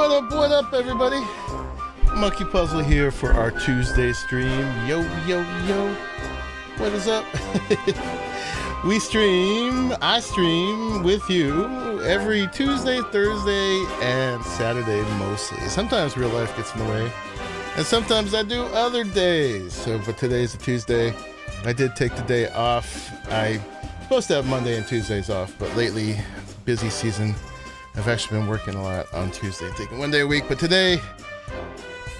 What up, everybody? Monkey Puzzle here for our Tuesday stream. Yo, yo, yo. What is up? I stream with you every Tuesday, Thursday, and Saturday mostly. Sometimes real life gets in the way, and sometimes I do other days. But today's a Tuesday. I did take the day off. I'm supposed to have Monday and Tuesdays off, but lately, busy season. I've actually been working a lot on Tuesday, taking one day a week. But today,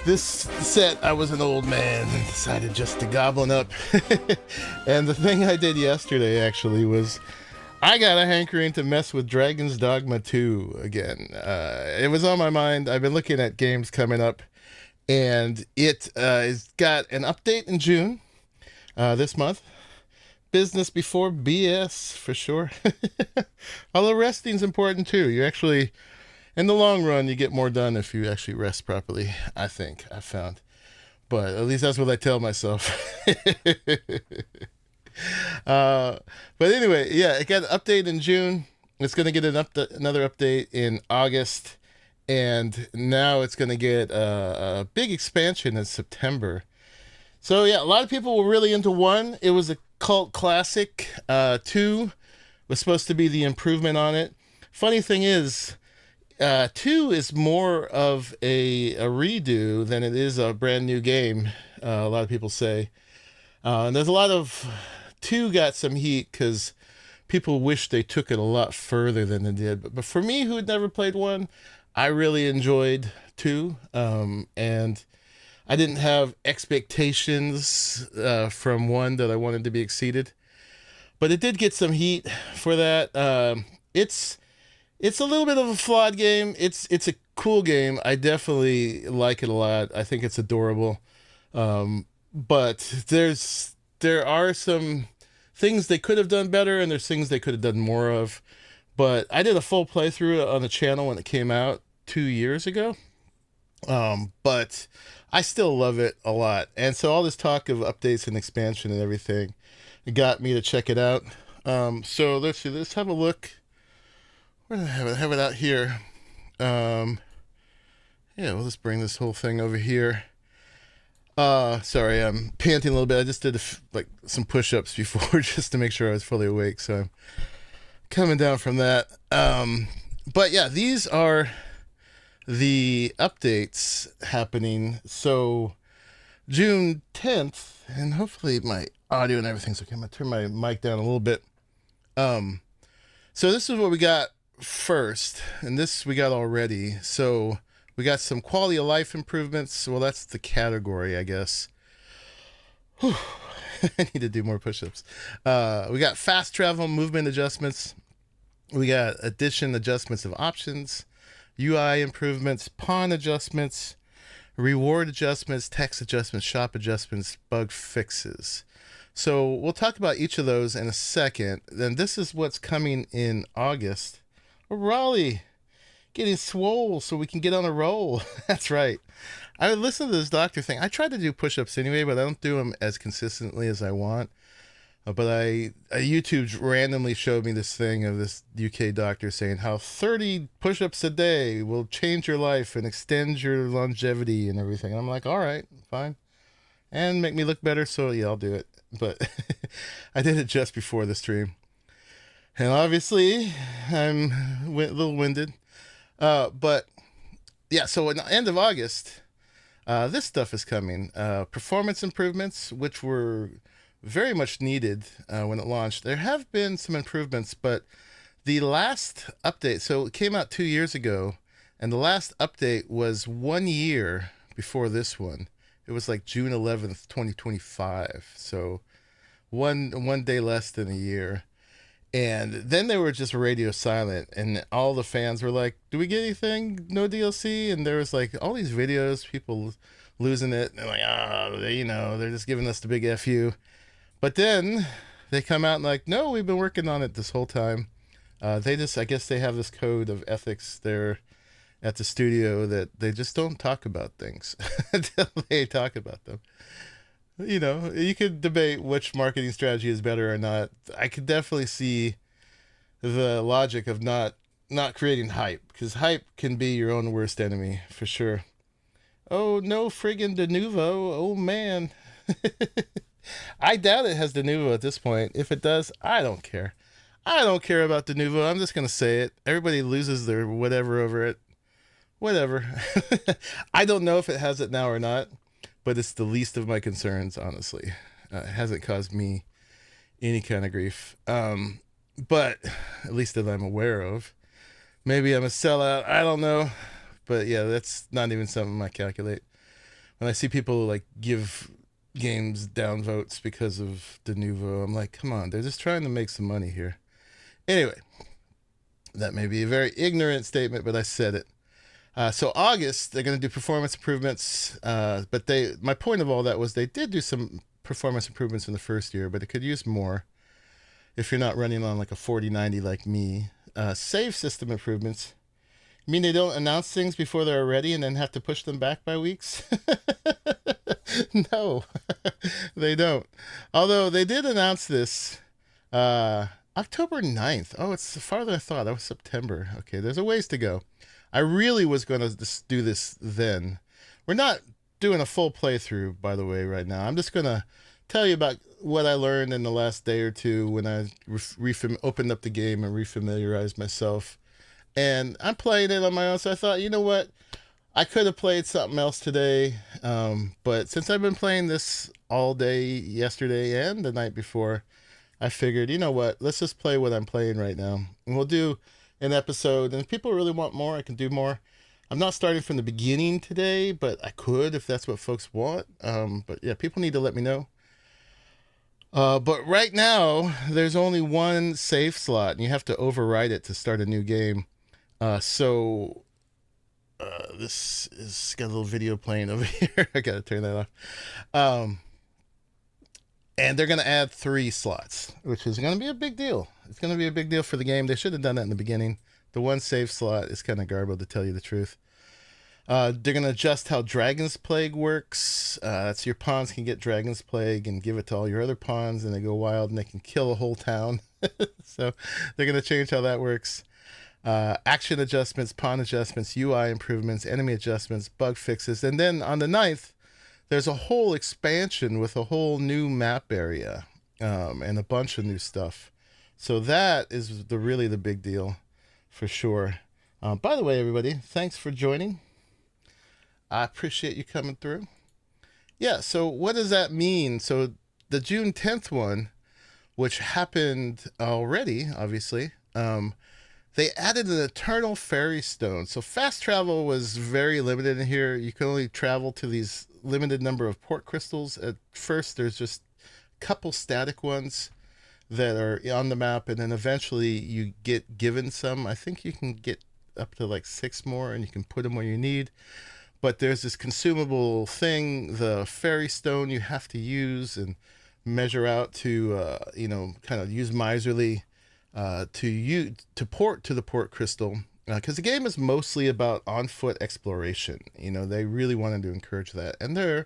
this set, I was an old man and decided just to goblin up. And the thing I did yesterday, actually, was I got a hankering to mess with Dragon's Dogma 2 again. It was on my mind. I've been looking at games coming up, and it has got an update in June this month. Business before BS, for sure. Although resting's important too. You actually, in the long run, you get more done if you actually rest properly, I think, I've found. But at least that's what I tell myself. But anyway, yeah, it got an update in June. It's going to get another update in August. And now it's going to get a big expansion in September. So yeah, a lot of people were really into 1. It was a cult classic. 2 was supposed to be the improvement on it. Funny thing is, 2 is more of a redo than it is a brand new game. A lot of people say. And there's a lot of 2 got some heat because people wish they took it a lot further than they did. But for me, who had never played 1, I really enjoyed 2. And I didn't have expectations from 1 that I wanted to be exceeded, but it did get some heat for that. It's a little bit of a flawed game. It's a cool game. I definitely like it a lot. I think it's adorable. But there are some things they could have done better, and there's things they could have done more of. But I did a full playthrough on the channel when it came out 2 years ago. But I still love it a lot. And so all this talk of updates and expansion and everything, it got me to check it out. So let's see, let's have a look. Where did I have it? I have it out here. Yeah, well, let's bring this whole thing over here. Sorry, I'm panting a little bit. I just did some push-ups before just to make sure I was fully awake. So I'm coming down from that. But yeah, these are the updates happening. So June 10th, and hopefully my audio and everything's okay. I'm gonna turn my mic down a little bit. So this is what we got first, and this we got already. So we got some quality of life improvements. Well, that's the category, I guess. Whew. I need to do more push-ups. We got fast travel movement adjustments. We got addition adjustments of options, UI improvements, pawn adjustments, reward adjustments, text adjustments, shop adjustments, bug fixes. So we'll talk about each of those in a second. Then this is what's coming in August. Raleigh getting swole so we can get on a roll. That's right. I listened to this doctor thing. I tried to do push-ups anyway, but I don't do them as consistently as I want. But YouTube randomly showed me this thing of this UK doctor saying how 30 push-ups a day will change your life and extend your longevity and everything. And I'm like, all right, fine. And make me look better, so yeah, I'll do it. But I did it just before the stream. And obviously, I'm a little winded. But yeah, so at the end of August, this stuff is coming. Performance improvements, which were very much needed when it launched. There have been some improvements, but the last update, so it came out 2 years ago, and the last update was 1 year before this one. It was like June 11th, 2025. So one day less than a year. And then they were just radio silent, and all the fans were like, do we get anything? No DLC? And there was like all these videos, people losing it. And they're like, they're just giving us the big FU. But then they come out and like, no, we've been working on it this whole time. I guess they have this code of ethics there at the studio that they just don't talk about things until they talk about them. You could debate which marketing strategy is better or not. I could definitely see the logic of not not creating hype, because hype can be your own worst enemy for sure. Oh, no friggin' de novo. Oh, man. I doubt it has de novo at this point. If it does, I don't care. I don't care about de novo. I'm just going to say it. Everybody loses their whatever over it. Whatever. I don't know if it has it now or not, but it's the least of my concerns, honestly. It hasn't caused me any kind of grief. But at least that I'm aware of. Maybe I'm a sellout. I don't know. But yeah, that's not even something I calculate. When I see people like give games downvotes because of de novo, I'm like, come on, they're just trying to make some money here. Anyway, that may be a very ignorant statement, but I said it. So August, they're going to do performance improvements. But my point of all that was they did do some performance improvements in the first year, but it could use more if you're not running on like a 4090 like me. Save system improvements. You mean they don't announce things before they're ready and then have to push them back by weeks? No, they don't. Although they did announce this October 9th. Oh, it's farther than I thought. That was September. Okay, there's a ways to go. I really was going to do this then. We're not doing a full playthrough, by the way, right now. I'm just going to tell you about what I learned in the last day or two when I opened up the game and refamiliarized myself. And I'm playing it on my own, so I thought, you know what? I could have played something else today, but since I've been playing this all day yesterday and the night before, I figured, you know what? Let's just play what I'm playing right now. And we'll do an episode, and if people really want more, I can do more. I'm not starting from the beginning today, but I could if that's what folks want. But yeah, people need to let me know. But right now, there's only one save slot, and you have to override it to start a new game. So this is got a little video playing over here. I gotta turn that off. And they're gonna add 3 slots, which is gonna be a big deal. It's gonna be a big deal for the game. They should have done that in the beginning. The one save slot is kind of garbled, to tell you the truth. They're gonna adjust how Dragon's Plague works. That's your pawns can get Dragon's Plague and give it to all your other pawns, and they go wild and they can kill a whole town. So they're gonna change how that works. Action adjustments, pawn adjustments, UI improvements, enemy adjustments, bug fixes. And then on the 9th, there's a whole expansion with a whole new map area and a bunch of new stuff. So that is really the big deal for sure. By the way, everybody, thanks for joining. I appreciate you coming through. Yeah, so what does that mean? So the June 10th one, which happened already, obviously, they added an eternal fairy stone. So fast travel was very limited in here. You can only travel to these limited number of port crystals. At first, there's just a couple static ones that are on the map, and then eventually you get given some. I think you can get up to like 6 more, and you can put them where you need. But there's this consumable thing, the fairy stone, you have to use and measure out to, kind of use miserly. To port to the port crystal, because the game is mostly about on-foot exploration. They really wanted to encourage that, and to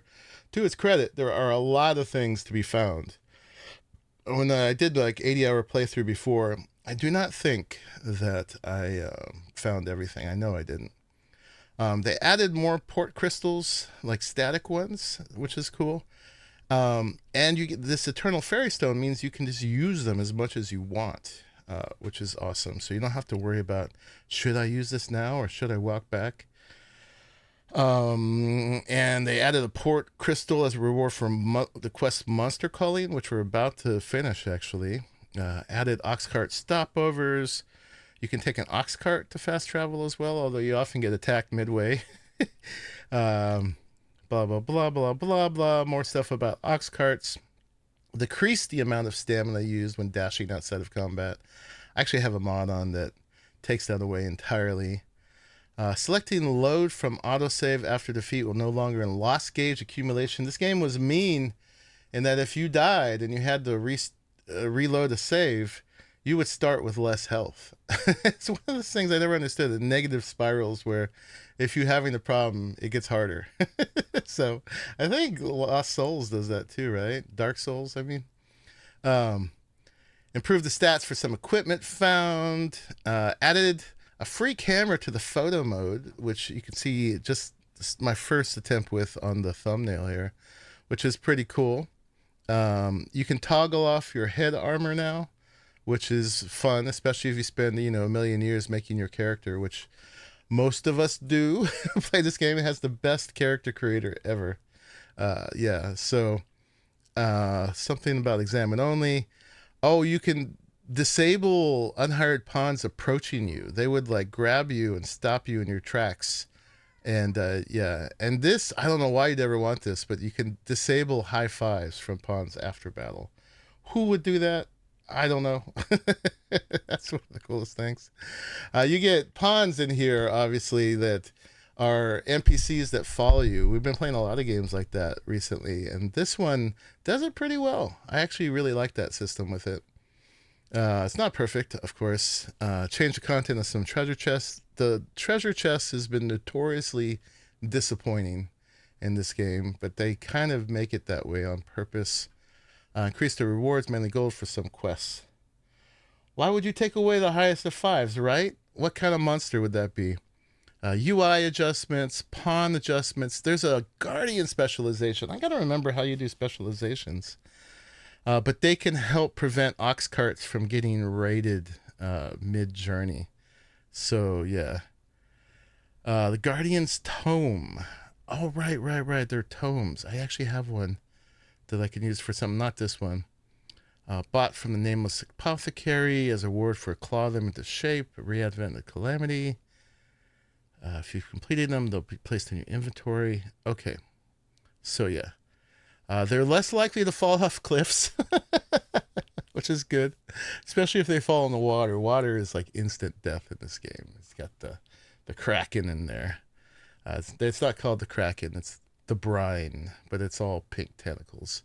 its credit, there are a lot of things to be found. When I did like 80-hour playthrough before, I do not think that I found everything. I know I didn't. They added more port crystals, like static ones, which is cool. And you get this eternal fairy stone means you can just use them as much as you want. Which is awesome. So you don't have to worry about, should I use this now or should I walk back? And they added a port crystal as a reward for the quest monster calling, which we're about to finish, actually. Added ox cart stopovers. You can take an ox cart to fast travel as well, although you often get attacked midway. Blah, blah, blah, blah, blah, blah. More stuff about ox carts. Decrease the amount of stamina used when dashing outside of combat. I actually have a mod on that takes that away entirely. Selecting load from autosave after defeat will no longer in lost gauge accumulation. This game was mean in that if you died and you had to reload a save, you would start with less health. It's one of those things I never understood, the negative spirals where if you're having the problem, it gets harder. So I think Lost Souls does that too, right? Dark Souls, I mean. Improve the stats for some equipment found. Added a free camera to the photo mode, which you can see just my first attempt with on the thumbnail here, which is pretty cool. You can toggle off your head armor now, which is fun, especially if you spend, you know, a million years making your character, which most of us do. Play this game. It has the best character creator ever. Yeah, so something about examine only. Oh, you can disable unhired pawns approaching you. They would like grab you and stop you in your tracks. And yeah, and this, I don't know why you'd ever want this, but you can disable high fives from pawns after battle. Who would do that? I don't know. That's one of the coolest things. You get pawns in here, obviously, that are NPCs that follow you. We've been playing a lot of games like that recently, and this one does it pretty well. I actually really like that system with it. It's not perfect, of course. Change the content of some treasure chests. The treasure chest has been notoriously disappointing in this game, but they kind of make it that way on purpose. Increase the rewards, mainly gold, for some quests. Why would you take away the highest of fives, right? What kind of monster would that be? UI adjustments, pawn adjustments. There's a guardian specialization. I gotta remember how you do specializations. But they can help prevent ox carts from getting raided mid-journey. So, yeah. The Guardian's Tome. Oh, right. They're tomes. I actually have one that I can use for something. Not this one. Bought from the Nameless Apothecary as a reward for claw them into shape. Readvent the Calamity. If you've completed them, they'll be placed in your inventory. Okay. So, yeah. They're less likely to fall off cliffs, which is good, especially if they fall in the water. Water is like instant death in this game. It's got the Kraken in there. It's not called the Kraken. It's the brine, but it's all pink tentacles.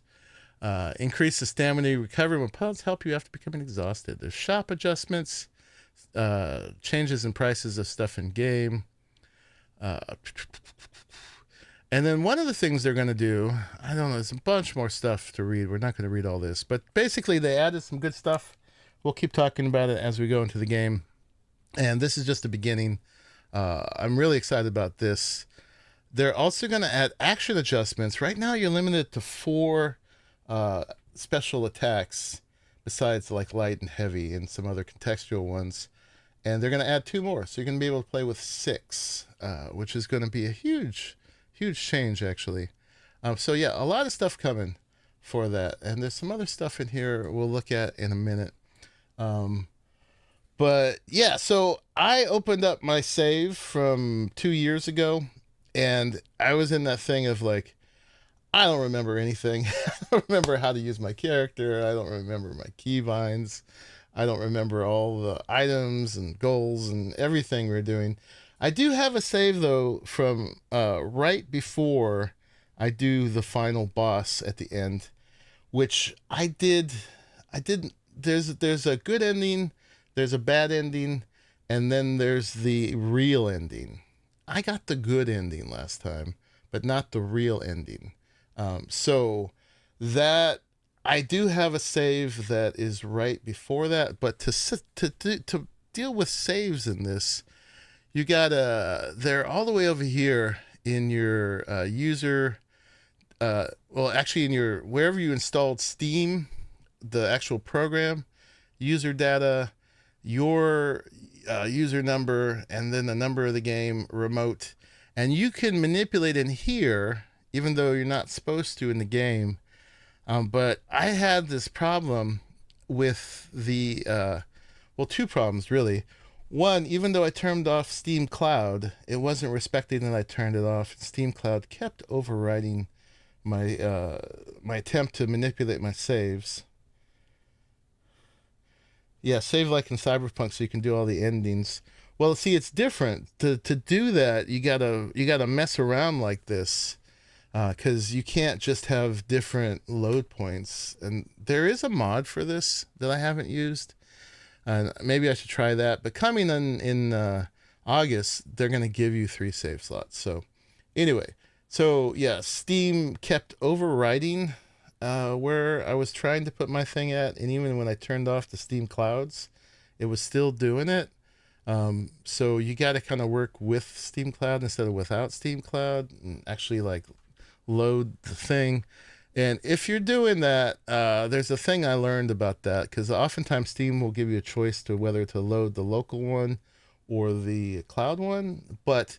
Increase the stamina recovery when pawns help you after becoming exhausted. There's shop adjustments, changes in prices of stuff in game. And then one of the things they're going to do, I don't know, there's a bunch more stuff to read. We're not going to read all this. But basically, they added some good stuff. We'll keep talking about it as we go into the game. And this is just the beginning. I'm really excited about this. They're also going to add action adjustments. Right now, you're limited to 4 special attacks, besides like light and heavy and some other contextual ones. And they're going to add 2 more. So you're going to be able to play with 6, which is going to be a huge change, actually. So yeah, a lot of stuff coming for that, and there's some other stuff in here we'll look at in a minute. But yeah, so I opened up my save from 2 years ago, and I was in that thing of like, I don't remember anything. I don't remember how to use my character. I don't remember my keybinds. I don't remember all the items and goals and everything we're doing. I do have a save, though, from right before I do the final boss at the end, which I did. There's a good ending, there's a bad ending, and then there's the real ending. I got the good ending last time, but not the real ending. So that I do have a save that is right before that, but to deal with saves in this, you gotta, they're all the way over here in your user, well, actually in your, wherever you installed Steam, the actual program, user data, your user number, and then the number of the game, remote. And you can manipulate in here, even though you're not supposed to in the game. But I had this problem with the, well, 2 problems, really. One, even though I turned off Steam Cloud, it wasn't respecting that I turned it off. Steam Cloud kept overriding my my attempt to manipulate my saves. Yeah, save like in Cyberpunk so you can do all the endings. Well, see, it's different. To do that, you gotta mess around like this, because you can't just have different load points. And there is a mod for this that I haven't used. Maybe I should try that. But coming in August, they're going to give you 3 save slots. So anyway, so yeah, Steam kept overriding where I was trying to put my thing at. And even when I turned off the Steam Clouds, it was still doing it. So you got to kind of work with Steam Cloud instead of without Steam Cloud, and actually like load the thing. And if you're doing that, there's a thing I learned about that, because oftentimes Steam will give you a choice to whether to load the local one or the cloud one. But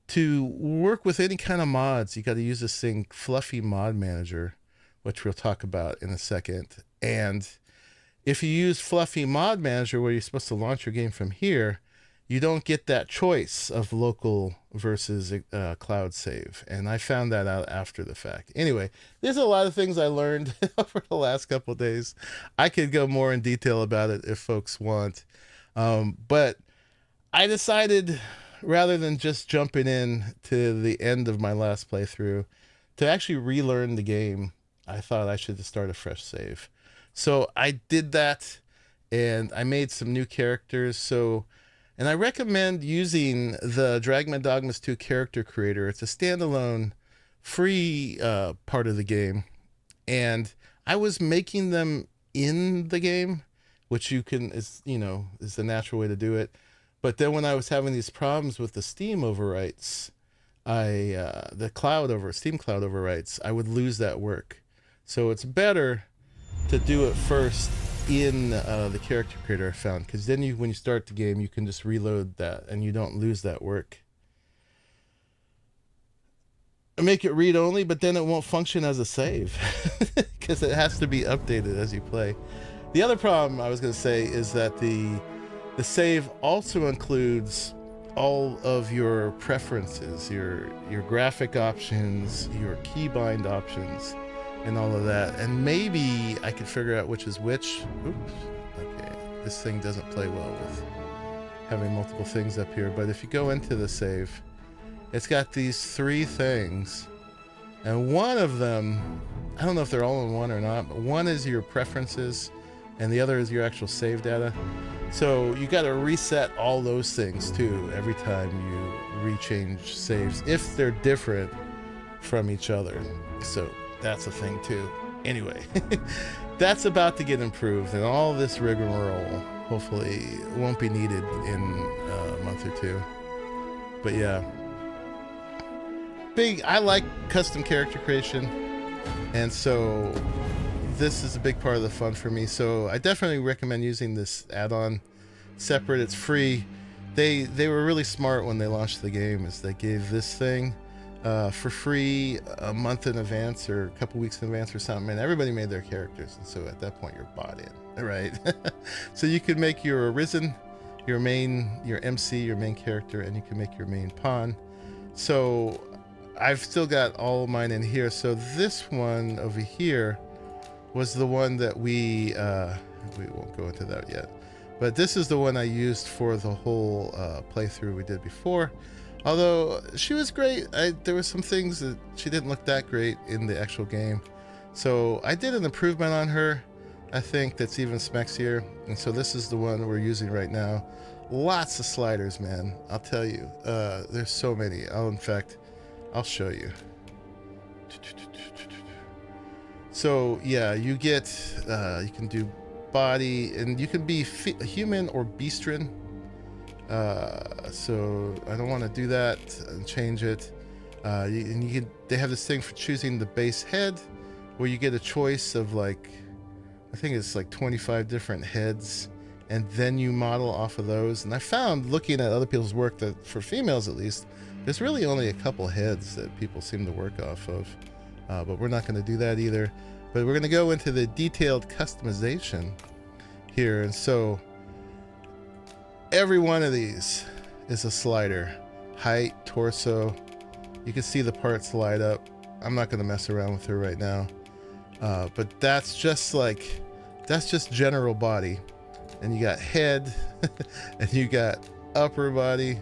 to work with any kind of mods, you got to use this thing, Fluffy Mod Manager, which we'll talk about in a second. And if you use Fluffy Mod Manager, where you're supposed to launch your game from here, you don't get that choice of local versus cloud save. And I found that out after the fact. Anyway, there's a lot of things I learned over the last couple of days. I could go more in detail about it if folks want. But I decided, rather than just jumping in to the end of my last playthrough, to actually relearn the game, I thought I should just start a fresh save. So I did that, and I made some new characters. And I recommend using the Dogma's 2 character creator. It's a standalone free part of the game. And I was making them in the game, which is the natural way to do it. But then when I was having these problems with the Steam overwrites, Steam Cloud overwrites, I would lose that work. So it's better to do it first in the character creator I found, because then when you start the game, you can just reload that and you don't lose that work. I make it read only, but then it won't function as a save because it has to be updated as you play. The other problem I was going to say is that the save also includes all of your preferences, your graphic options, your keybind options, and all of that. And maybe I could figure out which is which. Oops. Okay. This thing doesn't play well with having multiple things up here. But if you go into the save, it's got these 3 things. And one of them, I don't know if they're all in one or not, but one is your preferences and the other is your actual save data. So you got to reset all those things too every time you rechange saves, if they're different from each other. So that's a thing too. Anyway, that's about to get improved, and all this rigmarole hopefully won't be needed in a month or 2. But yeah, I like custom character creation, and so this is a big part of the fun for me. So I definitely recommend using this add-on separate. It's free. They were really smart when they launched the game, is they gave this thing for free a month in advance or a couple weeks in advance or something, and everybody made their characters, and so at that point you're bought in, right? So you could make your Arisen, your MC, your main character, and you can make your main pawn. So I've still got all of mine in here. So this one over here was the one that we won't go into that yet, but this is the one I used for the whole playthrough we did before. Although she was great, there were some things that she didn't look that great in the actual game. So I did an improvement on her, I think, that's even spexier. And so this is the one we're using right now. Lots of sliders, man. I'll tell you. There's so many. In fact, I'll show you. So yeah, you can do body, and you can be human or beastren. So I don't want to do that and change it. They have this thing for choosing the base head, where you get a choice of I think it's 25 different heads, and then you model off of those. And I found, looking at other people's work, that for females at least, there's really only a couple heads that people seem to work off of. But we're not going to do that either. But we're going to go into the detailed customization here. And so every one of these is a slider. Height, torso. You can see the parts light up. I'm not going to mess around with her right now. But that's just general body. And you got head, and you got upper body,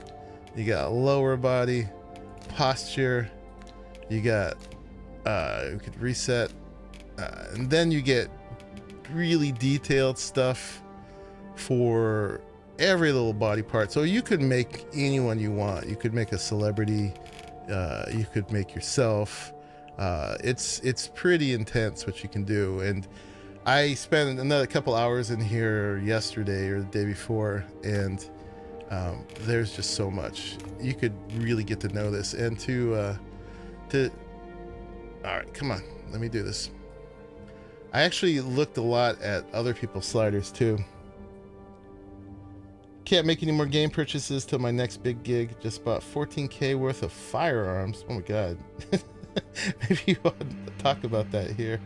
you got lower body, posture, you got, we could reset, and then you get really detailed stuff for every little body part. So you could make anyone you want. You could make a celebrity, you could make yourself. It's pretty intense what you can do. And I spent another couple hours in here yesterday or the day before, and There's just so much. You could really get to know this. And all right, come on, let me do this. I actually looked a lot at other people's sliders too. Can't make any more game purchases till my next big gig. Just bought 14K worth of firearms. Oh my god. Maybe you want to talk about that here.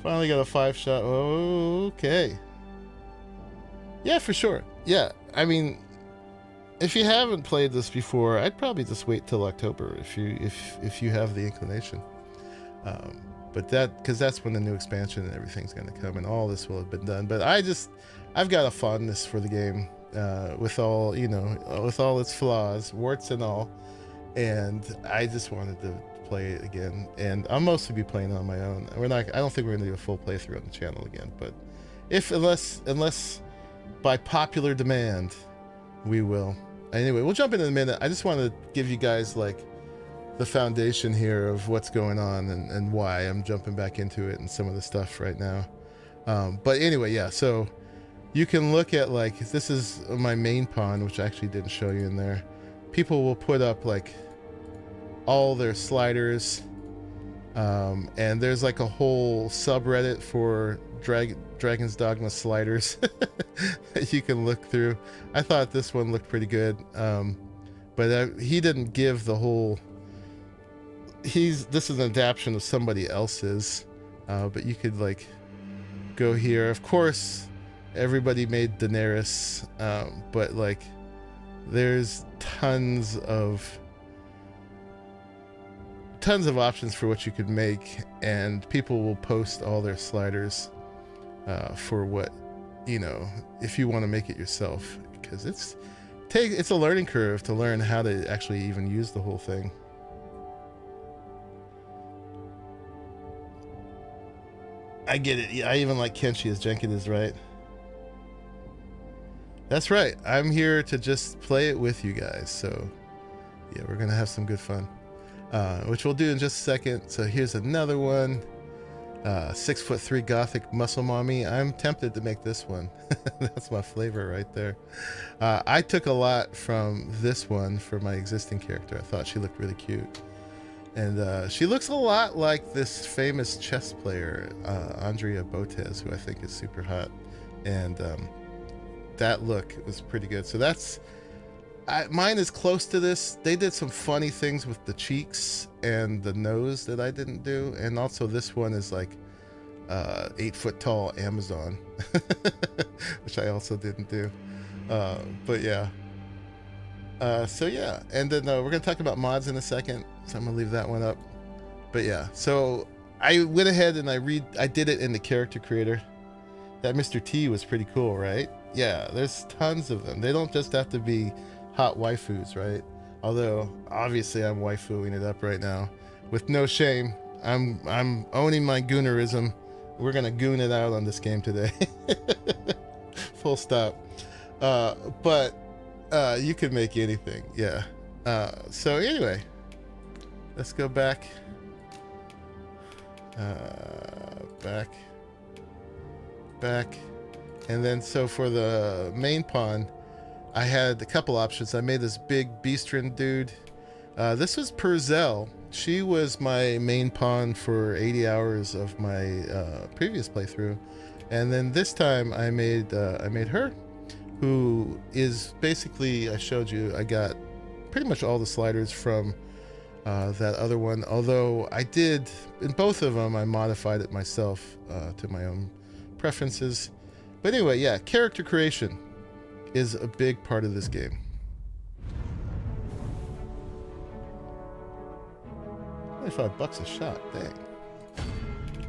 Finally got a 5-shot. Okay. Yeah, for sure. Yeah, I mean, if you haven't played this before, I'd probably just wait till October if you have the inclination. But because that's when the new expansion and everything's going to come, and all this will have been done. But I've got a fondness for the game, with all its flaws, warts and all, and I just wanted to play it again. And I'll mostly be playing on my own. I don't think we're going to do a full playthrough on the channel again, but unless by popular demand, we will. Anyway, we'll jump in a minute. I just want to give you guys like the foundation here of what's going on and why I'm jumping back into it and some of the stuff right now. But anyway, yeah, so you can look at, like, this is my main pawn, which I actually didn't show you in there. People will put up like all their sliders, and there's like a whole subreddit for Dragon's Dogma sliders that you can look through. I thought this one looked pretty good, but he didn't give the whole. This is an adaptation of somebody else's, but you could like go here. Of course, everybody made Daenerys, but like there's tons of options for what you could make, and people will post all their sliders for what, if you want to make it yourself, because it's a learning curve to learn how to actually even use the whole thing. I get it. Yeah, I even like Kenshi as Jenkin is, right? That's right. I'm here to just play it with you guys. So yeah, we're gonna have some good fun, which we'll do in just a second. So here's another one. 6'3" gothic muscle mommy. I'm tempted to make this one. That's my flavor right there. I took a lot from this one for my existing character. I thought she looked really cute. And she looks a lot like this famous chess player, Andrea Botes, who I think is super hot. And that look was pretty good. So mine is close to this. They did some funny things with the cheeks and the nose that I didn't do. And also this one is like 8 foot tall Amazon, which I also didn't do. But yeah. So yeah, and then we're gonna talk about mods in a second, so I'm gonna leave that one up. But yeah, so I went ahead and I did it in the character creator. That Mr. T was pretty cool, right? Yeah, there's tons of them. They don't just have to be hot waifus, right? Although obviously I'm waifuing it up right now with no shame. I'm owning my goonerism. We're gonna goon it out on this game today. Full stop. But you could make anything, yeah. So anyway, let's go back, and then so for the main pawn, I had a couple options. I made this big Beastrin dude. This was Perzel. She was my main pawn for 80 hours of my previous playthrough, and then this time I made her, who is basically, I showed you, I got pretty much all the sliders from that other one, although I did, in both of them, I modified it myself to my own preferences. But anyway, yeah, character creation is a big part of this game. $25 a shot, dang.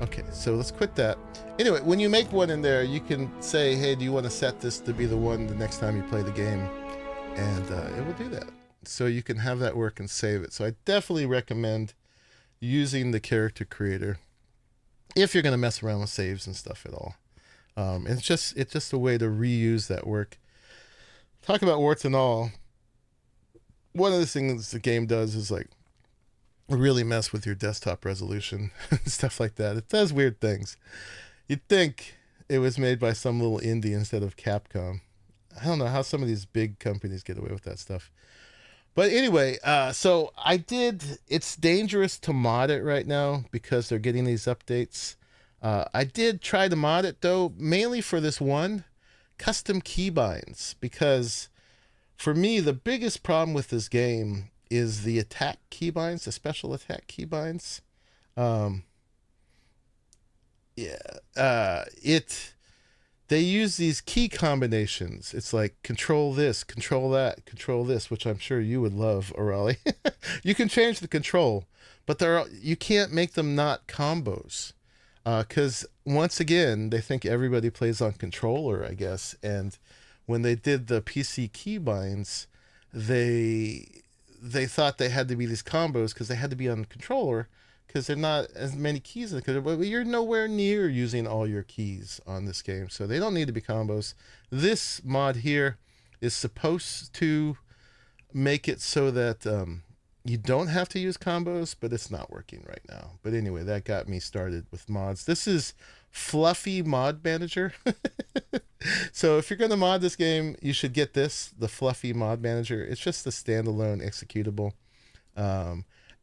Okay, so let's quit that. Anyway, when you make one in there, you can say, hey, do you want to set this to be the one the next time you play the game? And it will do that. So you can have that work and save it. So I definitely recommend using the character creator if you're going to mess around with saves and stuff at all. It's just a way to reuse that work. Talk about warts and all. One of the things the game does is like really mess with your desktop resolution and stuff like that. It does weird things. You'd think it was made by some little indie instead of Capcom. I don't know how some of these big companies get away with that stuff. But anyway, so I did. It's dangerous to mod it right now because they're getting these updates. I did try to mod it though, mainly for this one, custom keybinds, because for me the biggest problem with this game is the attack keybinds, the special attack keybinds. Um, yeah, it they use these key combinations. It's like control this, control that, control this, which I'm sure you would love, O'Reilly. You can change the control, but you can't make them not combos. Because once again, they think everybody plays on controller, I guess. And when they did the PC keybinds, they thought they had to be these combos because they had to be on controller because they're not as many keys in the controller. But you're nowhere near using all your keys on this game, so they don't need to be combos. This mod here is supposed to make it so that you don't have to use combos, but it's not working right now. But anyway, that got me started with mods. This is Fluffy Mod Manager. So if you're going to mod this game, you should get this, the Fluffy Mod Manager. It's just a standalone executable.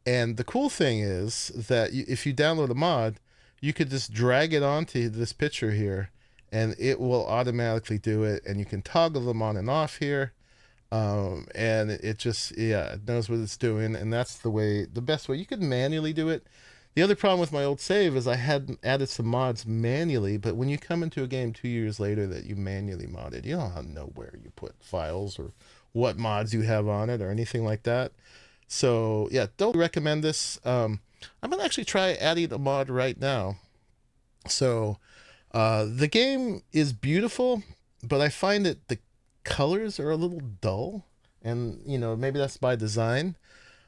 And the cool thing is that if you download a mod, you could just drag it onto this picture here, and it will automatically do it. And you can toggle them on and off here. And it just, yeah, it knows what it's doing. And that's the best way. You could manually do it. The other problem with my old save is I had added some mods manually, but when you come into a game 2 years later that you manually modded, you don't know where you put files or what mods you have on it or anything like that. So yeah, don't recommend this. I'm gonna actually try adding a mod right now. So the game is beautiful, but I find that the colors are a little dull, and maybe that's by design.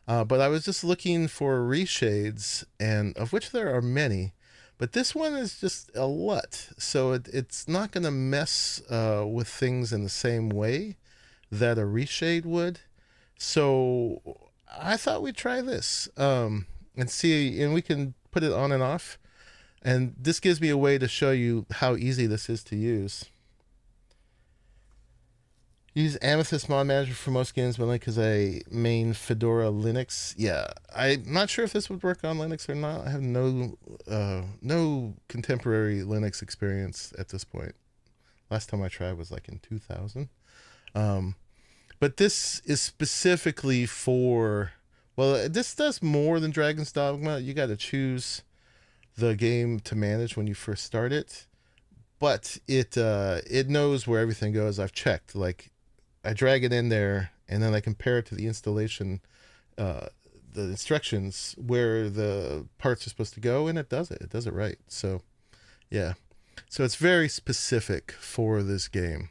But I was just looking for reshades, and of which there are many, but this one is just a LUT, so it's not going to mess with things in the same way that a reshade would. So I thought we'd try this and see, and we can put it on and off. And this gives me a way to show you how easy this is to use. Use Amethyst Mod Manager for most games, mainly because I main Fedora Linux. Yeah, I'm not sure if this would work on Linux or not. I have no contemporary Linux experience at this point. Last time I tried was like in 2000. But this is specifically for, well, this does more than Dragon's Dogma. You got to choose the game to manage when you first start it. But it knows where everything goes. I've checked, like, I drag it in there, and then I compare it to the installation, the instructions where the parts are supposed to go, and it does it. It does it right. So, yeah. So it's very specific for this game.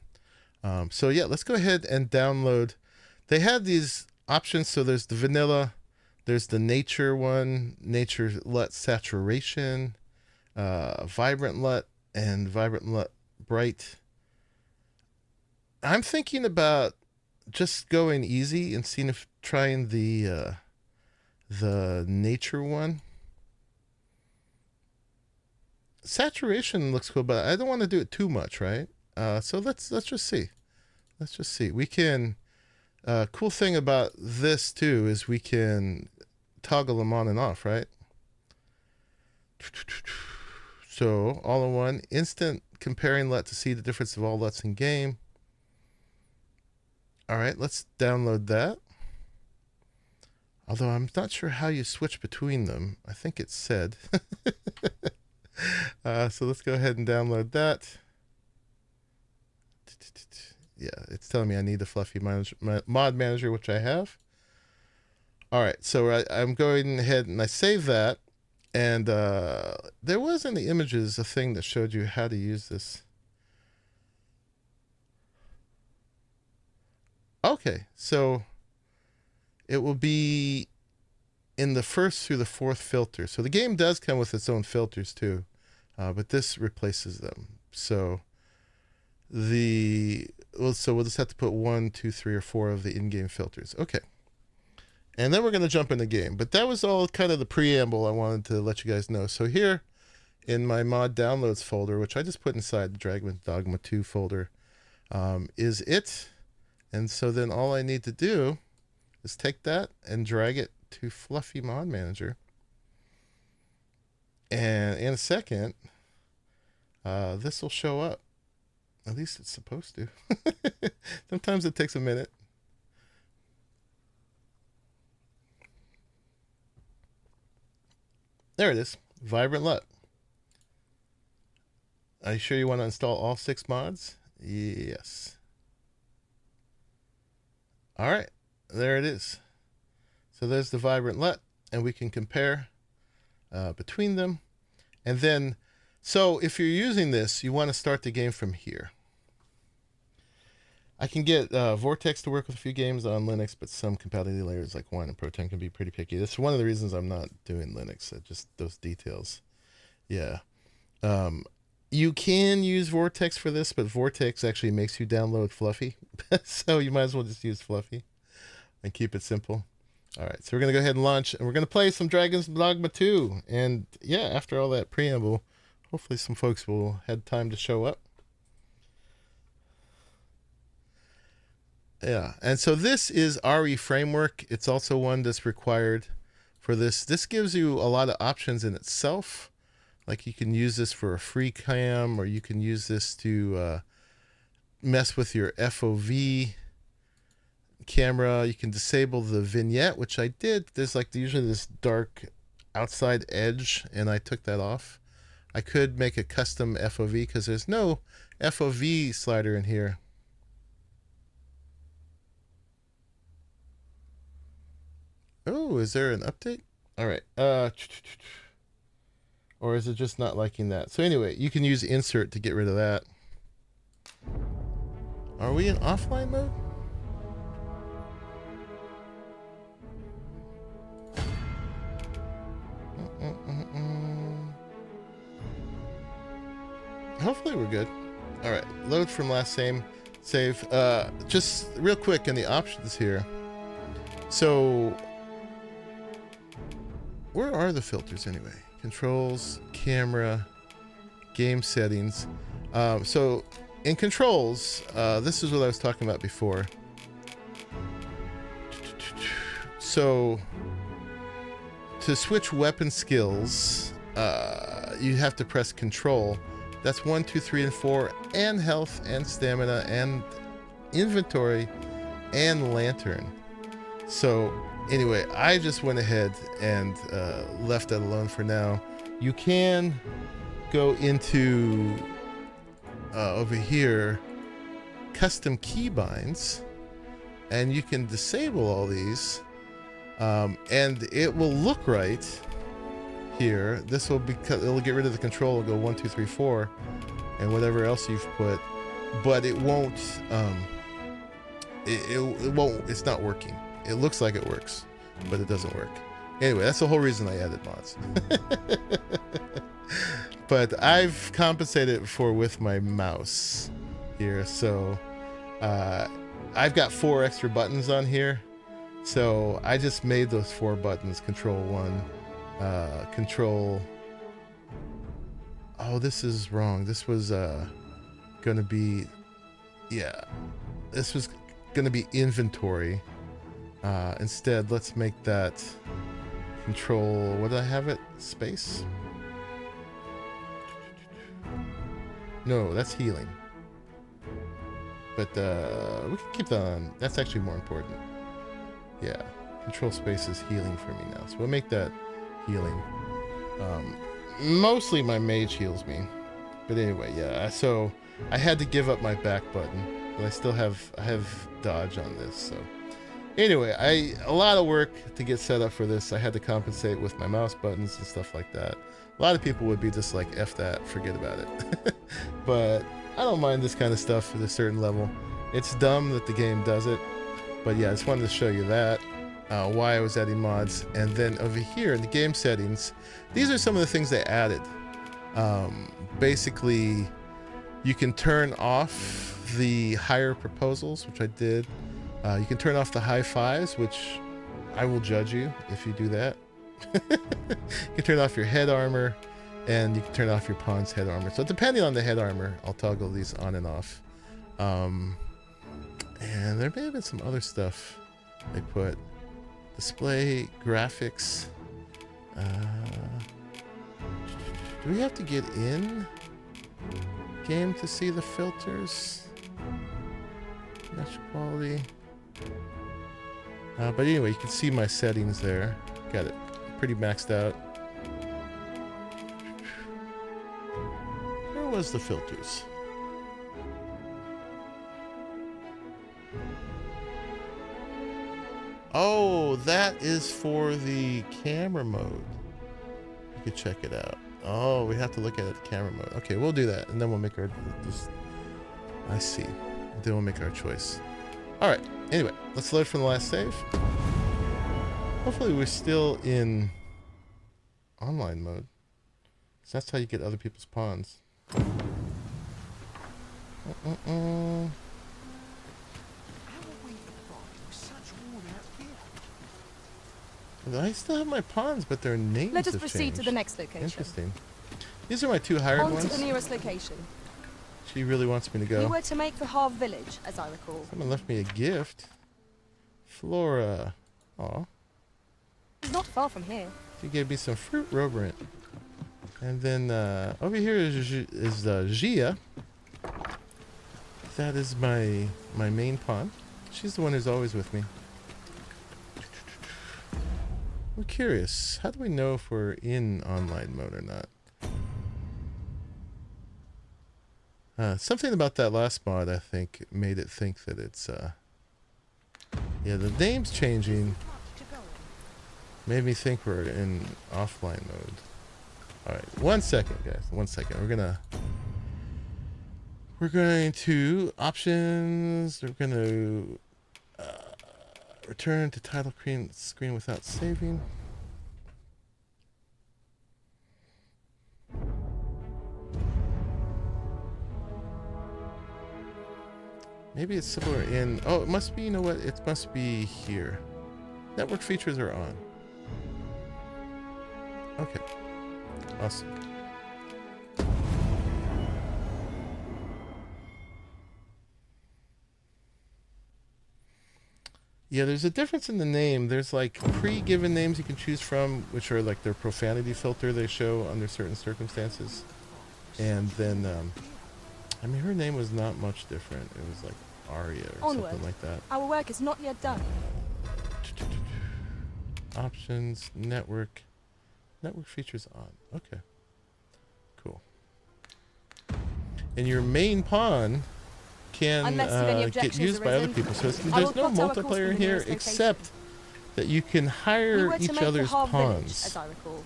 So yeah, let's go ahead and download. They have these options. So there's the vanilla, there's the nature one, nature LUT saturation, vibrant LUT, and vibrant LUT bright. I'm thinking about just going easy and seeing if trying the nature one. Saturation looks cool, but I don't want to do it too much, right? So let's just see. Let's just see. We can. Cool thing about this too is we can toggle them on and off, right? So all in one, instant comparing LUT to see the difference of all LUTs in game. All right, let's download that. Although I'm not sure how you switch between them. I think it said. So let's go ahead and download that. Yeah, it's telling me I need the Fluffy Mod Manager, which I have. All right, so I'm going ahead and I save that. And there was in the images a thing that showed you how to use this. Okay, so it will be in the first through the fourth filter. So the game does come with its own filters too, but this replaces them. So we'll just have to put 1, 2, 3, or 4 of the in-game filters. Okay, and then we're going to jump in the game. But that was all kind of the preamble I wanted to let you guys know. So here in my mod downloads folder, which I just put inside the Dragon's Dogma 2 folder, is it. And so then all I need to do is take that and drag it to Fluffy Mod Manager. And in a second, this will show up. At least it's supposed to. Sometimes it takes a minute. There it is. Vibrant LUT. Are you sure you want to install all 6 mods? Yes. All right. There it is. So there's the Vibrant LUT, and we can compare between them. And then, so if you're using this, you want to start the game from here. I can get Vortex to work with a few games on Linux, but some compatibility layers like Wine and Proton can be pretty picky. That's one of the reasons I'm not doing Linux. Just those details. Yeah. You can use Vortex for this, but Vortex actually makes you download Fluffy. So you might as well just use Fluffy and keep it simple. All right, so we're going to go ahead and launch, and we're going to play some Dragon's Dogma 2. And yeah, after all that preamble, hopefully some folks will have time to show up. Yeah, and so this is RE framework. It's also one that's required for this. This gives you a lot of options in itself. Like you can use this for a free cam, or you can use this to mess with your FOV camera. You can disable the vignette, which I did. There's like usually this dark outside edge, and I took that off. I could make a custom FOV because there's no FOV slider in here. Oh, is there an update? All right. Or is it just not liking that? So anyway, you can use insert to get rid of that. Are we in offline mode? Hopefully we're good. All right, load from last save. Just real quick in the options here. So where are the filters anyway? Controls, camera, game settings. So in controls, this is what I was talking about before. So to switch weapon skills, you have to press control. That's 1, 2, 3, and 4, and health, and stamina, and inventory, and lantern. So anyway, I just went ahead and left that alone for now. You can go into over here, custom keybinds, and you can disable all these, and it will look right here. This will it'll get rid of the control. It'll go 1, 2, 3, 4, and whatever else you've put, but it won't. It won't. It's not working. It looks like it works, but it doesn't work. Anyway, that's the whole reason I added mods. But I've compensated for with my mouse here. So I've got 4 extra buttons on here. So I just made those 4 buttons. Control 1, control. Oh, this is wrong. This was going to be, yeah, this was going to be inventory. Instead, let's make that control, what did I have it? Space? No, that's healing. But we can keep that on. That's actually more important. Yeah, control space is healing for me now. So we'll make that healing. Mostly my mage heals me. But anyway, yeah, so I had to give up my back button. But I still have dodge on this, so. Anyway, a lot of work to get set up for this. I had to compensate with my mouse buttons and stuff like that. A lot of people would be just like, F that, forget about it. But I don't mind this kind of stuff at a certain level. It's dumb that the game does it. But yeah, I just wanted to show you that, why I was adding mods. And then over here in the game settings, these are some of the things they added. Basically, you can turn off the higher proposals, which I did. You can turn off the high fives, which I will judge you if you do that. You can turn off your head armor, and you can turn off your pawn's head armor. So depending on the head armor, I'll toggle these on and off. And there may have been some other stuff they put. Display graphics. Do we have to get in game to see the filters? Mesh quality. But anyway, you can see my settings there. Got it pretty maxed out. Where was the filters? Oh, that is for the camera mode. You could check it out. Oh, we have to look at it camera mode. Okay, we'll do that, and then we'll make our... I see. Then we'll make our choice. Alright, anyway, let's load from the last save. Hopefully we're still in online mode. Because that's how you get other people's pawns. I still have my pawns, but their names Let us have proceed changed. to the next location. Interesting. These are my two hired On ones. to the nearest location. She really wants me to go. We were to make for Harv Village, as I recall. Someone left me a gift. Flora. Aw. It's not far from here. She gave me some fruit roberant. And then over here is Gia. That is my main pawn. She's the one who's always with me. We're curious. How do we know if we're in online mode or not? Something about that last mod, I think, made it think that it's... yeah, the name's changing. Made me think we're in offline mode. Alright, 1 second, guys. 1 second. We're going to options. We're going to return to title screen without saving. Maybe it's similar in... Oh, it must be, you know what? It must be here. Network features are on. Okay. Awesome. Yeah, there's a difference in the name. There's like pre-given names you can choose from, which are like their profanity filter they show under certain circumstances. And then, I mean, her name was not much different. It was like Aria or Onward. something like that. Our work is not yet done. Options, network features on. Okay, cool. And your main pawn can get used by other people. So there's no multiplayer here except that you can hire each other's pawns. As I recall.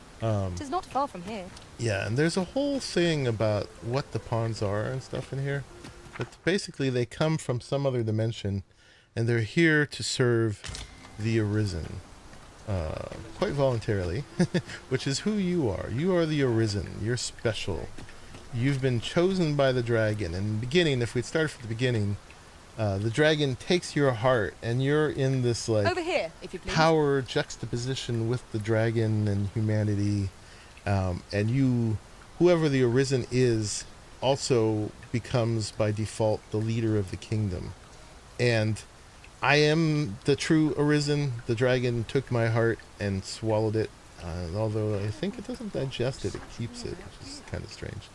It is not far from here. Yeah, and there's a whole thing about what the pawns are and stuff in here. But basically they come from some other dimension and they're here to serve the Arisen. Quite voluntarily, which is who you are. You are the Arisen. You're special. You've been chosen by the dragon. In the beginning, if we'd started from the beginning, the dragon takes your heart, and you're in this like over here, if you please, power juxtaposition with the dragon and humanity, and you, whoever the Arisen is, also becomes by default the leader of the kingdom. And I am the true Arisen. The dragon took my heart and swallowed it. Although I think it doesn't digest it, it keeps it, which is kind of strange.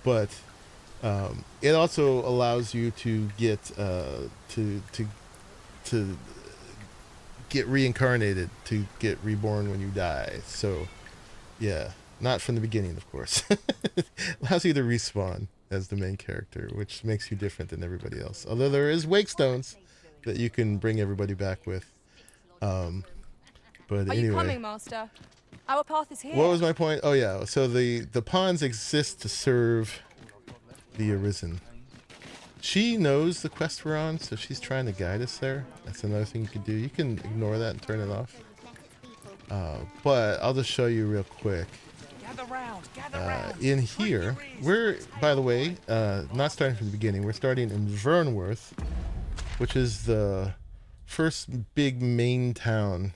But it also allows you to get to get reincarnated, to get reborn when you die. So, yeah, not from the beginning, of course. It allows you to respawn as the main character, which makes you different than everybody else. Although there is wake stones that you can bring everybody back with. But Are anyway, you coming, Master? Our path is here. what was my point? Oh yeah, so the pawns exist to serve the Arisen. She knows the quest we're on, so she's trying to guide us there. That's another thing you can do. You can ignore that and turn it off. But I'll just show you real quick. In here, we're, by the way, not starting from the beginning. We're starting in Vernworth, which is the first big main town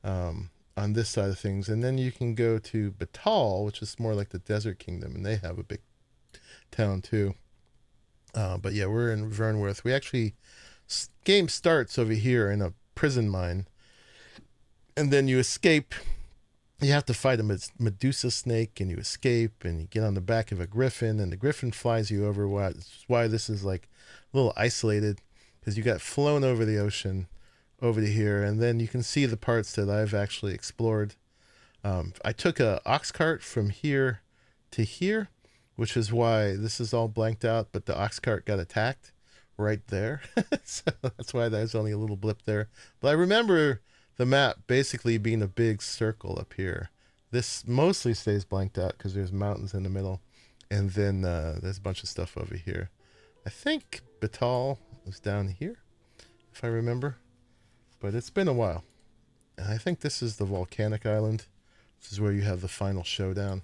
on this side of things. And then you can go to Batal, which is more like the Desert Kingdom, and they have a big town too. But yeah, we're in Vernworth. We actually, game starts over here in a prison mine, and then you escape. You have to fight a Medusa snake, and you escape, and you get on the back of a griffin, and the griffin flies you over. Why this is like a little isolated, because you got flown over the ocean over to here, and then you can see the parts that I've actually explored. I took a ox cart from here to here, which is why this is all blanked out, but the ox cart got attacked right there. So that's why there's only a little blip there. But I remember the map basically being a big circle up here. This mostly stays blanked out because there's mountains in the middle, and then there's a bunch of stuff over here. I think Batal was down here, if I remember, but it's been a while. And I think this is the volcanic island. This is where you have the final showdown.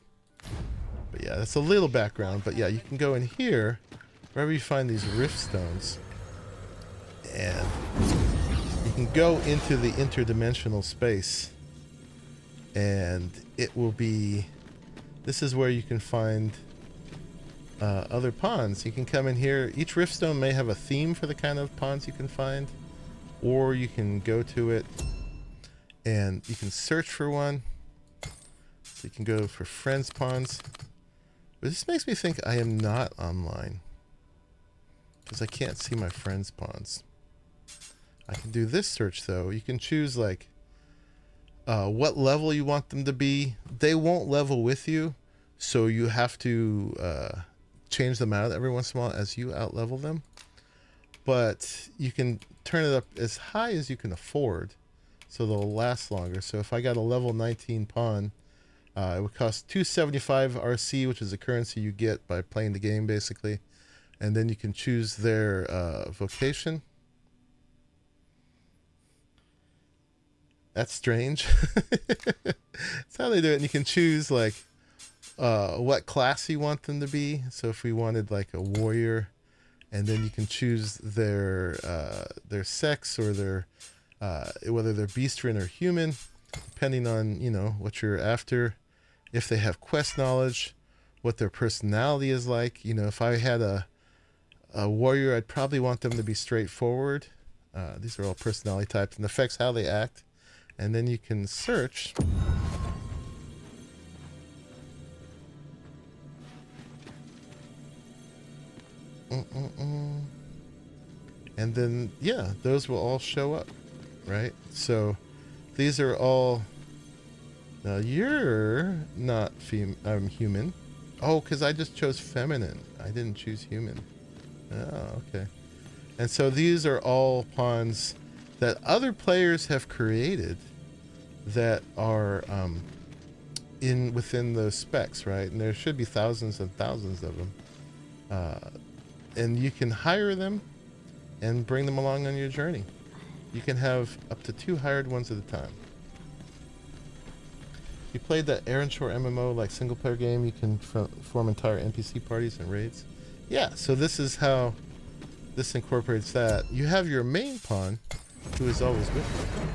But yeah, that's a little background. But yeah, you can go in here, wherever you find these rift stones, and you can go into the interdimensional space, and it will be, this is where you can find other ponds. You can come in here. Each rift stone may have a theme for the kind of ponds you can find, or you can go to it and you can search for one. So you can go for friends ponds. But this makes me think I am not online, because I can't see my friends ponds. I can do this search though. You can choose like what level you want them to be. They won't level with you, so you have to change them out every once in a while as you out level them. But you can turn it up as high as you can afford, so they'll last longer. So if I got a level 19 pawn, it would cost 275 RC, which is the currency you get by playing the game, basically. And then you can choose their vocation. That's strange. That's how they do it. And you can choose like what class you want them to be. So if we wanted like a warrior, and then you can choose their sex, or their whether they're beastrian or human, depending on, you know, what you're after. If they have quest knowledge, what their personality is like. You know, if I had a warrior, I'd probably want them to be straightforward. These are all personality types, and affects how they act. And then you can search. And then, yeah, those will all show up, right? So these are all. Now you're not I'm human. Oh, because I just chose feminine. I didn't choose human. Oh, okay. And so these are all pawns that other players have created that are within those specs, right? And there should be thousands and thousands of them. And you can hire them and bring them along on your journey. You can have up to 2 hired ones at a time. You played that Aaronshore MMO, like single player game, you can form entire NPC parties and raids. Yeah, so this is how this incorporates that. You have your main pawn, who is always with you,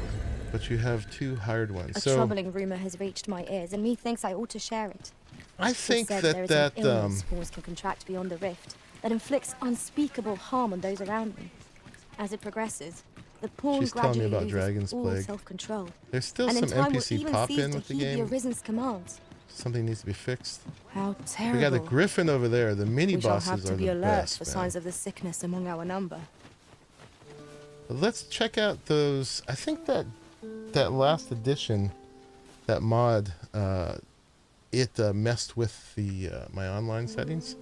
but you have 2 hired ones. A troubling rumor has reached my ears, and methinks I ought to share it. I think there is an illness spores can contract beyond the rift that inflicts unspeakable harm on those around them. As it progresses, the pawn She's telling me gradually about loses Dragon's all Plague. self-control. There's still And some in time will NPC even pop cease in to with the heed game. Arisen's commands. Something needs to be fixed. How terrible. We got a griffin over there. The mini We shall bosses have to are be the alert best, for man. signs of the sickness among our number. But let's check out those. I think that last edition, that mod, it messed with the my online settings.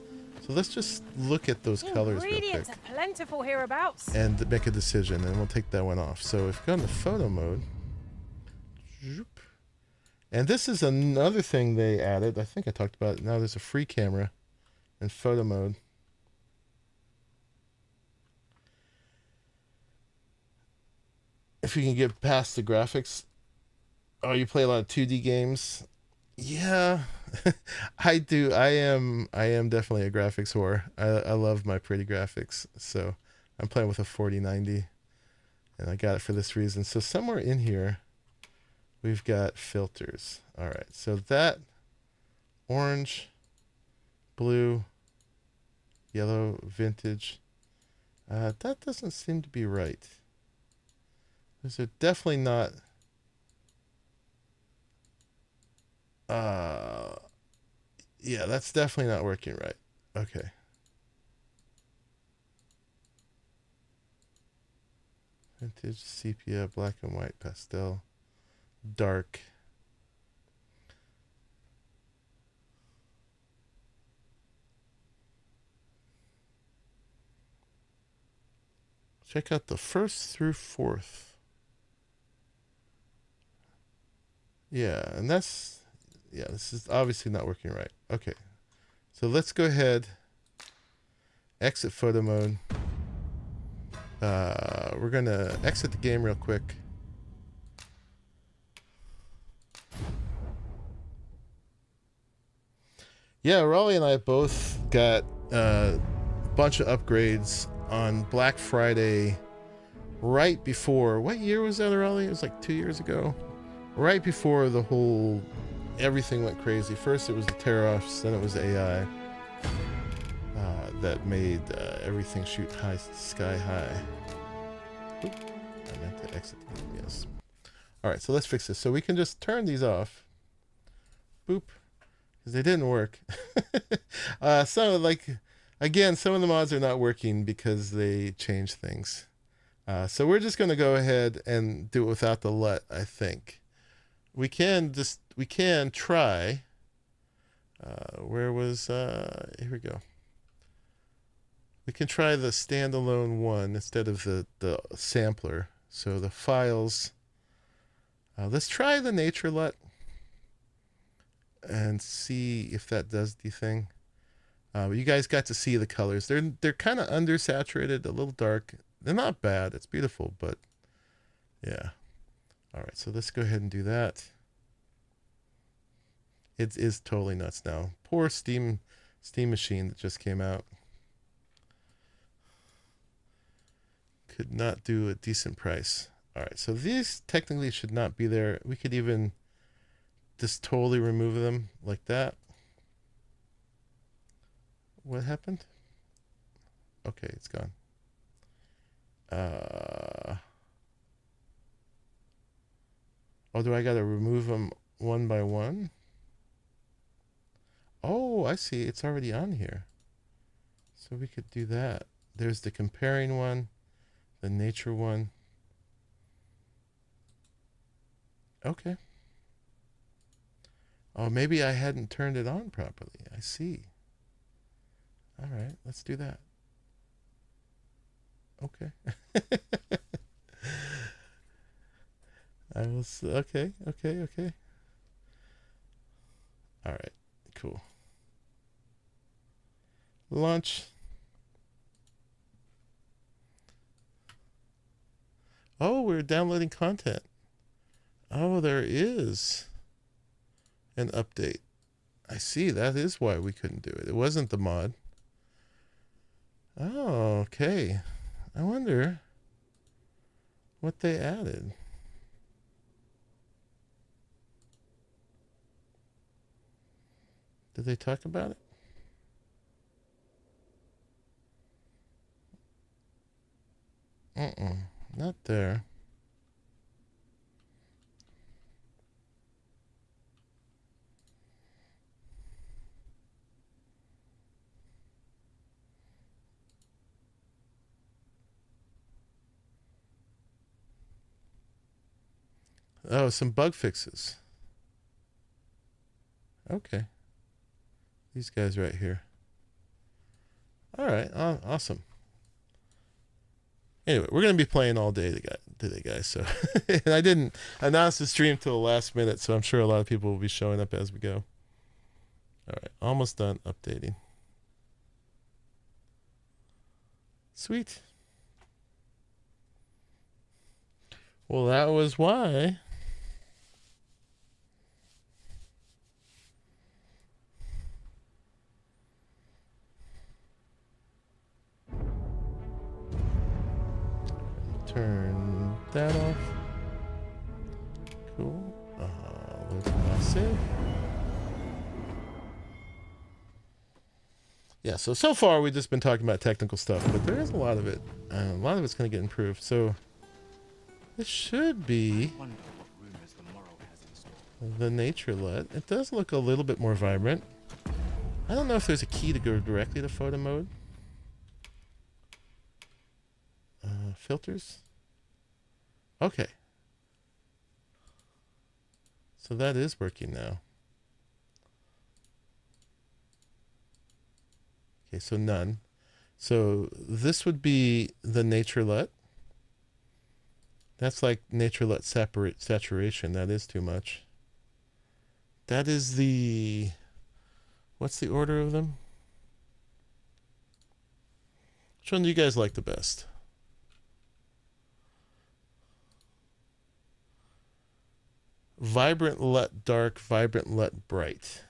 So let's just look at those colors real quick. Ingredients are plentiful hereabouts. And make a decision, and we'll take that one off. So if we go into photo mode, and this is another thing they added. I think I talked about it. Now there's a free camera in photo mode. If you can get past the graphics. Oh, you play a lot of 2D games? Yeah, I do. I am definitely a graphics whore. I love my pretty graphics. So I'm playing with a 4090, and I got it for this reason. So somewhere in here, we've got filters. All right, so that orange, blue, Yellow vintage. That doesn't seem to be right. Those are definitely not. Yeah, that's definitely not working right. Okay. Vintage, sepia, black and white, pastel, dark. Check out the 1st through 4th. Yeah, and this is obviously not working right. Okay. So let's go ahead, exit photo mode. We're gonna exit the game real quick. Yeah, Raleigh and I both got a bunch of upgrades on Black Friday right before, what year was that, Raleigh? It was like 2 years ago. Right before the whole, everything went crazy. First it was the tear-offs, then it was AI that made everything shoot sky high. Oop, I meant to exit the game, yes. Alright, so let's fix this. So we can just turn these off. Boop. Because they didn't work. Some of the mods are not working because they changed things. So we're just going to go ahead and do it without the LUT, I think. We can try. Here we go. We can try the standalone one instead of the sampler. So the files. Let's try the nature LUT and see if that does the thing. You guys got to see the colors. They're kind of undersaturated, a little dark. They're not bad. It's beautiful, but yeah. All right, so let's go ahead and do that. It is totally nuts now. Poor Steam machine that just came out. Could not do a decent price. All right, so these technically should not be there. We could even just totally remove them like that. What happened? Okay, it's gone. Oh, do I gotta remove them one by one? Oh, I see. It's already on here. So we could do that. There's the comparing one, the nature one. Okay. Oh, maybe I hadn't turned it on properly. I see. All right, let's do that. Okay. Okay. All right, cool. Launch. Oh, we're downloading content. Oh, there is an update. I see. That is why we couldn't do it. It wasn't the mod. Oh, okay. I wonder what they added. Did they talk about it? Not there. Oh, some bug fixes. Okay. These guys right here. All right. Awesome. Anyway, we're going to be playing all day today, guys. So, and I didn't announce the stream till the last minute, so I'm sure a lot of people will be showing up as we go. All right. Almost done updating. Sweet. Well, that was why. Turn that off. Cool. Local save. Yeah, so far we've just been talking about technical stuff, but there is a lot of it. A lot of it's going to get improved. So it should be the nature LUT. It does look a little bit more vibrant. I don't know if there's a key to go directly to photo mode. Filters. Okay. So that is working now. Okay, so none. So this would be the nature LUT. That's like nature LUT saturation. That is too much. That is the... What's the order of them? Which one do you guys like the best? Vibrant LUT dark, vibrant LUT bright.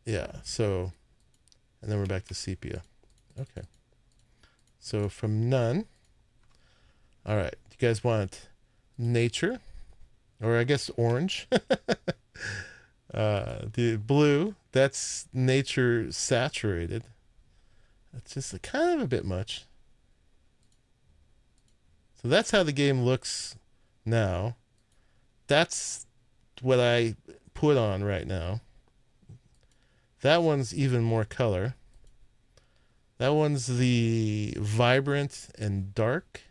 Yeah, so, and then we're back to sepia. Okay. So from none. All right, you guys want nature, or I guess orange. The blue, that's nature saturated. That's just kind of a bit much. So that's how the game looks now. That's what I put on right now. That one's even more color. That one's the vibrant and dark.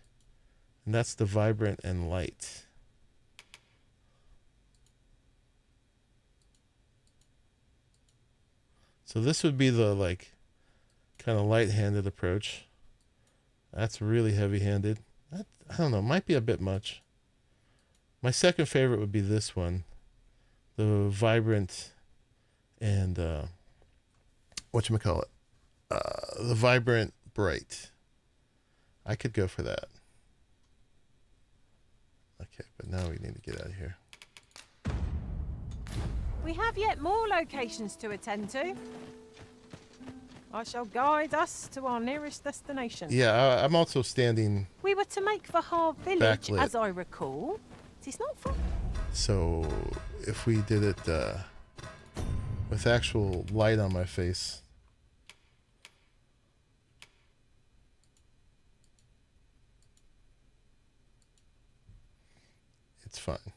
And that's the vibrant and light. So this would be the like kind of light-handed approach. That's really heavy-handed. I don't know, might be a bit much. My second favorite would be this one. The vibrant and whatchamacallit? The vibrant bright. I could go for that. Okay, but now we need to get out of here. We have yet more locations to attend to. I shall guide us to our nearest destination. Yeah, I'm also standing. We were to make for Harv Village, backlit. as I recall. It is not far. So if we did it with actual light on my face. It's fine.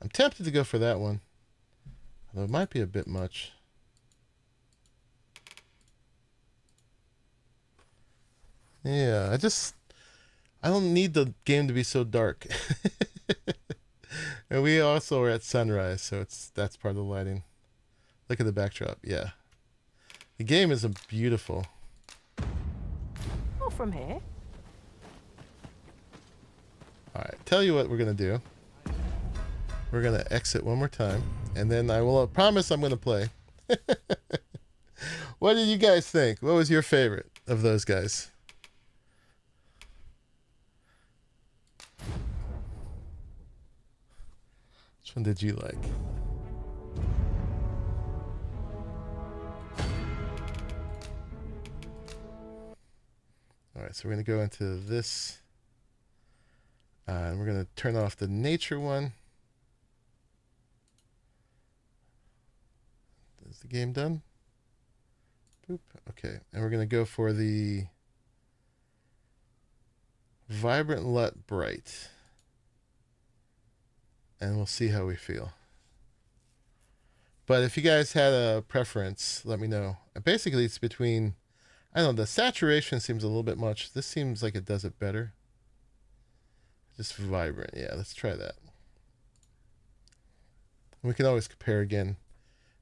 I'm tempted to go for that one. Although it might be a bit much. Yeah, I don't need the game to be so dark. And we also are at sunrise, so that's part of the lighting. Look at the backdrop, yeah. The game is beautiful. Or from here. Alright, tell you what we're going to do. We're going to exit one more time, and then I will promise I'm going to play. What did you guys think? What was your favorite of those guys? Which one did you like? Alright, so we're going to go into this. And we're going to turn off the nature one. Is the game done? Boop. Okay, and we're going to go for the vibrant LUT bright. And we'll see how we feel. But if you guys had a preference, let me know. Basically, it's between, I don't know, the saturation seems a little bit much. This seems like it does it better. Just vibrant. Yeah, let's try that. We can always compare again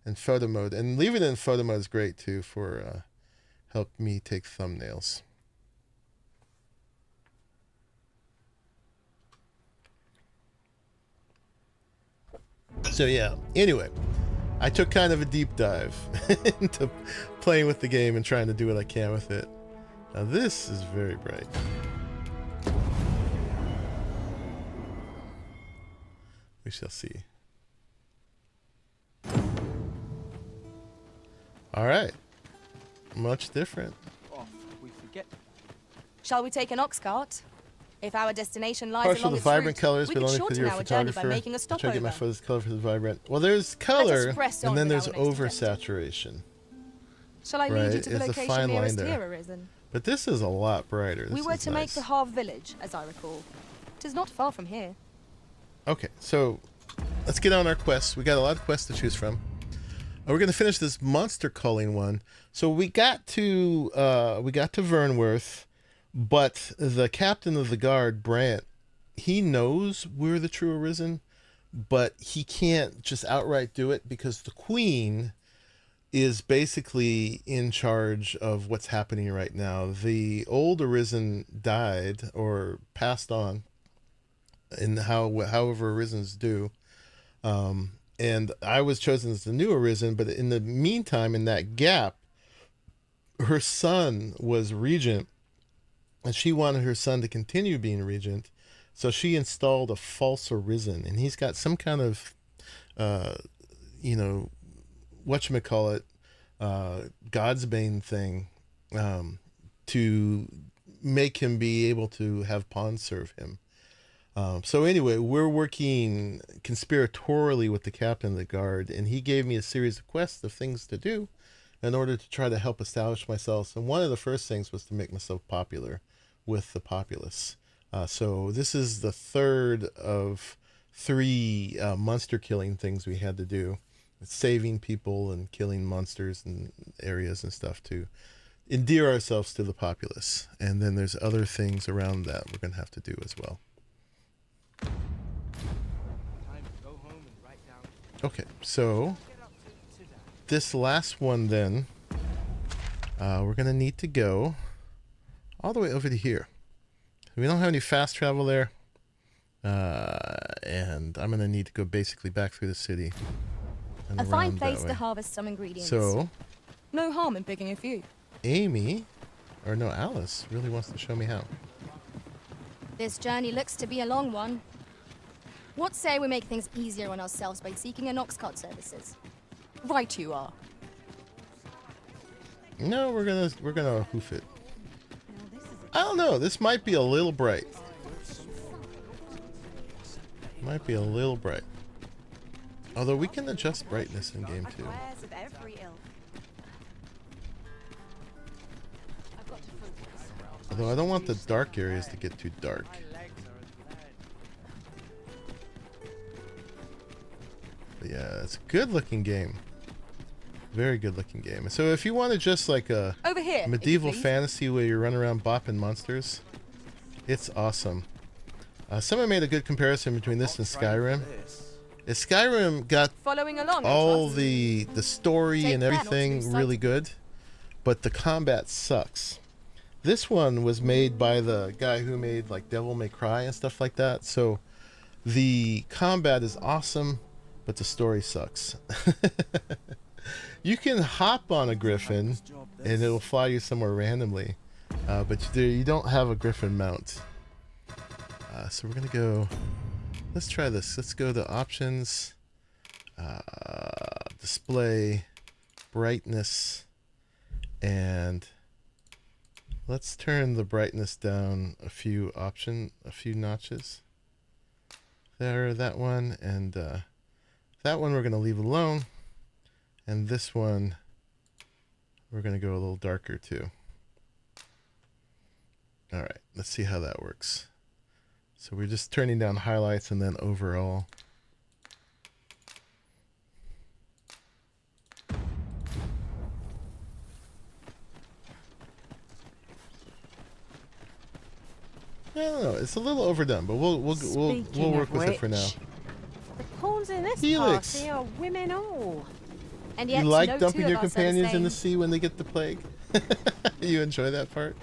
in photo mode. And leaving it in photo mode is great, too, for help me take thumbnails. So yeah, anyway, I took kind of a deep dive into playing with the game and trying to do what I can with it. Now this is very bright. We shall see. All right, much different. Off, we forget. Shall we take an ox cart? If our destination lies Partial along to its vibrant route, colors we could belonging to shorten your our journey by photographer. making a I try to get my stopover. photos color for the vibrant. Well, there's Let color, us press on and then with there's our next objective. oversaturation. Shall I Right, lead you to the it's a location fine line nearest there. here, Arisen? But this is a lot brighter. We This were is to make nice. the Harve village, as I recall. 'Tis not far from here. Okay, so let's get on our quests. We got a lot of quests to choose from. We're gonna finish this monster culling one. So we got to Vernworth, but the captain of the guard, Brant, he knows we're the true Arisen, but he can't just outright do it because the Queen is basically in charge of what's happening right now. The old Arisen died or passed on, in however Arisens do. And I was chosen as the new Arisen, but in the meantime, in that gap, her son was regent, and she wanted her son to continue being regent, so she installed a false Arisen, and he's got some kind of, whatchamacallit, God's Bane thing, to make him be able to have pawns serve him. So anyway, we're working conspiratorially with the captain of the guard, and he gave me a series of quests of things to do in order to try to help establish myself. And one of the first things was to make myself popular with the populace. So this is the third of 3 monster killing things we had to do. Saving people and killing monsters and areas and stuff to endear ourselves to the populace. And then there's other things around that we're going to have to do as well. Okay, so this last one then, we're going to need to go all the way over to here. We don't have any fast travel there, and I'm going to need to go basically back through the city. And A fine around place that to way. harvest some ingredients. So, No harm in picking a few. Alice really wants to show me how. This journey looks to be a long one. What say we make things easier on ourselves by seeking an ox cart services? Right you are. No, we're gonna hoof it. I don't know. This might be a little bright. Might be a little bright. Although we can adjust brightness in game too. Although I don't want the dark areas to get too dark. But yeah, it's a good looking game. Very good looking game. So if you wanted just like a Over here, medieval if you please. fantasy where you run around bopping monsters, it's awesome. Someone made a good comparison between this and Skyrim. Skyrim got Following along, I all trust. the story Take and that, not to everything lose really sight. good, but the combat sucks. This one was made by the guy who made like Devil May Cry and stuff like that, so the combat is awesome, but the story sucks. You can hop on a griffin and it'll fly you somewhere randomly, but you don't have a griffin mount. So we're gonna go, let's try this. Let's go to options, display, brightness, and let's turn the brightness down a few notches. There, that one, and that one we're gonna leave alone. And this one, we're going to go a little darker too. All right, let's see how that works. So we're just turning down highlights and then overall. I don't know, it's a little overdone, but we'll work with it for now. The pawns in this Helix. party are women all. And You yet, like no dumping two your of us are the companions in the same. sea when they get the plague? You enjoy that part?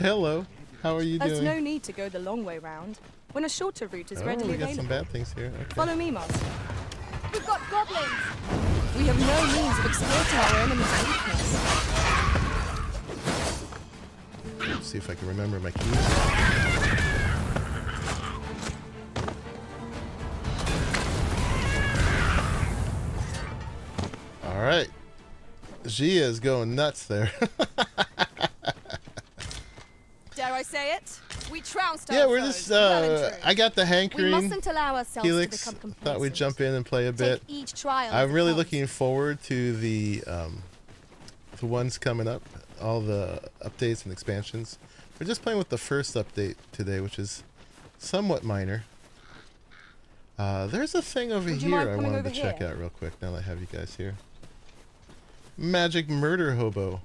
Hello, how are you There's doing? no need to go the long way round when a shorter route is Oh, readily we got some available. bad things here. Okay. Follow me, Master. We've got goblins! We have no means of exploiting our enemy's weakness. Let's see if I can remember my keys. All right. Gia is going nuts there. Dare I say it? We trounced Yeah, our we're foes, just, well and true. I got the We hankering, mustn't allow ourselves to Helix. become complacent. Thought we'd jump in and play a Take bit. each trial as I'm it really comes. looking forward to the ones coming up, all the updates and expansions. We're just playing with the first update today, which is somewhat minor. There's a thing over Would you mind here I pulling wanted to over check here? out real quick now that I have you guys here. Magic Murder Hobo.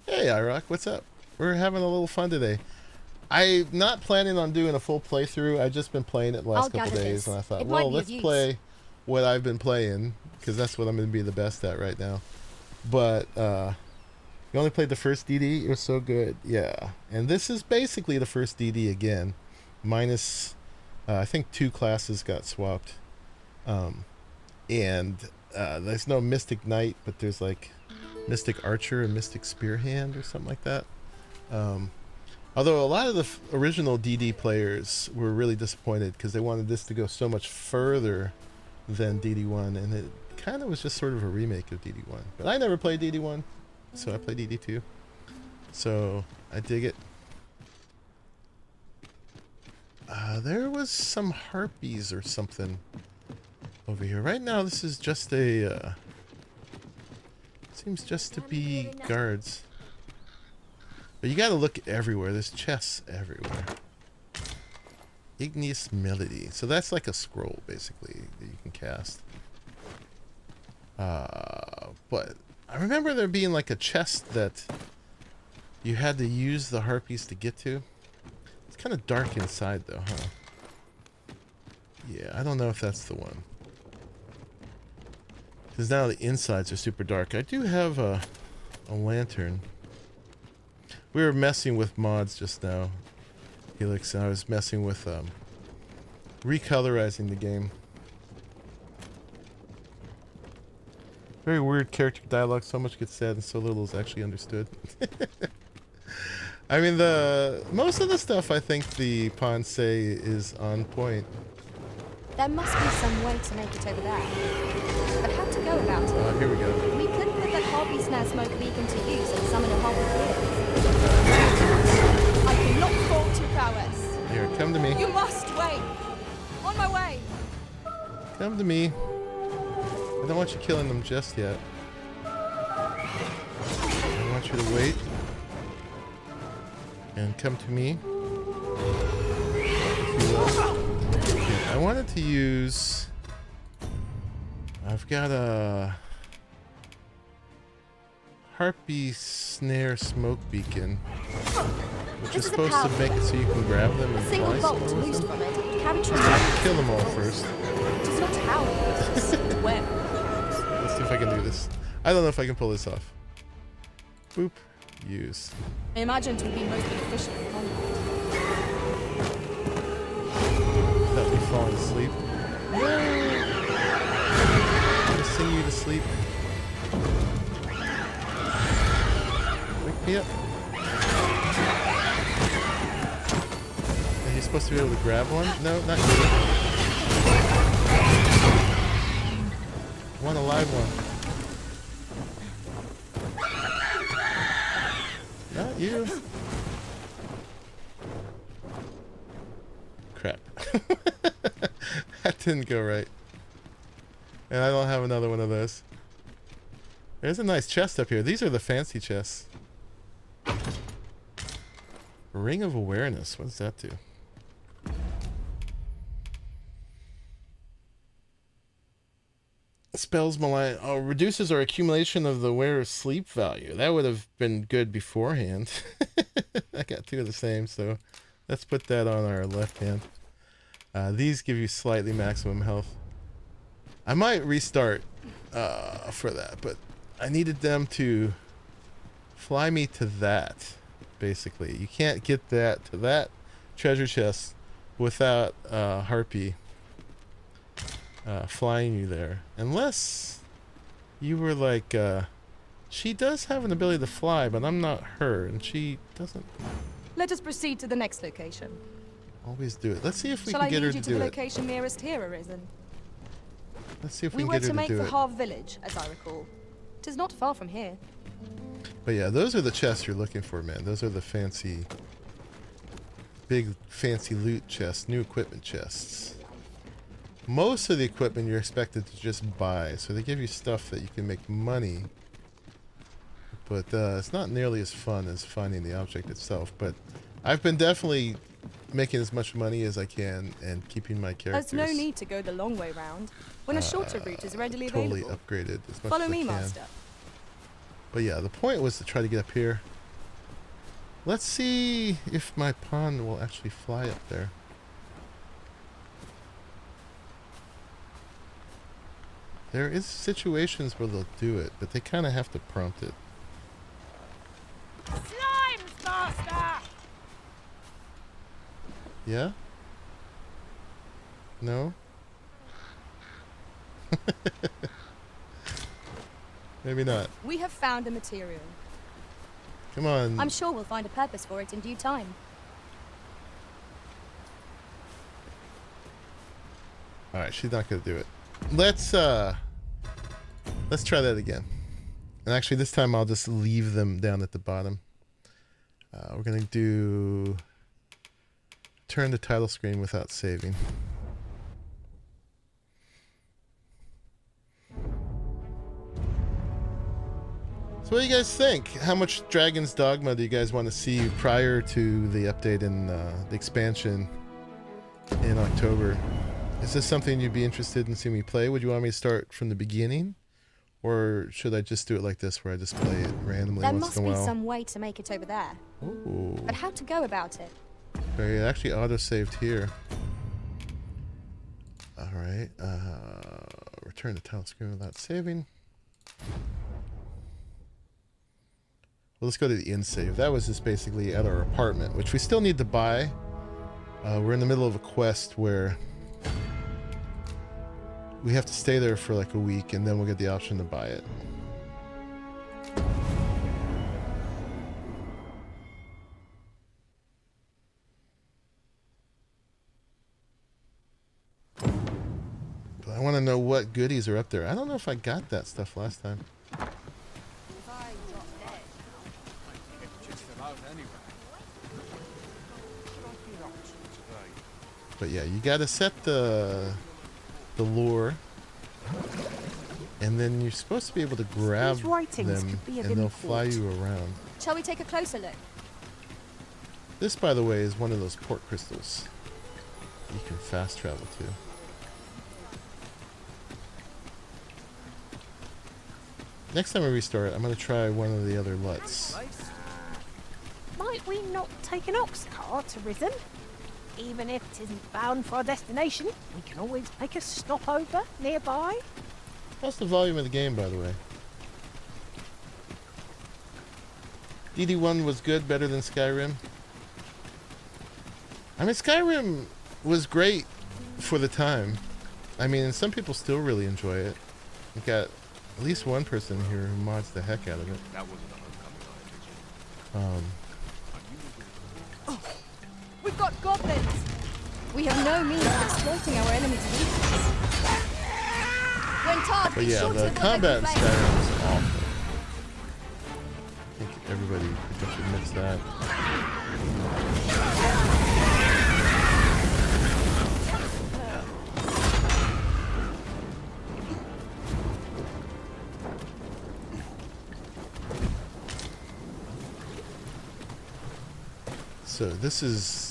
Hey, iRock, what's up? We're having a little fun today. I'm not planning on doing a full playthrough. I've just been playing it the last I'll couple gather days, this. and I thought, It well, might be let's of use. play what I've been playing, because that's what I'm going to be the best at right now. But, you only played the first DD? It was so good. Yeah. And this is basically the first DD again. Minus, I think 2 classes got swapped. And there's no Mystic Knight, but there's like Mystic Archer and Mystic Spearhand or something like that. Although a lot of the original DD players were really disappointed because they wanted this to go so much further than DD1, and it kind of was just sort of a remake of DD1. But I never played DD1, so I played DD2. So I dig it. There was some harpies or something over here. Right now this is just a seems just to be guards. But you gotta look everywhere. There's chests everywhere. Igneous Melody. So that's like a scroll, basically, that you can cast. But I remember there being like a chest that you had to use the harpies to get to. It's kind of dark inside, though, huh? Yeah, I don't know if that's the one. Because now the insides are super dark. I do have a lantern. We were messing with mods just now, Helix, and I was messing with recolorizing the game. Very weird character dialogue. So much gets said and so little is actually understood. I mean, most of the stuff I think the pawns say is on point. There must be some way to make it over there. But how to go about it? Here we go. We could put that harpy snare smoke beacon to use and summon a harpy here. I cannot fault your prowess. Here, come to me. You must wait. On my way. Come to me. I don't want you killing them just yet. I want you to wait. And come to me. If you will. Okay, I wanted to use... I've got a... Harpy Snare Smoke Beacon. Which is supposed to make it so you can grab them and A single fly bolt somewhere with loosed them. from it carried Just have to kill them all first. It is not how it is, when. Let's see if I can do this. I don't know if I can pull this off. Boop. Use. I imagine it would be most beneficial in combat. Let me fall asleep. I'm gonna sing you to sleep. Wake me up. Are you supposed to be able to grab one? No, not you. I want a live one. Not you. Crap. That didn't go right. And I don't have another one of those. There's a nice chest up here. These are the fancy chests. Ring of Awareness. What does that do? Spells malign. Oh, reduces our accumulation of the wearer's sleep value. That would have been good beforehand. I got 2 of the same, so let's put that on our left hand. These give you slightly maximum health. I might restart for that, but I needed them to fly me to that, basically. You can't get that to that treasure chest without Harpy flying you there. Unless you were like, she does have an ability to fly, but I'm not her, and she doesn't Let us proceed to the next location. always do it. Let's see if we Shall can I get her lead to you to do the it. location nearest here, Arisen? Let's see if We we were can get to her make to do the it. Harv village, as I recall. 'Tis not far from here. But yeah, those are the chests you're looking for, man. Those are the fancy big fancy loot chests, new equipment chests. Most of the equipment you're expected to just buy, so they give you stuff that you can make money. But it's not nearly as fun as finding the object itself. But I've been definitely making as much money as I can and keeping my characters. There's no need to go the long way round when a shorter route is readily totally available. upgraded as much Follow as I me, can. master. But yeah, the point was to try to get up here. Let's see if my pawn will actually fly up there. There is situations where they'll do it, but they kind of have to prompt it. Slimes, master! Yeah? No? Maybe not. We have found a material. Come on. I'm sure we'll find a purpose for it in due time. Alright, she's not gonna do it. Let's try that again. And actually this time I'll just leave them down at the bottom. We're gonna do turn the title screen without saving. So what do you guys think? How much Dragon's Dogma do you guys want to see prior to the update and the expansion in October? Is this something you'd be interested in seeing me play? Would you want me to start from the beginning? Or should I just do it like this where I just play it randomly There once must in a be while? some way to make it over there. Ooh. But how to go about it? Very actually auto-saved here. Alright. Return to title screen without saving. Well, let's go to the in save. That was just basically at our apartment, which we still need to buy. We're in the middle of a quest where we have to stay there for like a week, and then we'll get the option to buy it. But I want to know what goodies are up there. I don't know if I got that stuff last time. But yeah, you gotta set the lure, and then you're supposed to be able to grab These writings them, could be of and they'll import. fly you around. Shall we take a closer look? This, by the way, is one of those port crystals you can fast travel to. Next time I restart, I'm gonna try one of the other LUTs. Might we not take an ox cart to Arisen? Even if it isn't bound for our destination, we can always make a stopover nearby. How's the volume of the game, by the way? DD1 was good, better than Skyrim. I mean, Skyrim was great for the time. I mean, some people still really enjoy it. We've got at least one person here who mods the heck out of it. We've got goblins! We have no means of exploiting our enemy's weakness. When Todd, But be yeah, sure to the avoid combat in the Skyrim is awful. I think everybody pretty much admits that. So this is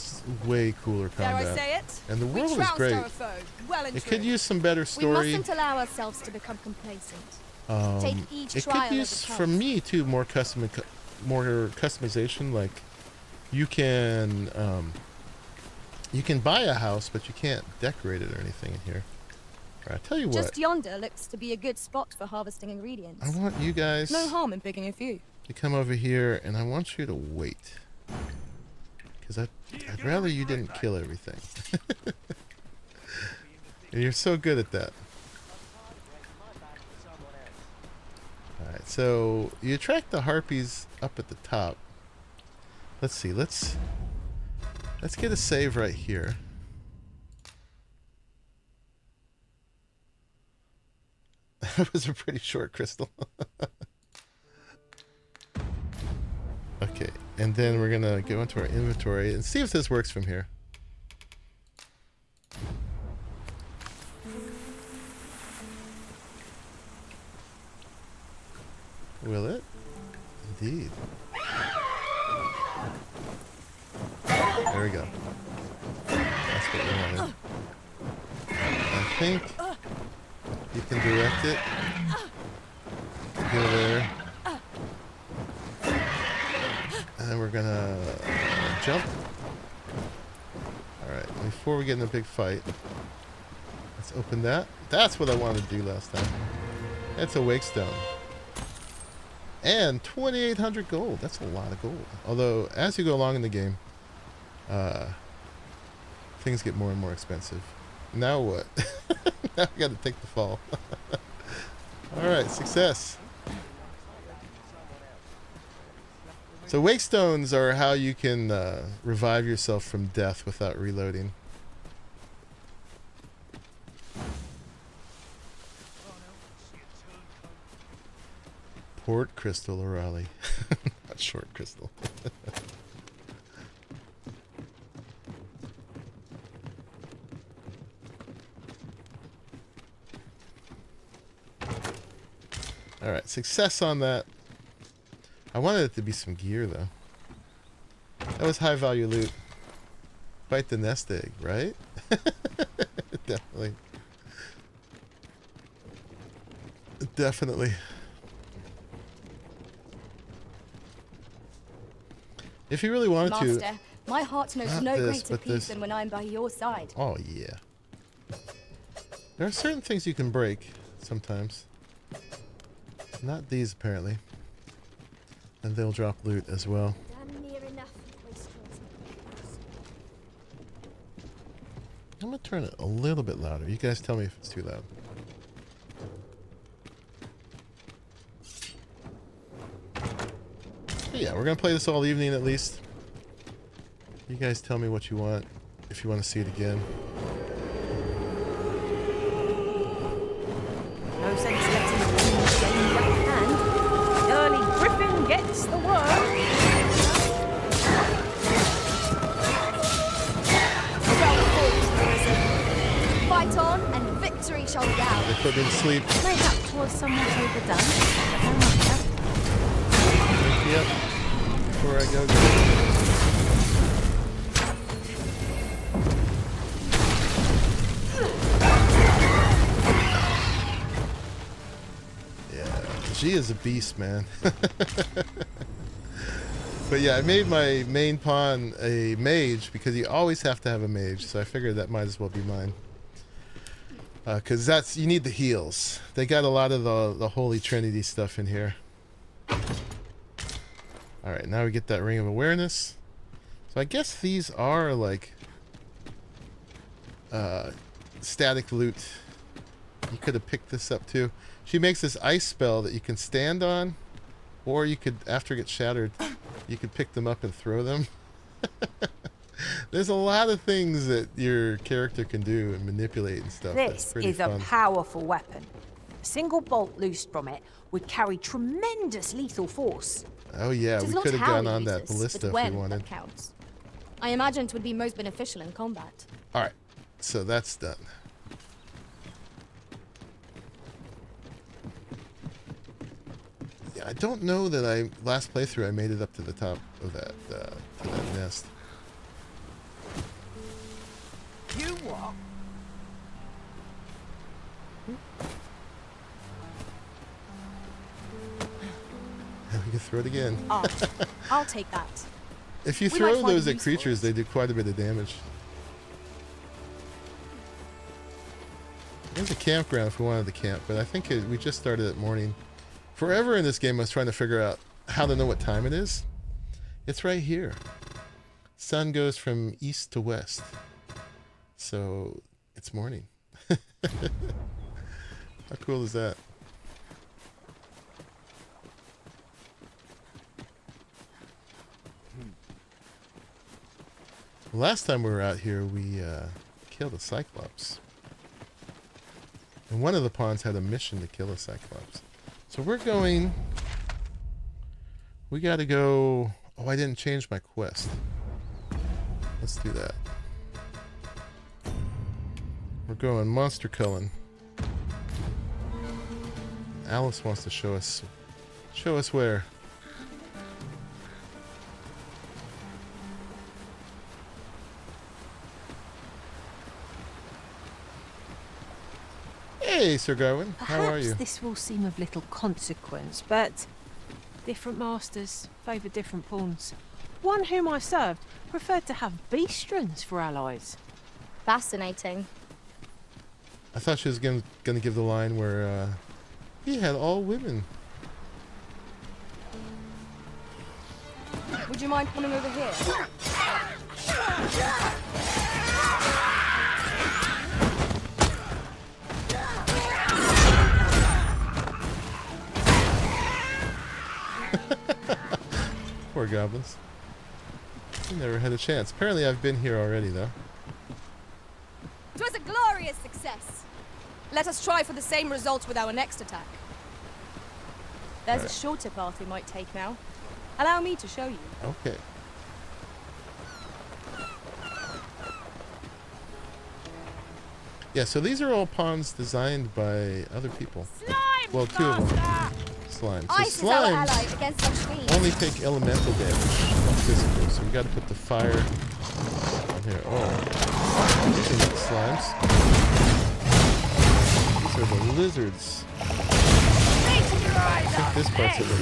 way cooler Dare I combat. say it? And the We world is trounced great. our foe, well and It true. could use some better We story. mustn't allow ourselves to become complacent. Take each It trial could as use, it for comes. me too, more customization. Like you can buy a house, but you can't decorate it or anything in here. All right, I tell you what, Just yonder looks to be a good spot for harvesting ingredients. I want you guys No harm in picking a few. to come over here, and I want you to wait, because I'd rather you didn't kill everything. And you're so good at that. Alright, so you attract the harpies up at the top. Let's see, let's get a save right here. That was a pretty short crystal. Okay, and then we're gonna go into our inventory and see if this works from here. Will it? Indeed. There we go. That's what we wanted. I think you can direct it. Go there. And then we're gonna jump. Alright, before we get in a big fight, let's open that. That's what I wanted to do last time. It's a wake stone. And 2,800 gold. That's a lot of gold. Although, as you go along in the game, things get more and more expensive. Now what? Now we gotta take the fall. Alright, success. So wake stones are how you can revive yourself from death without reloading. Port crystal or Raleigh. Not short crystal. Alright, success on that. I wanted it to be some gear, though. That was high value loot. Bite the nest egg, right? Definitely. Definitely. If you really wanted Master, to... my heart knows not no this, greater but peace this. than when I'm by your side. Oh, yeah. There are certain things you can break sometimes. Not these, apparently. And they'll drop loot as well. Damn near enough. I'm going to turn it a little bit louder. You guys tell me if it's too loud. But yeah, we're going to play this all evening at least. You guys tell me what you want, if you want to see it again. No sense letting the wind gain the upper hand. The early griffin gets the worm. Fight on, and victory shall be ours. They put me to sleep. Mayhap 'twas somewhat overdone, but how much that? Yep. Before I go. She is a beast, man. But yeah, I made my main pawn a mage because you always have to have a mage, so I figured that might as well be mine. Because you need the heals. They got a lot of the Holy Trinity stuff in here. Alright, now we get that Ring of Awareness. So I guess these are like static loot. You could have picked this up too. She makes this ice spell that you can stand on, or you could, after it gets shattered, you could pick them up and throw them. There's a lot of things that your character can do and manipulate and stuff. This is fun. a powerful weapon. A single bolt loosed from it would carry tremendous lethal force. Oh yeah, It is we not could have how gone we on use that this, ballista but if when we wanted. that counts. I imagine it would be most beneficial in combat. Alright, so that's done. Yeah, I don't know that last playthrough I made it up to the top of that, to that nest. You what? And we can throw it again. I'll take that. If you We throw might find those at use for creatures, it. they do quite a bit of damage. There's a campground if we wanted to camp, but I think we just started at morning. Forever in this game I was trying to figure out how to know what time it is. It's right here. Sun goes from east to west. So it's morning. How cool is that? Last time we were out here, we killed a Cyclops. And one of the pawns had a mission to kill a Cyclops. So we're going... We gotta go Oh, I didn't change my quest. Let's do that. We're going monster culling. Alice wants to show us where. Hey, Sir Garwin, how are you? Perhaps this will seem of little consequence, but different masters favour different pawns. One whom I served preferred to have beastrons for allies. Fascinating. I thought she was gonna give the line where he had all women. Would you mind coming over here? Poor goblins. He never had a chance. Apparently I've been here already, though. It was a glorious success. Let us try for the same results with our next attack. There's a shorter path we might take now. Allow me to show you. Okay. Yeah, so these are all pawns designed by other people. Slime Well, two of them. Slime. So Ice is our ally slimes against such fiends. only take elemental damage, not physical. So we got to put the fire on here. Oh, these are not slimes. These are the lizards. I think this part's a little.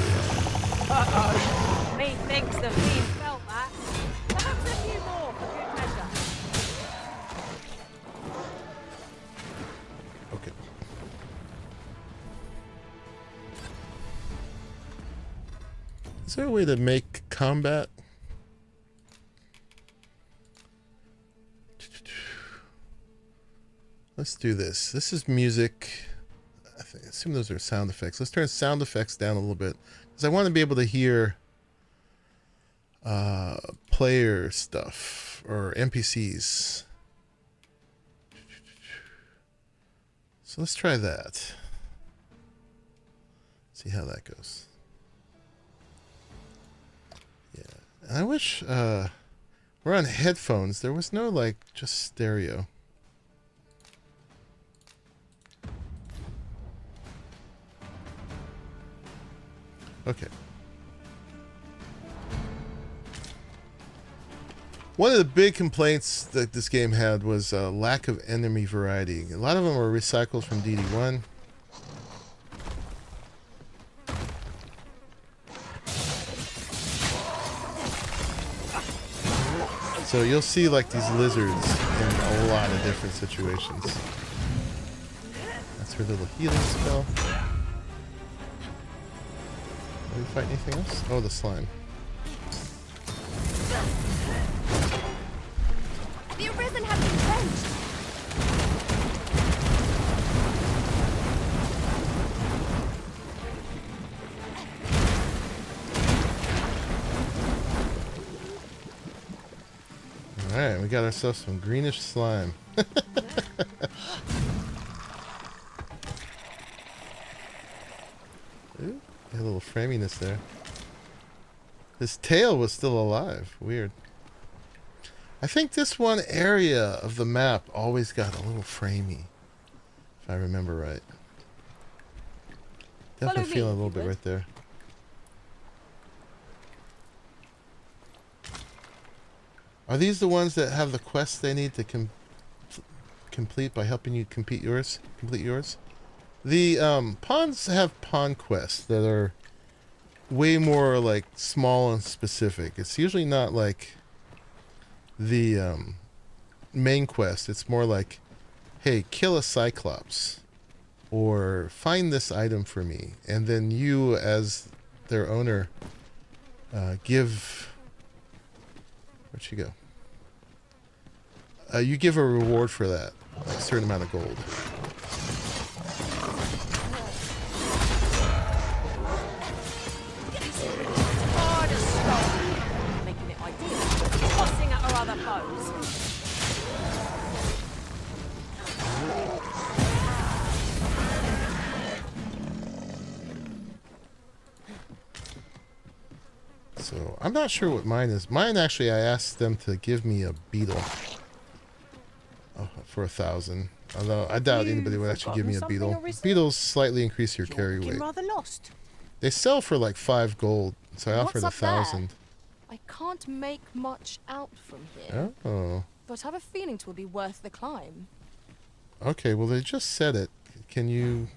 Uh-oh. Methinks the fiend felt that. Perhaps a few more for good measure. Okay. Is there a way to make combat? Let's do this. This is music. I assume those are sound effects. Let's turn sound effects down a little bit because I want to be able to hear player stuff or NPCs. So let's try that. See how that goes. Yeah, and I wish we're on headphones. There was no like just stereo. Okay. One of the big complaints that this game had was lack of enemy variety. A lot of them were recycled from DD1. So you'll see like these lizards in a lot of different situations. That's her little healing spell. Did we fight anything else? Oh, the slime. The Arisen have been quenched. Alright, we got ourselves some greenish slime. Ooh, got a little framiness there. His tail was still alive. Weird. I think this one area of the map always got a little framey, if I remember right. Definitely feeling a little bit right there. Are these the ones that have the quests they need to complete by helping you complete yours? The pawns have pawn quests that are way more like small and specific. It's usually not like the main quest. It's more like, hey, kill a cyclops or find this item for me, and then you as their owner give, where'd she go? You give a reward for that, like a certain amount of gold. Hard as stone, making it ideal. Tossing at our other foes. So I'm not sure what mine is. Mine, actually, I asked them to give me a beetle. Oh, for 1,000. Although I doubt anybody would actually give me a beetle. Beetles slightly increase your carry weight. Rather lost. They sell for like 5 gold, so I offered What's up 1,000. I can't make much out from here. Oh. But I have a feeling it will be worth the climb. Okay, well they just said it. Can you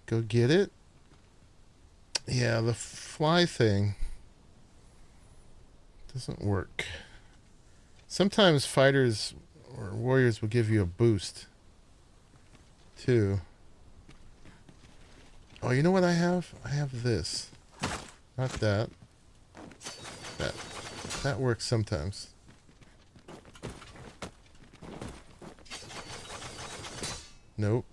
go get it? Yeah, the fly thing doesn't work. Sometimes fighters or warriors will give you a boost too. Oh, you know what I have? I have this. Not that. That works sometimes. Nope.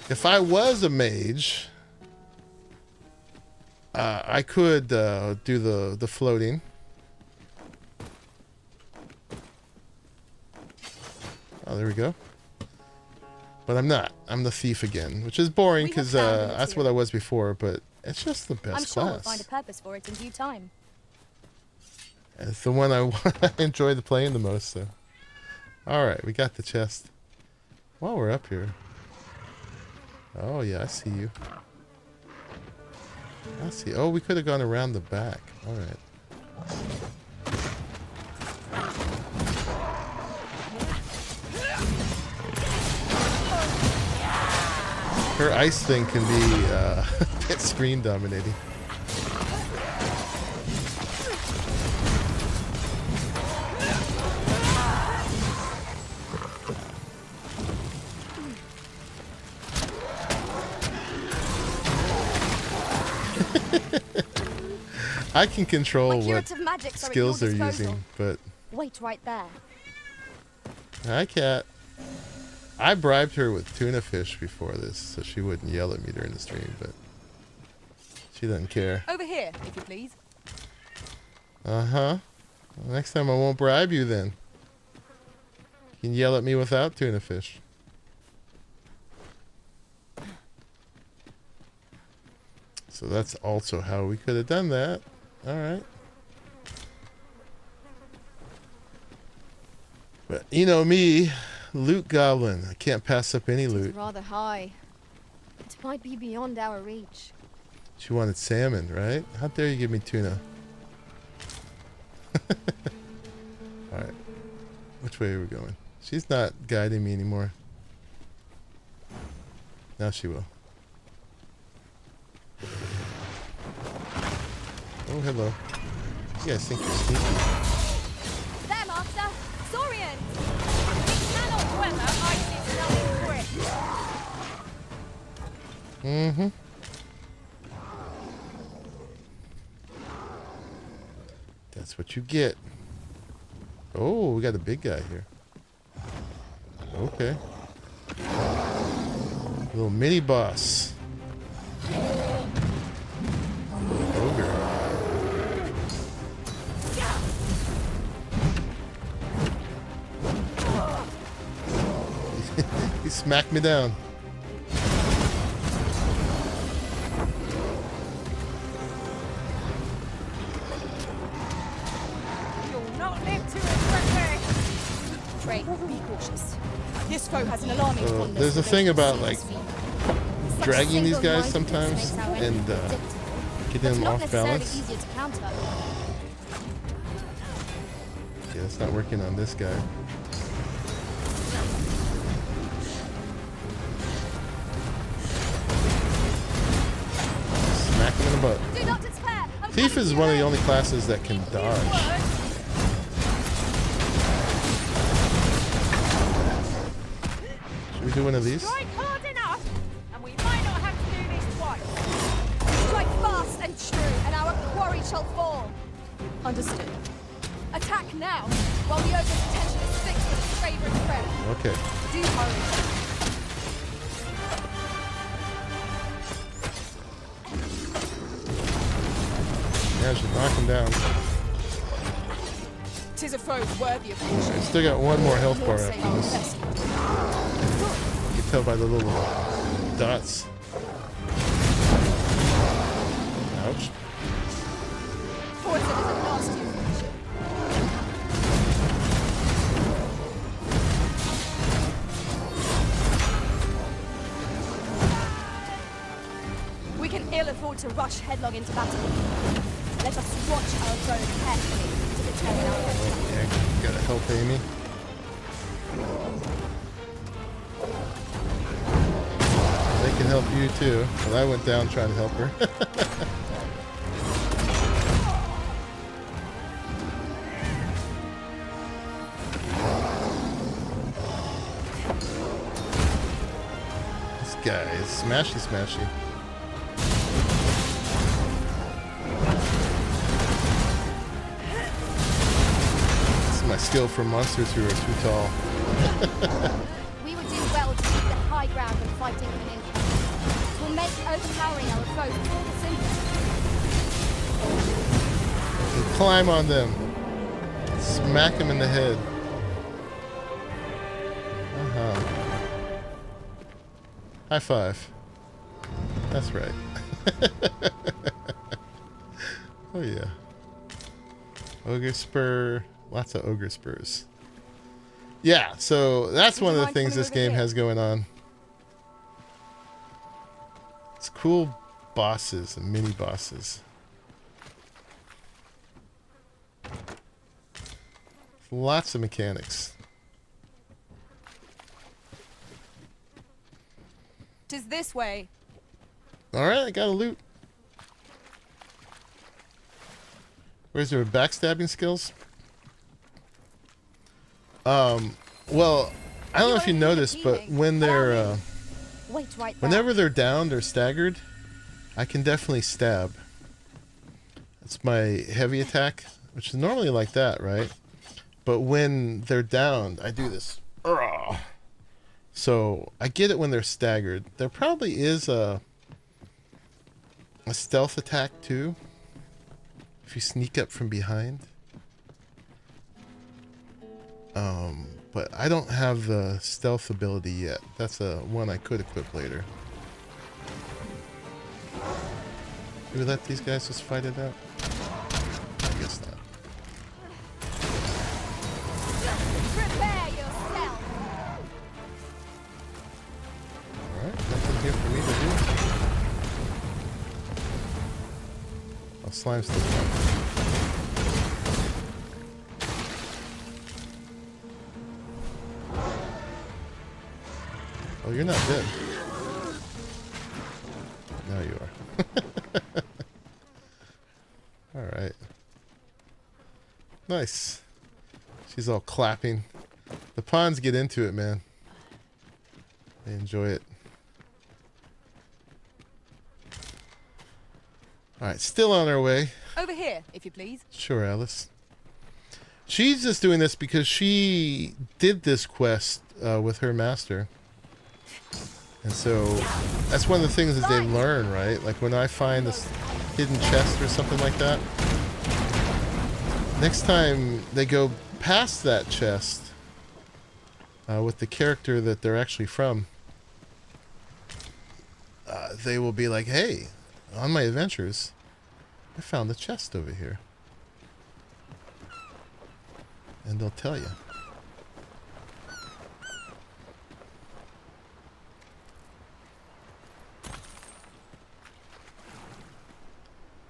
If I was a mage, I could do the floating. Oh, there we go. But I'm not. I'm the thief again, which is boring because that's what I was before. But it's just the best I'm sure class. we'll find a purpose for it in due time. It's the one I enjoy playing the most. So, all right, we got the chest. While we're up here. Oh yeah, I see you. I see. Oh, we could have gone around the back. All right. Her ice thing can be a bit screen dominating. I can control what skills they're using, but wait right there. Hi, cat. I bribed her with tuna fish before this, so she wouldn't yell at me during the stream, but she doesn't care. Over here, if you please. Uh-huh. Well, next time I won't bribe you then. You can yell at me without tuna fish. So that's also how we could have done that. Alright. But you know me, loot goblin. I can't pass up any loot. It's rather high. It might be beyond our reach. She wanted salmon, right? How dare you give me tuna? Alright. Which way are we going? She's not guiding me anymore. Now she will. Oh, hello. You guys think you're sneaky. There, Master! Saurian! We cannot weather icy smelling brick. Mm-hmm. That's what you get. Oh, we got a big guy here. Okay. Little mini boss. Ogre. He smacked me down. You'll not live to regret this. Trey, be cautious. This foe has an alarming fondness There's a for thing those about like Such dragging these single-mindedness guys sometimes makes our and enemies predictable, getting but them not off necessarily balance. easier to counter. Yeah, it's not working on this guy. Smack him in the butt. Do not despair. I'm Thief coming is to one of your the only aid. classes that can Few dodge. words. Should we do one of these? Strike hard enough, and we might not have to do this twice. Strike fast and true, and our quarry shall fall. Understood. Attack now, while the ogre's attention is fixed with its favorite prey. Okay. Do hurry. Yeah, should knock him down. 'Tis a foe worthy of caution. I still got one more health bar Say after our this. best. You can tell by the little dots. Ouch. Poison is a nasty affliction. We can ill afford to rush headlong into battle. Let us watch our road carefully to determine our next step. Yeah, gotta help Amy. They can help you too. Well, I went down trying to help her. This guy is smashy smashy. My skill for monsters who are too tall. We would do well to keep the high ground when fighting with an incoming. It will make overpowering our foes all the simpler. And climb on them. Smack them in the head. Uh-huh. High five. That's right. Oh yeah. Ogre spur. Lots of ogre spurs. Yeah, so that's one of the things this game has going on. It's cool bosses and mini bosses. Lots of mechanics. 'Tis this way. Alright, I got a loot. Where's there backstabbing skills? Well, I don't know if you noticed, but when they're, Wait right there. whenever they're downed or staggered, I can definitely stab. It's my heavy attack, which is normally like that, right? But when they're downed, I do this. So I get it when they're staggered. There probably is a stealth attack too, if you sneak up from behind. But I don't have the stealth ability yet. That's a one I could equip later. Do we let these guys just fight it out? I guess not. Prepare yourself. Alright, nothing here for me to do. Oh, slime's still fun. Oh, you're not dead. Now you are. Alright. Nice. She's all clapping. The pawns get into it, man. They enjoy it. Alright, still on our way. Over here, if you please. Sure, Alice. She's just doing this because she did this quest with her master. And so that's one of the things that they learn, right? Like when I find this hidden chest or something like that, next time they go past that chest with the character that they're actually from, they will be like, hey, on my adventures, I found a chest over here. And they'll tell you.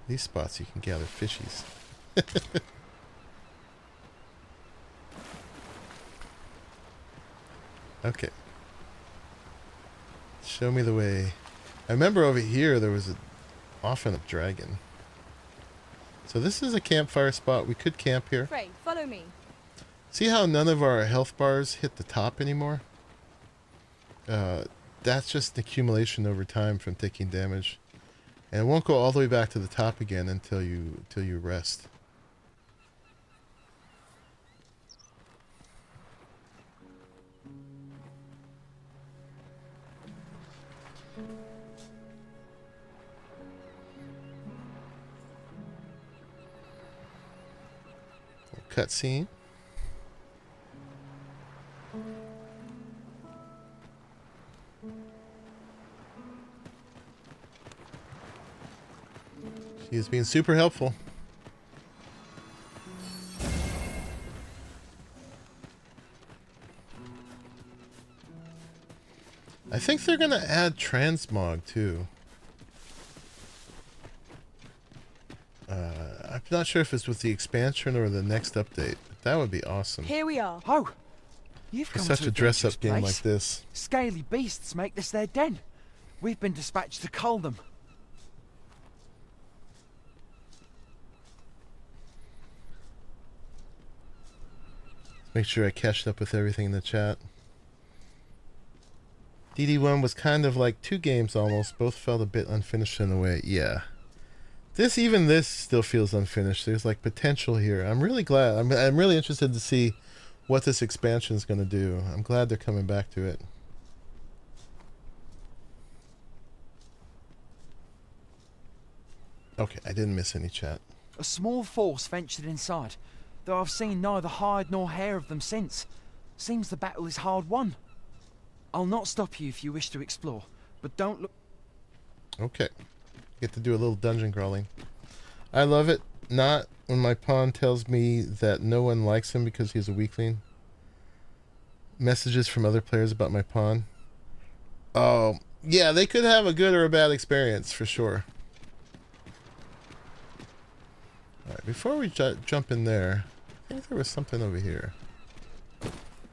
These spots you can gather fishies. Okay. Show me the way. I remember over here there was often a dragon. So this is a campfire spot. We could camp here. Pray, follow me. See how none of our health bars hit the top anymore? That's just an accumulation over time from taking damage. And it won't go all the way back to the top again until you rest. Cutscene. She He's being super helpful. I think they're gonna add transmog too. I'm not sure if it's with the expansion or the next update. But that would be awesome. Here we are. Oh, you've For come such to a dress-up game place. like this. Scaly beasts make this their den. We've been dispatched to cull them. Make sure I catched up with everything in the chat. DD1 was kind of like 2 games almost. Both felt a bit unfinished in a way. Yeah. Even this still feels unfinished. There's like potential here. I'm really glad. I'm really interested to see what this expansion is going to do. I'm glad they're coming back to it. Okay, I didn't miss any chat. A small force ventured inside, though I've seen neither hide nor hair of them since. Seems the battle is hard won. I'll not stop you if you wish to explore, but don't look... Okay. Get to do a little dungeon crawling. I love it. Not when my pawn tells me that no one likes him because he's a weakling. Messages from other players about my pawn. Oh, yeah, they could have a good or a bad experience, for sure. Alright, before we jump in there, I think there was something over here.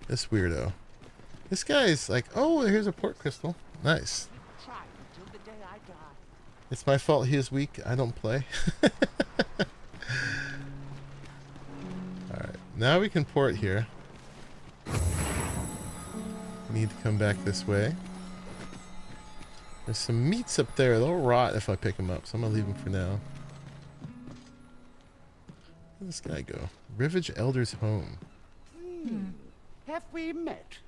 This weirdo. This guy's like, oh, here's a port crystal. Nice. It's my fault he is weak. I don't play. Alright, now we can port here. We need to come back this way. There's some meats up there. They'll rot if I pick them up, so I'm going to leave them for now. Where'd this guy go? Rivage Elder's home. Have we met?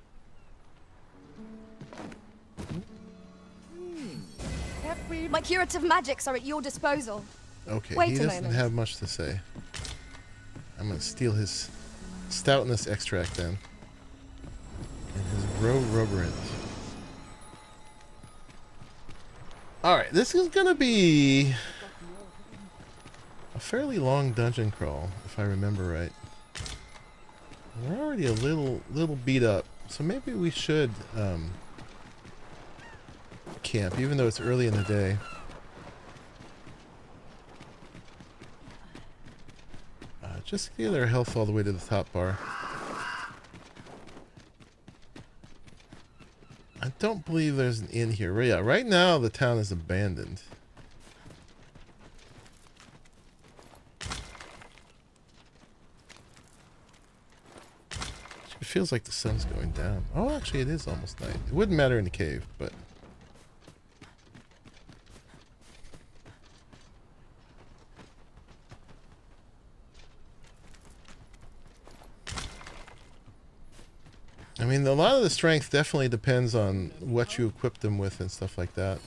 Have we My curative magics are at your disposal. Okay, Wait he a doesn't moment. have much to say. I'm going to steal his stoutness extract then. And his ruberant. Alright, this is going to be a fairly long dungeon crawl, if I remember right. We're already a little beat up, so maybe we should camp, even though it's early in the day. Just get our health all the way to the top bar. I don't believe there's an inn here. Yeah, right now the town is abandoned. It feels like the sun's going down. Oh, actually it is almost night. It wouldn't matter in the cave, but... I mean, a lot of the strength definitely depends on what you equip them with and stuff like that.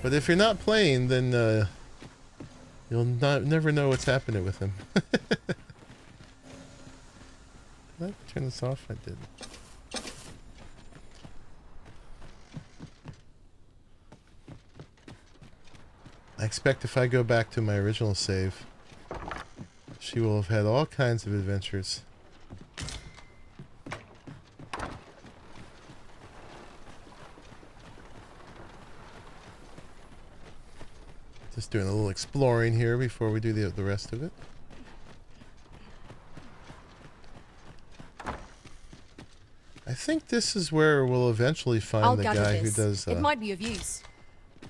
But if you're not playing, then you'll never know what's happening with him. Did I turn this off? I did. I expect if I go back to my original save, she will have had all kinds of adventures. Just doing a little exploring here before we do the rest of it. I think this is where we'll eventually find I'll the gather guy this. who does It might be of use. Is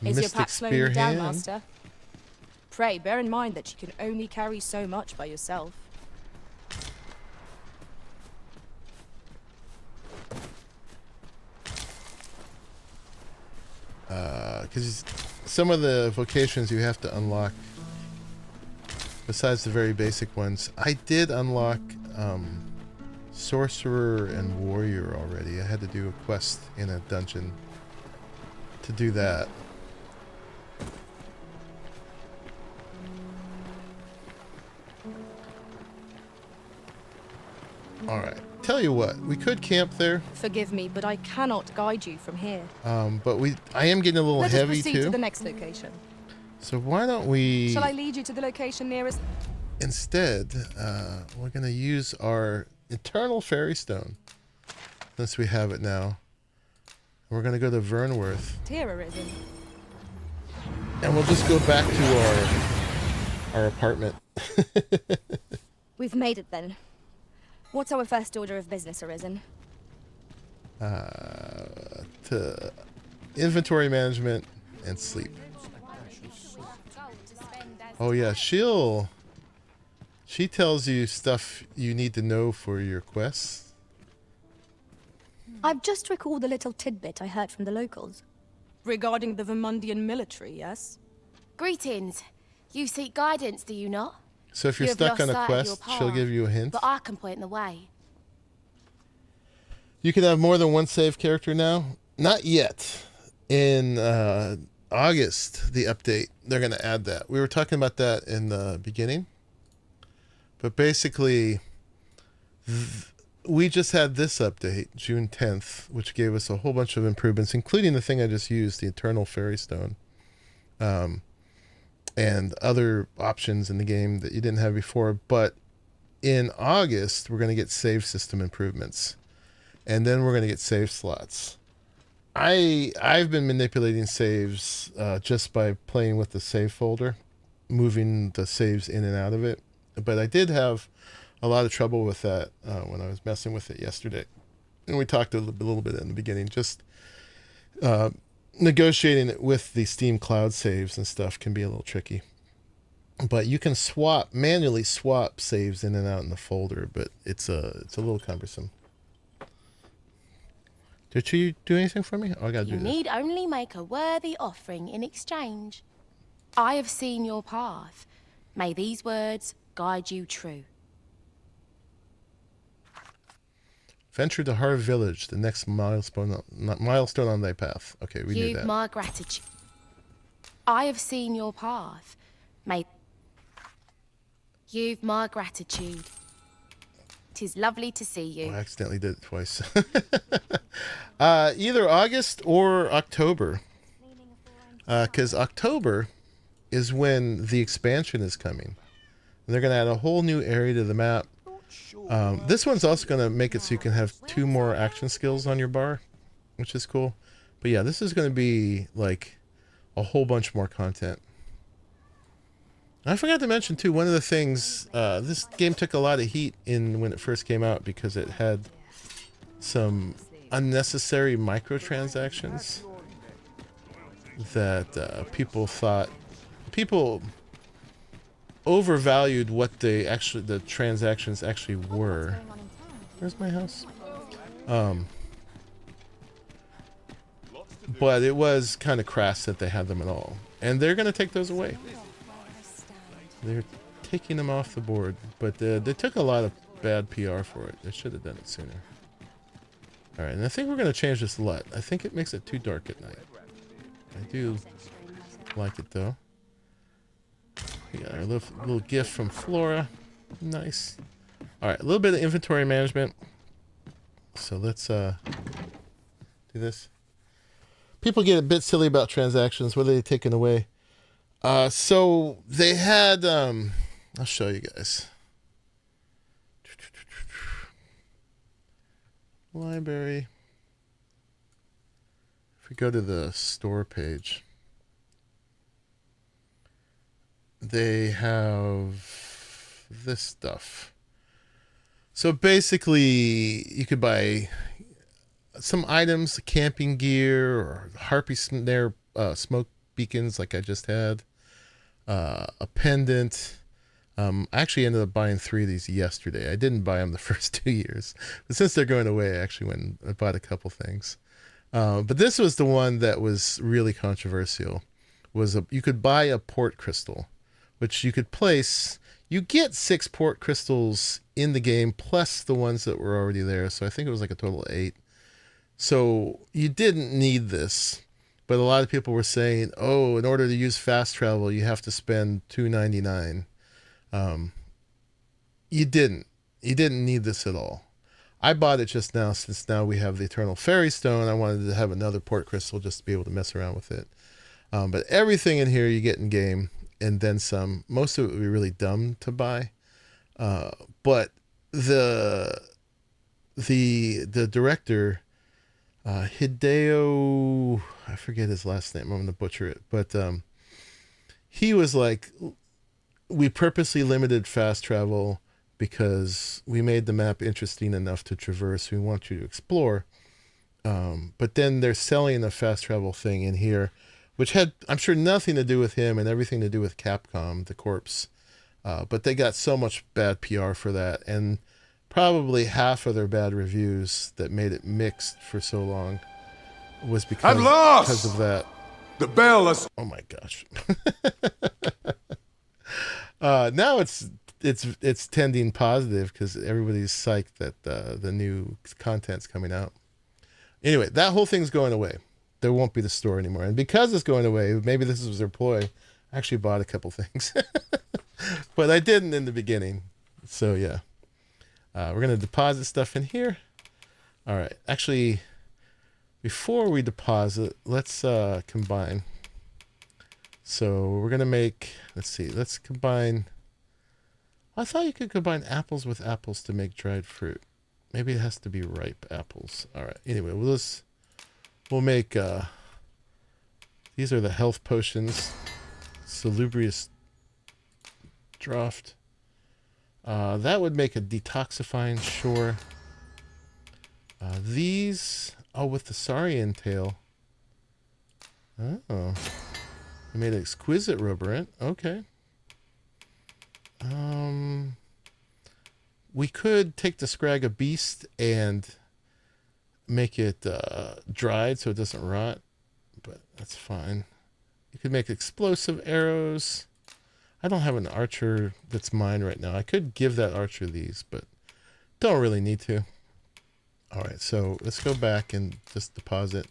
your Mystic pack slowing Spear you down, Hand. Master? Pray, bear in mind that you can only carry so much by yourself. Because some of the vocations you have to unlock, besides the very basic ones. I did unlock Sorcerer and Warrior already. I had to do a quest in a dungeon to do that. Alright, tell you what, we could camp there, Forgive me, but I cannot guide you from here. but I am getting a little Let us heavy proceed too. to the next location. So why don't we... Shall I lead you to the location nearest? Instead, we're going to use our eternal fairy stone, since we have it now. We're going to go to Vernworth. Here, Arisen. And we'll just go back to our apartment. We've made it then. What's our first order of business, Arisen? To inventory management and sleep. Oh yeah, she tells you stuff you need to know for your quests. I've just recalled a little tidbit I heard from the locals. Regarding the Vermundian military, yes? Greetings. You seek guidance, do you not? So if you're You have stuck on lost a sight of your quest, she'll path, give you a hint. But I can point the way. You can have more than one save character now. Not yet. In August, the update, they're going to add that. We were talking about that in the beginning. But basically, we just had this update, June 10th, which gave us a whole bunch of improvements, including the thing I just used, the Eternal Fairy Stone. And other options in the game that you didn't have before. But in August, we're going to get save system improvements. And then we're going to get save slots. I've been manipulating saves just by playing with the save folder, moving the saves in and out of it. But I did have a lot of trouble with that when I was messing with it yesterday. And we talked a little bit in the beginning, just negotiating it with the Steam Cloud saves and stuff can be a little tricky. But you can manually swap saves in and out in the folder, but it's a little cumbersome. Did you do anything for me? Oh, I gotta do You this. need only make a worthy offering in exchange. I have seen your path. May these words guide you true. Venture to Harv Village, the next milestone on thy path. Okay, we knew You've that. my gratitude. I have seen your path. You've my gratitude. 'Tis lovely to see you. I accidentally did it twice. Either August or October. Because October is when the expansion is coming. And they're going to add a whole new area to the map. This one's also going to make it so you can have 2 more action skills on your bar, which is cool. But yeah, this is going to be like a whole bunch more content. I forgot to mention too, one of the things, this game took a lot of heat when it first came out because it had some unnecessary microtransactions that people overvalued what the transactions actually were. Where's my house? But it was kind of crass that they had them at all. And they're going to take those away. They're taking them off the board, but they took a lot of bad PR for it. They should have done it sooner. All right, and I think we're going to change this LUT. I think it makes it too dark at night. I do like it, though. We got our little gift from Flora. Nice. All right, a little bit of inventory management. So let's do this. People get a bit silly about transactions. What are they taking away? So they had, I'll show you guys. Library. If we go to the store page, they have this stuff. So basically, you could buy some items, camping gear, or harpy snare smoke beacons like I just had. A pendant. I actually ended up buying 3 of these yesterday. I didn't buy them the first 2 years. But since they're going away, I actually went and I bought a couple things. But this was the one that was really controversial. You could buy a port crystal, which you could place. You get 6 port crystals in the game, plus the ones that were already there. So I think it was like a total of 8. So you didn't need this. But a lot of people were saying, oh, in order to use fast travel, you have to spend $2.99. You didn't need this at all. I bought it just now, since now we have the Eternal Fairy Stone. I wanted to have another port crystal just to be able to mess around with it. But everything in here you get in game, and then some. Most of it would be really dumb to buy. But the director, Hideo, I forget his last name. I'm gonna butcher it, but he was like, we purposely limited fast travel because we made the map interesting enough to traverse. We want you to explore. But then they're selling a fast travel thing in here, which had, I'm sure, nothing to do with him and everything to do with Capcom, the corpse. But they got so much bad PR for that, and probably half of their bad reviews that made it mixed for so long was because of that. The bell is... Oh my gosh. Now it's tending positive because everybody's psyched that the new content's coming out. Anyway, that whole thing's going away. There won't be the store anymore. And because it's going away, maybe this was their ploy. I actually bought a couple things. But I didn't in the beginning. So yeah. We're going to deposit stuff in here. All right. Actually, before we deposit, let's combine. So we're going to make, let's see, let's combine. I thought you could combine apples with apples to make dried fruit. Maybe it has to be ripe apples. All right. Anyway, we'll make, these are the health potions. Salubrious draught. That would make a detoxifying, sure. These, with the Saurian tail. Oh. We made an exquisite ruberant. Okay. We could take the Scragga Beast and make it dried so it doesn't rot, but that's fine. You could make explosive arrows. I don't have an archer that's mine right now. I could give that archer these, but don't really need to. All right, so let's go back and just deposit.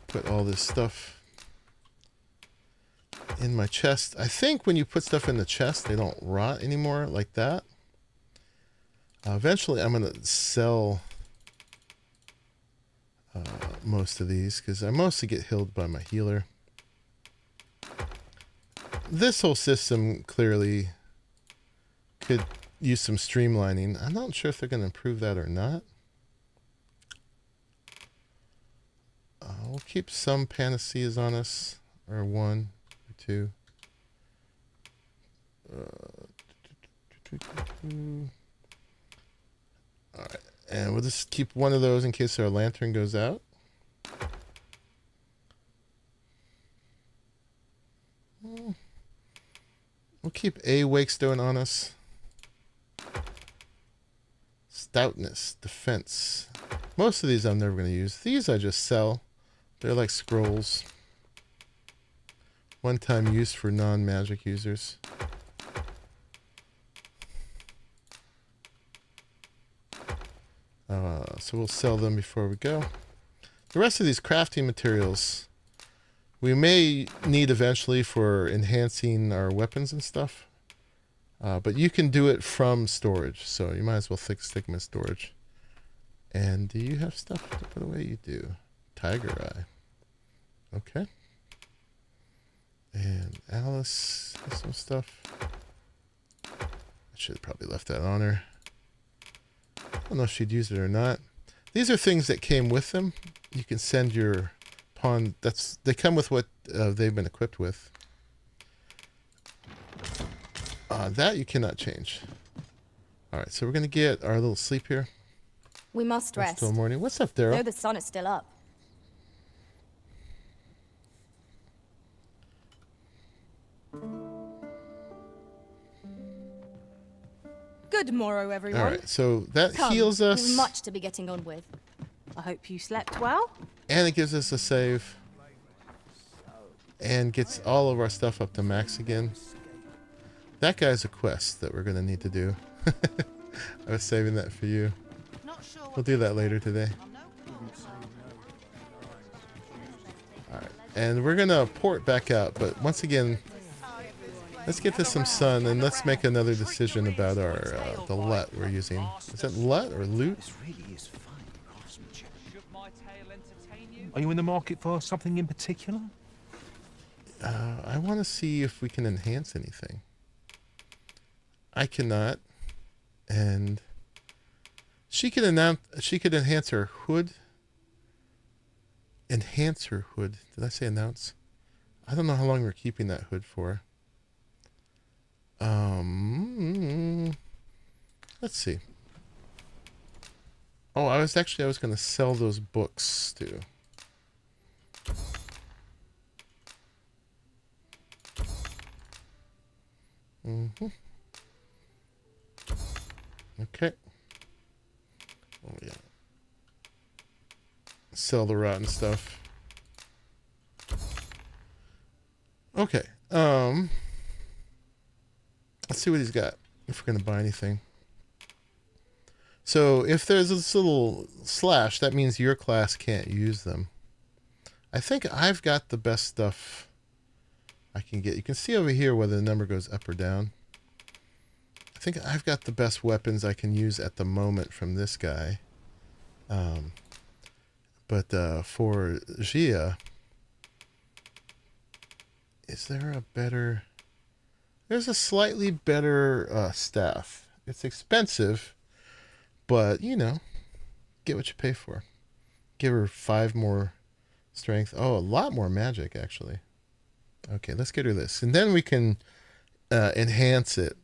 Put all this stuff in my chest. I think when you put stuff in the chest, they don't rot anymore like that. Eventually, I'm going to sell most of these because I mostly get healed by my healer. This whole system clearly could use some streamlining. I'm not sure if they're going to improve that or not. We'll keep some panaceas on us, or 1 or 2. All right, and we'll just keep one of those in case our lantern goes out. We'll keep a wakestone on us. Stoutness, defense. Most of these I'm never going to use. These I just sell. They're like scrolls. One-time use for non-magic users. So we'll sell them before we go. The rest of these crafting materials we may need eventually for enhancing our weapons and stuff. But you can do it from storage, so you might as well stick them in storage. And do you have stuff to put away? You do. Tiger Eye. Okay. And Alice has some stuff. I should have probably left that on her. I don't know if she'd use it or not. These are things that came with them. You can send your pawn. They come with what they've been equipped with. That you cannot change. All right, so we're gonna get our little sleep here. We must rest. Till morning. What's up, Daryl? Though the sun is still up. Good morrow, everyone. All right, so that Come, heals us. We've much to be getting on with. I hope you slept well. And it gives us a save. And gets all of our stuff up to max again. That guy's a quest that we're going to need to do. I was saving that for you. We'll do that later today. Alright, and we're going to port back out. But once again, let's get to some sun and let's make another decision about our the LUT we're using. Is that LUT or loot? Are you in the market for something in particular? I want to see if we can enhance anything. I cannot. And she could enhance her hood. Enhance her hood. Did I say announce? I don't know how long we're keeping that hood for. Let's see. Oh, I was going to sell those books too. Okay. Oh yeah. Sell the rotten stuff. Okay. Let's see what he's got. If we're gonna buy anything. So if there's this little slash, that means your class can't use them. I think I've got the best stuff I can get. You can see over here whether the number goes up or down. I think I've got the best weapons I can use at the moment from this guy. But for Gia, is there a better... There's a slightly better staff. It's expensive, but, you know, get what you pay for. Give her 5 more strength. Oh, a lot more magic, actually. Okay, let's get her this. And then we can enhance it,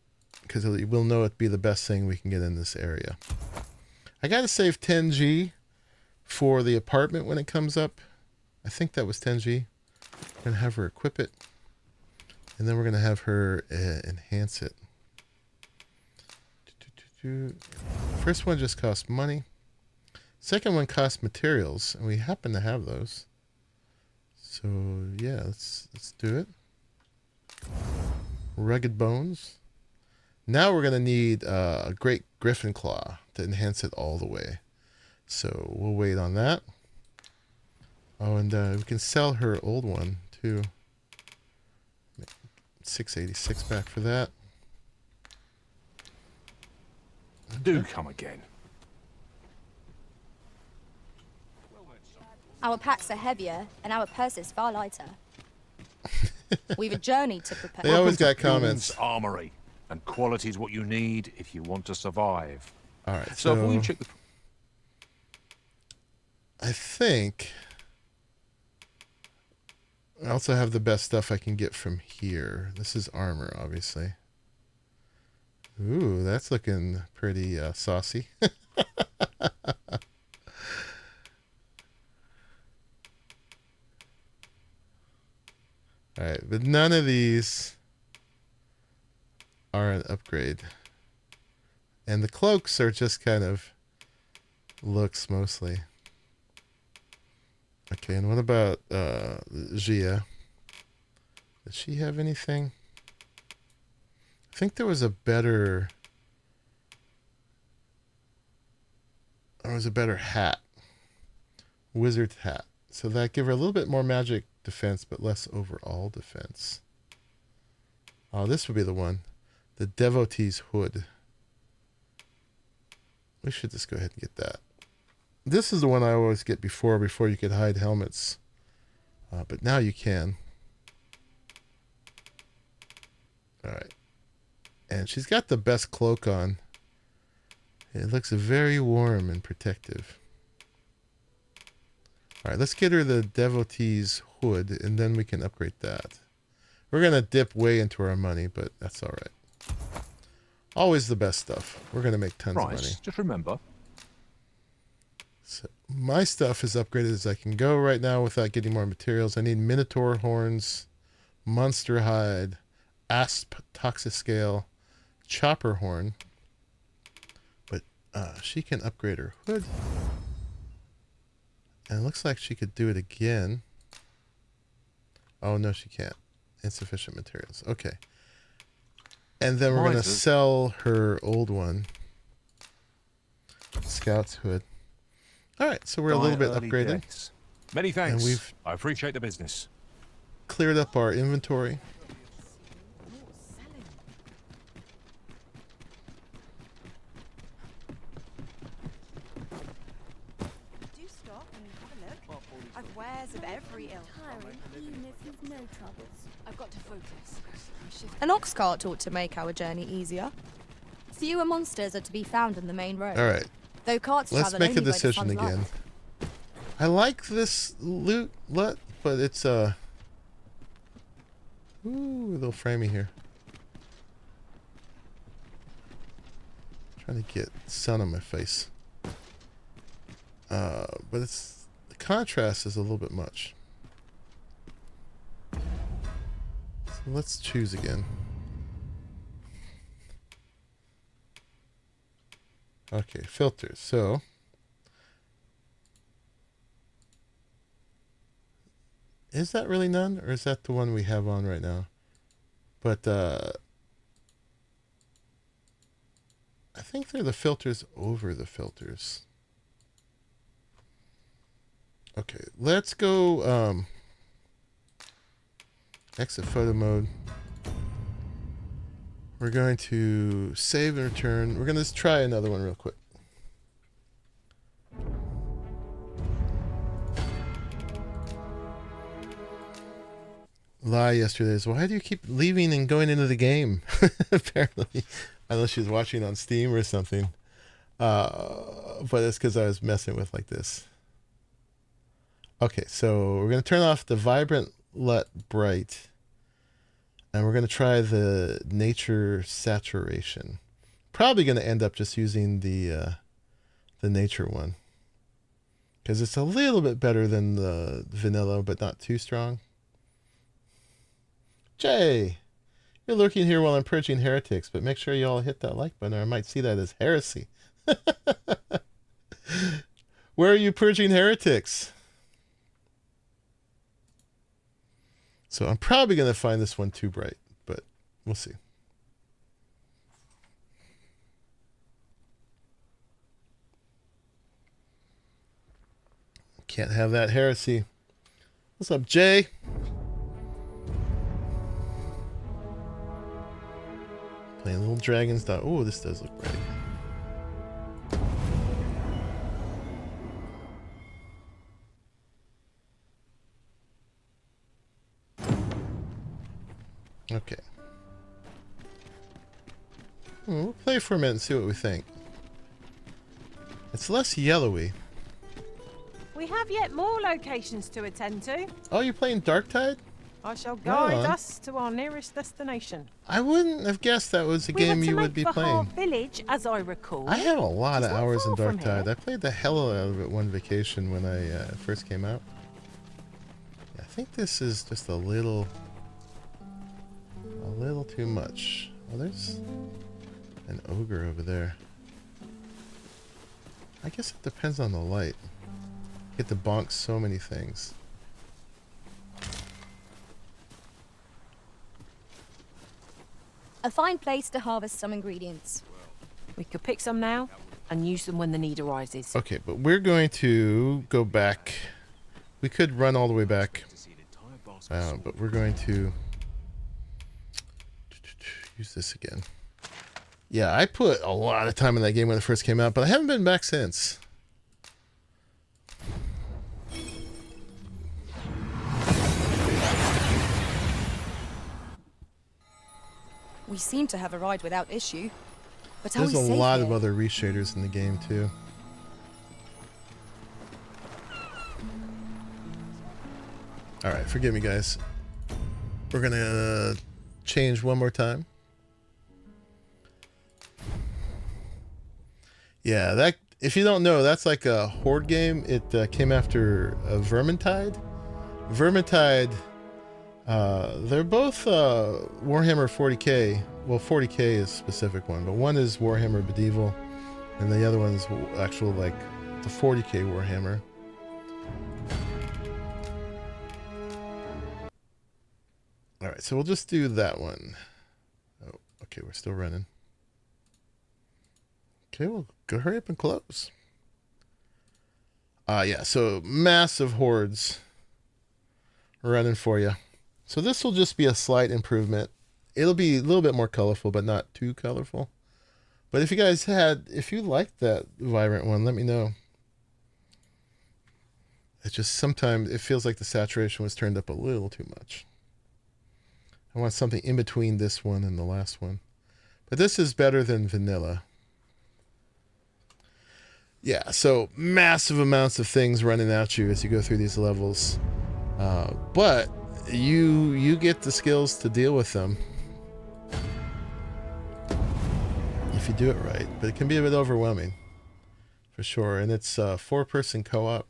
because we'll know it'd be the best thing we can get in this area. I got to save 10G for the apartment when it comes up. I think that was 10G. We're going to have her equip it. And then we're going to have her enhance it. First one just costs money. Second one costs materials, and we happen to have those. So yeah, let's do it. Rugged bones. Now we're going to need a great griffin claw to enhance it all the way. So we'll wait on that. Oh, and we can sell her old one too. 686 back for that. Do come again. Our packs are heavier and our purses far lighter. We've a journey to prepare. They always got comments. Bill's Armory, and quality is what you need if you want to survive. All right, So if we check the... I think I also have the best stuff I can get from here. This is armor, obviously. Ooh, that's looking pretty saucy. All right, but none of these are an upgrade. And the cloaks are just kind of looks mostly. Okay, and what about Gia? Does she have anything? I think there was a better... There was a better hat. Wizard hat. So that give her a little bit more magic defense, but less overall defense. Oh, this would be the one. The Devotee's Hood. We should just go ahead and get that. This is the one I always get before you could hide helmets. But now you can. Alright. And she's got the best cloak on. It looks very warm and protective. Alright, let's get her the Devotee's Hood, and then we can upgrade that. We're going to dip way into our money, but that's alright. Always the best stuff. We're going to make tons of money. Just remember. So my stuff is upgraded as I can go right now without getting more materials. I need Minotaur horns, monster hide, asp toxiscale, chopper horn. But she can upgrade her hood. And it looks like she could do it again. Oh, no, she can't. Insufficient materials. Okay. And then we're going to sell her old one. Scout's hood. All right, so we're a little bit upgraded. Days. Many thanks. And we've I appreciate the business. cleared up our inventory. I've wares of every ilk. Even if you've no troubles. I've got to focus. An ox cart ought to make our journey easier. Fewer monsters are to be found on the main road. All right. Though carts Let's travel make a only by the decision sun's again. light. I like this loot, but it's ooh, a little framey here. Trying to get sun on my face. But it's the contrast is a little bit much. So let's choose again. Okay, filters. So is that really none, or is that the one we have on right now? But I think they're the filters over the filters. Okay, let's go exit photo mode. We're going to save and return. We're going to try another one real quick. Lie yesterday is, why do you keep leaving and going into the game? Apparently, unless she's watching on Steam or something. But it's because I was messing with like this. Okay, so we're going to turn off the vibrant LUT bright. And we're going to try the nature saturation. Probably going to end up just using the nature one. Because it's a little bit better than the vanilla, but not too strong. Jay, you're lurking here while I'm purging heretics, but make sure you all hit that like button or I might see that as heresy. Where are you purging heretics? So I'm probably going to find this one too bright, but we'll see. Can't have that heresy. What's up, Jay? Playing Little Dragons. Oh, this does look bright. Okay. We'll play for a minute and see what we think. It's less yellowy. We have yet more locations to attend to. Oh, you're playing Darktide? I shall Right guide on. us to our nearest destination. I wouldn't have guessed that was a We were game to you make would be for playing. Harv Village, as I recall. I have a lot of It's not hours in far from Darktide. here. I played the hell out of it one vacation when I first came out. I think this is just a little too much. Oh, there's an ogre over there. I guess it depends on the light. You get to bonk so many things. A fine place to harvest some ingredients. We could pick some now and use them when the need arises. Okay, but we're going to go back. We could run all the way back. But we're going to use this again. Yeah, I put a lot of time in that game when it first came out, but I haven't been back since. We seem to have arrived without issue. But are There's we a safe lot here? of other reshaders in the game too. Alright, forgive me guys. We're gonna change one more time. Yeah, that, if you don't know, that's like a horde game. It came after Vermintide. Vermintide, they're both Warhammer 40k. Well, 40k is a specific one, but one is Warhammer Medieval, and the other one is actual, like, the 40k Warhammer. Alright, so we'll just do that one. Oh, okay, we're still running. Okay, well, go hurry up and close. Yeah, so massive hordes running for you. So this will just be a slight improvement. It'll be a little bit more colorful, but not too colorful. But if you guys if you liked that vibrant one, let me know. It just sometimes it feels like the saturation was turned up a little too much. I want something in between this one and the last one. But this is better than vanilla. Yeah, so massive amounts of things running at you as you go through these levels. But you get the skills to deal with them. If you do it right. But it can be a bit overwhelming. For sure. And it's 4-person co-op.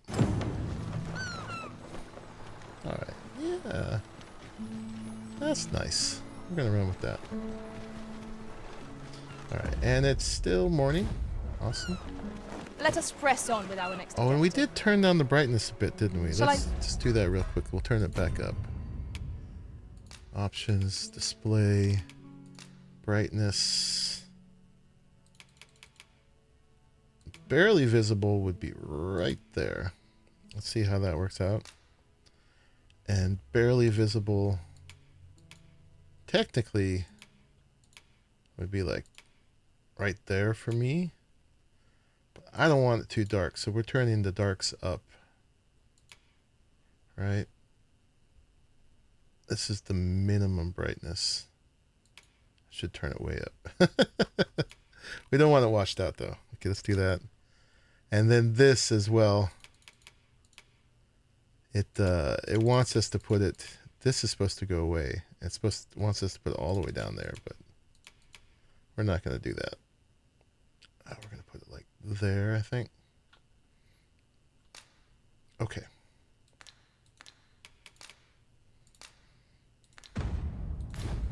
Alright. Yeah. That's nice. We're going to run with that. Alright. And it's still morning. Awesome. Let us press on with our next Oh, and we objective. did turn down the brightness a bit, didn't we? Shall Let's just do that real quick. We'll turn it back up. Options, display, brightness. Barely visible would be right there. Let's see how that works out. And barely visible technically would be like right there for me. But I don't want it too dark, so we're turning the darks up. Right? This is the minimum brightness. Should turn it way up. We don't want it washed out though. Okay, let's do that. And then this as well. It wants us to put it. This is supposed to go away. Wants us to put it all the way down there, but we're not going to do that. We're going to put it like there, I think. Okay.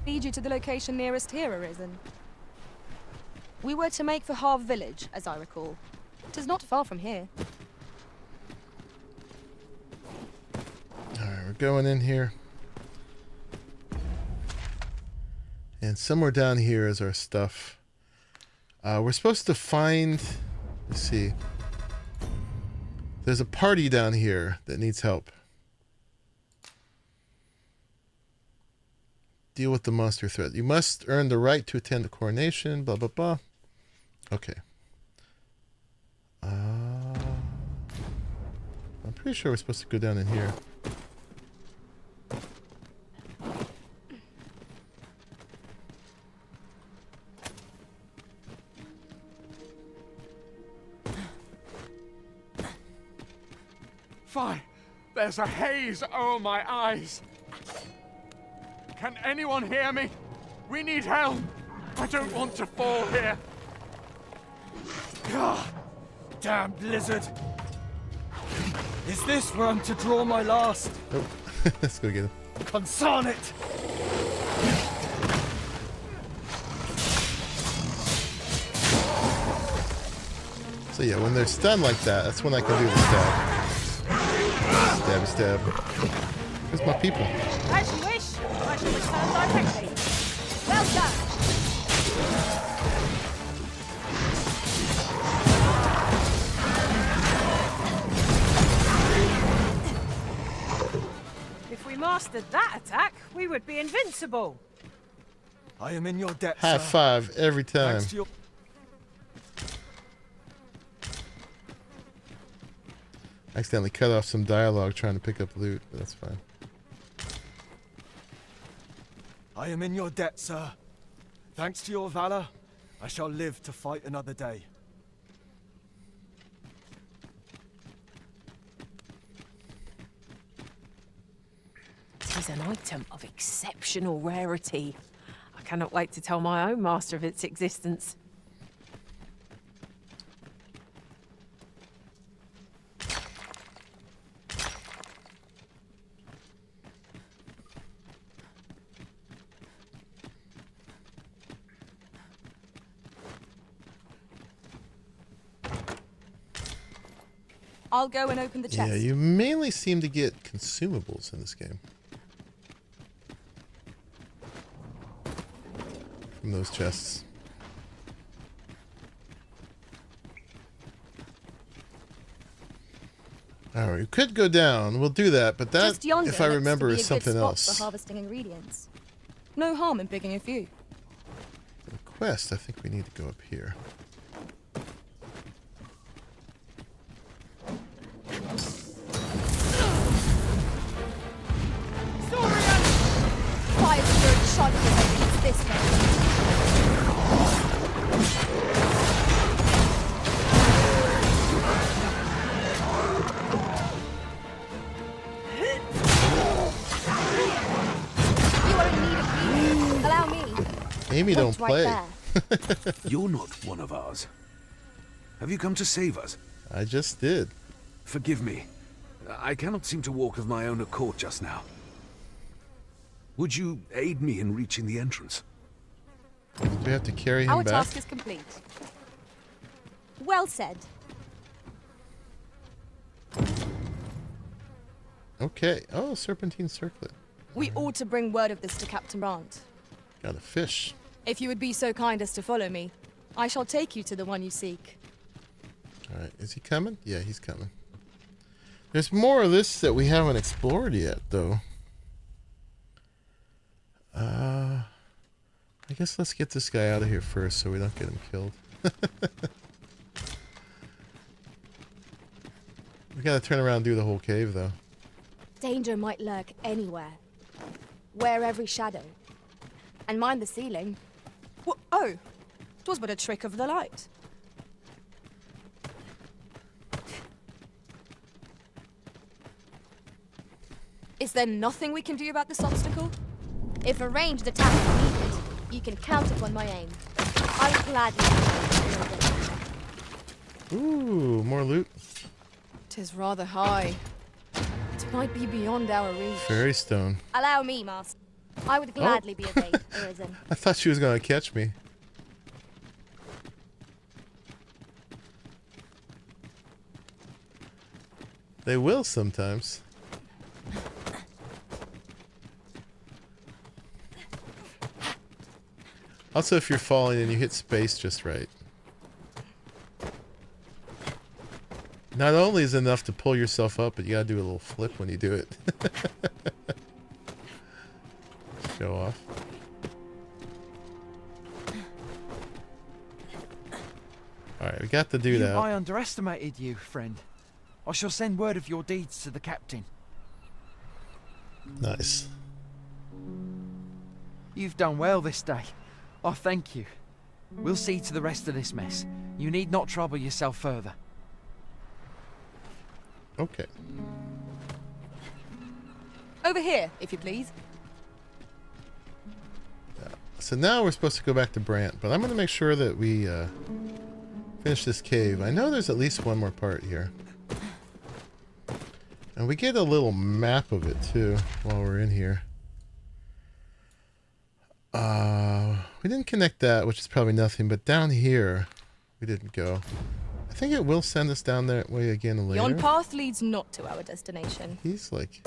Lead you to the location nearest here, Arisen. We were to make for Harv Village, as I recall. It is not far from here. Alright, we're going in here. And somewhere down here is our stuff. We're supposed to find... Let's see. There's a party down here that needs help. Deal with the monster threat. You must earn the right to attend the coronation, blah, blah, blah. Okay. I'm pretty sure we're supposed to go down in here. Fine. There's a haze over my eyes. Can anyone hear me? We need help. I don't want to fall here. Ah, damn blizzard. Is this where I'm to draw my last? Oh, let's go get him. Consarn it! So yeah, when they're stunned like that, that's when I can do the stab. Stabby stab. Where's my people? As you wish. I shall return directly. Well done! If we mastered that attack, we would be invincible. I am in your debt, High sir. five every time. Thanks to your... I accidentally cut off some dialogue trying to pick up loot, but that's fine. I am in your debt, sir. Thanks to your valor, I shall live to fight another day. It is an item of exceptional rarity. I cannot wait to tell my own master of its existence. I'll go and open the chest. Yeah, you mainly seem to get consumables in this game. From those chests. Alright, we could go down. We'll do that, but that, Just yonder if I looks remember, to be is a good something spot else. for harvesting ingredients. No harm in picking a few. The quest, I think we need to go up here. this way. You are in need of healing. Allow me. Amy don't Right play. there. You're not one of ours. Have you come to save us? I just did. Forgive me. I cannot seem to walk of my own accord just now. Would you aid me in reaching the entrance? Do we have to carry him Our back? task is complete. Well said. Okay. Oh, serpentine circlet. We ought to bring word of this to Captain Brandt. Got a fish. If you would be so kind as to follow me, I shall take you to the one you seek. Alright, is he coming? Yeah, he's coming. There's more of this that we haven't explored yet, though. I guess let's get this guy out of here first so we don't get him killed. We gotta turn around and do the whole cave, though. Danger might lurk anywhere. Wear every shadow. And mind the ceiling. Oh, 'twas but a trick of the light. Is there nothing we can do about this obstacle? If a ranged attack is needed, you can count upon my aim. I will gladly. Ooh, more loot. 'Tis rather high. It might be beyond our reach. Fairy stone. Allow me, master. I would gladly be obeyed, Arisen. I thought she was gonna catch me. They will sometimes. Also, if you're falling and you hit space just right. Not only is it enough to pull yourself up, but you gotta do a little flip when you do it. Show off. Alright, we got to do that. I underestimated you, friend. I shall send word of your deeds to the captain. Nice. You've done well this day. I thank you. We'll see to the rest of this mess. You need not trouble yourself further. Okay. Over here, if you please. So now we're supposed to go back to Brandt, but I'm going to make sure that we finish this cave. I know there's at least one more part here. And we get a little map of it too while we're in here. We didn't connect that, which is probably nothing, but down here we didn't go. I think it will send us down that way again later. Yon path leads not to our destination. He's like...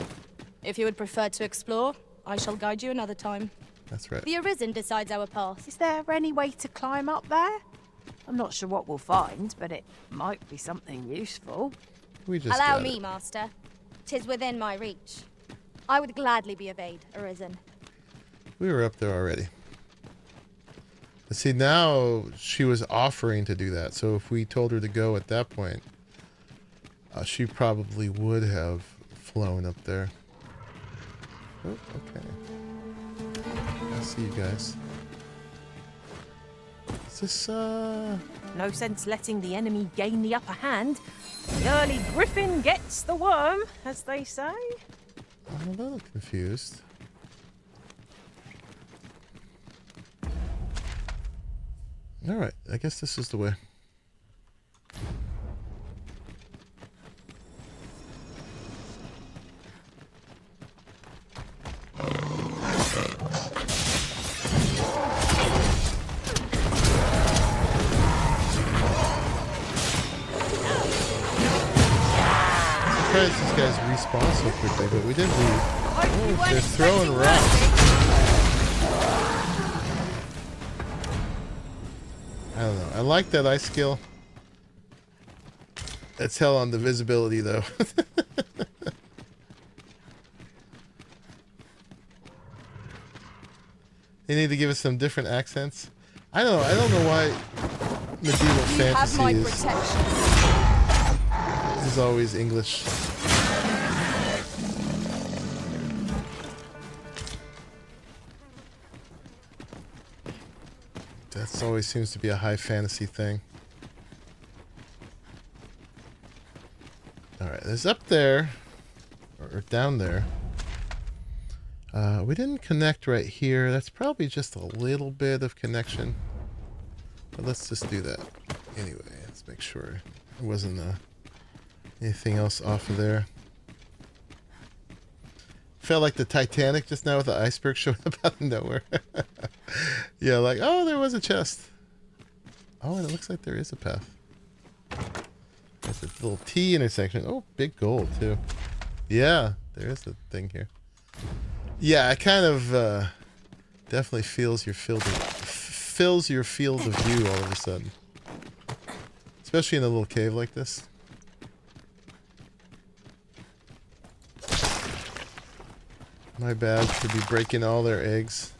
If you would prefer to explore, I shall guide you another time. That's right. The Arisen decides our path. Is there any way to climb up there? I'm not sure what we'll find, but it might be something useful. We just Allow got me, it. Master. 'Tis within my reach. I would gladly be obeyed, Arisen. We were up there already. But see, now she was offering to do that. So if we told her to go at that point, she probably would have flown up there. Oh, okay. I see you guys. Is this, No sense letting the enemy gain the upper hand. The early griffin gets the worm, as they say. I'm a little confused. Alright, I guess this is the way. Surprised these guys respawn so quickly, but we did leave. Oh, they're throwing rocks. I don't know. I like that ice skill. It's hell on the visibility though. They need to give us some different accents. I don't know why medieval fantasy is always English. This always seems to be a high fantasy thing. Alright, there's up there, or down there. We didn't connect right here. That's probably just a little bit of connection. But let's just do that. Anyway, let's make sure there wasn't anything else off of there. Felt like the Titanic just now with the iceberg showing up out of nowhere. Yeah, like, oh, there was a chest. Oh, and it looks like there is a path. There's a little T intersection. Oh, big gold, too. Yeah, there is a thing here. Yeah, it kind of definitely fills your field of view all of a sudden. Especially in a little cave like this. My bad for be breaking all their eggs.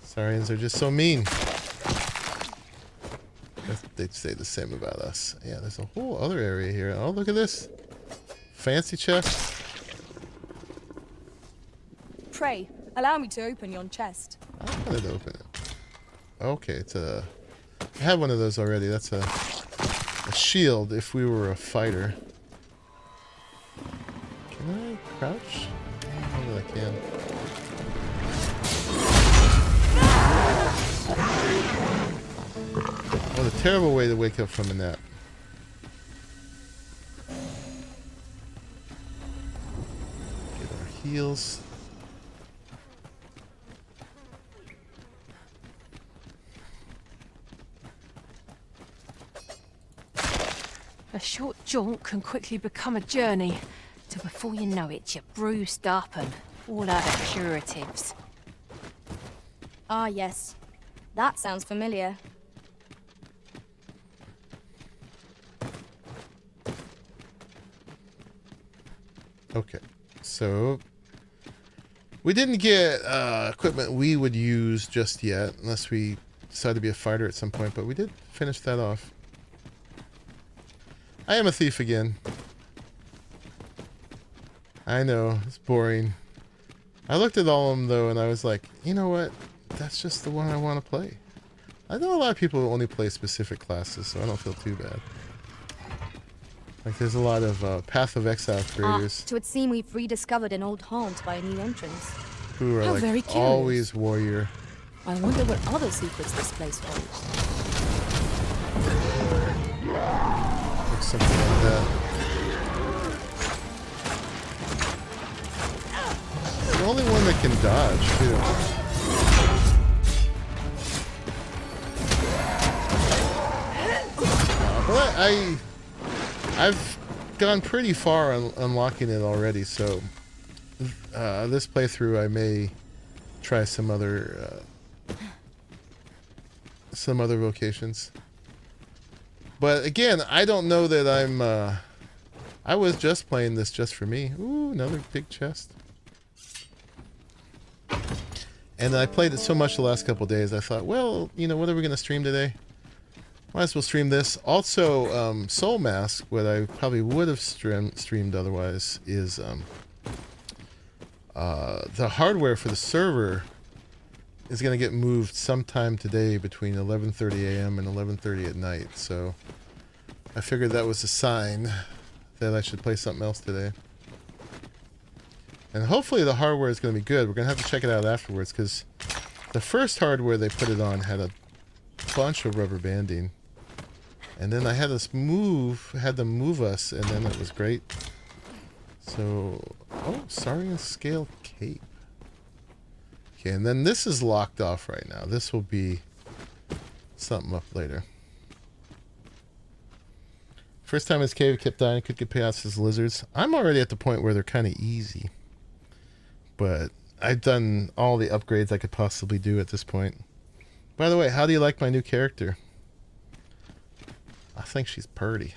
Saurians are just so mean. They'd say the same about us. Yeah, there's a whole other area here. Oh, look at this. Fancy chest. Pray, allow me to open yon chest. I wanted to open it. Okay, it's a... I had one of those already. That's a shield if we were a fighter. Can I crouch? I don't know that I can. What a terrible way to wake up from a nap. Get our heals. A short jaunt can quickly become a journey, till before you know it, you're bruised up and all out of curatives. Ah, yes. That sounds familiar. Okay, so we didn't get equipment we would use just yet, unless we decide to be a fighter at some point, but we did finish that off. I am a thief again. I know, it's boring. I looked at all of them though, and I was like, you know what? That's just the one I want to play. I know a lot of people only play specific classes, so I don't feel too bad. Like, there's a lot of Path of Exile creators To it seem we've rediscovered an old haunt by a new entrance. who are How like very curious. always warrior. I wonder what other secrets this place holds. Or something like that. It's the only one that can dodge, too. But I've gone pretty far on unlocking it already, so this playthrough I may try some other vocations. But again, I don't know that I'm I was just playing this just for me. Ooh, another big chest. And I played it so much the last couple days, I thought, well, you know, what are we going to stream today? Might as well stream this. Also, Soul Mask, what I probably would have streamed otherwise, is the hardware for the server is going to get moved sometime today between 11:30 a.m. and 11:30 at night. So I figured that was a sign that I should play something else today. And hopefully the hardware is going to be good. We're going to have to check it out afterwards, because the first hardware they put it on had a bunch of rubber banding. And then I had them move us, and then it was great. So, oh, Saurian Scale Cape. Okay, and then this is locked off right now. This will be something up later. First time this cave kept dying, could get past as lizards. I'm already at the point where they're kind of easy. But I've done all the upgrades I could possibly do at this point. By the way, how do you like my new character? I think she's purty.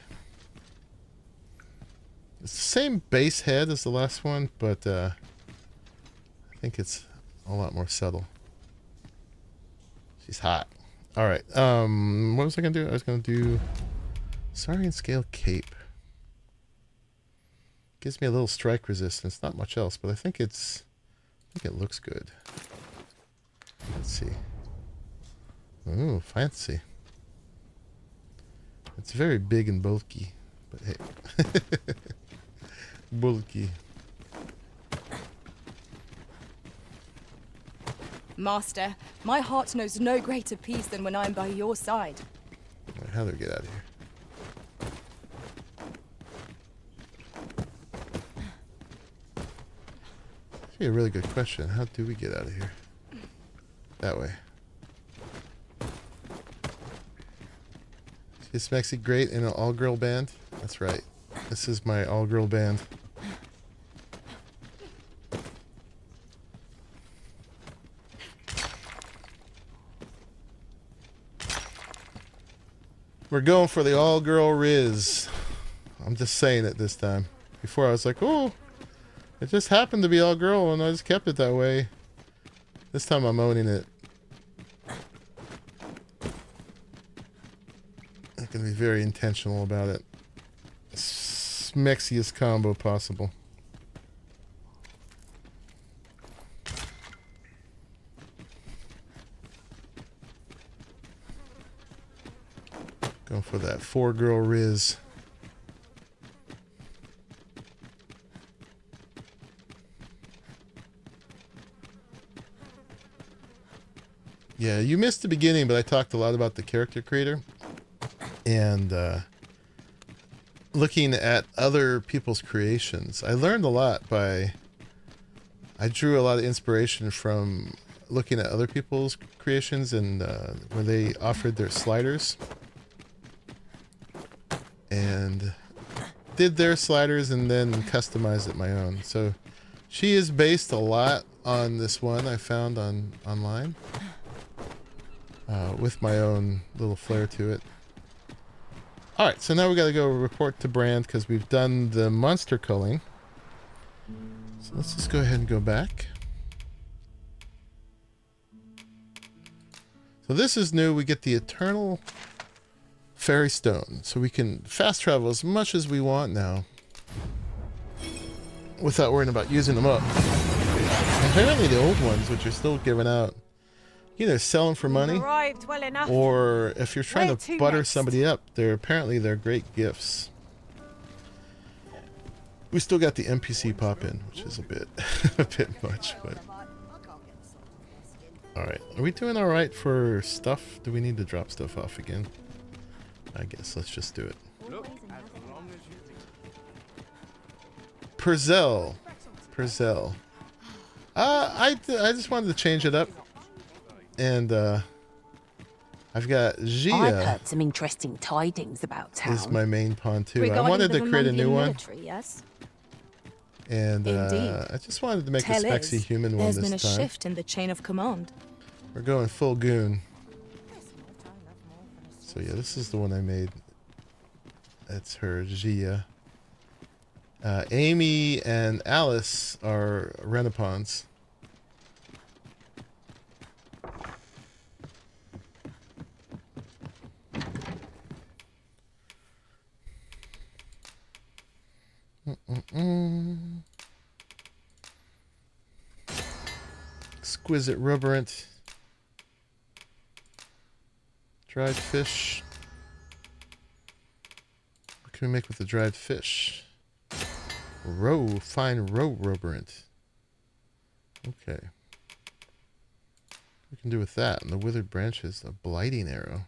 It's the same base head as the last one, but I think it's a lot more subtle. She's hot. Alright, what was I going to do? I was going to do Saurian Scale Cape. Gives me a little strike resistance, not much else, but I think it looks good. Let's see. Ooh, fancy. It's very big and bulky, but hey. Bulky. Master, my heart knows no greater peace than when I am by your side. Right, how do we get out of here? Actually, a really good question. How do we get out of here? That way. Is Mexi great in an all-girl band? That's right. This is my all-girl band. We're going for the all-girl Riz. I'm just saying it this time. Before I was like, oh, it just happened to be all-girl and I just kept it that way. This time I'm owning it. I'm going to be very intentional about it. Smexiest combo possible. Going for that 4-girl Riz. Yeah, you missed the beginning, but I talked a lot about the character creator. And looking at other people's creations. I learned a lot by... I drew a lot of inspiration from looking at other people's creations and where they offered their sliders. And did their sliders and then customized it my own. So she is based a lot on this one I found online. With my own little flair to it. Alright, so now we gotta go report to Brand because we've done the monster culling. So let's just go ahead and go back. So this is new. We get the Eternal Fairy Stone. So we can fast travel as much as we want now. Without worrying about using them up. Apparently the old ones, which are still given out, either sell them for money, well or if you're trying Where to to butter next? somebody up, they're great gifts. We still got the NPC pop in, which is a bit much, but all right. Are we doing all right for stuff? Do we need to drop stuff off again? I guess let's just do it. Purzel. I just wanted to change it up. And I've got Gia. I've heard some interesting tidings about town. Is my main pawn too. I Regarding wanted the to create a new one. military, yes? And Indeed. I just wanted to make Tell a spexy is, human one there's this been a time. shift in the chain of command. We're going full goon. So yeah, this is the one I made. That's her, Gia. Amy and Alice are Renapons. Exquisite rubberant. Dried fish. What can we make with the dried fish? Fine roe rubberant. Okay. What we can do with that? And the withered branches, a blighting arrow.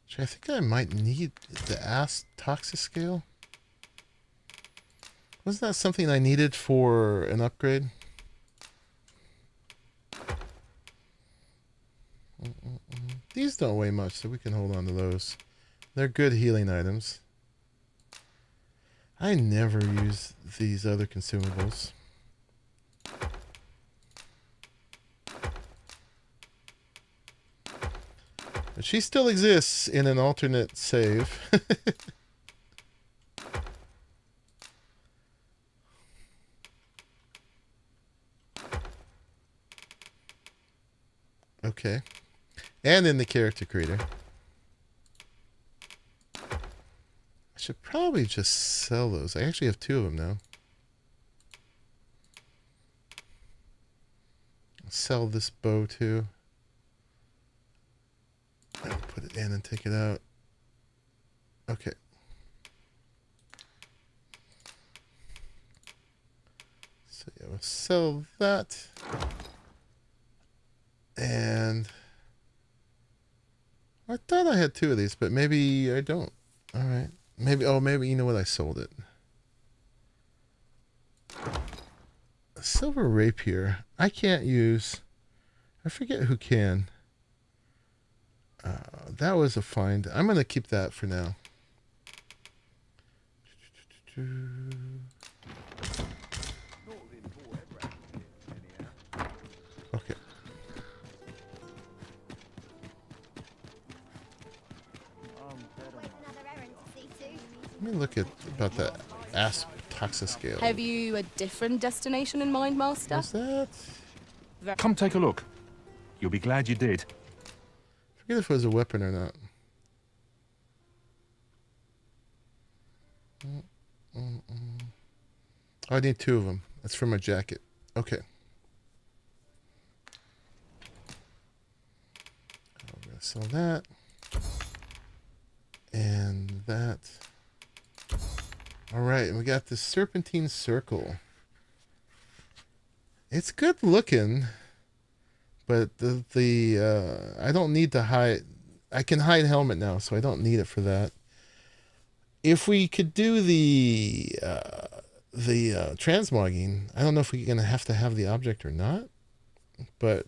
Actually, I think I might need the toxic scale. Wasn't that something I needed for an upgrade? These don't weigh much, so we can hold on to those. They're good healing items. I never use these other consumables. But she still exists in an alternate save. Okay. And in the character creator. Should probably just sell those. I actually have 2 of them now. I'll sell this bow too. I'll put it in and take it out. Okay. So yeah, we'll sell that. And I thought I had 2 of these, but maybe I don't. All right. Maybe, oh, maybe, you know what? I sold it. A silver rapier. I can't use. I forget who can. That was a find. I'm going to keep that for now. Okay. Let me look at about that ASP Toxiscale. Have you a different destination in mind, Master? What's that? Come take a look. You'll be glad you did. Forget if it was a weapon or not. Oh, I need 2 of them. That's for my jacket. Okay. I'm gonna sell that. And that. Alright, and we got the Serpentine Circle. It's good looking, but I don't need to hide. I can hide helmet now, so I don't need it for that. If we could do the transmogging, I don't know if we're gonna have to have the object or not, but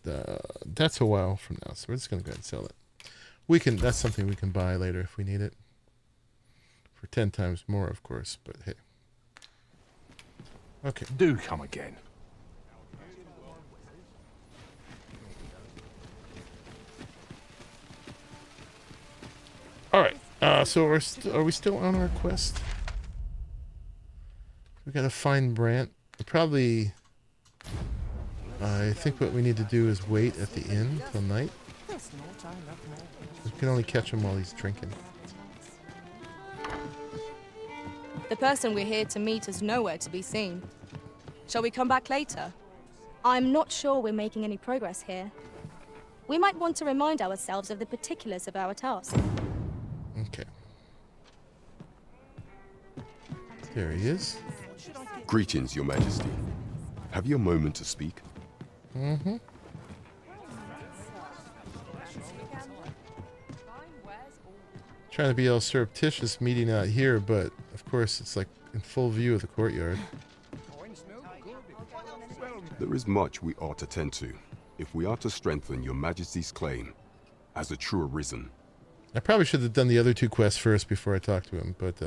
that's a while from now, so we're just gonna go ahead and sell it. We can. That's something we can buy later if we need it. For 10 times more, of course, but hey. Okay. Do come again. Alright, so are we still on our quest? We gotta find Brant. Probably, I think what we need to do is wait at the inn till night. We can only catch him while he's drinking. The person we're here to meet is nowhere to be seen. Shall we come back later? I'm not sure we're making any progress here. We might want to remind ourselves of the particulars of our task. Okay. There he is. Greetings, Your Majesty. Have you a moment to speak? Mm-hmm. Trying to be all surreptitious meeting out here, but of course it's like in full view of the courtyard. There is much we ought to tend to if we are to strengthen Your Majesty's claim as a true Arisen. I probably should have done the other 2 quests first before I talked to him, but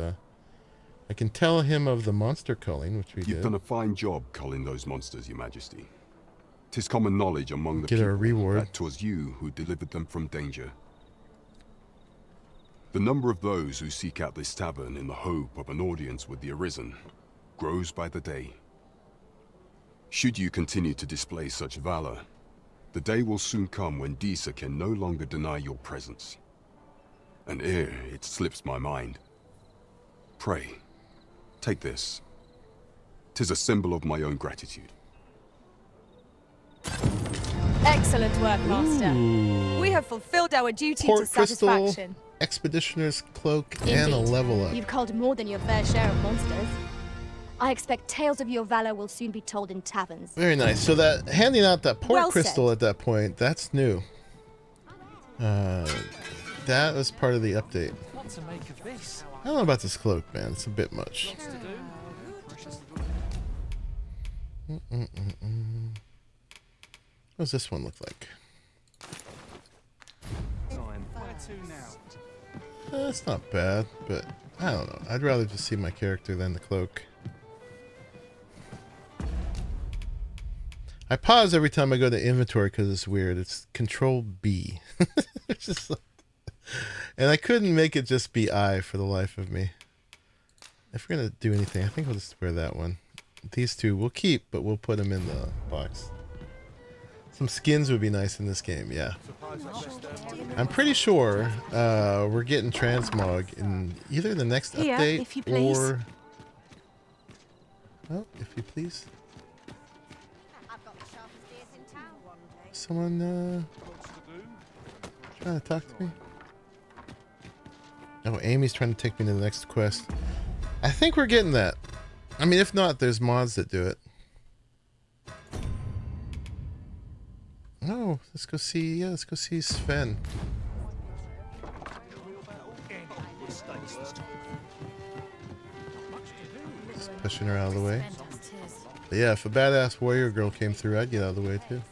I can tell him of the monster culling, which we did. You've done a fine job culling those monsters, Your Majesty. 'Tis common knowledge among the Get our people reward. that 'twas you who delivered them from danger. The number of those who seek out this tavern in the hope of an audience with the Arisen grows by the day. Should you continue to display such valor, the day will soon come when Disa can no longer deny your presence. And ere it slips my mind, pray, take this. 'Tis a symbol of my own gratitude. Excellent work, Master. Ooh. We have fulfilled our duty Port to crystal, satisfaction. Expeditioner's cloak, and a Indeed. level up. You've culled more than your fair share of monsters. I expect tales of your valor will soon be told in taverns. Very nice. So that handing out that port Well crystal said. at that point, that's new. That was part of the update. What to make of this? I don't know about this cloak, man. It's a bit much. What does this one look like? It's not bad, but I don't know. I'd rather just see my character than the cloak. I pause every time I go to inventory because it's weird. It's Control B. It's just like, and I couldn't make it just be I for the life of me. If we're gonna do anything, I think we'll just wear that one. These 2 we'll keep, but we'll put them in the box. Some skins would be nice in this game, yeah. I'm pretty sure we're getting transmog in either the next Here, update if you please. or... Oh, if you please. Someone trying to talk to me? Oh, Amy's trying to take me to the next quest. I think we're getting that. I mean, if not, there's mods that do it. Oh, let's go see Sven. Just pushing her out of the way. But yeah, if a badass warrior girl came through, I'd get out of the way too.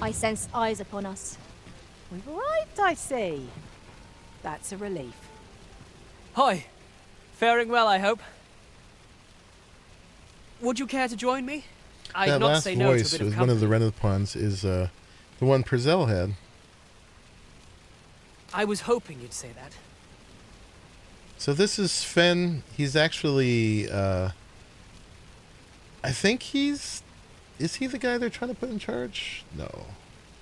I sense eyes upon us. We've arrived, I see. That's a relief. Hi. Faring well, I hope. Would you care to join me? I'd That not last say no to a voice bit of was company. one of the Renopons is the one Prezell had. I was hoping you'd say that. So this is Sven. He's actually, I think is he the guy they're trying to put in charge? No.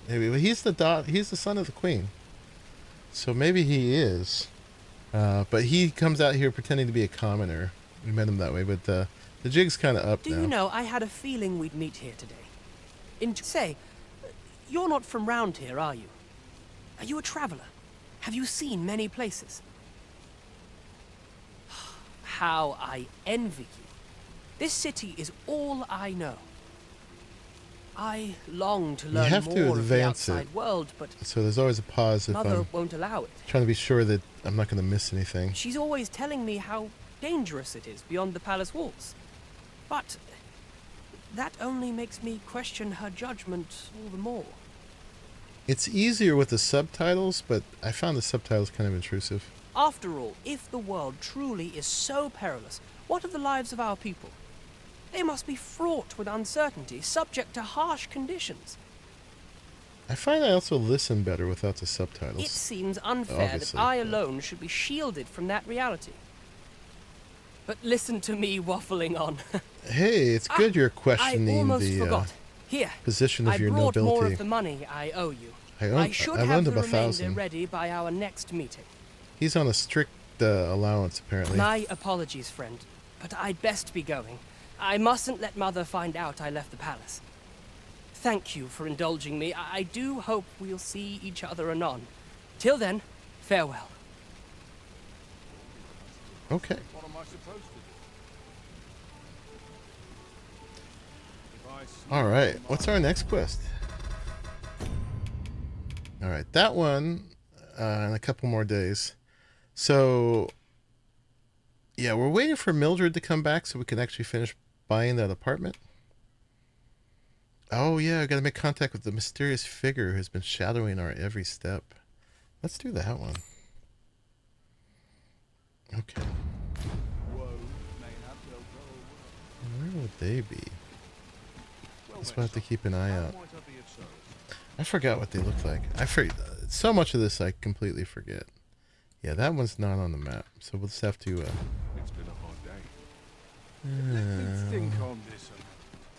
Maybe, but he's the son of the queen. So maybe he is. But he comes out here pretending to be a commoner. We met him that way, but the jig's kind of up Do now. you know, I had a feeling we'd meet here today. Say, you're not from round here, are you? Are you a traveler? Have you seen many places? How I envy you. This city is all I know. I long to learn You have more to of the advance outside it. world, but So there's always a pause if Mother I'm won't allow it. trying to be sure that I'm not going to miss anything. She's always telling me how dangerous it is beyond the palace walls. But that only makes me question her judgment all the more. It's easier with the subtitles, but I found the subtitles kind of intrusive. After all, if the world truly is so perilous, what of the lives of our people? They must be fraught with uncertainty, subject to harsh conditions. I find I also listen better without the subtitles. It seems unfair Obviously, that I alone should be shielded from that reality. But listen to me waffling on. Hey, it's good you're questioning I almost the forgot. Here, position of I your brought nobility. more of the money I owe you. I should I have loaned the him remainder 1,000. ready by our next meeting. He's on a strict allowance, apparently. My apologies, friend, but I'd best be going. I mustn't let Mother find out I left the palace. Thank you for indulging me. I do hope we'll see each other anon. Till then, farewell. Okay. What am I supposed to do? All right. What's our next quest? All right, that one in a couple more days. So, yeah, we're waiting for Mildred to come back so we can actually finish buying that apartment. Oh, yeah, I got to make contact with the mysterious figure who has been shadowing our every step. Let's do that one. Okay. Where would they be? Guess we'll have to keep an eye out. I forgot what they look like. So much of this I completely forget. Yeah, that one's not on the map, so we'll just have to. It's been a hard day. Let me think on this.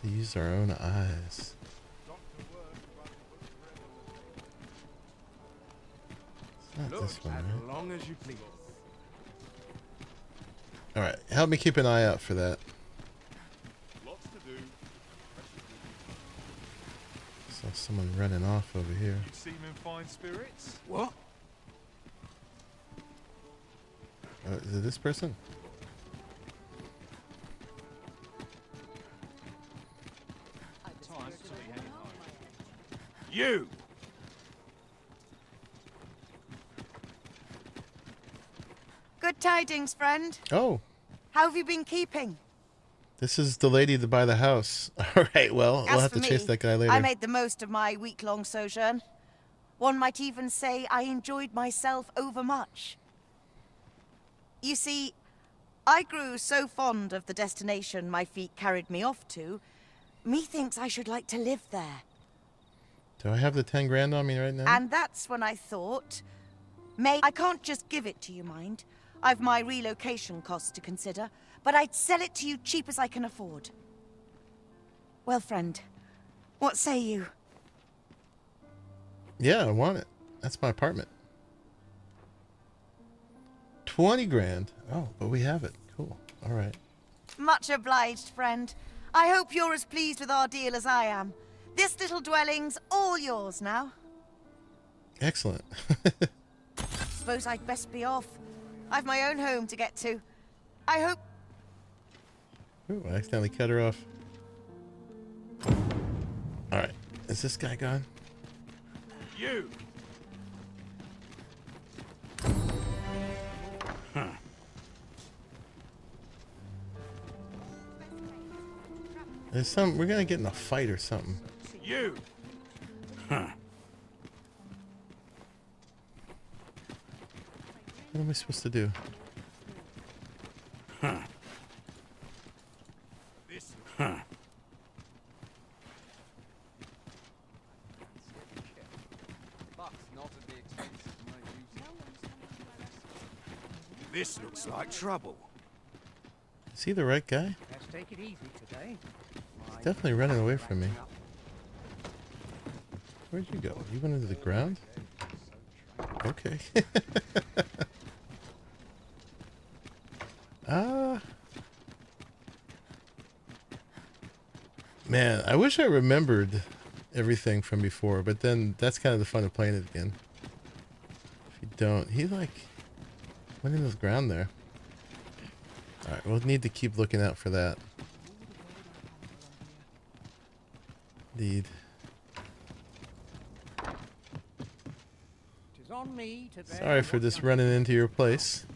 To use our own eyes. It's not this one, right? As long as you please. All right, help me keep an eye out for that. Lots to do. Saw someone running off over here. You seem in fine spirits. What? Is it this person? You! Good tidings, friend. Oh, How have you been keeping? this is the lady to buy the house. All right, well, we'll As have for to chase me, that guy later. I made the most of my week-long sojourn. One might even say I enjoyed myself overmuch. You see, I grew so fond of the destination my feet carried me off to, methinks I should like to live there. Do I have the 10 grand on me right now? And that's when I thought, I can't just give it to you, mind. I've my relocation costs to consider, but I'd sell it to you cheap as I can afford. Well, friend, What say you? Yeah, I want it. That's my apartment. 20 grand. Oh, but we have it. Cool. All right. Much obliged, friend. I hope you're as pleased with our deal as I am. This little dwelling's all yours now. Excellent. Suppose I'd best be off. I've my own home to get to. I hope... Ooh, I accidentally cut her off. Alright. Is this guy gone? You! Huh. There's some... We're gonna get in a fight or something. You! Huh. What am I supposed to do? Huh. Huh. This looks like trouble. Is he the right guy? Let's take it easy today. He's definitely running away from me. Where'd you go? You went into the ground? Okay. Man, I wish I remembered everything from before, but then that's kind of the fun of playing it again. If you don't, he like went into the ground there. Alright, we'll need to keep looking out for that. Indeed. Sorry for just running into your place.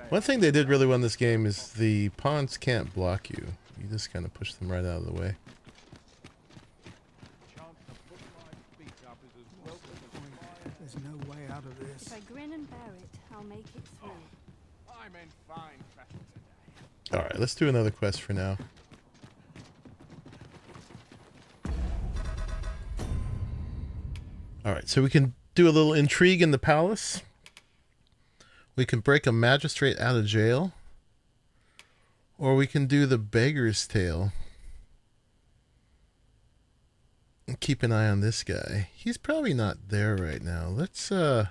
One thing they did really well in this game is the pawns can't block you. You just kind of push them right out of the way. There's no way out of this. If I grin and bear it, I'll make it through. I'm in fine fashion today. Alright, let's do another quest for now. Alright, so we can do a little intrigue in the palace. We can break a magistrate out of jail. Or we can do the beggar's tale. And keep an eye on this guy. He's probably not there right now. Let's do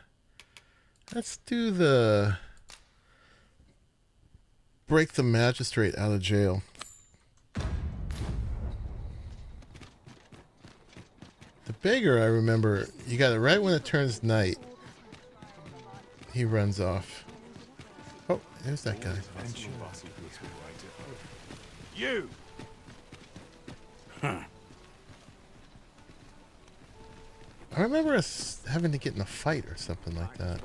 the break the magistrate out of jail. The beggar, I remember, you got it right when it turns night. He runs off. Oh, there's that guy. You! Huh. I remember us having to get in a fight or something like that.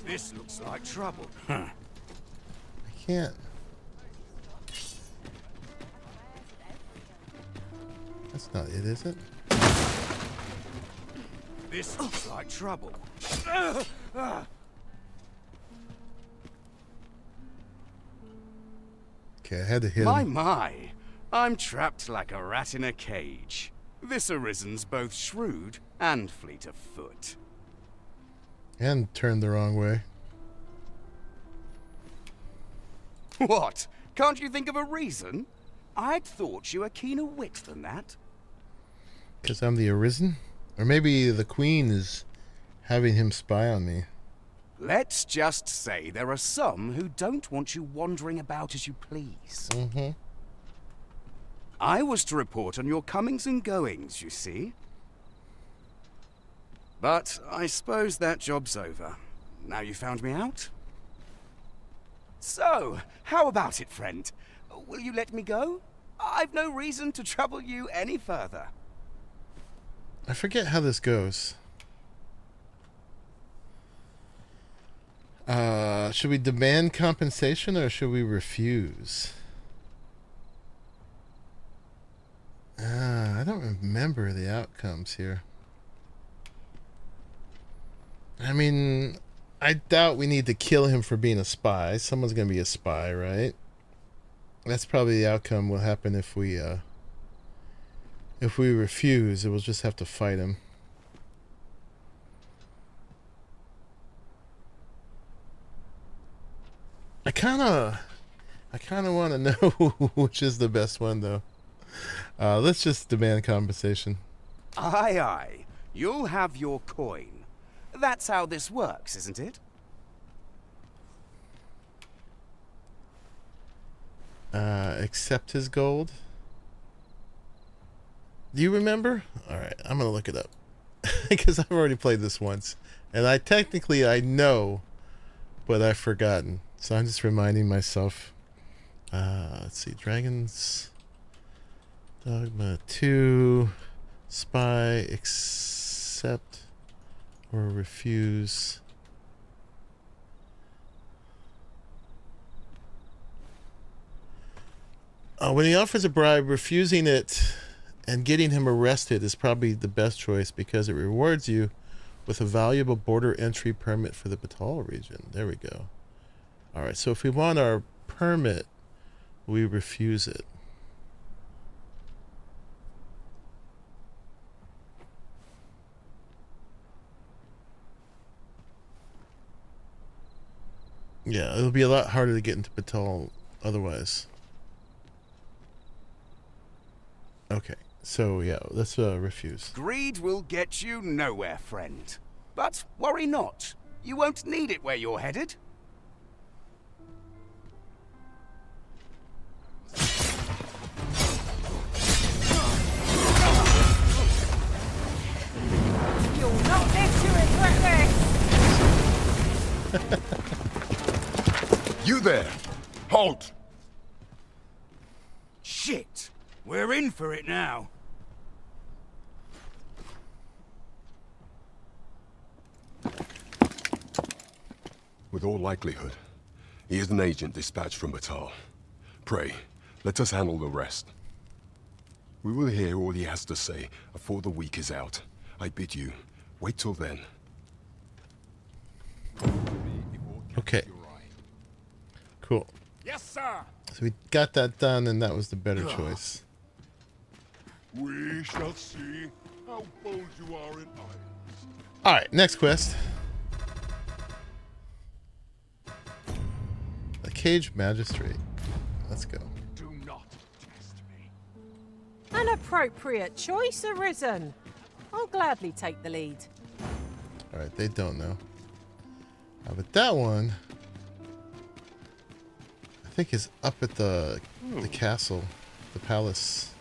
This looks like trouble. Huh. I can't. That's not it, is it? This looks like trouble. Okay, I had to hit him. My. I'm trapped like a rat in a cage. This Arisen's both shrewd and fleet of foot. And turned the wrong way. What? Can't you think of a reason? I'd thought you were keener wit than that. Because I'm the Arisen? Or maybe the Queen is having him spy on me. Let's just say there are some who don't want you wandering about as you please. Mm-hmm. I was to report on your comings and goings, you see. But I suppose that job's over. Now you found me out? So, how about it, friend? Will you let me go? I've no reason to trouble you any further. I forget how this goes. Should we demand compensation or should we refuse? I don't remember the outcomes here. I mean, I doubt we need to kill him for being a spy. Someone's gonna be a spy, right? That's probably the outcome will happen if we refuse. We'll just have to fight him. I kind of want to know which is the best one, though. Let's just demand compensation. Aye, aye. You'll have your coin. That's how this works, isn't it? Accept his gold. Do you remember? All right, I'm gonna look it up because I've already played this once, and I know, but I've forgotten. So I'm just reminding myself. Let's see, Dragons, Dogma 2, Spy, accept or refuse. When he offers a bribe, refusing it and getting him arrested is probably the best choice because it rewards you with a valuable border entry permit for the Batal region. There we go. All right, so if we want our permit, we refuse it. Yeah, it'll be a lot harder to get into Batal otherwise. Okay, so yeah, let's refuse. Greed will get you nowhere, friend. But worry not. You won't need it where you're headed. You'll not live to regret this! You there! Halt! Shit! We're in for it now. With all likelihood, he is an agent dispatched from Batal. Pray, let us handle the rest. We will hear all he has to say before the week is out. I bid you, wait till then. Okay. Cool. Yes, sir. So we got that done, and that was the better choice. We shall see how bold you are in eyes. All right, next quest. The Caged Magistrate. Let's go. Do not test me. An appropriate choice, Arisen. I'll gladly take the lead. All right, they don't know. But that one, I think, is up at the castle, the palace.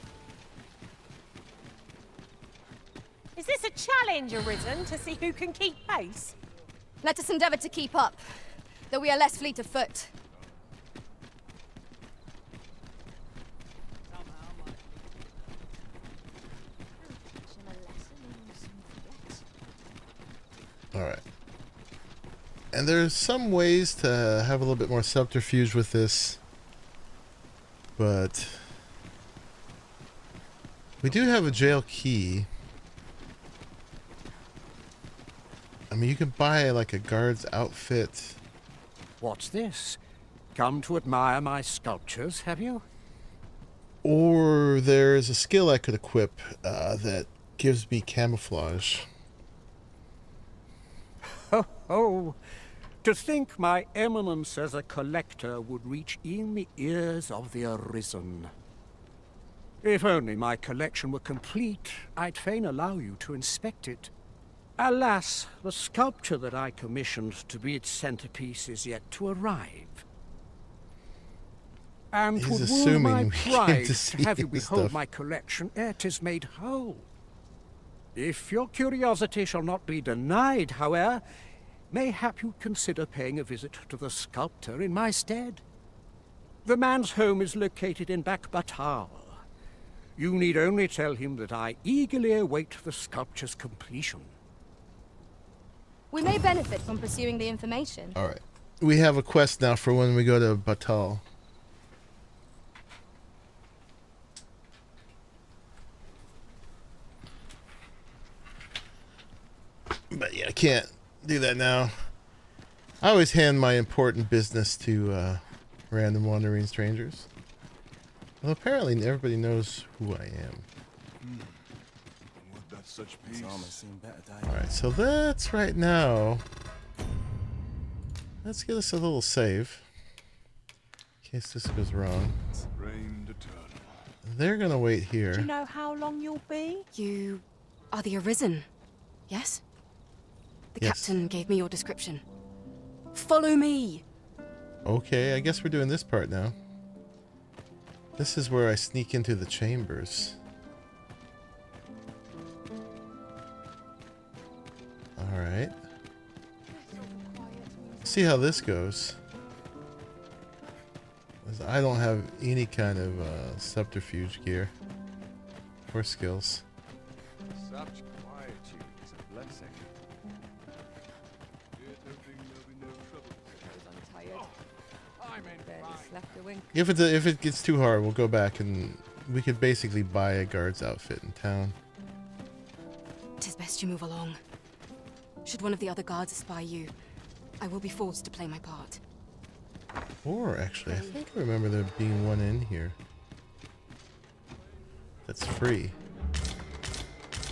Is this a challenge, Arisen, to see who can keep pace? Let us endeavor to keep up, though we are less fleet of foot. All right. And there's some ways to have a little bit more subterfuge with this, but we do have a jail key. I mean, you can buy like a guard's outfit. What's this? Come to admire my sculptures, have you? Or there's a skill I could equip that gives me camouflage. Oh, to think my eminence as a collector would reach in the ears of the Arisen. If only my collection were complete, I'd fain allow you to inspect it. Alas, the sculpture that I commissioned to be its centerpiece is yet to arrive. And He's 'twould wound assuming my we get pride to to see have you this behold stuff. my collection ere 'tis made whole. If your curiosity shall not be denied, however, mayhap you'd consider paying a visit to the sculptor in my stead. The man's home is located in Batal. You need only tell him that I eagerly await the sculpture's completion. We may benefit from pursuing the information. All right. We have a quest now for when we go to Batal. But yeah, I can't do that now. I always hand my important business to random wandering strangers. Well, apparently everybody knows who I am. That's such peace. Alright, so that's right now. Let's get us a little save. case this goes wrong. Reigned eternal. They're gonna wait Do you here. know how long you'll be? You are the Arisen, yes? The Yes. captain gave me your description. Follow me! Okay, I guess we're doing this part now. This is where I sneak into the chambers. Alright. See how this goes. 'Cause I don't have any kind of subterfuge gear or skills. Such quietude is a blessing. If it gets too hard, we'll go back and we could basically buy a guard's outfit in town. 'Tis best you move along. Should one of the other guards espy you, I will be forced to play my part. Or actually, I think I remember there being one in here. That's free.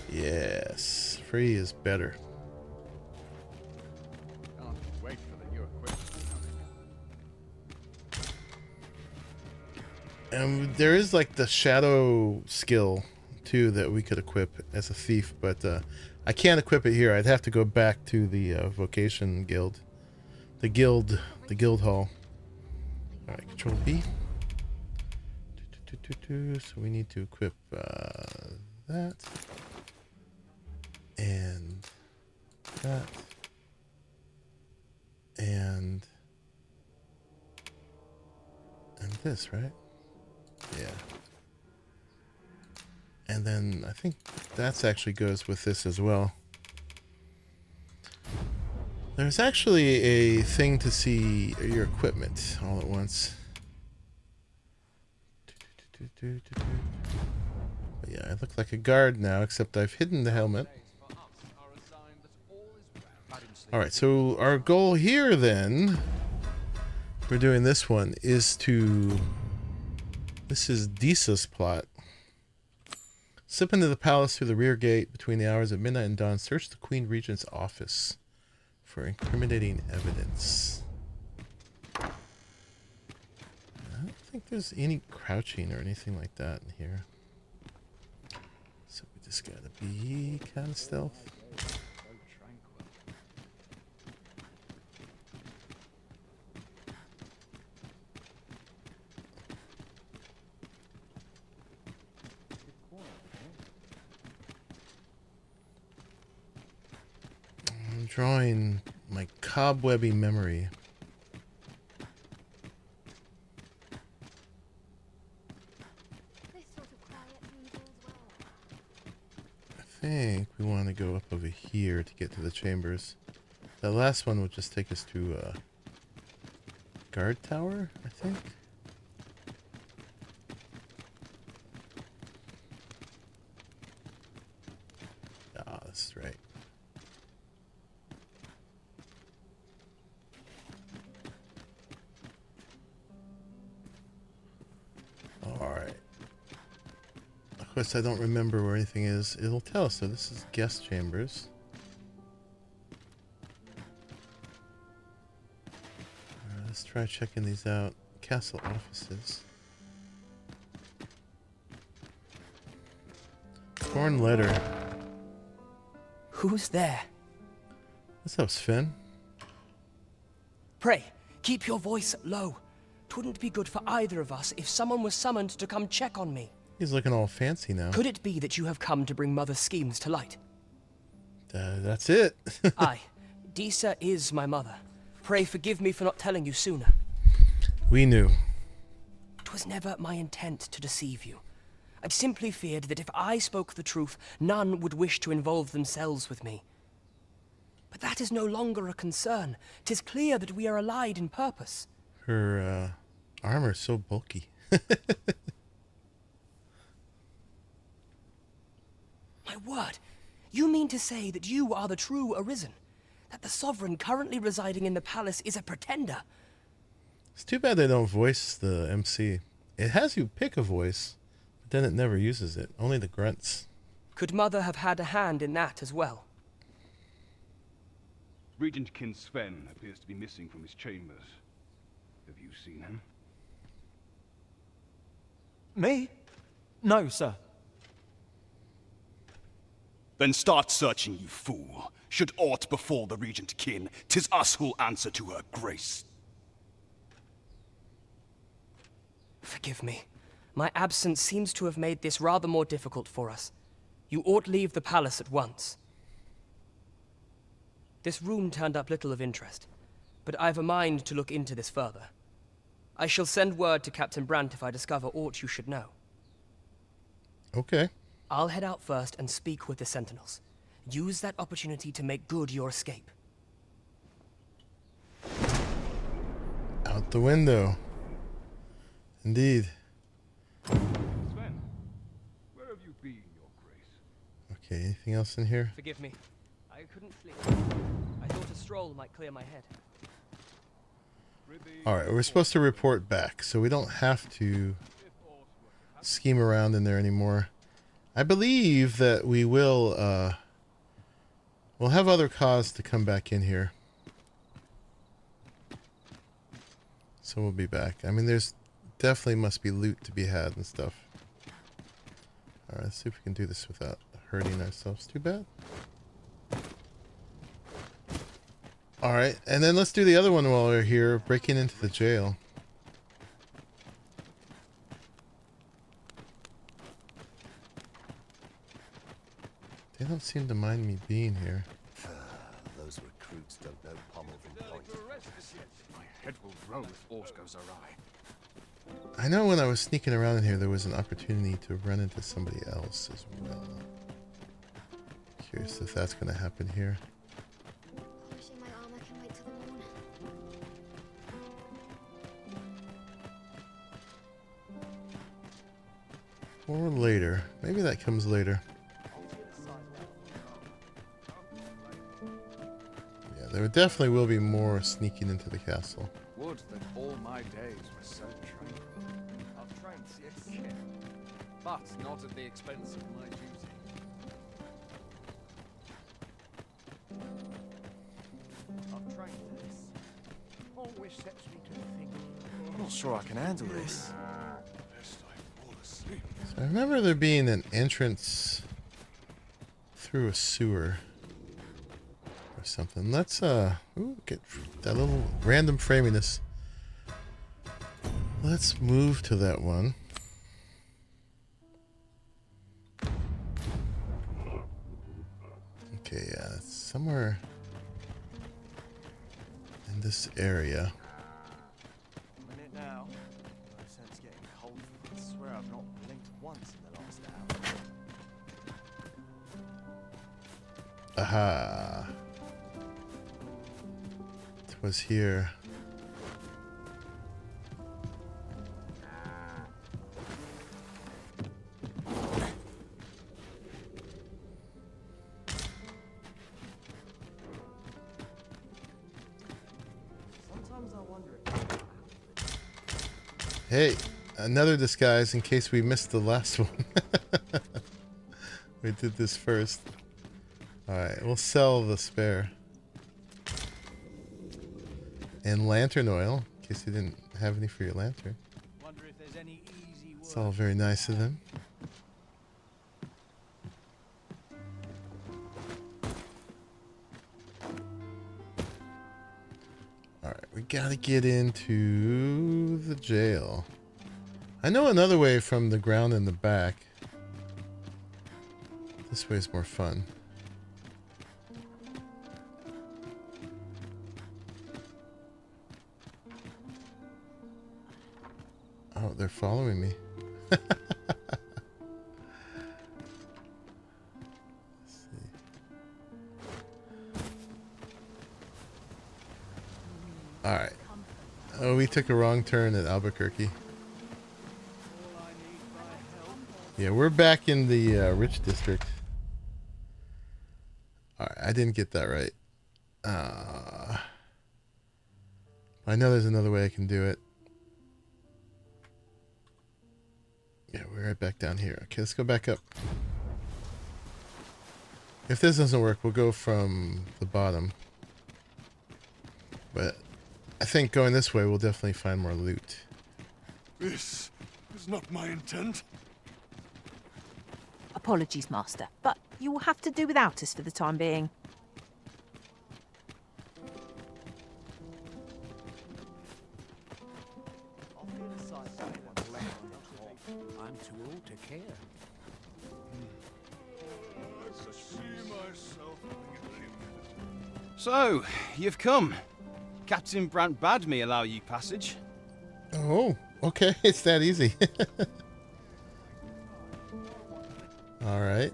Yes, free is better. Can't wait for the new equipment. And there is like the shadow skill too that we could equip as a thief, but I can't equip it here. I'd have to go back to the vocation guild, the guild hall. All right, Control B. So we need to equip that and that and this, right? Yeah. And then I think that's actually goes with this as well. There's actually a thing to see your equipment all at once. But yeah, I look like a guard now, except I've hidden the helmet. Alright, so our goal here then, for doing this one, is to... This is Disa's plot. Slip into the palace through the rear gate between the hours of midnight and dawn. Search the Queen Regent's office for incriminating evidence. I don't think there's any crouching or anything like that in here. So we just gotta be kind of stealth. I'm drawing my cobwebby memory. I think we want to go up over here to get to the chambers. That last one would just take us to guard tower, I think. Ah, this is right. Alright. Of course, I don't remember where anything is. It'll tell us. So this is guest chambers. Let's try checking these out. Castle offices. Torn letter. Who's there? What's up, Sven? Pray, keep your voice low. 'Twouldn't be good for either of us if someone was summoned to come check on me. He's looking all fancy now. Could it be that you have come to bring Mother's schemes to light? That's it. Aye, Disa is my mother. Pray forgive me for not telling you sooner. We knew. 'Twas never my intent to deceive you. I'd simply feared that if I spoke the truth, none would wish to involve themselves with me. But that is no longer a concern. 'Tis clear that we are allied in purpose. Her armor's so bulky. My word, you mean to say that you are the true Arisen? That the sovereign currently residing in the palace is a pretender? It's too bad they don't voice the MC. It has you pick a voice, but then it never uses it. Only the grunts. Could Mother have had a hand in that as well? Regent Kin Sven appears to be missing from his chambers. Have you seen him? Me? No, sir. Then start searching, you fool. Should aught befall the regent kin, 'tis us who'll answer to her grace. Forgive me. My absence seems to have made this rather more difficult for us. You ought leave the palace at once. This room turned up little of interest, but I've a mind to look into this further. I shall send word to Captain Brandt if I discover aught you should know. Okay. I'll head out first and speak with the sentinels. Use that opportunity to make good your escape. Out the window. Indeed. Sven, where have you been, your grace? Okay, anything else in here? Forgive me. I couldn't sleep. I thought a stroll might clear my head. Alright, we're supposed to report back, so we don't have to scheme around in there anymore. I believe that we will, we'll have other cause to come back in here. So we'll be back. I mean, there's definitely must be loot to be had and stuff. Alright, let's see if we can do this without hurting ourselves too bad. Alright, and then let's do the other one while we're here, breaking into the jail. They don't seem to mind me being here. Those recruits don't know pommel from point. My head will roll if aught goes awry. I know when I was sneaking around in here, there was an opportunity to run into somebody else as well. Curious if that's going to happen here. Polishing my armor can wait till the morning. Or later. Maybe that comes later. Yeah, there definitely will be more sneaking into the castle. Would that all my days were so tranquil. I've trained yes, but not at the expense of my duty. I've trained this. Always sets me to think. I'm not sure I can handle this. So I remember there being an entrance through a sewer or something. Let's ooh, get that little random framiness. Let's move to that one. Okay, yeah, it's somewhere in this area. I'm in it now. My sense getting cold. I swear I've not blinked once in the last hour. Aha. It was here. Sometimes I wonder Hey, another disguise in case we missed the last one. We did this first. Alright, we'll sell the spare. And lantern oil, in case you didn't have any for your lantern. Wonder if there's any easy It's all very nice of them. Alright, we gotta get into the jail. I know another way from the ground in the back. This way is more fun. Oh, they're following me. Alright. Oh, we took a wrong turn at Albuquerque. Yeah, we're back in the rich district. Alright, I didn't get that right. I know there's another way I can do it. Yeah, we're right back down here. Okay, let's go back up. If this doesn't work, we'll go from the bottom. But I think going this way, we'll definitely find more loot. This It's not my intent. Apologies, Master, but you will have to do without us for the time being. I'm too old to care. So, you've come. Captain Brant bade me allow you passage. Oh, okay. It's that easy. All right.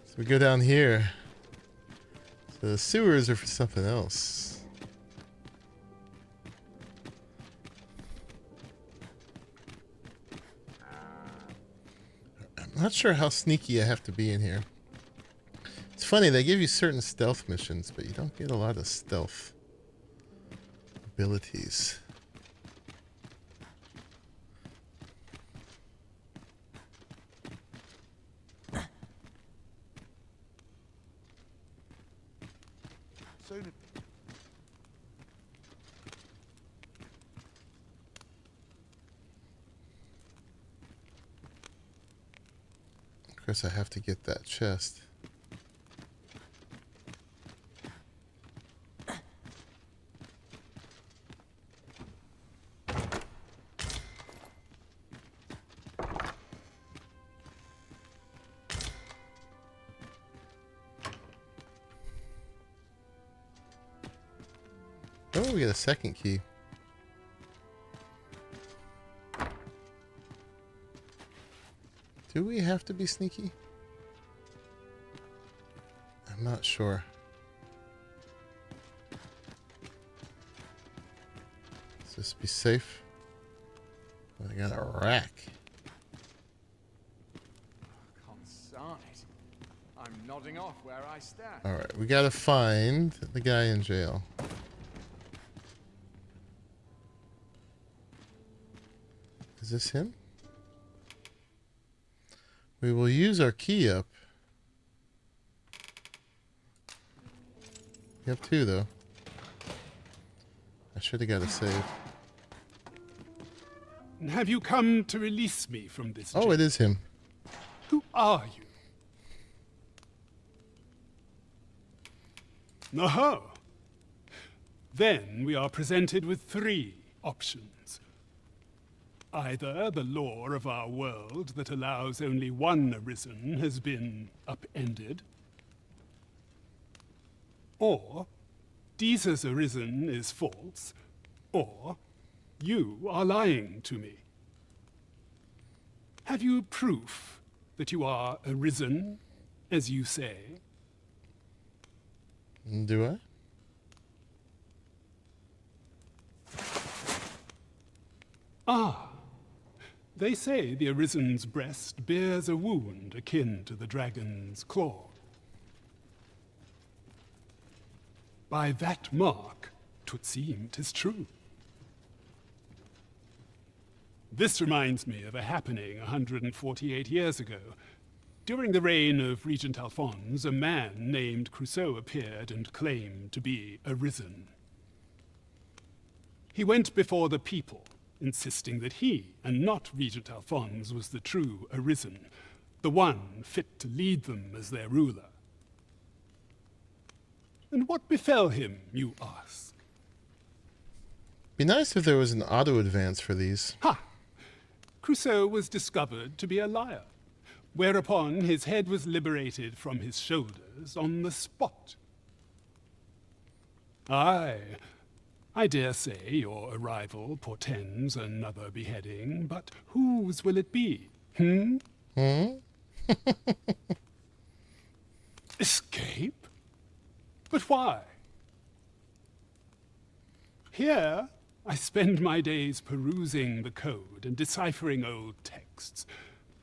So we go down here. So the sewers are for something else. I'm not sure how sneaky I have to be in here. It's funny, they give you certain stealth missions, but you don't get a lot of stealth abilities. Of course, I have to get that chest. Oh, we get a second key. Do we have to be sneaky? I'm not sure. Let's just be safe. I got a rack. Consarn it. I'm nodding off where I stand. Alright, we gotta find the guy in jail. Is this him? We will use our key up. You have two, though. I should have got a save. Have you come to release me from this Oh, jail? it is him. Who are you? Aha! Then we are presented with three options. Either the law of our world that allows only one Arisen has been upended, or Deeza's Arisen is false, or you are lying to me. Have you proof that you are Arisen, as you say? Do I? Ah, they say the Arisen's breast bears a wound akin to the dragon's claw. By that mark, 'twould seem 'tis true. This reminds me of a happening 148 years ago. During the reign of Regent Alphonse, a man named Crusoe appeared and claimed to be Arisen. He went before the people, insisting that he, and not Regent Alphonse, was the true Arisen, the one fit to lead them as their ruler. And what befell him, you ask? Be nice if there was an auto advance for these. Ha! Crusoe was discovered to be a liar, whereupon his head was liberated from his shoulders on the spot. Aye, I dare say your arrival portends another beheading, but whose will it be? Escape? But why? Here, I spend my days perusing the code and deciphering old texts.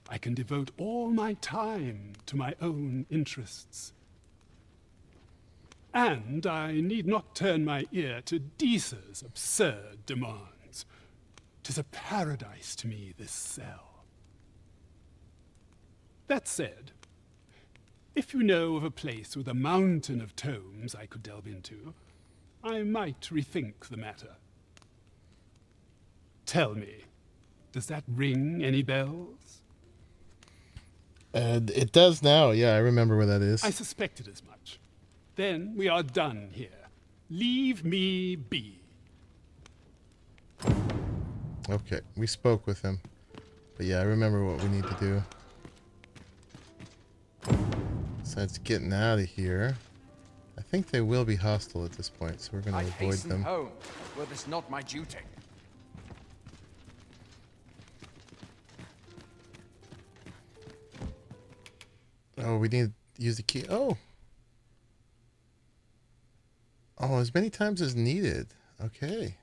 I can devote all my time to my own interests. And I need not turn my ear to Deeza's absurd demands. 'Tis a paradise to me, this cell. That said, if you know of a place with a mountain of tomes I could delve into, I might rethink the matter. Tell me, Does that ring any bells? It does now. Yeah, I remember where that is. I suspected as much. Then we are done here. Leave me be. Okay, we spoke with him. But yeah, I remember what we need to do. Besides getting out of here. I think they will be hostile at this point, so we're going to avoid them. Home, were this not my duty. Oh, we need to use the key. Oh. Oh, as many times as needed. Okay.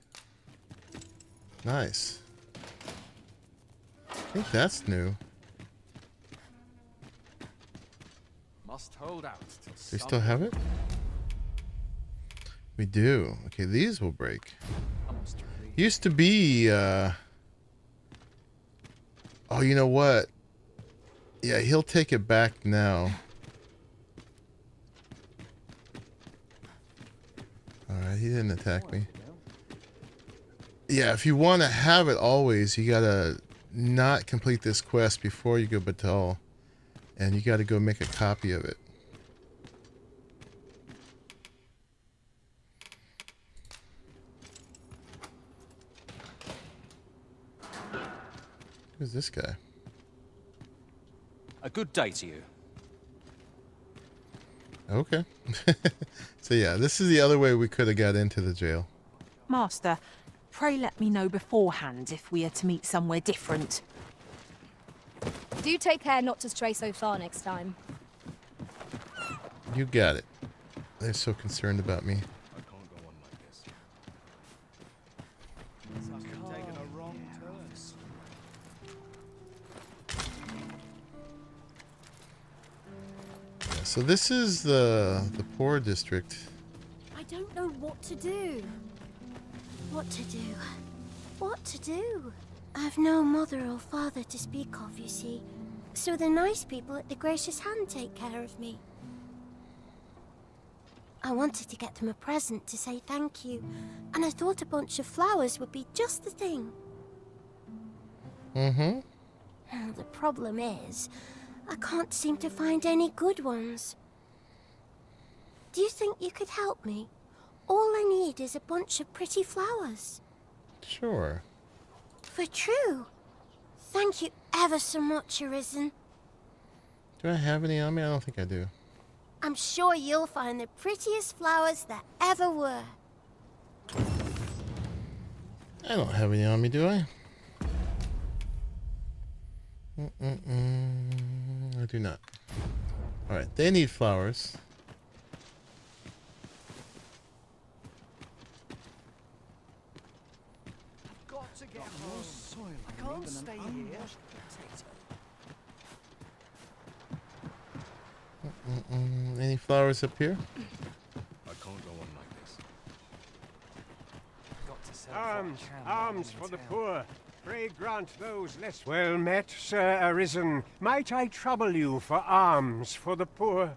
Nice. I think that's new. Must hold out. Do we still have it? We do. Okay, these will break. Used to be, oh, you know what? Yeah, he'll take it back now. Alright, he didn't attack me. Yeah, if you want to have it always, you gotta not complete this quest before you go battle. And you gotta go make a copy of it. Who's this guy? A good day to you. Okay. So yeah, this is the other way we could have got into the jail. Master, pray let me know beforehand if we are to meet somewhere different. Do take care not to stray so far next time. You got it. They're so concerned about me. Yeah, so this is the poor district. I don't know what to do. What to do? What to do? I've no mother or father to speak of, you see. So the nice people at the Gracious Hand take care of me. I wanted to get them a present to say thank you, and I thought a bunch of flowers would be just the thing. Mm-hmm. The problem is, I can't seem to find any good ones. Do you think you could help me? All I need is a bunch of pretty flowers. Sure. For true. Thank you ever so much, Arisen. Do I have any on me? I don't think I do. I'm sure you'll find the prettiest flowers that ever were. I don't have any on me, do I? I do not. Alright, they need flowers. Got to get more soil. I can't stay here. Any flowers up here? I can't go on like this. Alms for the poor. Pray grant those less well met, Sir Arisen. Might I trouble you for alms for the poor?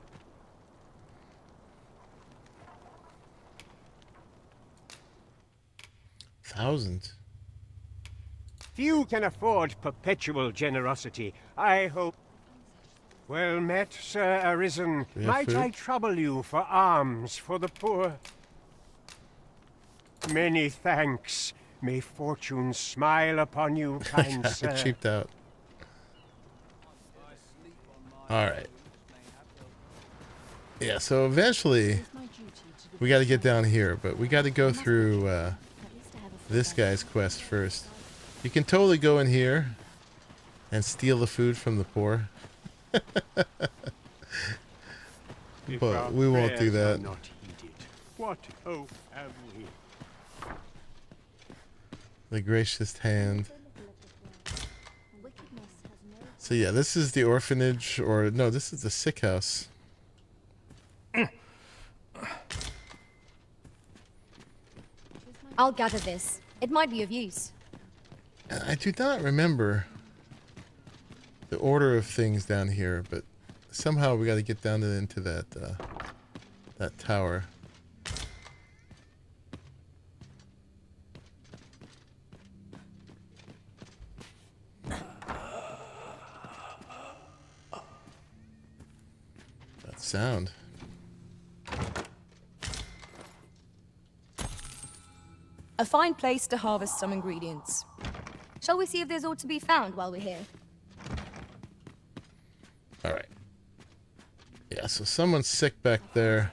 Thousands. Few can afford perpetual generosity. I hope... Well met, Sir Arisen. Might I trouble you for alms for the poor? Many thanks. May fortune smile upon you, kind sir. Cheaped out. Alright. Yeah, so eventually we got to get down here, but we got to go through this guy's quest first. You can totally go in here and steal the food from the poor. But we won't do that. What hope have we? The gracious hand. So yeah, this is the orphanage, or no, this is the sick house. I'll gather this. It might be of use. I do not remember the order of things down here, but somehow we got to get down into that that tower. sound. A fine place to harvest some ingredients. Shall we see if there's aught to be found while we're here? Alright. Yeah, so someone's sick back there.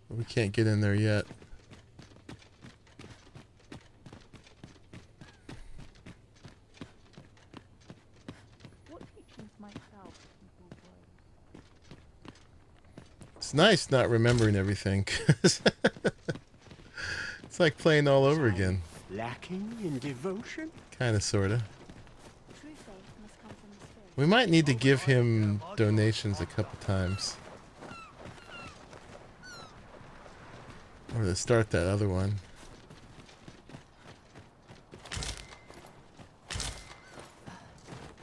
We can't get in there yet. It's nice not remembering everything. It's like playing all over again. Lacking in devotion? Kinda, sorta. We might need to give him donations a couple times. Or to start that other one.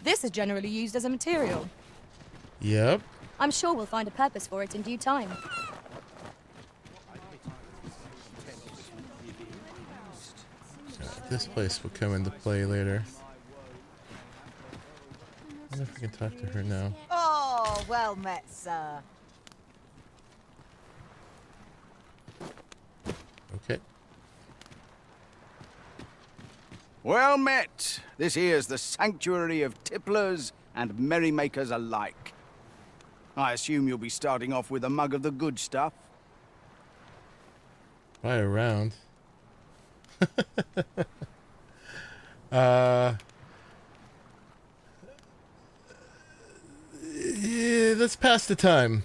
This is generally used as a material. Yep. I'm sure we'll find a purpose for it in due time. This place will come into play later. I wonder if we can talk to her now. Oh, well met, sir. Okay. Well met. This here's the sanctuary of tipplers and merrymakers alike. I assume you'll be starting off with a mug of the good stuff. Buy a round. Yeah, let's pass the time.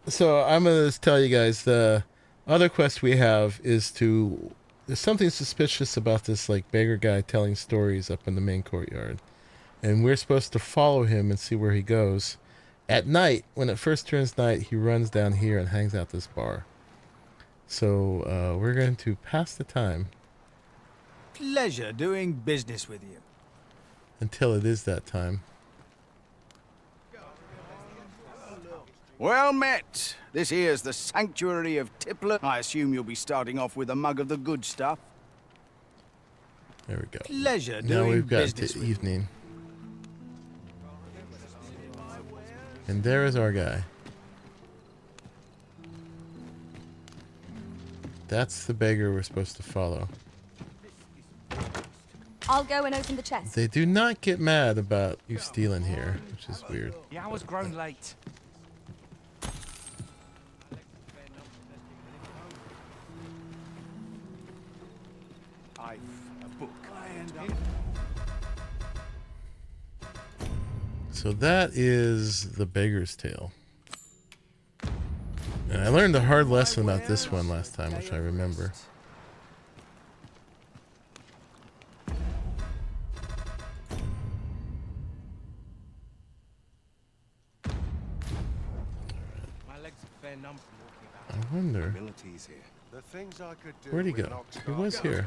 So I'm gonna tell you guys the other quest we have is to. There's something suspicious about this like beggar guy telling stories up in the main courtyard, and we're supposed to follow him and see where he goes. At night, when it first turns night, he runs down here and hangs out this bar. So we're going to pass the time. Pleasure doing business with you. Until it is that time. Well met. This here's the sanctuary of tippler. I assume you'll be starting off with a mug of the good stuff. There we go. Pleasure Now doing we've got business to with evening. And there is our guy. That's the beggar we're supposed to follow. I'll go and open the chest. They do not get mad about you stealing here, which is weird. The hour's grown late. I've a book. So that is the beggar's tale. And I learned a hard lesson about this one last time, which I remember. I wonder. Where'd he go? He was here.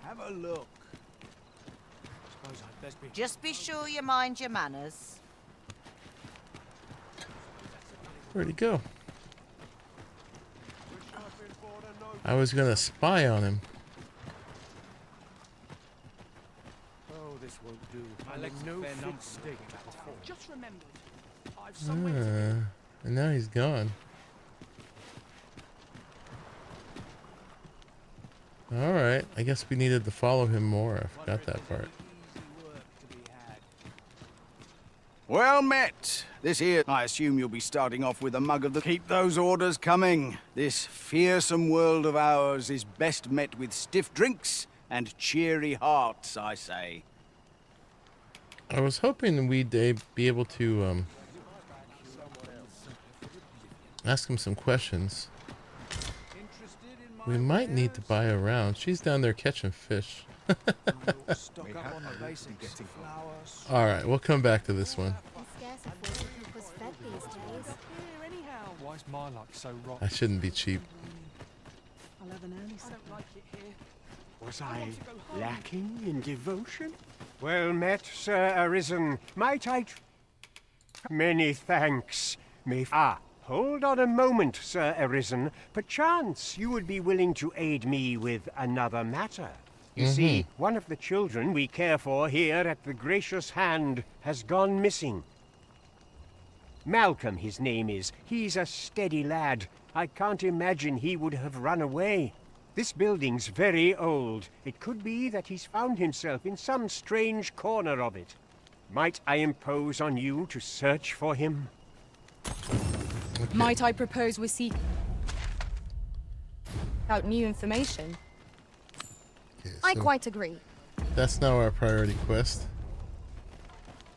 Have a look. Just be sure you mind your manners. Where'd he go? I was gonna spy on him. Oh, this won't do. My legs no fit stick. Just remembered. And now he's gone. Alright, I guess we needed to follow him more. I forgot that part. Well met. This here, I assume you'll be starting off with a mug of the... Keep those orders coming. This fearsome world of ours is best met with stiff drinks and cheery hearts, I say. I was hoping we'd be able to ask him some questions. We might need to buy a round. She's down there catching fish. Alright, we'll come back to this one. Why is my luck so rotten? I shouldn't be cheap. I'll have an early start. I don't like it here. Was I lacking in devotion? Well met, Sir Arisen. Might I... Many thanks. Hold on a moment, Sir Arisen. Perchance you would be willing to aid me with another matter. You see, one of the children we care for here at the Gracious Hand has gone missing. Malcolm, his name is. He's a steady lad. I can't imagine he would have run away. This building's very old. It could be that he's found himself in some strange corner of it. Might I impose on you to search for him? Okay. Might I propose we seek out new information? Okay, I quite agree. That's now our priority quest.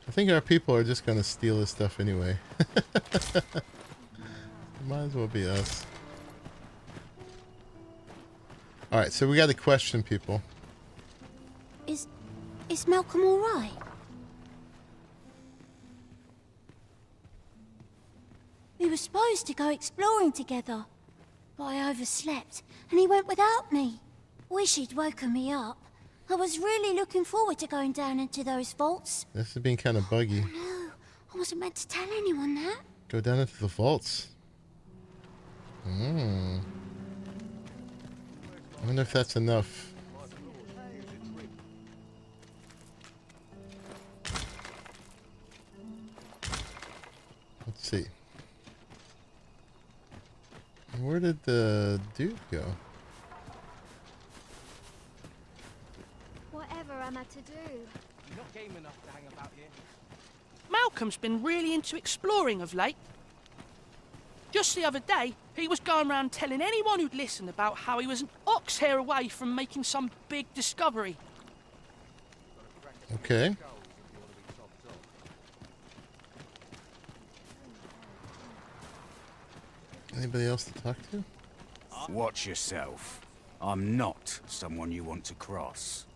I think our people are just gonna steal this stuff anyway. Might as well be us. Alright, so we got to question people. Is Malcolm alright? We were supposed to go exploring together, but I overslept and he went without me. Wish he'd woken me up. I was really looking forward to going down into those vaults. This is being kind of buggy. Oh no, I wasn't meant to tell anyone that. Go down into the vaults. I wonder if that's enough. Let's see. Where did the dude go? Whatever am I to do? You're not game enough to hang about here. Malcolm's been really into exploring of late. Just the other day, he was going around telling anyone who'd listen about how he was an ox hair away from making some big discovery. Okay. Anybody else to talk to? Watch yourself. I'm not someone you want to cross.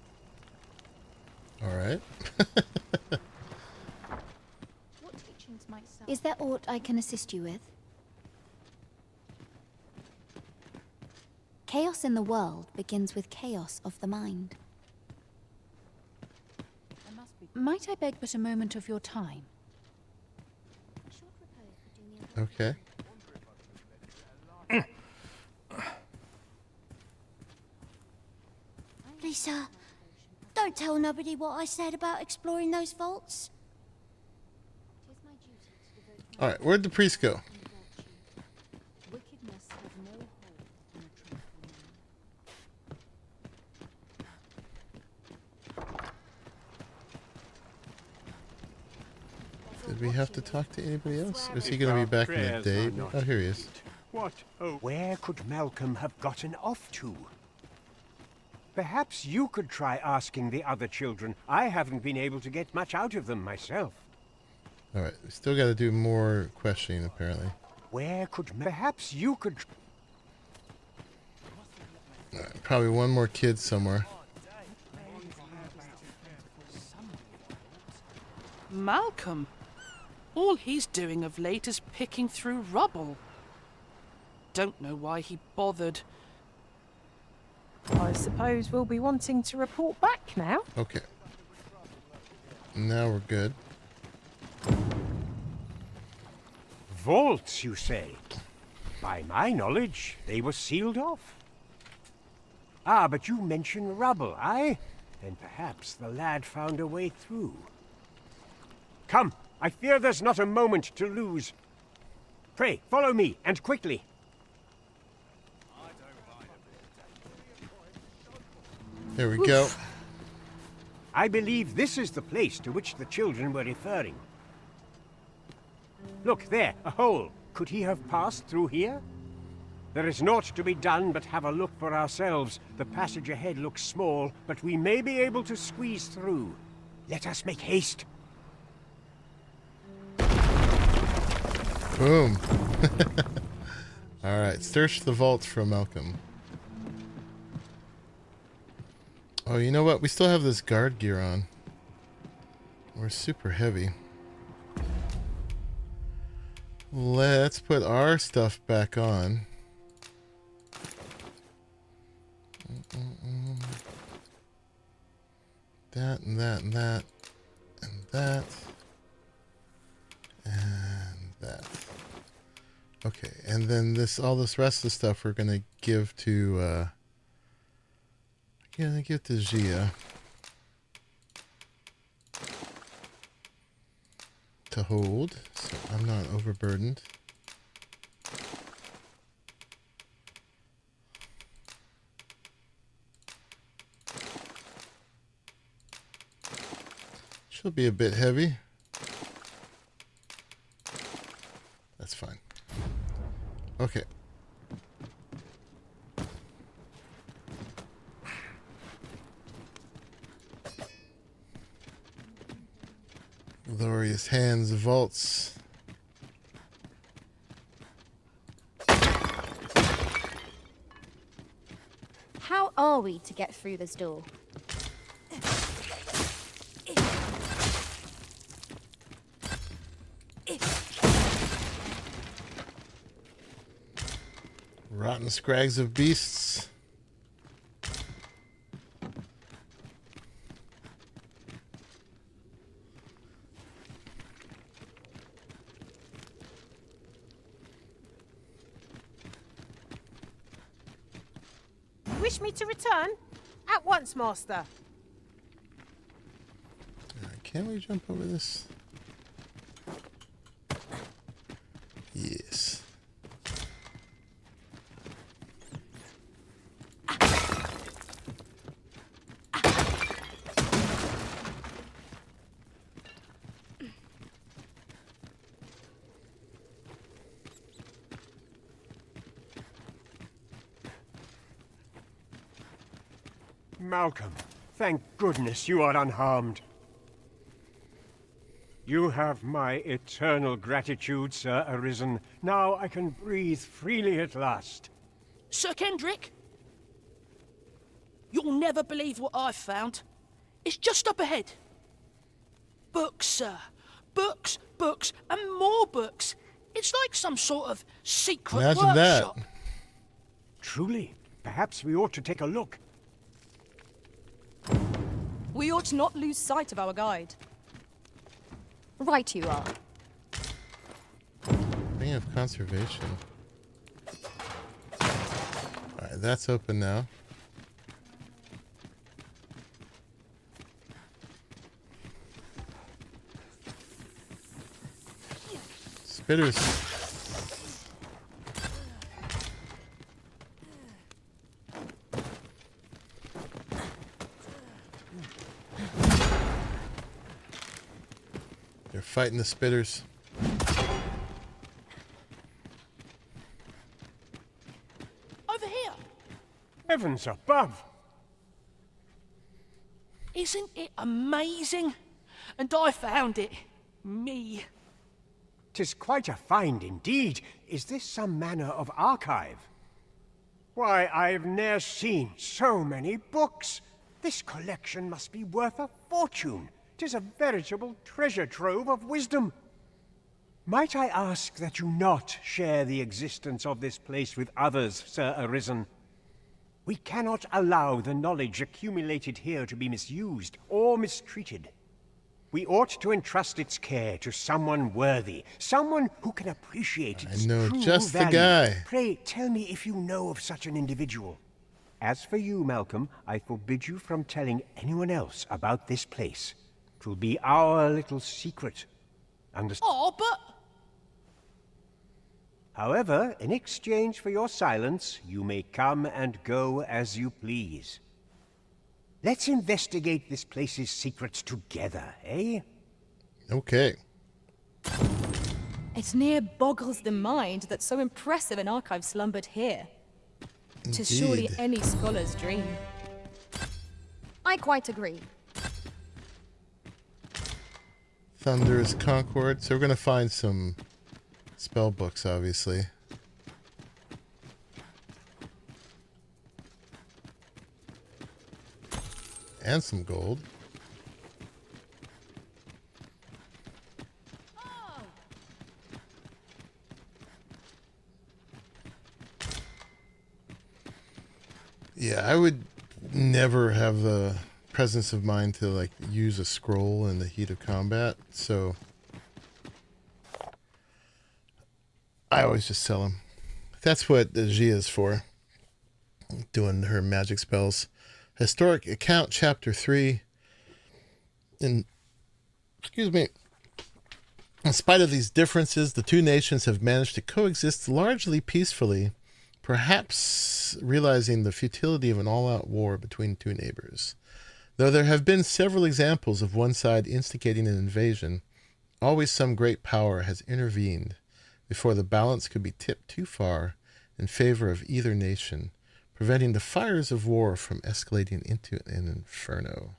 Alright. Is there aught I can assist you with? Chaos in the world begins with chaos of the mind. Might I beg but a moment of your time? Okay. Please, sir, don't tell nobody what I said about exploring those vaults. Alright, where'd the priest go? Did we have to talk to anybody else? Or is he going to be back in a day? Oh, here he is. What? Oh, where could Malcolm have gotten off to? Perhaps you could try asking the other children. I haven't been able to get much out of them myself. Alright, we still got to do more questioning, apparently. Where could... Perhaps you could... Alright, probably one more kid somewhere. Malcolm? All he's doing of late is picking through rubble. Don't know why he bothered. I suppose we'll be wanting to report back now. Okay. Now we're good. Vaults, you say? By my knowledge, they were sealed off. Ah, but you mention rubble, aye? Then perhaps the lad found a way through. Come, I fear there's not a moment to lose. Pray, follow me, and quickly. There we go. I believe this is the place to which the children were referring. Look, there, a hole. Could he have passed through here? There is naught to be done but have a look for ourselves. The passage ahead looks small, but we may be able to squeeze through. Let us make haste. Boom. Alright, search the vaults for Malcolm. Oh, you know what? We still have this guard gear on. We're super heavy. Let's put our stuff back on. That and that and that and that and that. Okay, and then all this rest of the stuff we're gonna give to Gia to hold. So So I'm not overburdened. She'll be a bit heavy. That's fine. Okay. Glorious hands vaults. How are we to get through this door? Rotten scrags of beasts. Wish me to return? At once, master. Can we jump over this? Yes. Malcolm, thank goodness you are unharmed. You have my eternal gratitude, Sir Arisen. Now I can breathe freely at last. Sir Kendrick? You'll never believe what I've found. It's just up ahead. Books, sir. Books, books, and more books. It's like some sort of secret Imagine workshop. that. Truly, perhaps we ought to take a look. We ought not lose sight of our guide. Right you are. Thing of conservation. Alright, that's open now. Spitters. They're fighting the spitters. Over here. Heavens above! Isn't it amazing? And I found it. Me. 'Tis quite a find indeed. Is this some manner of archive? Why, I've ne'er seen so many books. This collection must be worth a fortune. 'Tis a veritable treasure trove of wisdom. Might I ask that you not share the existence of this place with others, Sir Arisen? We cannot allow the knowledge accumulated here to be misused or mistreated. We ought to entrust its care to someone worthy, someone who can appreciate its I know true just value. the guy. Pray, tell me if you know of such an individual. As for you, Malcolm, I forbid you from telling anyone else about this place. 'Twill be our little secret. Oh, but... However, in exchange for your silence, you may come and go as you please. Let's investigate this place's secrets together, eh? Okay. It near boggles the mind that so impressive an archive slumbered here. 'Tis surely Indeed. any scholar's dream. I quite agree. Thunderous Concord. So we're going to find some spell books, obviously. And some gold. Yeah, I would never have the presence of mind to like use a scroll in the heat of combat, so I always just sell them. That's what the G is for, doing her magic spells. Historic Account, Chapter 3. And, excuse me, In spite of these differences, the two nations have managed to coexist largely peacefully, perhaps realizing the futility of an all-out war between two neighbors. Though there have been several examples of one side instigating an invasion, always some great power has intervened before the balance could be tipped too far in favor of either nation, preventing the fires of war from escalating into an inferno.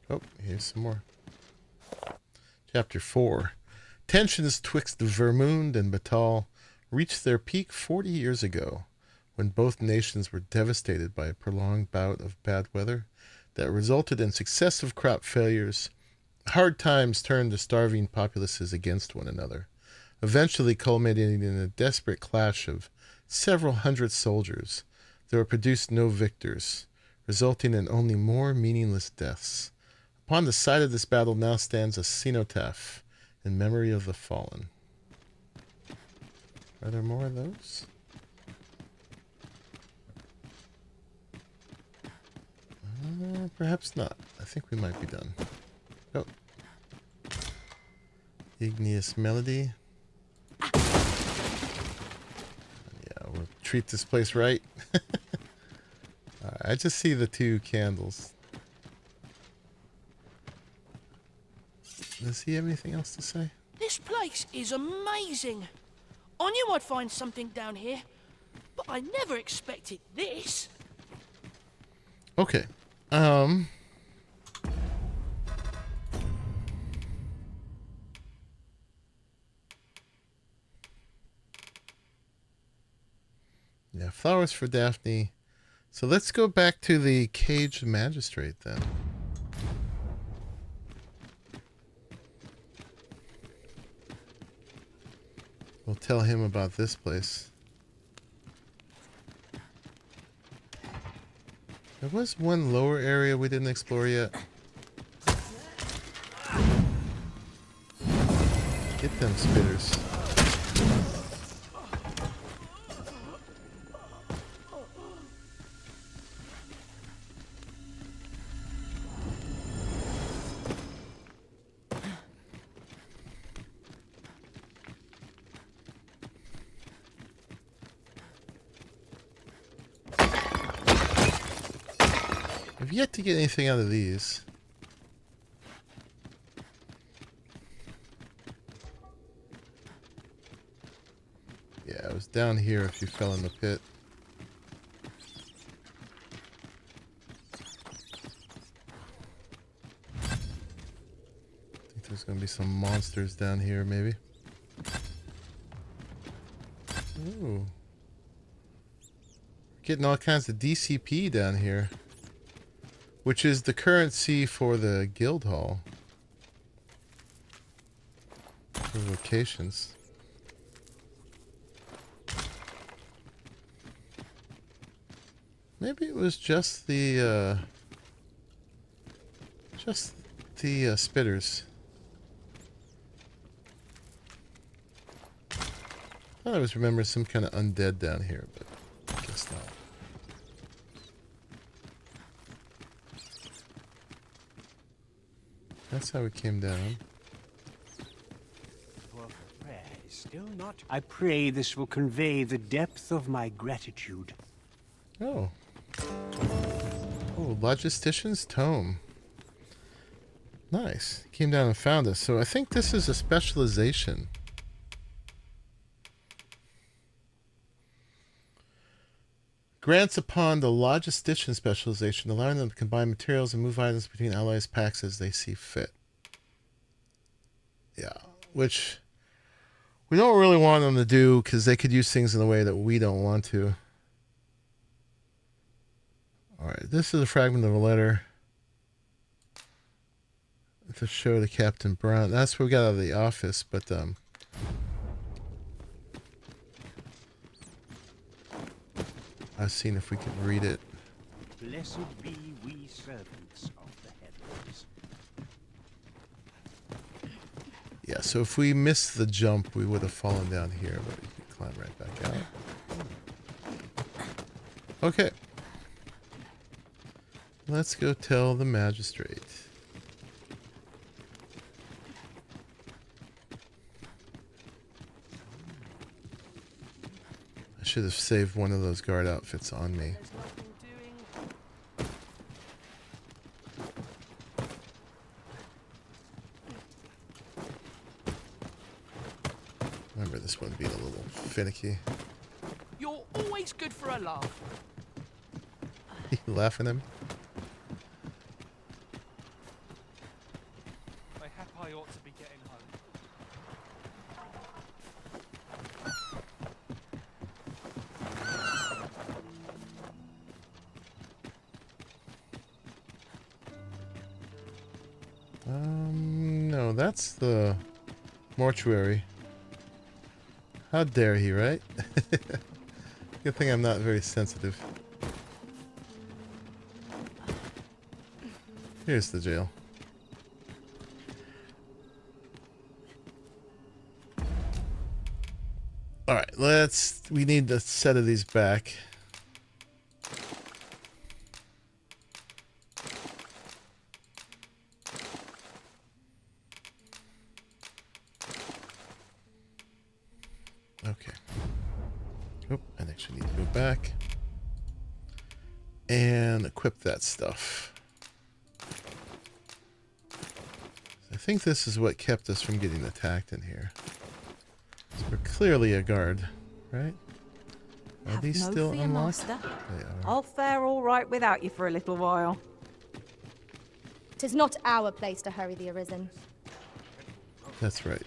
Oh, here's some more. Chapter 4. Tensions twixt Vermund and Batal reached their peak 40 years ago, when both nations were devastated by a prolonged bout of bad weather that resulted in successive crop failures. Hard times turned the starving populaces against one another, eventually culminating in a desperate clash of several hundred soldiers. There were produced no victors, resulting in only more meaningless deaths. Upon the site of this battle now stands a cenotaph in memory of the fallen. Are there more of those? Perhaps not. I think we might be done. Oh. Igneous Melody. Yeah, we'll treat this place right. I just see the two candles. Does he have anything else to say? This place is amazing. I knew I'd find something down here, but I never expected this. Okay. Yeah, flowers for Daphne. So let's go back to the caged magistrate then. We'll tell him about this place. There was one lower area we didn't explore yet. Get them spitters. I've yet to get anything out of these. Yeah, it was down here if you fell in the pit. I think there's going to be some monsters down here, maybe. Ooh. Getting all kinds of DCP down here. Which is the currency for the guild hall. For vocations. Maybe it was just the spitters. I thought I was remembering some kind of undead down here, but I guess not. That's how we came down. Still not. I pray this will convey the depth of my gratitude. Oh. Oh, Logistician's Tome. Nice. Came down and found us. So I think this is a specialization. Grants upon the Logistician specialization, allowing them to combine materials and move items between allies packs as they see fit. Yeah, which we don't really want them to do because they could use things in a way that we don't want to. Alright, this is a fragment of a letter to show to Captain Brown. That's what we got out of the office, but I've seen if we can read it. Blessed be we servants of the heavens. Yeah, so if we missed the jump, we would have fallen down here, but we could climb right back out. Okay. Let's go tell the magistrate. I should have saved one of those guard outfits on me. Remember this one being a little finicky. You're always good for a laugh. You laughing at me? I ought to be getting home. No, that's the mortuary. How dare he, right? Good thing I'm not very sensitive. Here's the jail. Alright, we need a set of these back. Okay. Oh, I actually need to go back and equip that stuff. I think this is what kept us from getting attacked in here. So we're clearly a guard, right? Are Have these no still fear, unlocked? Master. They are. I'll fare all right without you for a little while. 'Tis not our place to hurry the Arisen. That's right.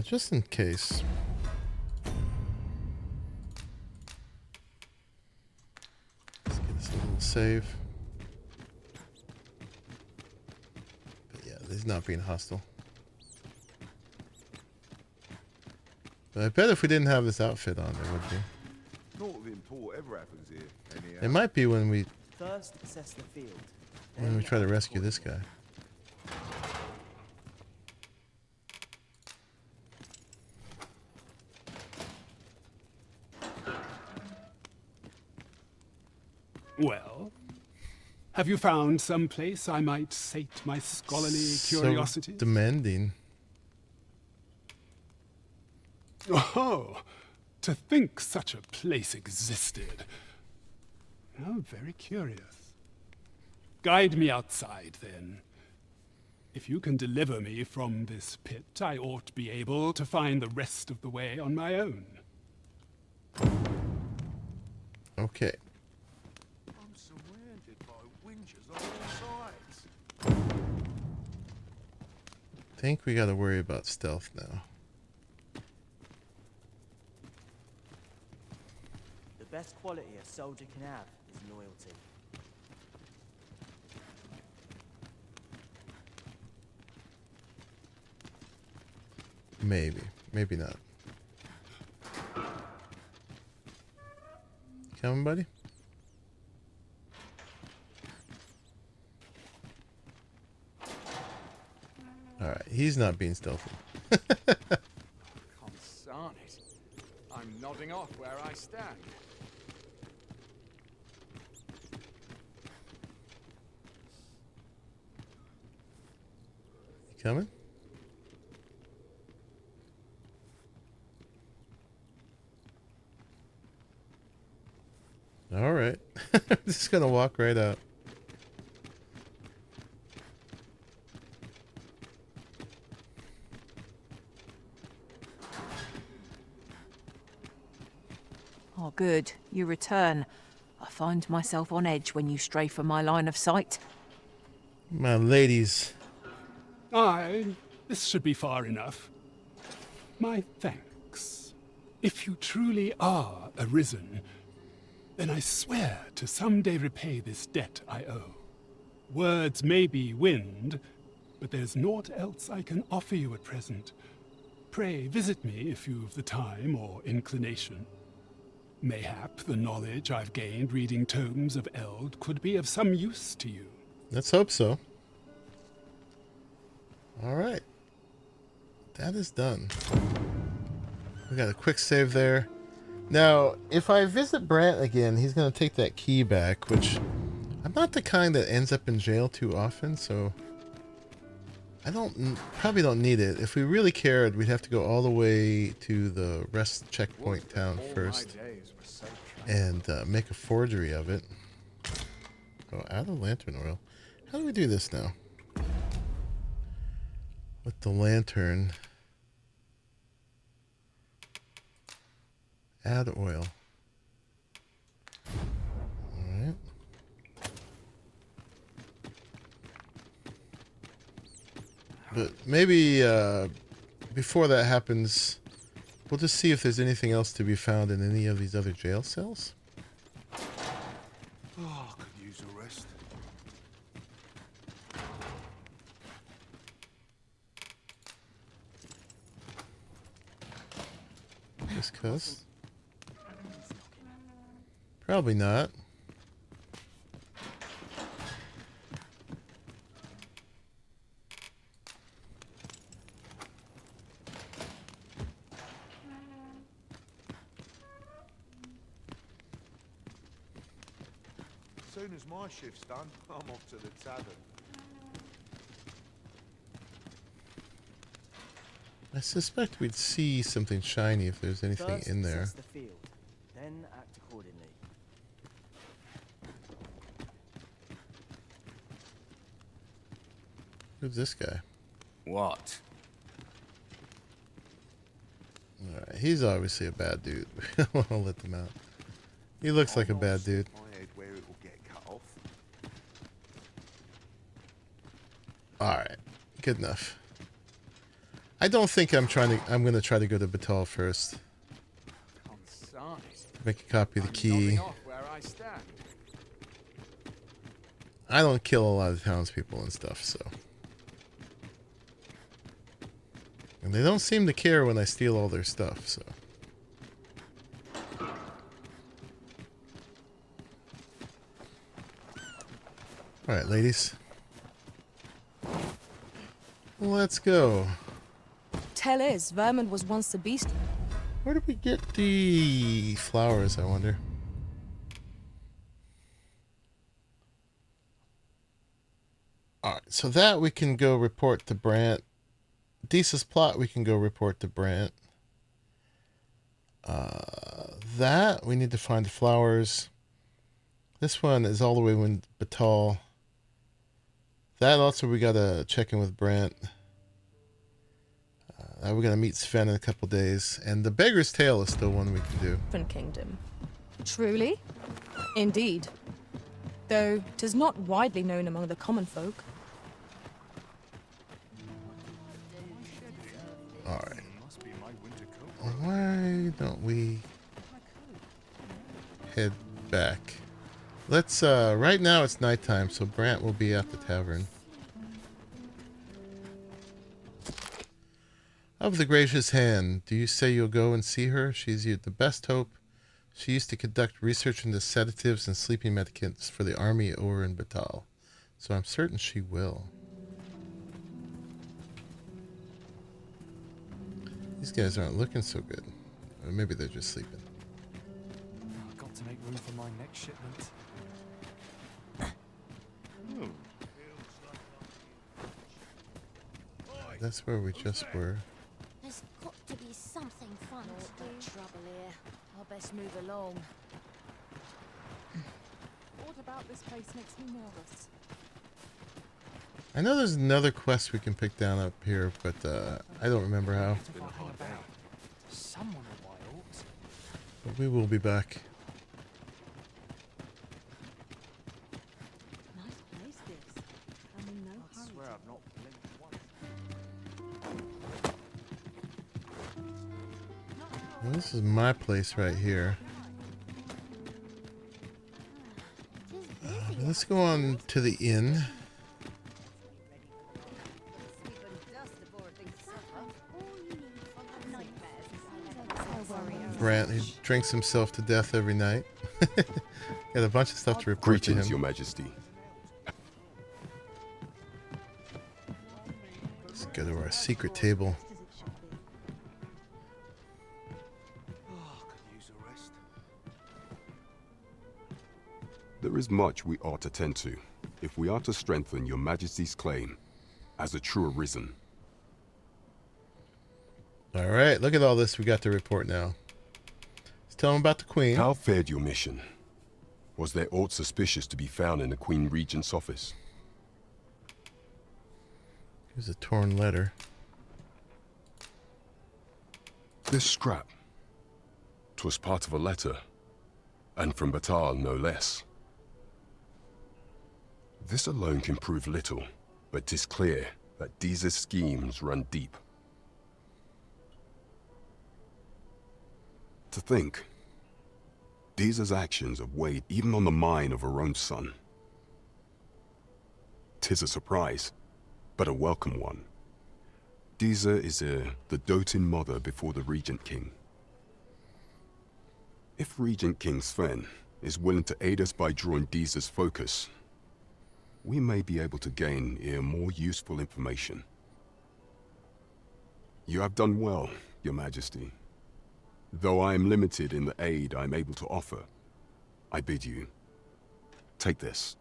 Just in case. Let's get this little save. But yeah, he's not being hostile. But I bet if we didn't have this outfit on, there would be. Naught of import ever happens here, anyhow. It might be when we First, assess the field. try to rescue this guy. Well, have you found some place I might sate my scholarly curiosity? So demanding. Oh, to think such a place existed. Oh, very curious. Guide me outside, then. If you can deliver me from this pit, I ought to be able to find the rest of the way on my own. Okay. I'm surrounded by winches on all sides. Think we gotta worry about stealth now. The best quality a soldier can have is loyalty. Maybe. Maybe not. Coming, buddy? Alright, he's not being stealthy. Consarn it. I'm nodding off where I stand. You coming? Alright. Just gonna walk right out. Oh, good. You return. I find myself on edge when you stray from my line of sight. My ladies. Aye, this should be far enough. My thanks. If you truly are Arisen, then I swear to someday repay this debt I owe. Words may be wind, but there's naught else I can offer you at present. Pray visit me if you've the time or inclination. Mayhap the knowledge I've gained reading tomes of Eld could be of some use to you. Let's hope so. Alright. That is done. We got a quick save there. Now, if I visit Brant again, he's going to take that key back, which I'm not the kind that ends up in jail too often, so I probably don't need it. If we really cared, we'd have to go all the way to the rest checkpoint town first and make a forgery of it. Oh, out of lantern oil. How do we do this now? With the lantern. Add oil. Alright. But maybe before that happens, we'll just see if there's anything else to be found in any of these other jail cells. Oh, could use a rest. Just 'cause. Probably not. As soon as my shift's done, I'm off to the tavern. I suspect we'd see something shiny if there's anything First, in there. assess the field, then act accordingly. Who's this guy? What? Alright, he's obviously a bad dude. I'll let them out. He looks like a bad dude. My head where it will get cut off. Alright, good enough. I don't think I'm gonna try to go to Batal first. Make a copy of the key. I don't kill a lot of townspeople and stuff, so. And they don't seem to care when I steal all their stuff, so. Alright, ladies. Let's go. Tell is, Vermin was once a beast. Where did we get the flowers, I wonder? Alright, so that we can go report to Brant. Desa's plot we can go report to Brant. That we need to find the flowers. This one is all the way in Batal. That also we gotta check in with Brant. We're gonna meet Sven in a couple days, and the Beggar's Tale is still one we can do. Different kingdom. Truly? Indeed. Though 'tis not widely known among the common folk. Alright. Why don't we head back? Let's, right now it's nighttime, so Brant will be at the tavern. Of the gracious hand, do you say you'll go and see her? She's the best hope. She used to conduct research into sedatives and sleeping medicaments for the army over in Batal, so I'm certain she will. These guys aren't looking so good. Or maybe they're just sleeping. I've got to make room for my next shipment. That's where we just were. There's got to be something fun to do. Trouble here. I'll best move along. What about this place makes me nervous? I know there's another quest we can pick down up here, but I don't remember how. Someone wild. But we will be back. Nice place this. I'm in no hurry. I swear I've not blinked once. Well, this is my place right here. Let's go on to the inn. Brant, he drinks himself to death every night. Got a bunch of stuff to report to him. Greetings, Your Majesty. Let's go to our secret table. Oh, could use a rest. There is much we ought to tend to, if we are to strengthen your majesty's claim as a true Arisen. All right, look at all this we got to report now. Let's tell them about the Queen. How fared your mission? Was there aught suspicious to be found in the Queen Regent's office? Here's a torn letter. This scrap. 'Twas part of a letter, and from Batal no less. This alone can prove little, but 'tis clear that these schemes run deep. To think, Deeza's actions have weighed even on the mind of her own son. 'Tis a surprise, but a welcome one. Deeza is the doting mother before the Regent King. If Regent King Sven is willing to aid us by drawing Deeza's focus, we may be able to gain more useful information. You have done well, Your Majesty. Though I am limited in the aid I am able to offer, I bid you, take this.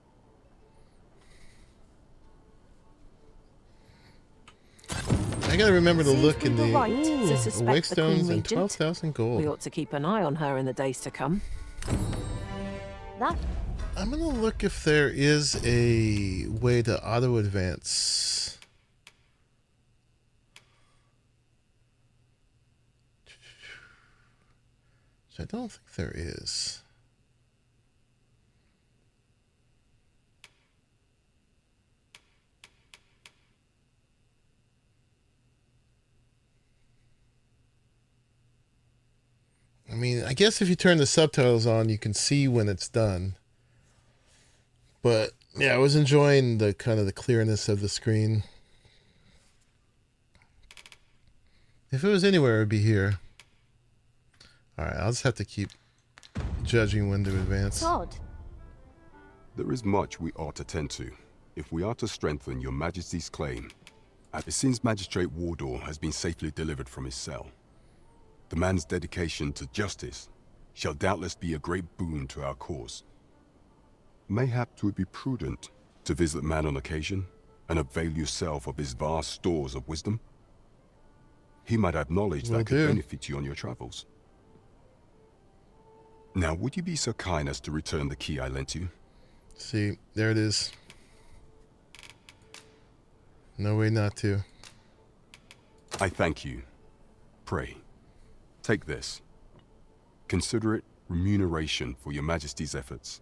I gotta remember to Seems look in we were the right to suspect awake the Queen stones and Regent. 12,000 gold. We ought to keep an eye on her in the days to come. That I'm gonna look if there is a way to auto advance. Which I don't think there is. I mean, I guess if you turn the subtitles on, you can see when it's done. But yeah, I was enjoying the kind of the clearness of the screen. If it was anywhere, it would be here. All right, I'll just have to keep judging when to advance. Todd. There is much we ought to tend to, if we are to strengthen your Majesty's claim. Since Magistrate Wardor has been safely delivered from his cell, the man's dedication to justice shall doubtless be a great boon to our cause. Mayhap 'twould be prudent to visit the man on occasion and avail yourself of his vast stores of wisdom. He might have knowledge that could benefit you on your travels. Now, would you be so kind as to return the key I lent you? See, there it is. No way not to. I thank you. Pray, take this. Consider it remuneration for your Majesty's efforts.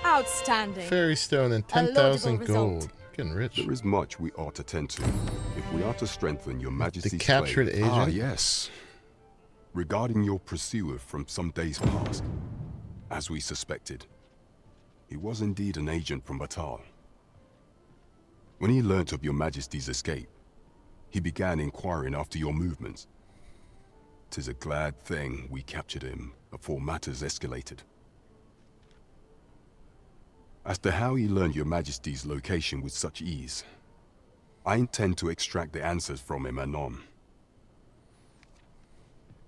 Outstanding. Fairy stone and A 10,000 laudable result. gold. Getting rich. There is much we ought to tend to, if we are to strengthen your Majesty's The captured claim. agent? Ah, yes. Regarding your pursuer from some days past, as we suspected, he was indeed an agent from Batal. When he learnt of your Majesty's escape, he began inquiring after your movements. 'Tis a glad thing we captured him before matters escalated. As to how he learned your Majesty's location with such ease, I intend to extract the answers from him anon.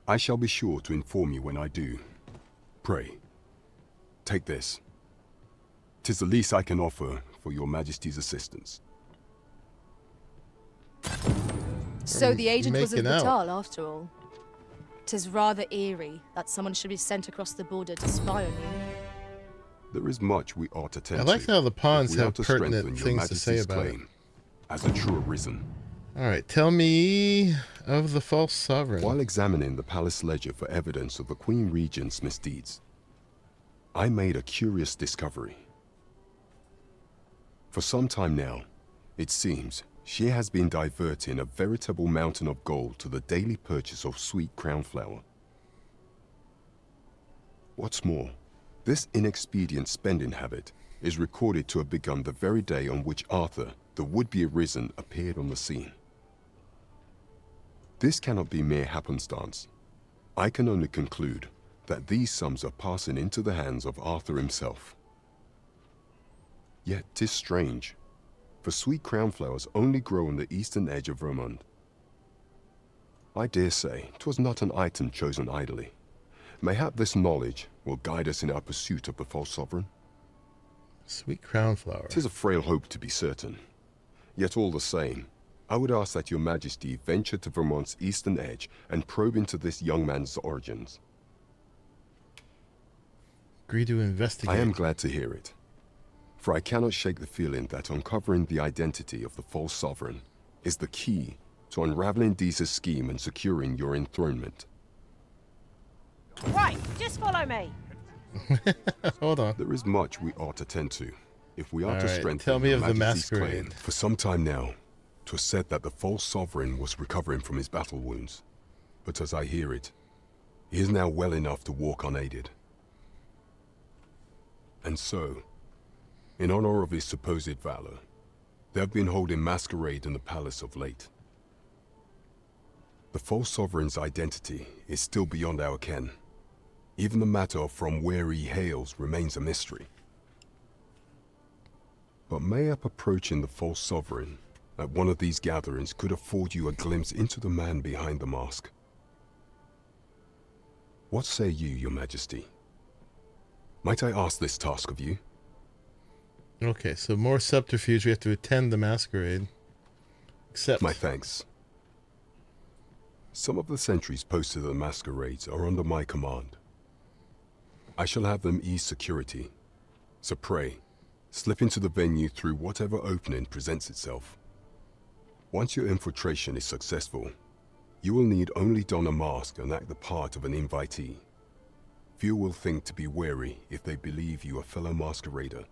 I shall be sure to inform you when I do. Pray, take this. 'Tis the least I can offer for your Majesty's assistance. So the agent was of making out. Batal after all. 'Tis rather eerie that someone should be sent across the border to spy on you. There is much we ought to tend I like to, how the pawns if we are have to pertinent strengthen your things to say Majesty's about it. claim as a true Arisen. All right, tell me of the false sovereign. While examining the palace ledger for evidence of the Queen Regent's misdeeds, I made a curious discovery. For some time now, it seems she has been diverting a veritable mountain of gold to the daily purchase of sweet crown flower. What's more, this inexpedient spending habit is recorded to have begun the very day on which Arthur, the would-be Arisen, appeared on the scene. This cannot be mere happenstance. I can only conclude that these sums are passing into the hands of Arthur himself. Yet 'tis strange, for sweet crown flowers only grow on the eastern edge of Vermont. I dare say 'twas not an item chosen idly, Mayhap this knowledge will guide us in our pursuit of the false sovereign. Sweet crown flower. 'Tis a frail hope to be certain. Yet all the same, I would ask that your majesty venture to Vermont's eastern edge and probe into this young man's origins. Agree to investigate. I am glad to hear it, for I cannot shake the feeling that uncovering the identity of the false sovereign is the key to unraveling Deeza's scheme and securing your enthronement. Right, just follow me. Hold on. There is much we ought to tend to if we are to Alright, strengthen tell me Your of the Majesty's masquerade. claim. For some time now, 'twas said that the false sovereign was recovering from his battle wounds. But as I hear it, he is now well enough to walk unaided. And so, in honor of his supposed valor, they have been holding masquerade in the palace of late. The false sovereign's identity is still beyond our ken. Even the matter of from where he hails remains a mystery. But mayhap approaching the false sovereign at one of these gatherings could afford you a glimpse into the man behind the mask. What say you, Your Majesty? Might I ask this task of you? Okay, so more subterfuge. We have to attend the masquerade. Accept. My thanks. Some of the sentries posted at the masquerades are under my command. I shall have them ease security. So pray, slip into the venue through whatever opening presents itself. Once your infiltration is successful, you will need only don a mask and act the part of an invitee. Few will think to be wary if they believe you a fellow masquerader.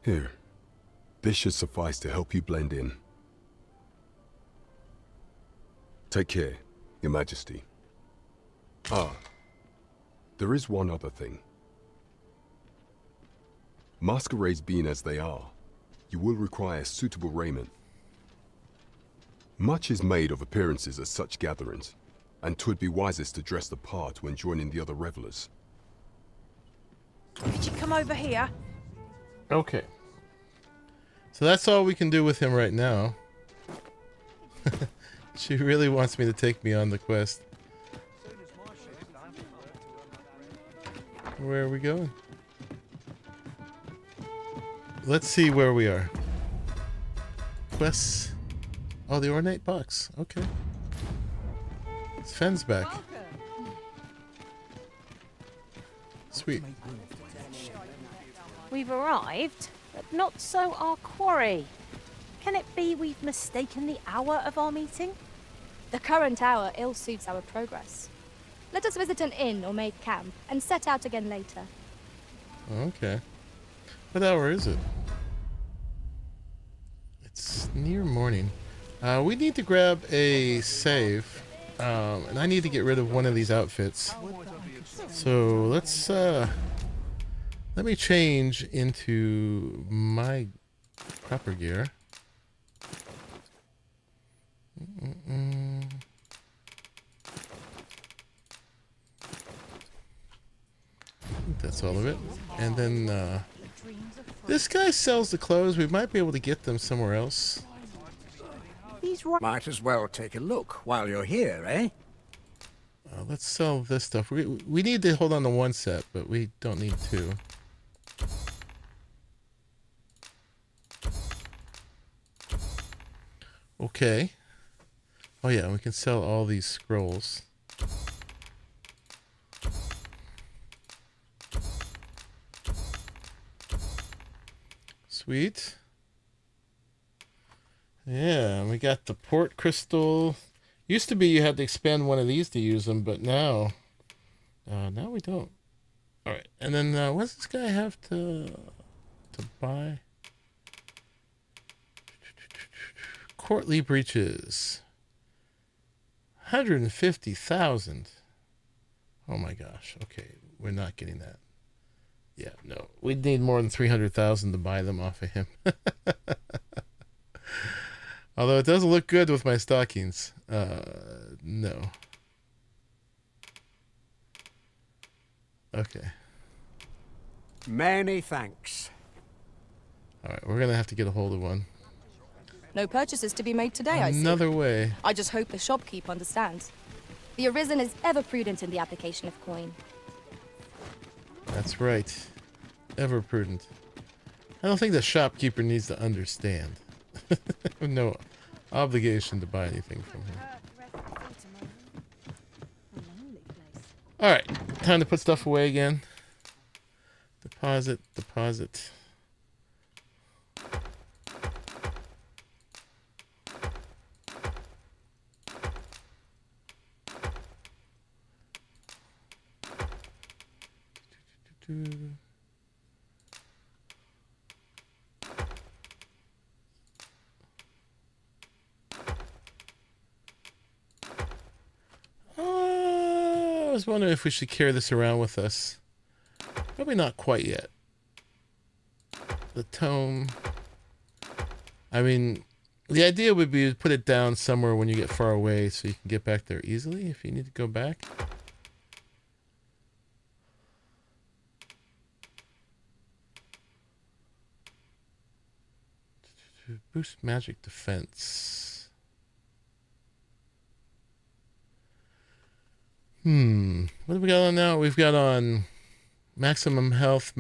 Here, this should suffice to help you blend in. Take care, Your Majesty. Ah, there is one other thing. Masquerades being as they are, you will require suitable raiment. Much is made of appearances at such gatherings, and 'twould be wisest to dress the part when joining the other revelers. Could you come over here? Okay. So that's all we can do with him right now. She really wants me to take me on the quest. Where are we going? Let's see where we are. Quests. Oh, the ornate box. Okay. Sven's back. Sweet. We've arrived, but not so our quarry. Can it be we've mistaken the hour of our meeting? The current hour ill suits our progress. Let us visit an inn or make camp and set out again later. Okay. What hour is it? It's near morning. We need to grab a save. And I need to get rid of one of these outfits. So let's let me change into my proper gear. I think that's all of it. And then this guy sells the clothes. We might be able to get them somewhere else. Might as well take a look while you're here, eh? Let's sell this stuff. We need to hold on to one set, but we don't need two. Okay. Oh yeah, we can sell all these scrolls. Sweet. Yeah, we got the port crystal. Used to be you had to expand one of these to use them, but now we don't. All right, and then what does this guy have to buy? Courtly breeches. 150,000. Oh my gosh. Okay, we're not getting that. Yeah, no. We'd need more than 300,000 to buy them off of him. Although it doesn't look good with my stockings. No. Okay. Many thanks. Alright, we're gonna have to get a hold of one. No purchases to be made today, I see. Another way. I just hope the shopkeep understands. The Arisen is ever prudent in the application of coin. That's right. Ever prudent. I don't think the shopkeeper needs to understand. No obligation to buy anything from him. Alright, time to put stuff away again. Deposit, deposit. I was wondering if we should carry this around with us. Probably not quite yet. The tome. I mean, the idea would be to put it down somewhere when you get far away so you can get back there easily if you need to go back. To boost magic defense. What have we got on now? We've got on maximum health,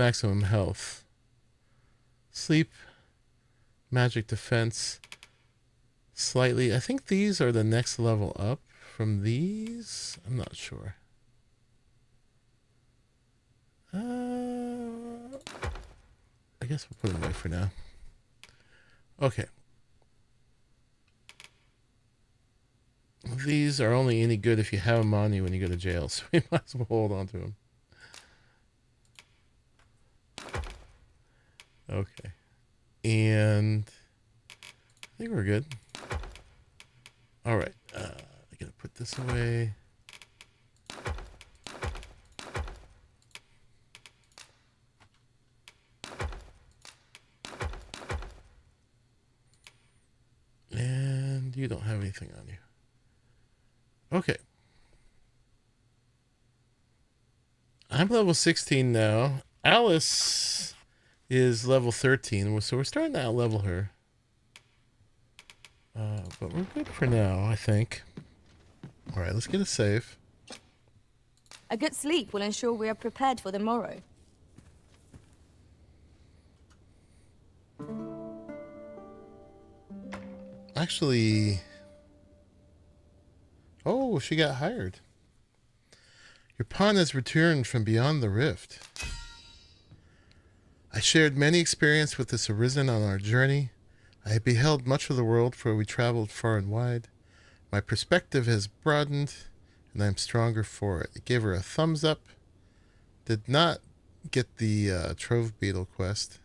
sleep, magic defense, slightly. I think these are the next level up from these. I'm not sure. I guess we'll put them away for now. Okay. These are only any good if you have them on you when you go to jail, so we might as well hold on to them. Okay. And I think we're good. All right. I gotta put this away. And you don't have anything on you. Okay. I'm level 16 now. Alice is level 13, so we're starting to out-level her. But we're good for now, I think. Alright, let's get a save. A good sleep will ensure we are prepared for the morrow. Actually... Oh, she got hired. Your pawn has returned from beyond the rift. I shared many experiences with this Arisen on our journey. I beheld much of the world, for we traveled far and wide. My perspective has broadened, and I am stronger for it. It gave her a thumbs up. Did not get the Trove Beetle quest.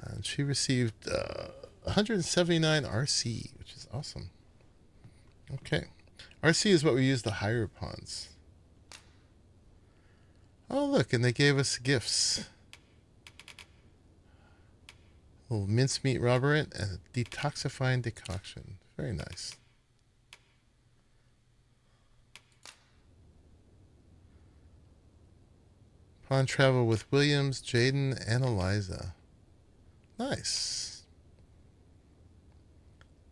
And she received 179 RC, which is awesome. Okay. RC is what we use to hire pawns. Oh, look, and they gave us gifts. A little mincemeat rubberant and a detoxifying decoction. Very nice. Pawn travel with Williams, Jaden, and Eliza. Nice.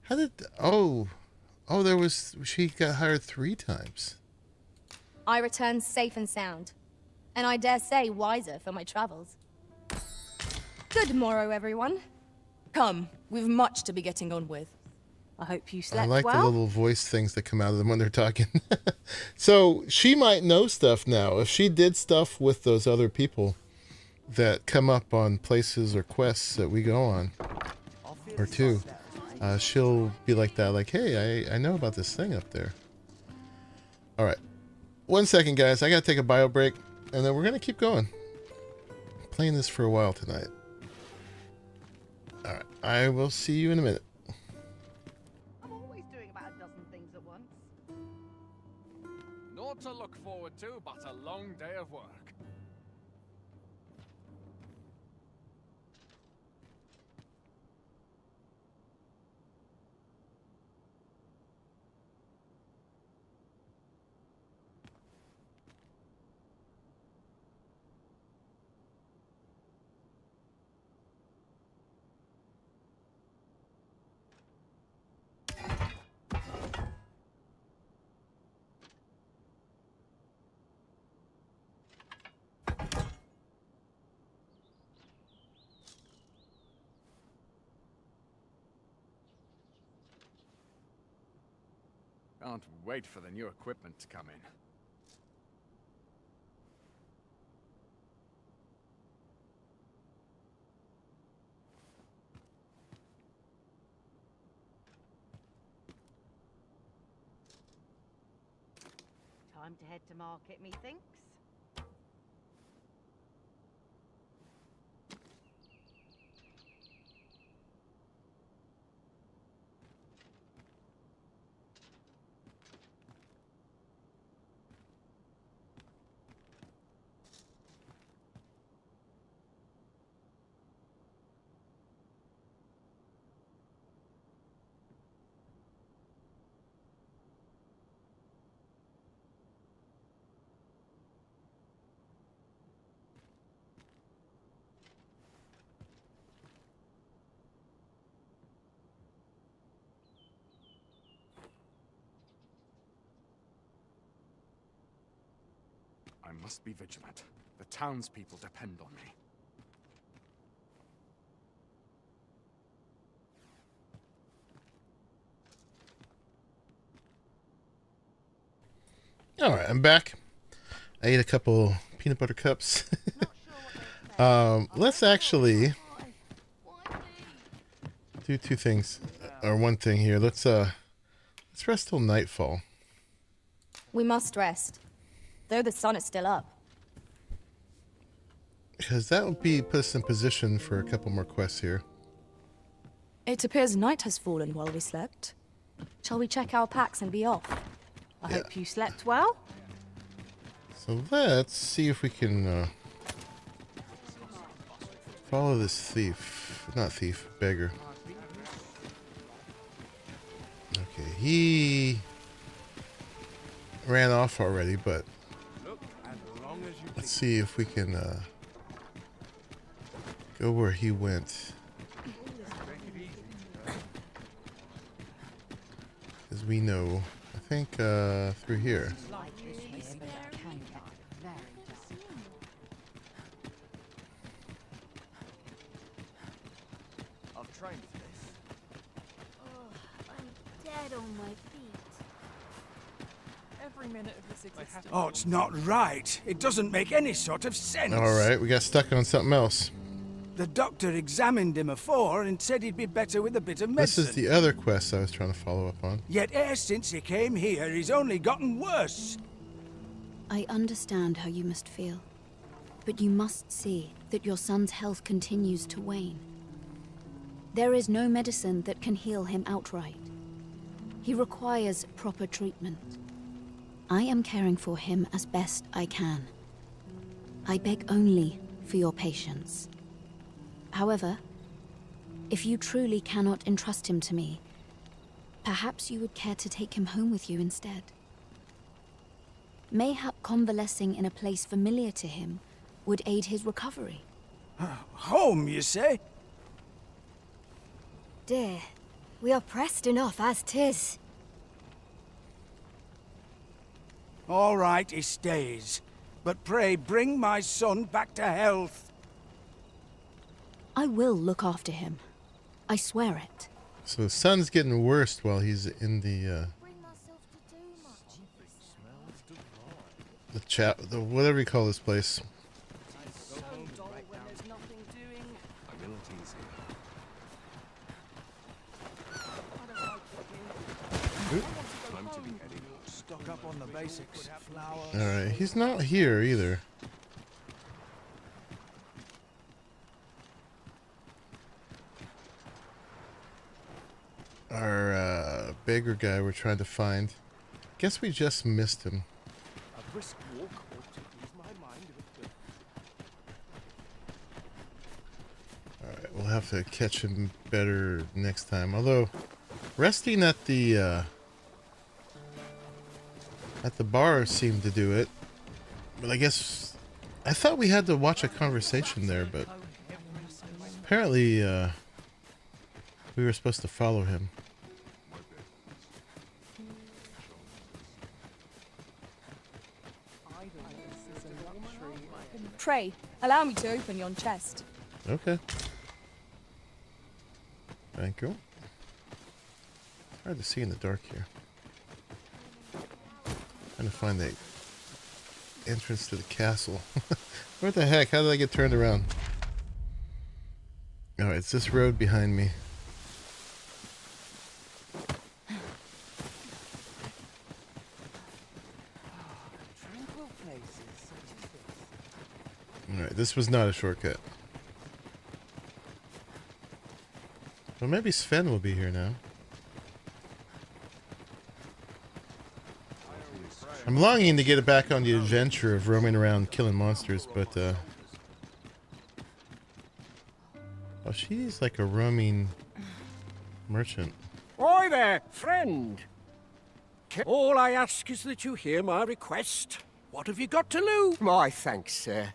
How did... Oh, there was... She got hired 3 times. I returned safe and sound, and I dare say wiser for my travels. Good morrow, everyone. Come, we've much to be getting on with. I hope you slept I like well. the little voice things that come out of them when they're talking. So she might know stuff now. If she did stuff with those other people that come up on places or quests that we go on, or 2, she'll be like that, like, hey, I know about this thing up there. All right. 1 second, guys. I got to take a bio break, and then we're going to keep going. I'm playing this for a while tonight. All right. I will see you in a minute. I'm always doing about a dozen things at once. Naught to look forward to, but a long day of work. Can't wait for the new equipment to come in. Time to head to market, methinks. I must be vigilant. The townspeople depend on me. All right, I'm back. I ate a couple peanut butter cups. Let's actually do two things, or one thing here. Let's rest till nightfall. We must rest, though the sun is still up. Because that would put us in position for a couple more quests here. It appears night has fallen while we slept. Shall we check our packs and be off? I hope you slept well. So let's see if we can follow this thief. Not thief, beggar. Okay, he ran off already, but let's see if we can go where he went. As we know, I think through here. I've trained for this. Oh, I'm dead on my feet. Every minute of this existence. Oh, it's not right. It doesn't make any sort of sense. All right, we got stuck on something else. The doctor examined him afore and said he'd be better with a bit of medicine. This is the other quest I was trying to follow up on. Yet ever since he came here, he's only gotten worse. I understand how you must feel, but you must see that your son's health continues to wane. There is no medicine that can heal him outright. He requires proper treatment. I am caring for him as best I can. I beg only for your patience. However, if you truly cannot entrust him to me, perhaps you would care to take him home with you instead. Mayhap convalescing in a place familiar to him would aid his recovery. Home, you say? Dear, we are pressed enough as 'tis. All right, he stays. But pray bring my son back to health. I will look after him. I swear it. So the sun's getting worse while he's in the whatever you call this place. Stock up on the basics. Flowers. All right, he's not here either. Our beggar guy we're trying to find. Guess we just missed him. A brisk walk ought to ease my mind a bit. Alright, we'll have to catch him better next time. Although, resting at the bar seemed to do it. But I guess... I thought we had to watch a conversation there, but... Apparently, we were supposed to follow him. Pray, allow me to open yon chest. Okay. Thank you. Hard to see in the dark here. trying to find the entrance to the castle. What the heck? How did I get turned around? Alright, it's this road behind me. Alright, this was not a shortcut. Well, maybe Sven will be here now. I'm longing to get back on the adventure of roaming around killing monsters, but oh, she's like a roaming merchant. Oi there, friend. All I ask is that you hear my request. What have you got to lose? My thanks, sir.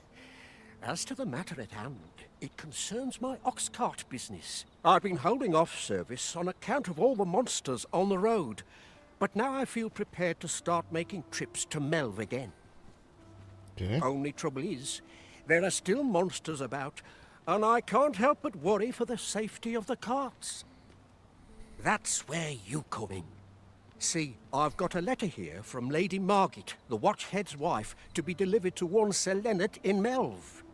As to the matter at hand, it concerns my ox cart business. I've been holding off service on account of all the monsters on the road, but now I feel prepared to start making trips to Melv again. Okay. Only trouble is, there are still monsters about, and I can't help but worry for the safety of the carts. That's where you come in. See, I've got a letter here from Lady Margit, the Watchhead's wife, to be delivered to one Sir Leonard in Melv.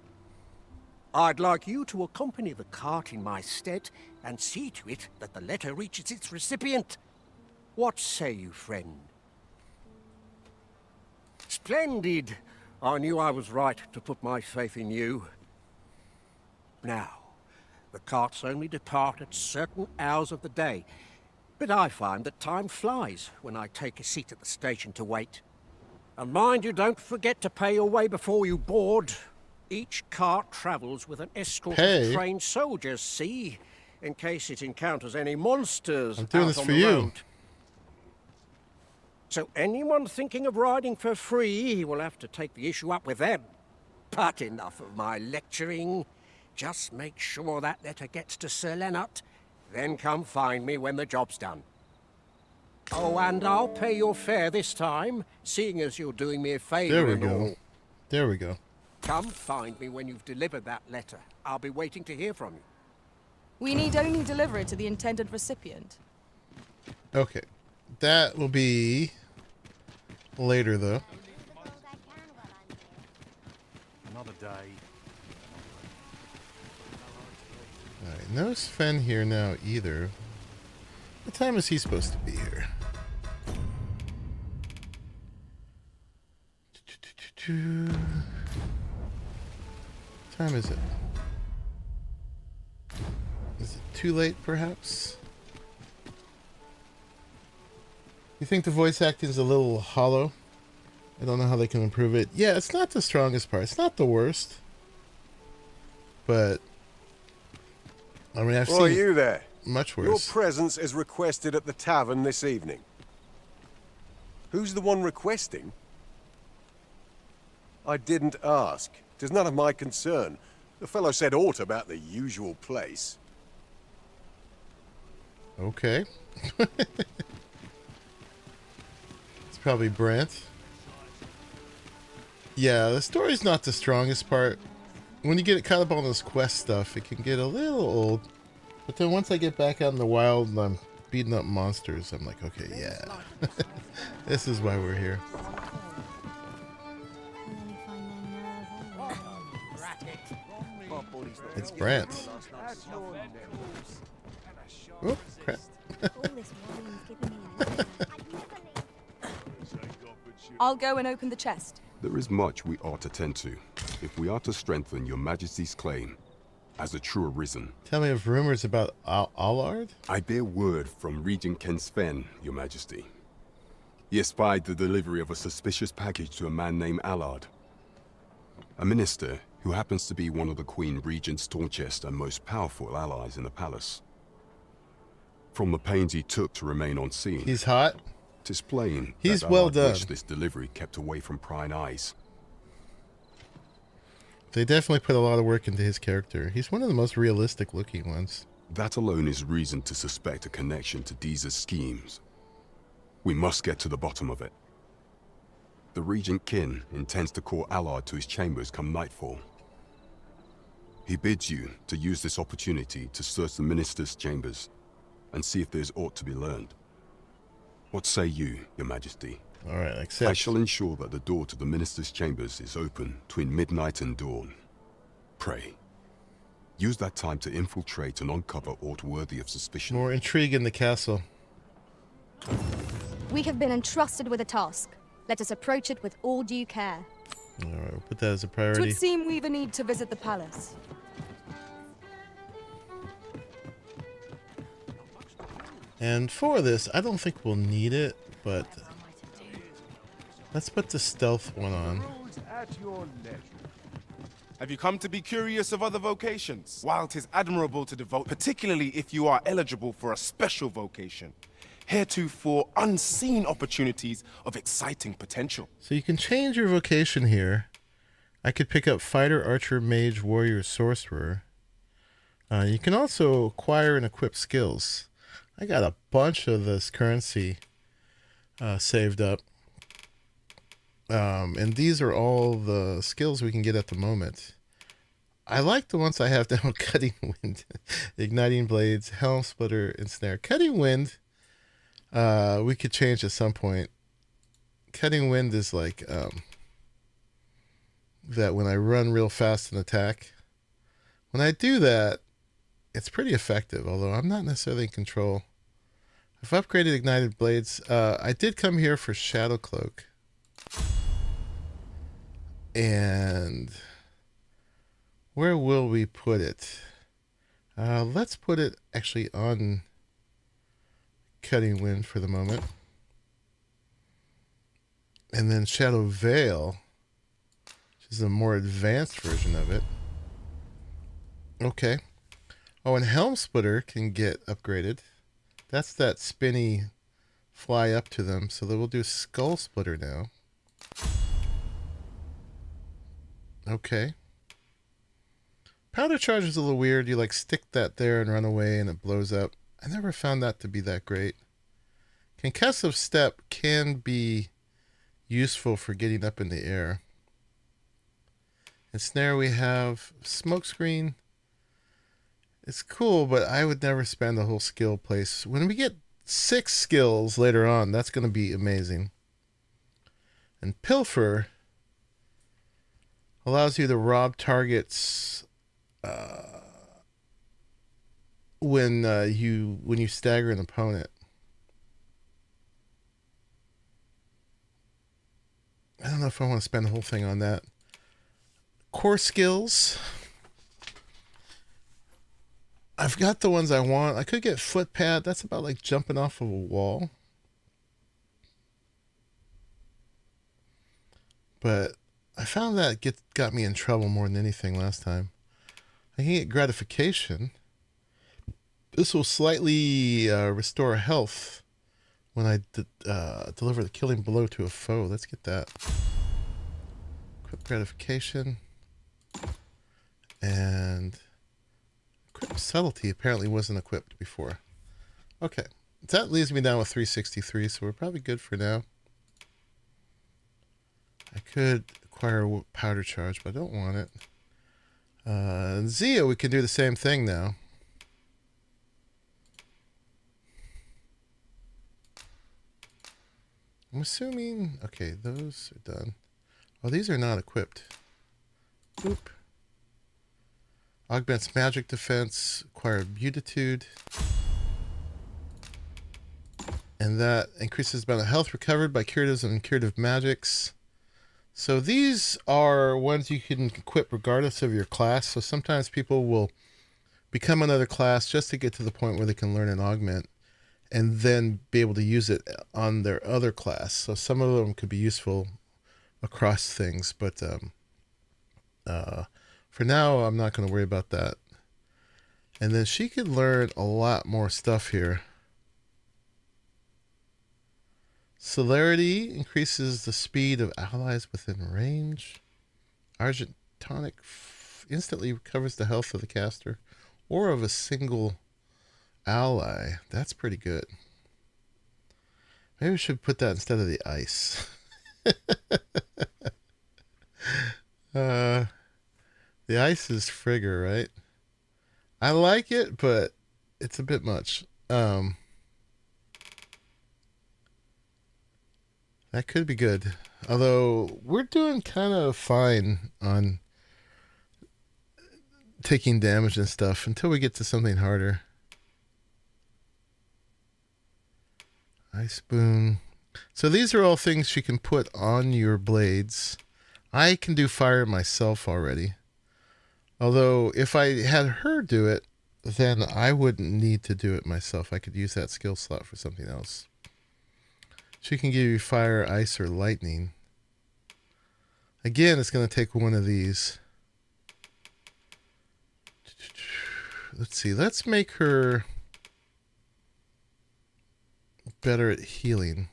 I'd like you to accompany the cart in my stead and see to it that the letter reaches its recipient. What say you, friend? Splendid! I knew I was right to put my faith in you. Now, the carts only depart at certain hours of the day, but I find that time flies when I take a seat at the station to wait. And mind you, don't forget to pay your way before you board. Each cart travels with an escort of trained soldiers, see? In case it encounters any monsters I'm doing out this on for the you. road. So anyone thinking of riding for free will have to take the issue up with them. But enough of my lecturing. Just make sure that letter gets to Sir Leonard, then come find me when the job's done. Oh, and I'll pay your fare this time, seeing as you're doing me a favour. There we and go. all. There we go. Come find me when you've delivered that letter. I'll be waiting to hear from you. We need only deliver it to the intended recipient. Okay. That will be later, though. Another day. Alright, no Sven here now either. What time is he supposed to be here? What time is it? Is it too late, perhaps? You think the voice acting is a little hollow? I don't know how they can improve it. Yeah, it's not the strongest part. It's not the worst. But I mean, I've seen you there? Much worse. Your presence is requested at the tavern this evening. Who's the one requesting? I didn't ask. 'Tis none of my concern. The fellow said aught about the usual place. Okay. It's probably Brent. Yeah, the story's not the strongest part. When you get caught up on this quest stuff, it can get a little old. But then once I get back out in the wild and I'm beating up monsters, I'm like, okay, yeah. This is why we're here. It's Brant. Oh, crap. I'll go and open the chest. There is much we ought to tend to, if we are to strengthen your majesty's claim as a true Arisen. Tell me of rumors about Allard? I bear word from Regent Ken Sven, your majesty. He espied the delivery of a suspicious package to a man named Allard, a minister who happens to be one of the Queen Regent's staunchest and most powerful allies in the palace. From the pains he took to remain on scene, he's hot. 'Tis plain he's that well Allard done. wished this delivery kept away from prying eyes. They definitely put a lot of work into his character. He's one of the most realistic looking ones. That alone is reason to suspect a connection to Deeza's schemes. We must get to the bottom of it. The Regent Kin intends to call Allard to his chambers come nightfall. He bids you to use this opportunity to search the minister's chambers and see if there's aught to be learned. What say you, Your Majesty? All right, accept. I shall ensure that the door to the Minister's chambers is open between midnight and dawn. Pray, use that time to infiltrate and uncover aught worthy of suspicion. More intrigue in the castle. We have been entrusted with a task. Let us approach it with all due care. All right, we'll put that as a It priority. would seem we've a need to visit the palace. And for this, I don't think we'll need it, but let's put the stealth one on. At your leisure. Have you come to be curious of other vocations? While 'tis admirable to devote, particularly if you are eligible for a special vocation, heretofore unseen opportunities of exciting potential. So you can change your vocation here. I could pick up fighter, archer, mage, warrior, sorcerer. You can also acquire and equip skills. I got a bunch of this currency saved up. And these are all the skills we can get at the moment. I like the ones I have now. Cutting wind, igniting blades, helm splitter, and snare. Cutting wind, we could change at some point. Cutting wind is like that when I run real fast and attack. When I do that, it's pretty effective, although I'm not necessarily in control. I've upgraded ignited blades. I did come here for Shadow Cloak. And where will we put it? Let's put it actually on Cutting Wind for the moment. And then Shadow Veil, which is a more advanced version of it. Okay. Oh, and Helm Splitter can get upgraded. That's that spinny fly up to them. So we'll do Skull Splitter now. Okay. Powder charge is a little weird. You like stick that there and run away and it blows up. I never found that to be that great. Concussive Step can be useful for getting up in the air. And Snare we have Smokescreen. It's cool, but I would never spend a whole skill place. When we get 6 skills later on, that's going to be amazing. And Pilfer allows you to rob targets when you stagger an opponent. I don't know if I want to spend the whole thing on that. Core skills. I've got the ones I want. I could get Footpad. That's about like jumping off of a wall. But I found that got me in trouble more than anything last time. I can get Gratification. This will slightly restore health when I deliver the killing blow to a foe. Let's get that. Equip Gratification. And equip Subtlety apparently wasn't equipped before. Okay. That leaves me down with 363, so we're probably good for now. I could acquire Powder Charge, but I don't want it. Zia, we can do the same thing now. I'm assuming... Okay, those are done. Oh, these are not equipped. Boop. Augments magic defense. Acquire Mutitude. And that increases the amount of health recovered by curatives and curative magics. So these are ones you can equip regardless of your class. So sometimes people will become another class just to get to the point where they can learn an augment and then be able to use it on their other class. So some of them could be useful across things, but for now, I'm not going to worry about that. And then she could learn a lot more stuff here. Celerity increases the speed of allies within range. Argentonic instantly recovers the health of the caster or of a single ally. That's pretty good. Maybe we should put that instead of the ice. The ice is Frigger, right? I like it, but it's a bit much. That could be good. Although we're doing kind of fine on taking damage and stuff until we get to something harder. Ice boom. So these are all things she can put on your blades. I can do fire myself already. Although if I had her do it, then I wouldn't need to do it myself. I could use that skill slot for something else. She can give you fire, ice, or lightning. Again, it's going to take one of these. Let's see. Let's make her better at healing.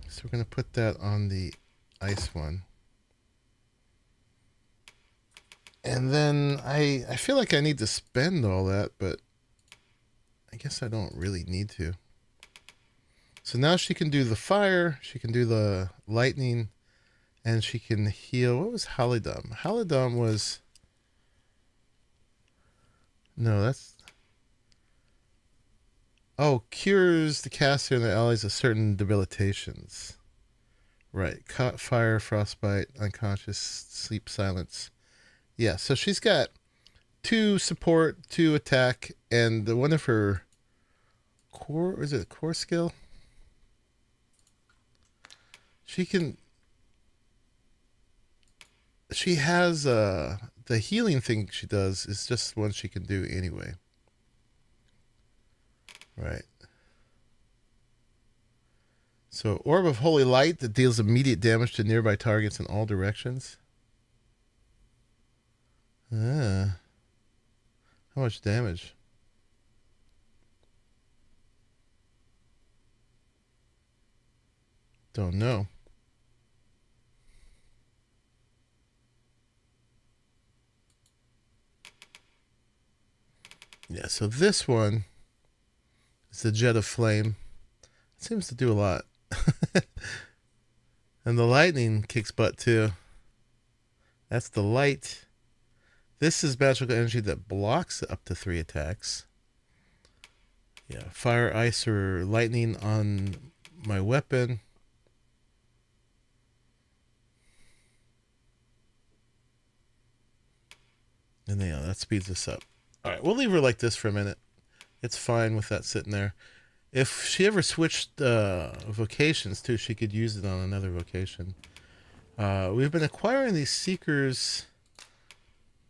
So we're going to put that on the ice one. And then I feel like I need to spend all that, but I guess I don't really need to. So now she can do the fire, she can do the lightning, and she can heal. What was Halidom? Halidom was... No, that's... Oh, cures the caster and the allies of certain debilitations. Right. Caught fire, frostbite, unconscious, sleep, silence. Yeah, so she's got 2 support, 2 attack, and one of her core... Is it a core skill? She can... She has... the healing thing she does is just one she can do anyway. Right. So, Orb of Holy Light that deals immediate damage to nearby targets in all directions. How much damage? Don't know. Yeah, so this one is the Jet of Flame. It seems to do a lot. And the lightning kicks butt too. That's the light. This is magical energy that blocks up to 3 attacks. Yeah, fire, ice, or lightning on my weapon. And yeah, that speeds us up. Alright, we'll leave her like this for a minute. It's fine with that sitting there. If she ever switched vocations too, she could use it on another vocation. We've been acquiring these Seekers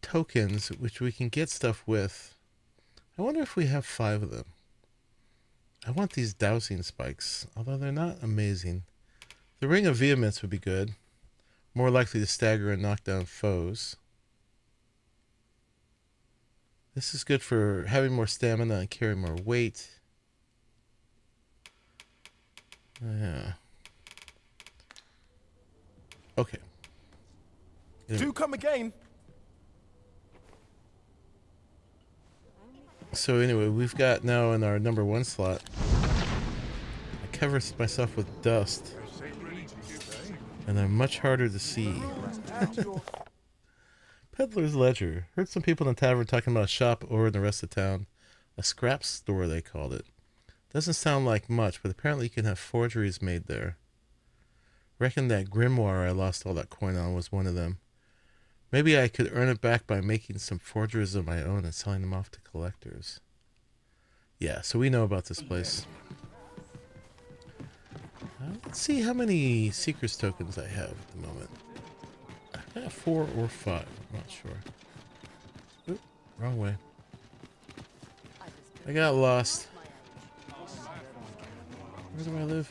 tokens, which we can get stuff with. I wonder if we have 5 of them. I want these dowsing spikes, although they're not amazing. The Ring of Vehemence would be good. More likely to stagger and knock down foes. This is good for having more stamina and carrying more weight. Yeah. Okay. Do come again. So anyway, we've got now in our number 1 slot. I cover myself with dust. And I'm much harder to see. Peddler's Ledger. Heard some people in the tavern talking about a shop over in the rest of town. A scrap store, they called it. Doesn't sound like much, but apparently you can have forgeries made there. Reckon that grimoire I lost all that coin on was one of them. Maybe I could earn it back by making some forgeries of my own and selling them off to collectors. Yeah, so we know about this place. Let's see how many Seekers tokens I have at the moment. I got 4 or 5, I'm not sure. Oop, wrong way. I got lost. Where do I live?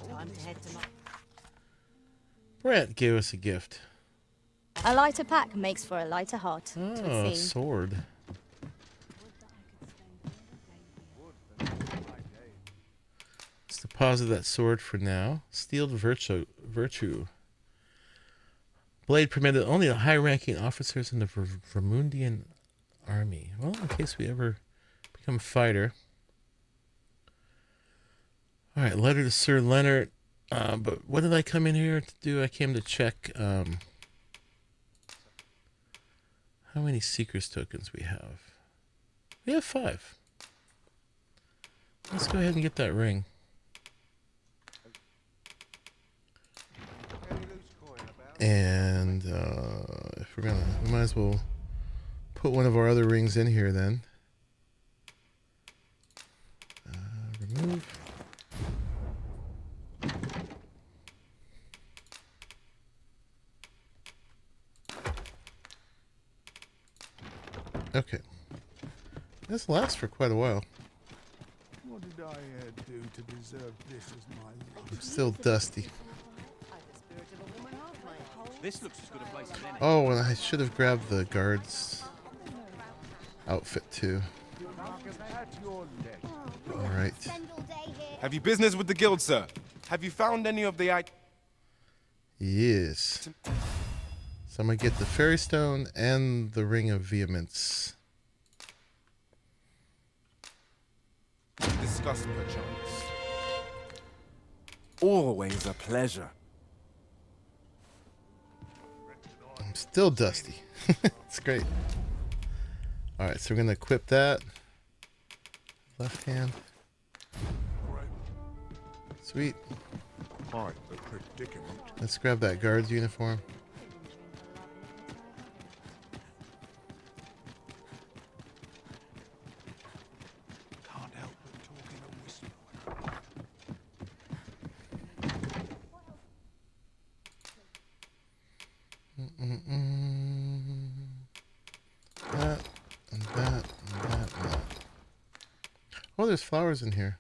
Time to head to my... Brett gave us a gift. A lighter pack makes for a lighter heart. Oh, a sword. Let's deposit that sword for now. Steeled Virtue. Blade permitted only to high-ranking officers in the Vermundian army. Well, in case we ever become a fighter. Alright, letter to Sir Leonard. But what did I come in here to do? I came to check How many Seekers tokens we have? We have 5. Let's go ahead and get that ring. And if we're gonna, we might as well put one of our other rings in here then. Remove. Okay. This lasts for quite a while. What did I do to deserve this as my lot? I'm still dusty. This looks as good a place as any. Oh, and I should have grabbed the guard's outfit too. Alright. Have you business with the guild, sir? Have you found any of the Yes. So I'm gonna get the fairy stone and the ring of vehemence. Discuss perchance. Always a pleasure. I'm still dusty. It's great. Alright, so we're gonna equip that. Left hand. Sweet. Quite the predicament. Let's grab that guard's uniform. Can't help but talk in a whisper. That and that and that and that. Oh, there's flowers in here.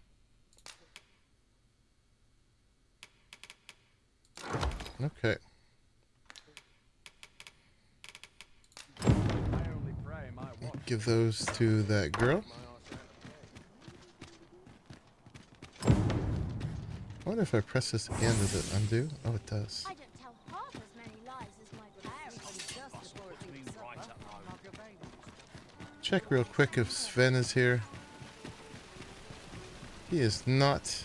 Okay. Give those to that girl. I wonder if I press this again, does it undo? Oh, it does. I don't tell half as many lies as my Check real quick if Sven is here. He is not.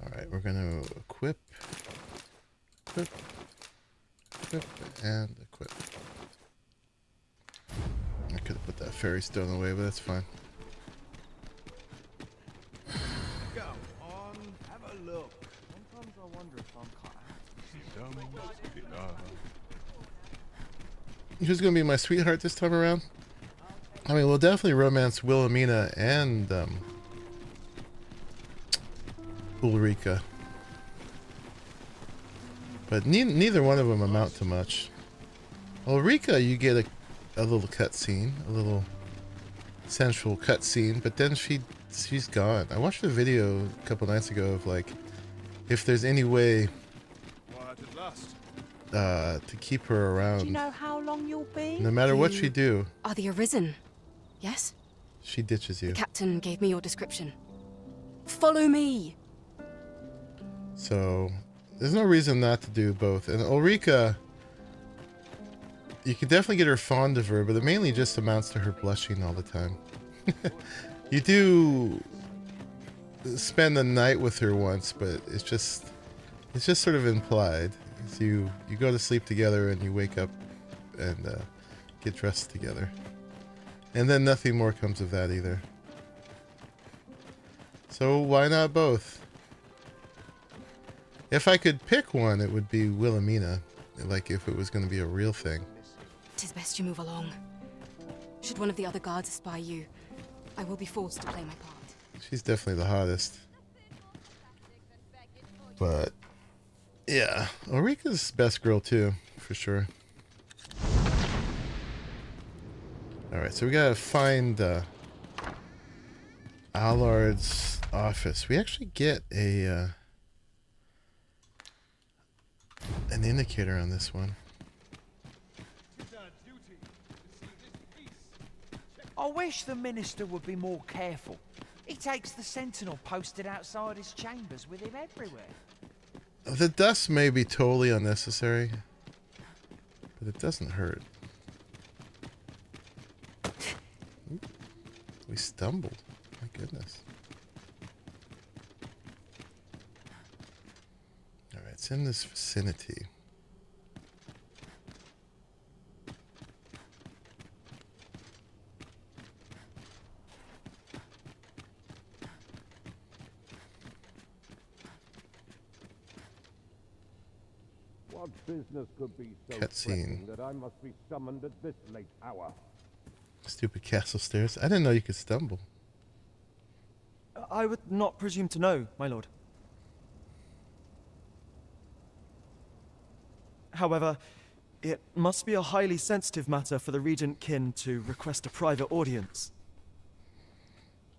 Alright, we're going to equip, and equip. I could have put that fairy stone away, but that's fine. Go on, have a look. Sometimes I wonder if I'm Who's going to be my sweetheart this time around? I mean, we'll definitely romance Wilhelmina and Ulrika. But neither one of them amount to much. Ulrika, you get a little cutscene, a little sensual cutscene, but then she's gone. I watched a video a couple nights ago of like, if there's any way to keep her around. Do you know how long you'll be? No matter what she do. Are the Arisen? Yes? She ditches you. The captain gave me your description. Follow me! So, there's no reason not to do both. And Ulrika, you can definitely get her fond of her, but it mainly just amounts to her blushing all the time. You do spend the night with her once, but it's just sort of implied. So you go to sleep together and you wake up and get dressed together. And then nothing more comes of that either. So why not both? If I could pick one, it would be Wilhelmina. Like if it was going to be a real thing. 'Tis best you move along. Should one of the other guards espy you, I will be forced to play my part. She's definitely the hottest. But yeah, Ulrika's best girl too, for sure. Alright, so we gotta find Allard's office. We actually get a an indicator on this one. I wish the minister would be more careful. He takes the sentinel posted outside his chambers with him everywhere. The dust may be totally unnecessary, but it doesn't hurt. Ooh, we stumbled. My goodness. Alright, it's in this vicinity. What business could be so Cutscene. pressing that I must be summoned at this late hour? Stupid castle stairs. I didn't know you could stumble. I would not presume to know, my lord. However, it must be a highly sensitive matter for the regent kin to request a private audience.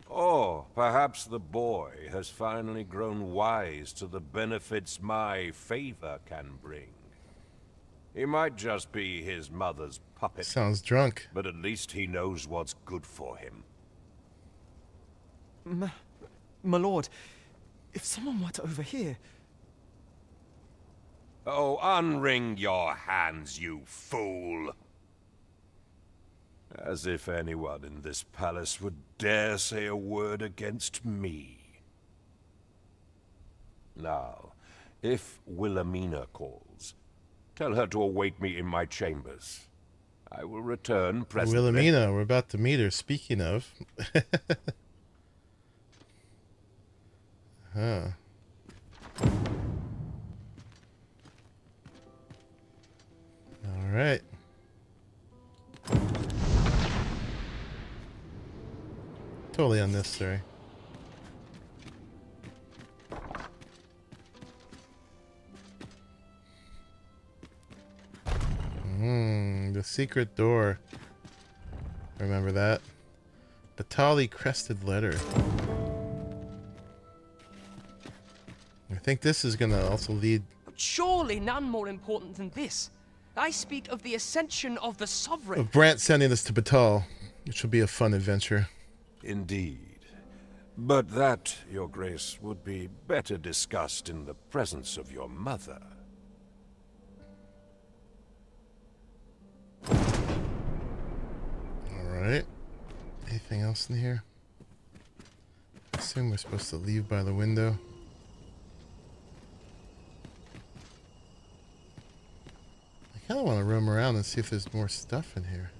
Or perhaps the boy has finally grown wise to the benefits my favor can bring. He might just be his mother's puppet. Sounds drunk. But at least he knows what's good for him. My lord, if someone were to overhear... Oh, unring your hands, you fool! As if anyone in this palace would dare say a word against me. Now, if Wilhelmina calls, tell her to await me in my chambers. I will return presently. Wilhelmina, we're about to meet her. Speaking of. Huh. All right. Totally unnecessary. The secret door. Remember that? Batali crested letter. I think this is gonna also lead. Surely none more important than this. I speak of the ascension of the sovereign. Of Brant sending this to Batal. It should be a fun adventure. Indeed. But that, Your Grace, would be better discussed in the presence of your mother. Alright. Anything else in here? I assume we're supposed to leave by the window. I kind of want to roam around and see if there's more stuff in here.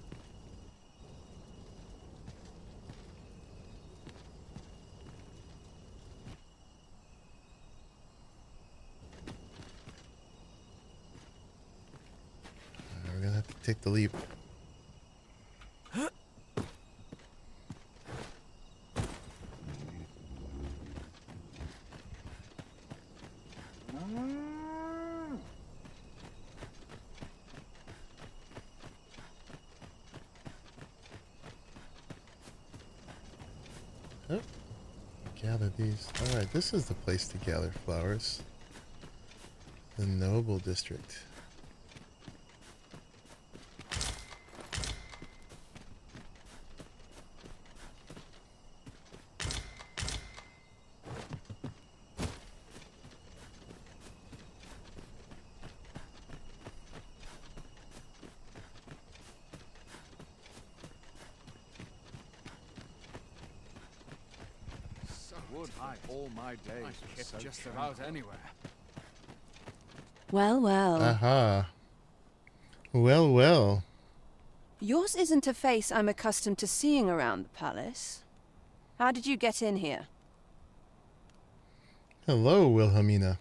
We're gonna have to take the leap. Oh, gather these. Alright, this is the place to gather flowers. The Noble District. Would I all my days were so just about anywhere. Well, well. Aha. Well, well. Yours isn't a face I'm accustomed to seeing around the palace. How did you get in here? Hello, Wilhelmina.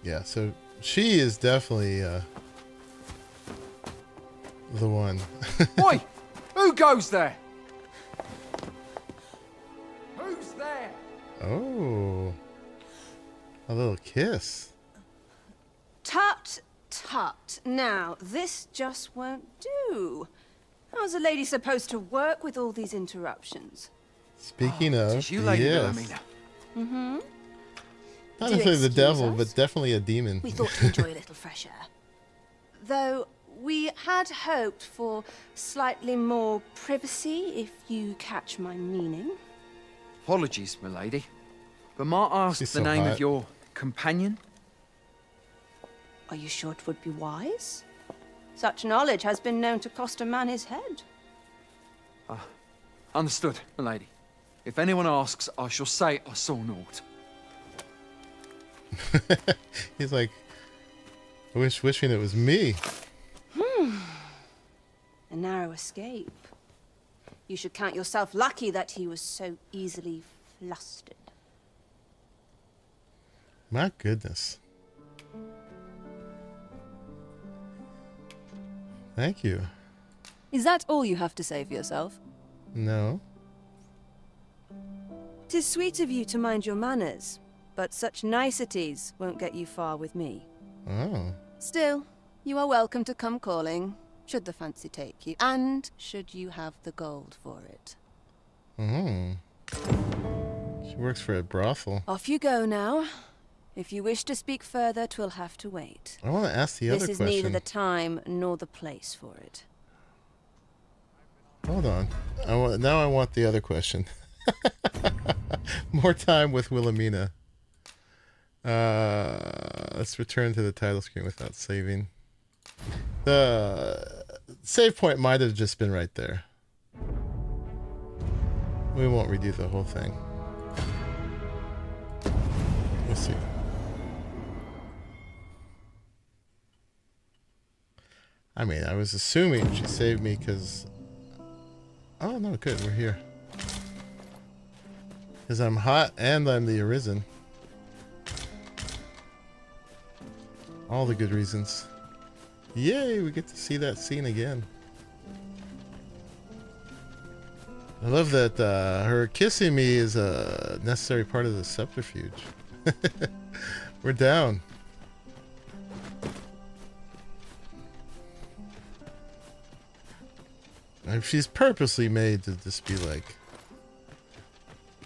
Yeah, so she is definitely the one. Oi! Who goes there? Who's there? Oh. A little kiss. Tut, tut. Now, this just won't do. How's a lady supposed to work with all these interruptions? Speaking of, Tis you, Lady yes. Wilhelmina. Mm-hmm. Not Do necessarily the excuse devil, us? but definitely a demon. We thought to enjoy a little fresh air. Though we had hoped for slightly more privacy, if you catch my meaning. Apologies, my lady. But might I ask She's the so name hot. of your companion? Are you sure it would be wise? Such knowledge has been known to cost a man his head. Understood, my lady. If anyone asks, I shall say I saw naught. He's like, wishing it was me. A narrow escape. You should count yourself lucky that he was so easily flustered. My goodness. Thank you. Is that all you have to say for yourself? No. 'Tis sweet of you to mind your manners, but such niceties won't get you far with me. Oh. Still, you are welcome to come calling, should the fancy take you, and should you have the gold for it. She works for a brothel. Off you go now. If you wish to speak further, 'twill have to wait. I want to ask the other This is question. neither the time nor the place for it. Hold on. Now I want the other question. More time with Wilhelmina. Let's return to the title screen without saving. The save point might have just been right there. We won't redo the whole thing. Let's see. I mean, I was assuming she saved me because... Oh, no, good. We're here. Because I'm hot and I'm the Arisen. All the good reasons. Yay, we get to see that scene again. I love that her kissing me is a necessary part of the subterfuge. We're down. And she's purposely made to just be like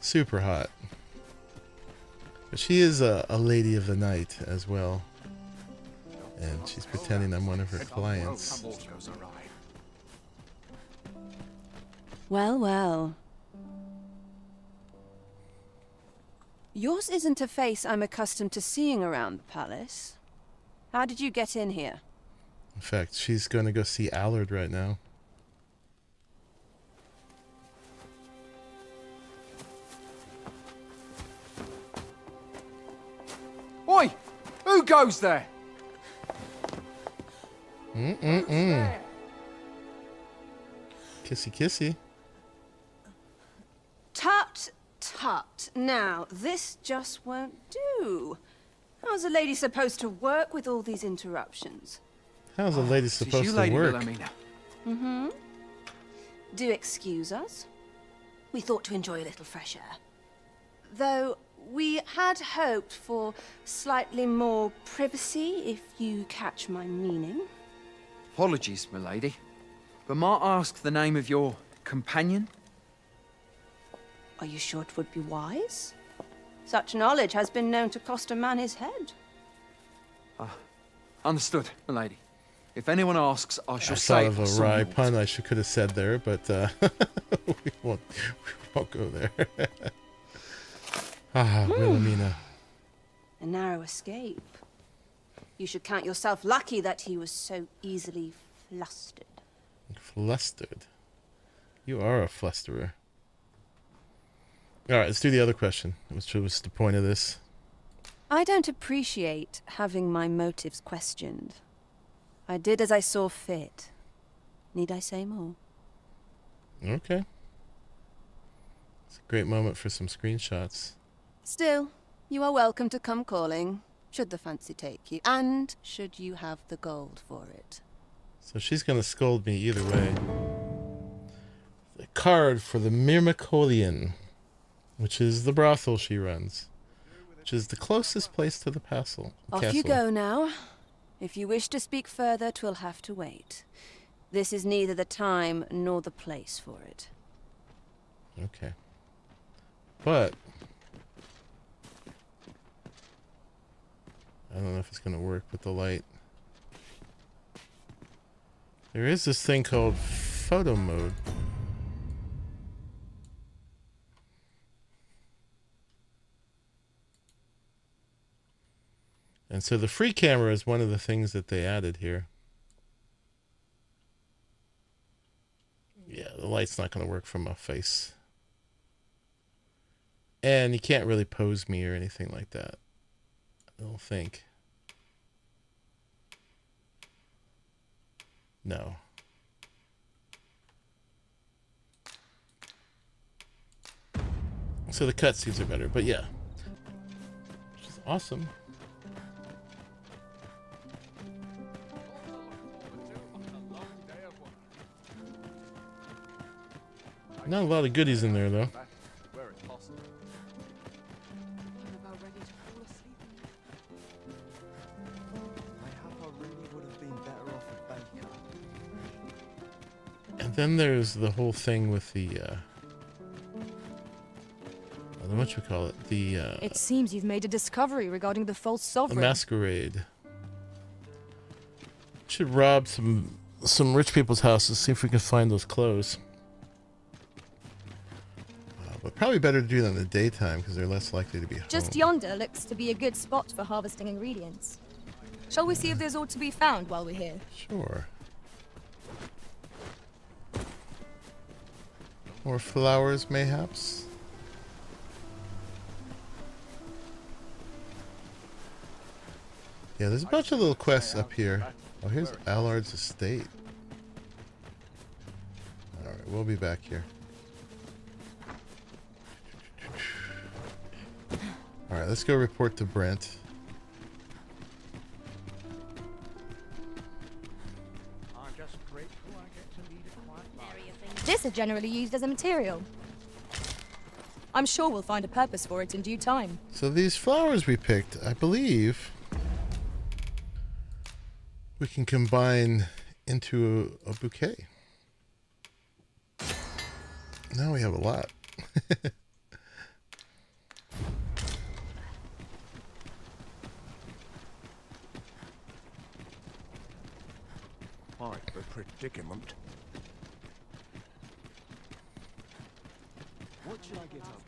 super hot. But she is a lady of the night as well. And she's pretending I'm one of her clients. Well, well. Yours isn't a face I'm accustomed to seeing around the palace. How did you get in here? In fact, she's going to go see Allard right now. Oi! Who goes there? Kissy kissy. Tut, tut. Now, this just won't do. How's a lady supposed to work with all these interruptions? How's a lady supposed to work? Mm-hmm. Do excuse us. We thought to enjoy a little fresh air. Though we had hoped for slightly more privacy, if you catch my meaning. Apologies, milady. But might I ask the name of your companion? Are you sure it would be wise? Such knowledge has been known to cost a man his head. Understood, milady. If anyone asks, I shall I say thought of a some wry more. pun I could have said there, but we won't go there. Wilhelmina. A narrow escape. You should count yourself lucky that he was so easily flustered. Flustered? You are a flusterer. Alright, let's do the other question, which was the point of this. I don't appreciate having my motives questioned. I did as I saw fit. Need I say more? Okay. It's a great moment for some screenshots. Still, you are welcome to come calling, should the fancy take you, and should you have the gold for it. So she's gonna scold me either way. The card for the Myrmicolian, which is the brothel she runs, which is the closest place to the castle. Off you go now. If you wish to speak further, 'twill have to wait. This is neither the time nor the place for it. Okay. But I don't know if it's gonna work with the light. There is this thing called photo mode. And so the free camera is one of the things that they added here. Yeah, the light's not going to work from my face. And you can't really pose me or anything like that, I don't think. No. So the cutscenes are better, but yeah. Awesome. Not a lot of goodies in there, though. And then there's the whole thing with the what you call it? The It seems you've made a discovery regarding the false sovereign. the masquerade. Should rob some rich people's houses, see if we can find those clothes. But probably better to do that in the daytime because they're less likely to be home. Just yonder looks to be a good spot for harvesting ingredients. Shall we see if there's aught to be found while we're here? Sure. More flowers, mayhaps? Yeah, there's a bunch of little quests up here. Oh, here's Allard's estate. Alright, we'll be back here. Alright, let's go report to Brent. This is generally used as a material. I'm sure we'll find a purpose for it in due time. So these flowers we picked, I believe, we can combine into a bouquet. Now we have a lot. Quite the predicament. What should I get up?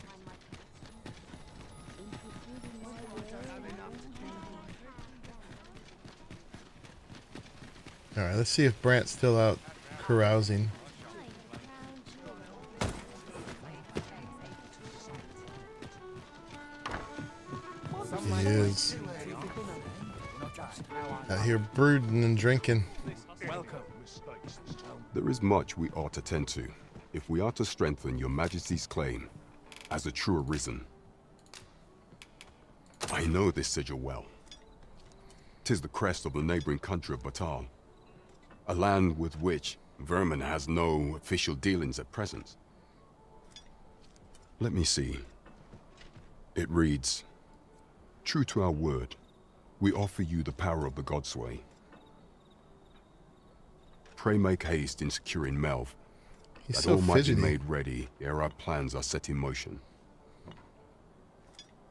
Alright, let's see if Brant's still out carousing. He is. Out here brooding and drinking. There is much we ought to tend to if we are to strengthen your Majesty's claim as a true Arisen. I know this sigil well. 'Tis the crest of the neighboring country of Batal, a land with which Vermin has no official dealings at present. Let me see. It reads, "True to our word, we offer you the power of the Godsway. Pray make haste in securing Melv, He's that so all might be fidgety. made ready ere our plans are set in motion."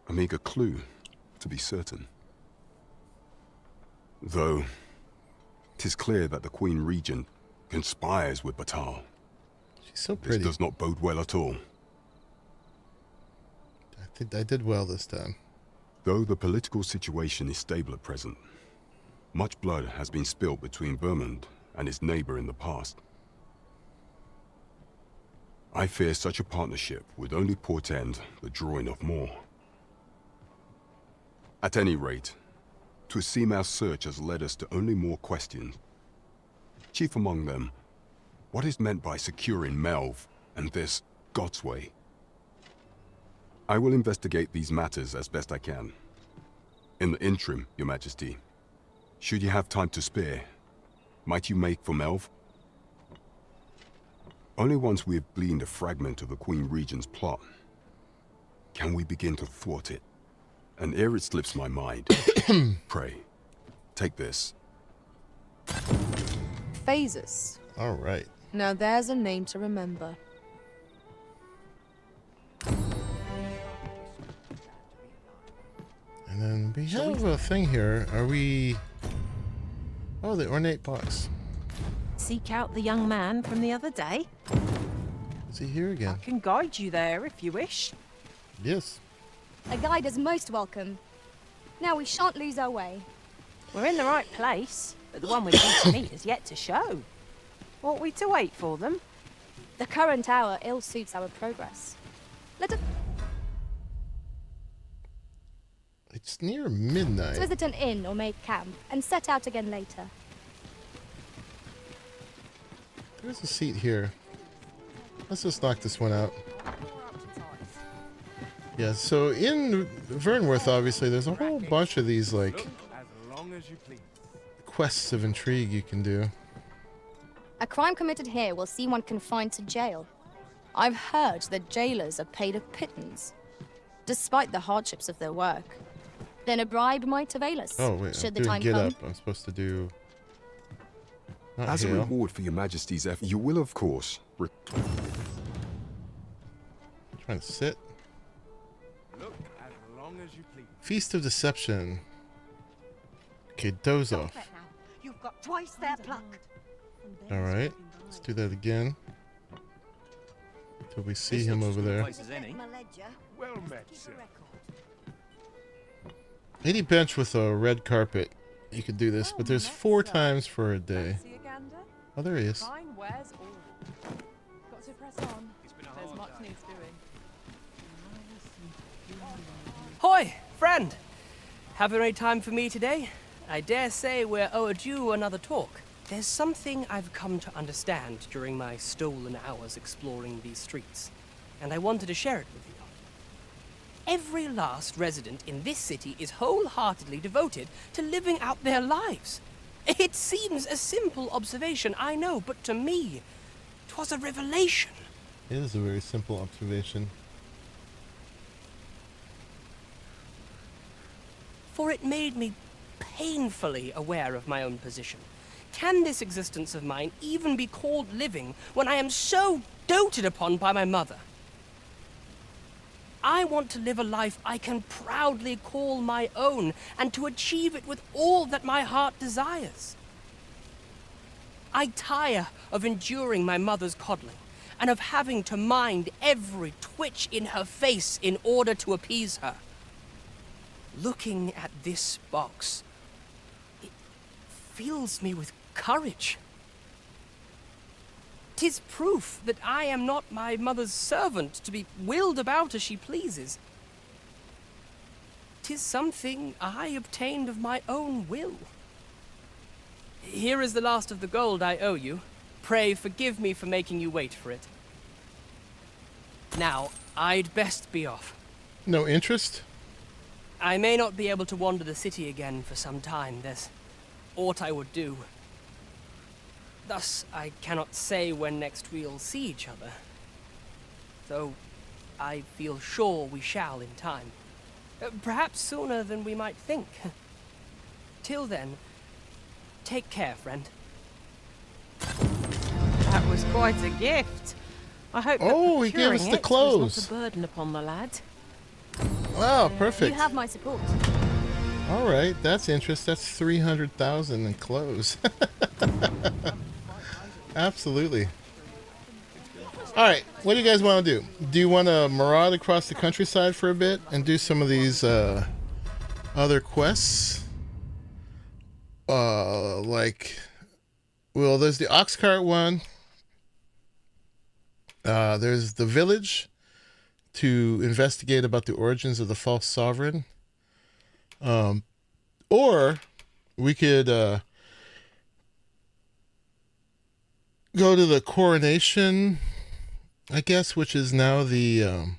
A meager clue, to be certain. Though, 'tis clear that the Queen Regent conspires with Batal. She's so This pretty. does not bode well at all. I did well this time. Though the political situation is stable at present, much blood has been spilt between Vermund and his neighbor in the past. I fear such a partnership would only portend the drawing of more. At any rate, 'twould seem our search has led us to only more questions. Chief among them, what is meant by securing Melv and this Godsway? I will investigate these matters as best I can. In the interim, Your Majesty, should you have time to spare, might you make for Melv? Only once we have gleaned a fragment of the Queen Regent's plot can we begin to thwart it. And ere it slips my mind, pray, take this. Phases. All right. Now there's a name to remember. And then we have a thing here. Are we... Oh, the ornate box. Seek out the young man from the other day. Is he here again? I can guide you there if you wish. Yes. A guide is most welcome. Now we shan't lose our way. We're in the right place, but the one we're due to meet is yet to show. Ought we to wait for them? The current hour ill suits our progress. Let us It's near midnight. visit an inn or make camp and set out again later. There's a seat here. Let's just knock this one out. Yeah, so in Vernworth, obviously, there's a whole bunch of these, like, As long as you please. quests of intrigue you can do. A crime committed here will see one confined to jail. I've heard that jailers are paid a pittance, despite the hardships of their work. Then a bribe might avail us. Oh, wait, should I'm the doing time get come. up. I'm supposed to do... Not As a hail. reward for your majesty's effort, you will, of course, Trying to sit. Look as long as you please. Feast of Deception. Okay, doze off. You've got twice their pluck. Alright, let's do that again. Till we see him over there. Well met, sir. 80 bench with a red carpet. You could do this, but there's 4 times for a day. Oh, there he is. Fine wears all. Got to press on. There's much needs doing. Hoy, friend! Having any time for me today? I dare say we're overdue another talk. There's something I've come to understand during my stolen hours exploring these streets, and I wanted to share it with you. Every last resident in this city is wholeheartedly devoted to living out their lives. It seems a simple observation, I know, but to me, 'twas a revelation. It is a very simple observation. For it made me painfully aware of my own position. Can this existence of mine even be called living when I am so doted upon by my mother? I want to live a life I can proudly call my own, and to achieve it with all that my heart desires. I tire of enduring my mother's coddling, and of having to mind every twitch in her face in order to appease her. Looking at this box, it fills me with courage. 'Tis proof that I am not my mother's servant to be willed about as she pleases. 'Tis something I obtained of my own will. Here is the last of the gold I owe you. Pray forgive me for making you wait for it. Now, I'd best be off. No interest? I may not be able to wander the city again for some time. There's aught I would do. Thus, I cannot say when next we'll see each other. Though I feel sure we shall in time. Perhaps sooner than we might think. Till then, take care, friend. That was quite a gift. I hope Oh, he gave us the clothes. not a burden upon the lad. Wow, perfect. You have my support. All right, that's interest. That's 300,000 in clothes. Absolutely. All right, what do you guys want to do? Do you want to maraud across the countryside for a bit and do some of these other quests? Like, well, there's the ox cart one. There's the village to investigate about the origins of the false sovereign. Or we could go to the coronation, I guess, which is now the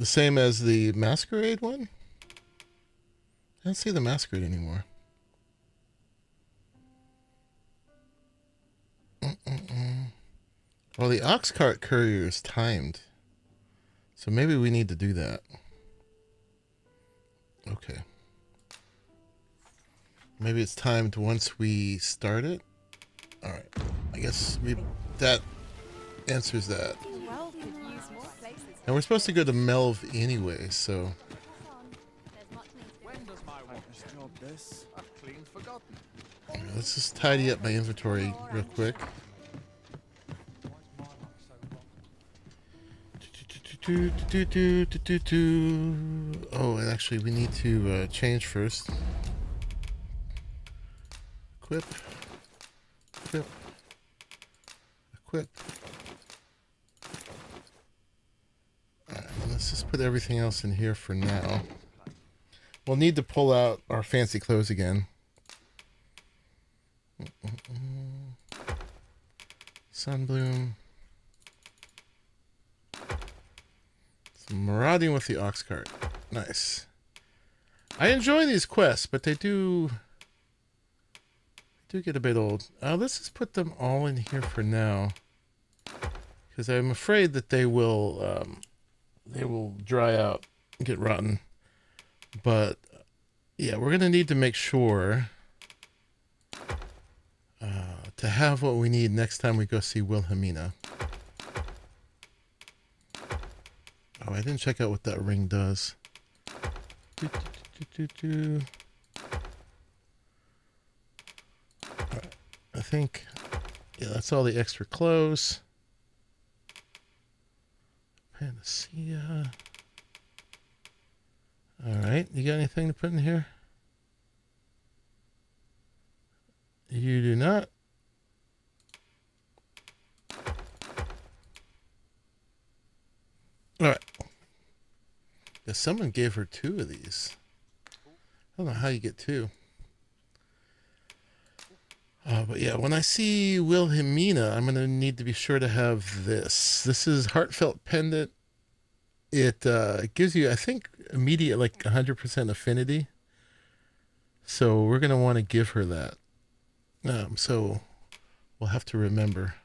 same as the masquerade one. I don't see the masquerade anymore. Well, the ox cart courier is timed, so maybe we need to do that. Okay. Maybe it's timed once we start it. All right. I guess that answers that. And we're supposed to go to Melv anyway, so. Let's just tidy up my inventory real quick. Oh, and actually we need to change first. Equip. Equip. Equip. Alright, let's just put everything else in here for now. We'll need to pull out our fancy clothes again. Sunbloom. Marauding with the ox cart. Nice. I enjoy these quests, but they do get a bit old. Let's just put them all in here for now, because I'm afraid that they will dry out and get rotten. But yeah, we're gonna need to make sure to have what we need next time we go see Wilhelmina. Oh, I didn't check out what that ring does. Right, I think, yeah, that's all the extra clothes. Panacea. Alright, you got anything to put in here? You do not. Alright. Yeah, someone gave her 2 of these. I don't know how you get 2. But yeah, when I see Wilhelmina, I'm going to need to be sure to have this. This is Heartfelt Pendant. It gives you, I think, immediate, like 100% affinity. So we're going to want to give her that. So we'll have to remember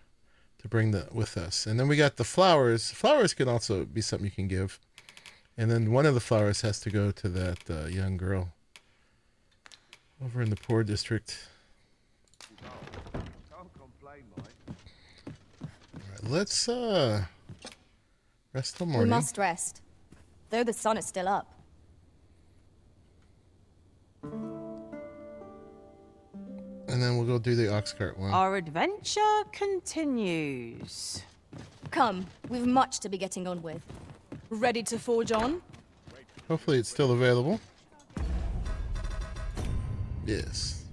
to bring that with us. And then we got the flowers. Flowers can also be something you can give. And then one of the flowers has to go to that young girl over in the poor district. Alright, let's rest till morning. We must rest, though the sun is still up. And then we'll go do the ox cart one. Our adventure continues. Come, we've much to be getting on with. Ready to forge on? Hopefully it's still available. Yes.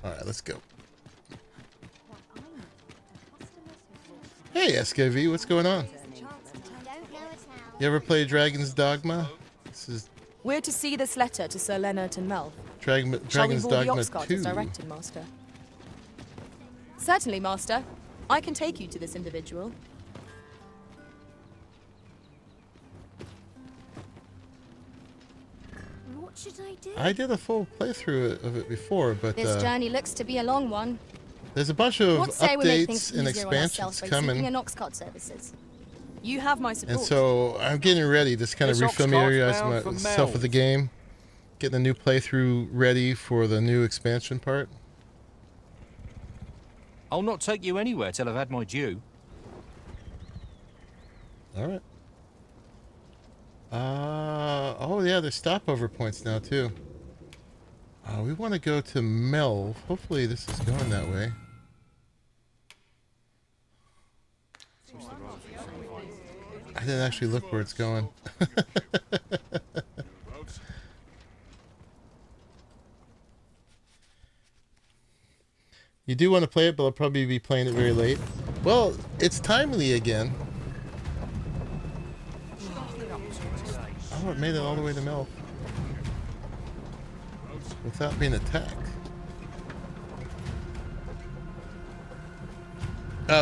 Alright, let's go. Hey SKV, what's going on? You ever play Dragon's Dogma? This is We're to see this letter to Sir Leonard and Melv. Dragon's Shall we board the Dogma ox cart 2. as directed, Master? Certainly, Master. I can take you to this individual. What should I do? I did a full playthrough of it before, but This journey looks to be a long one. there's a bunch of What say we make things updates and easier on ourselves expansions by seeking coming. an ox cart services? You have my support. And so I'm getting ready to kind of This ox cart's refamiliarize bound for myself with the game. Getting a new playthrough ready for the new expansion part. I'll not take you anywhere till I've had my due. Alright. Oh yeah, there's stopover points now too. We want to go to Melv. Hopefully this is going that way. I didn't actually look where it's going. You do want to play it, but I'll probably be playing it very late. Well, it's timely again. Oh, it made it all the way to Melv without being attacked.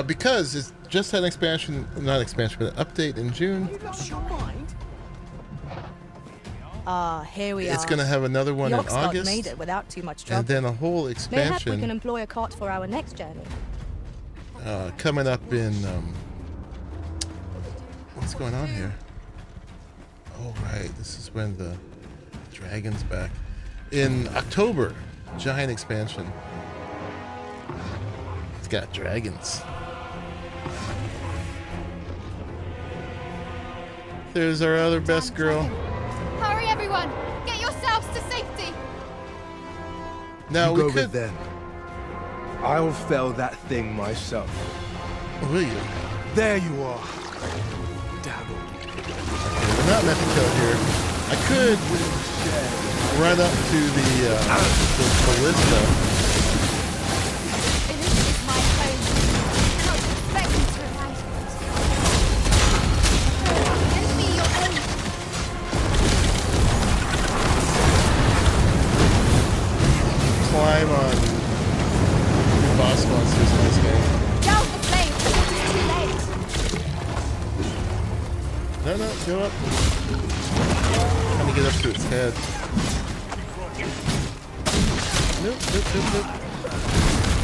Because it's just had an expansion, not expansion, but an update in June. You lost your mind? Here we are. It's going to have another one the in ox cart August. made it without too much trouble. And then a whole Mayhap we expansion can employ a cart for our next journey. coming up in... what's going on here? Oh, right. This is when the dragon's back. In October, giant expansion. It's got dragons. There's our other best girl. Hurry, everyone! Get yourselves to safety! Now you we go could... with them. I'll fell that thing myself. Will you? There you are. Dabble. We're not meant to kill here. I could run up to the ballista. Climb on boss monsters in this game. Down the flame! No, no, go up. Trying to get up to its head. Nope, nope, nope, nope.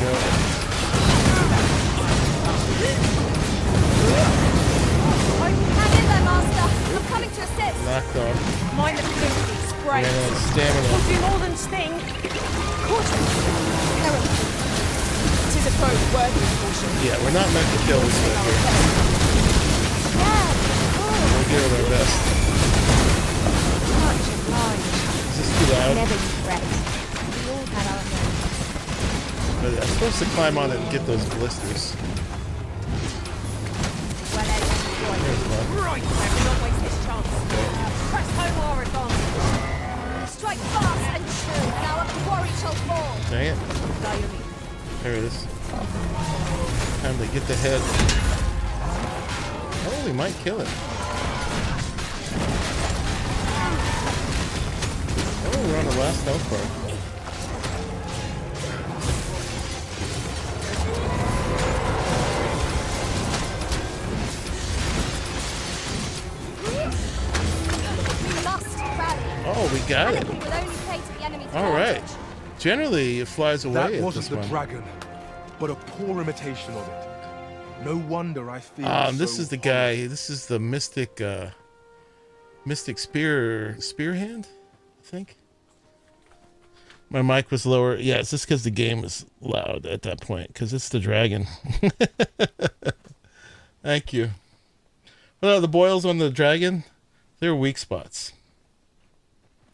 Go. Hang in there, Master. I'm coming to assist. Knocked off. Mind the Bluesky spray. Ran out of stamina. Will do more than sting. Caution. Error. It is a foe worthy of caution. Yeah, we're not meant to kill this guy here. We'll give it our best. Much obliged. Is this too loud? Never you fret. We all had our moments. But I'm supposed to climb on it and get those blisters. Well, Ed, Here's one. right, we not waste this chance. Press home our advantage. Strike fast and true, and our quarry shall fall. Dang it. By your leave. There it is. Time to get the head. Oh, we might kill it. Oh, we're on the last health bar. We must rally. Oh, we got it. We will only play to the enemy's All right. Generally, it flies away That at wasn't this the one. dragon, but a poor imitation of it. No wonder I feel This so is the guy. This is the mystic, mystic spearhand, I think. My mic was lower. Yeah, it's just because the game was loud at that point, because it's the dragon. Thank you. Well, the boils on the dragon, they're weak spots.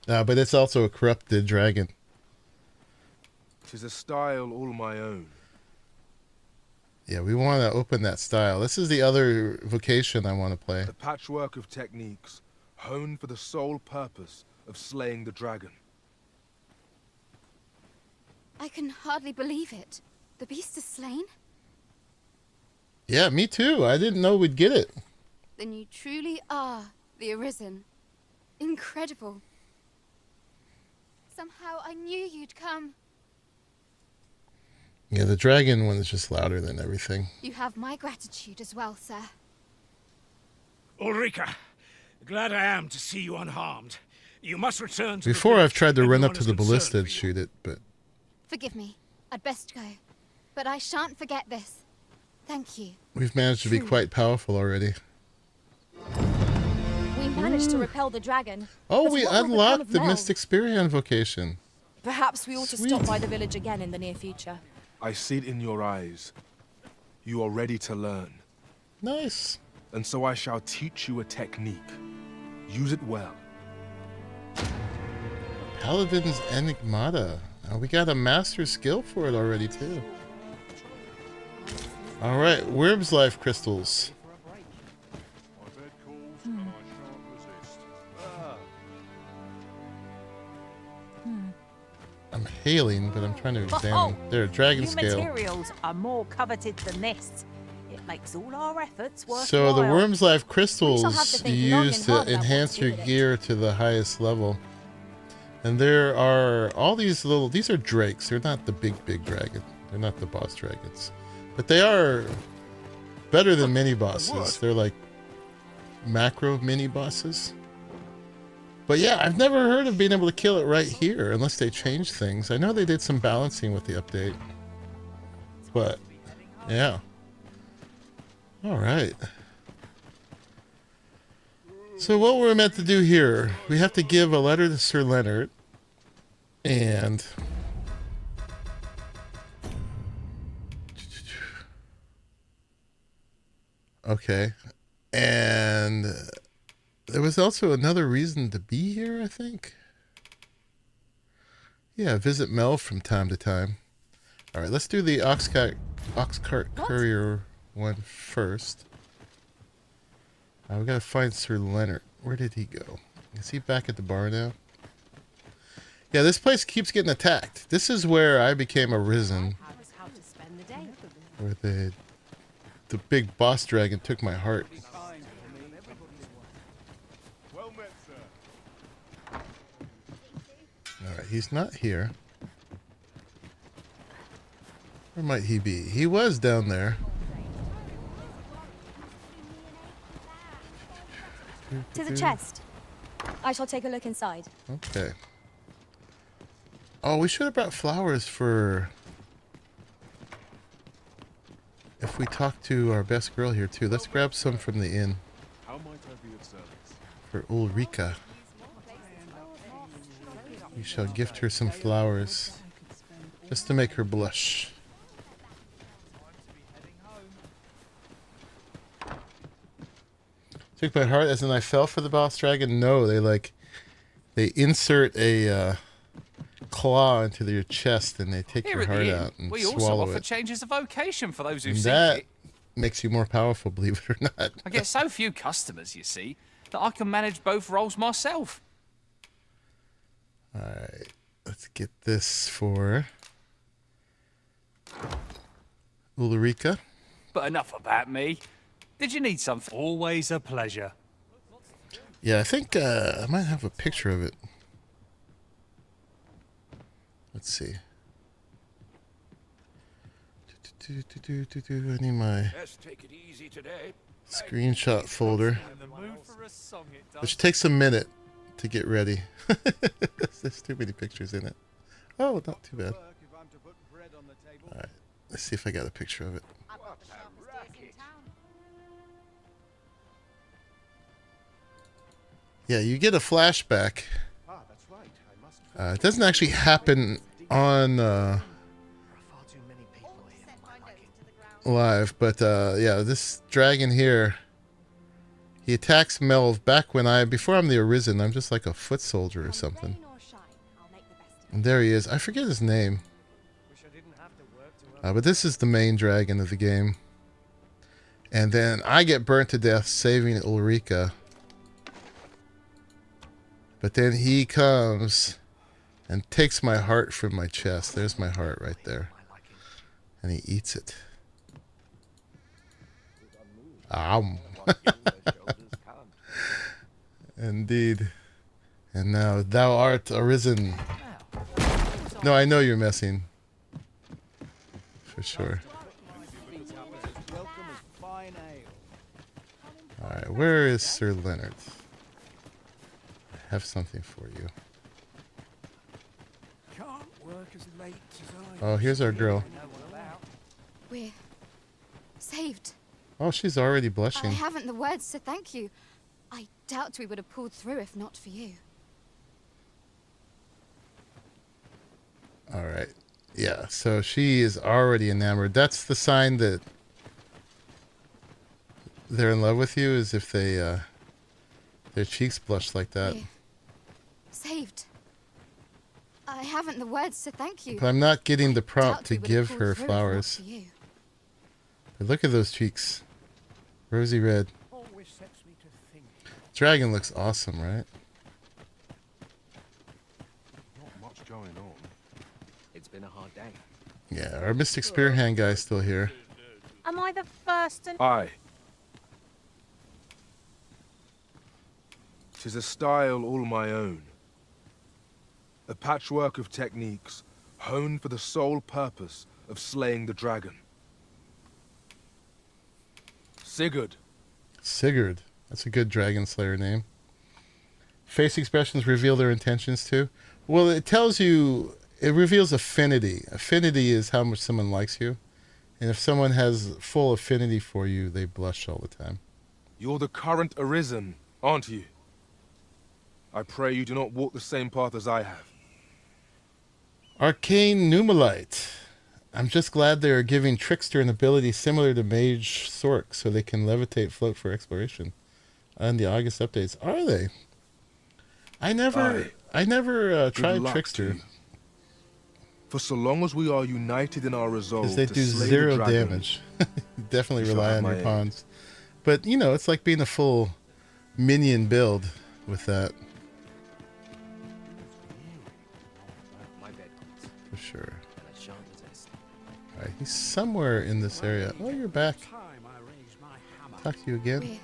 But it's also a corrupted dragon. 'Tis a style all my own. Yeah, we want to open that style. This is the other vocation I want to play. A patchwork of techniques, honed for the sole purpose of slaying the dragon. I can hardly believe it. The beast is slain? Yeah, me too. I didn't know we'd get it. Then you truly are the Arisen. Incredible. Somehow I knew you'd come. Yeah, the dragon one is just louder than everything. You have my gratitude as well, sir. Ulrika, glad I am to see you unharmed. You must return to Before the I've tried to run up Everyone to is the concerned ballista for and you. shoot it, but Forgive me. I'd best go. But I shan't forget this. Thank you. we've managed to be quite powerful already. We managed to repel the dragon. Oh, But we what will become unlocked of the Mel? Mystic Spearhand vocation. Perhaps we ought to Sweet. stop by the village again in the near future. I see it in your eyes. You are ready to learn. Nice. And so I shall teach you a technique. Use it well. Paladin's Enigmata. Oh, we got a master skill for it already, too. All right, Worm's Life Crystals. I'm hailing, but I'm trying to examine. There, dragon New scale. materials are more coveted than this. It makes all our efforts worthwhile. So the Worm's Life crystals have to think you long use and to hard about enhance what to do your with it. gear to the highest level. And there are all these little, these are drakes. They're not the big dragon. They're not the boss dragons. But they are better than mini bosses. They're like macro mini bosses. But yeah, I've never heard of being able to kill it right here unless they changed things. I know they did some balancing with the update. But yeah. All right. So what we're meant to do here, we have to give a letter to Sir Leonard, and okay, and there was also another reason to be here, I think. Yeah, visit Mel from time to time. All right, let's do the Oxcart Courier one first. We gotta find Sir Leonard. Where did he go? Is he back at the bar now? Yeah, this place keeps getting attacked. This is where I became Arisen. Where the big boss dragon took my heart. Alright, he's not here. Where might he be? He was down there. To the chest. I shall take a look inside. Okay. Oh, we should have brought flowers for... if we talk to our best girl here too. Let's grab some from the inn. How might I be of service? For Ulrika. We shall gift her some flowers. Just to make her blush. Took my heart as in I fell for the boss dragon? No, they insert a claw into your chest and they take your heart out and we also swallow offer it. changes of vocation for those who And seek that it. makes you more powerful, believe it or not. I get so few customers, you see, that I can manage both roles myself. Alright, let's get this for Ulrika. But enough about me. Did you need something? Always a pleasure. Yeah, I think I might have a picture of it. Let's see. I need my screenshot folder, which takes a minute to get ready. There's too many pictures in it. Oh, not too bad. Alright, let's see if I got a picture of it. Yeah, you get a flashback. It doesn't actually happen on live, but yeah, this dragon here, he attacks Melv back when before I'm the Arisen, I'm just like a foot soldier or something. And there he is. I forget his name. But this is the main dragon of the game. And then I get burnt to death saving Ulrika. But then he comes and takes my heart from my chest. There's my heart right there. And he eats it. Indeed. And now thou art arisen. No, I know you're messing. For sure. Alright, where is Sir Leonard? I have something for you. Oh, here's our girl. We're saved. Oh, she's already I blushing. haven't the words to thank you. I doubt we would have pulled through if not for you. Alright. Yeah, so she is already enamored. That's the sign that they're in love with you, is if they their cheeks blush like that. We're saved. I haven't the words to thank you. But I'm not getting the prompt to Doubt we would have give pulled her through if not flowers. for you. But look at those cheeks. Rosy red. Dragon looks awesome, right? Not much going on. It's been a hard day. Yeah, our Mystic Spear Hand guy's still here. Am I the first and... Aye. 'Tis a style all my own. A patchwork of techniques, honed for the sole purpose of slaying the dragon. Sigurd. Sigurd. That's a good Dragon Slayer name. Face expressions reveal their intentions too. Well, it tells you, it reveals affinity. Affinity is how much someone likes you. And if someone has full affinity for you, they blush all the time. You're the current Arisen, aren't you? I pray you do not walk the same path as I have. Arcane Numalite. I'm just glad they are giving Trickster an ability similar to Mage Sork so they can levitate float for exploration. On the August updates. Are they? I never tried luck Trickster. to you. For so long as we are united in our resolve Because they to do slay the zero dragon, damage. Definitely you shall rely have on my your aid. pawns. But, you know, it's like being a full minion build with that. For sure. Alright, he's somewhere in this area. Oh, you're back. Talk to you again. We're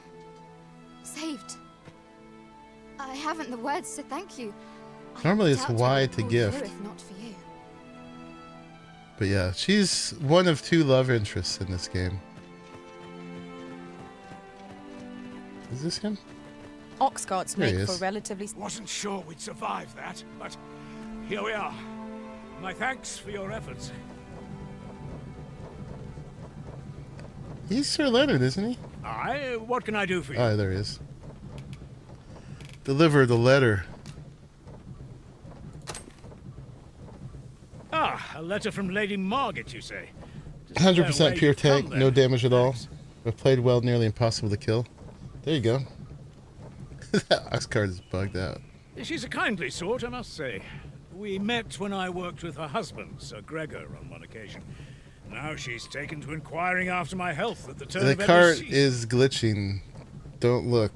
saved. I haven't the words to thank you. I Normally it's doubt we Y would to pull gift. through if not for you. But yeah, she's one of 2 love interests in this game. Is this him? Ox carts There he make for is. relatively... Wasn't sure we'd survive that, but here we are. My thanks for your efforts. He's Sir Leonard, isn't he? Aye, what can I do for you? Oh, there he is. Deliver the letter. Ah, a letter from Lady Margaret, you say? 100% pure tank, no damage at all. But played well, nearly impossible to kill. There you go. That ox cart is bugged out. She's a kindly sort, I must say. We met when I worked with her husband, Sir Gregor, on one occasion. Now she's taken to inquiring after my health at the turn The of every cart season. is glitching. Don't look.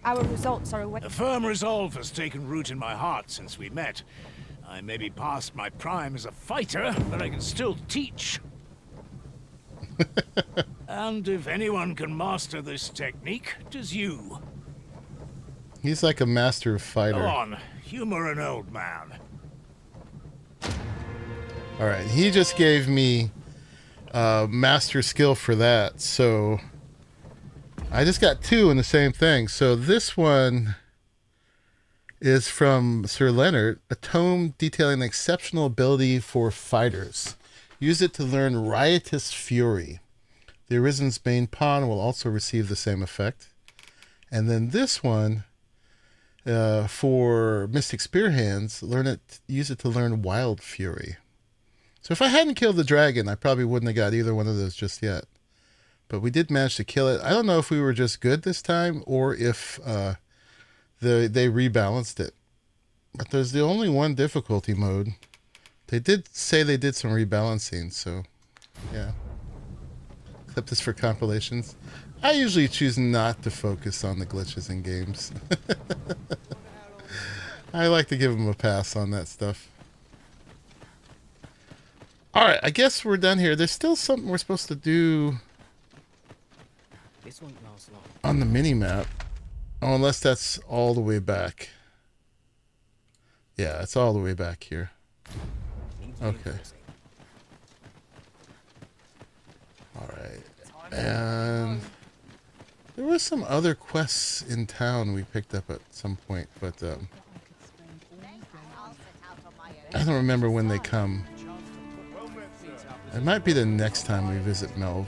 Our results are away. A firm resolve has taken root in my heart since we met. I may be past my prime as a fighter, but I can still teach. And if anyone can master this technique, it is you. He's like a master fighter. Go on, humor an old man. Alright, he just gave me master skill for that, so I just got 2 in the same thing. So this one is from Sir Leonard, a tome detailing exceptional ability for fighters. Use it to learn Riotous Fury. The Arisen's main pawn will also receive the same effect. And then this one, for Mystic Spear Hands, use it to learn Wild Fury. So if I hadn't killed the dragon, I probably wouldn't have got either one of those just yet. But we did manage to kill it. I don't know if we were just good this time or if they rebalanced it. But there's the only one difficulty mode. They did say they did some rebalancing, so yeah. Except this for compilations. I usually choose not to focus on the glitches in games. I like to give them a pass on that stuff. Alright, I guess we're done here. There's still something we're supposed to do This won't last long. on the mini-map. Oh, unless that's all the way back. Yeah, it's all the way back here. Okay. Alright. And there were some other quests in town we picked up at some point, but I don't remember when they come. It might be the next time we visit Melv.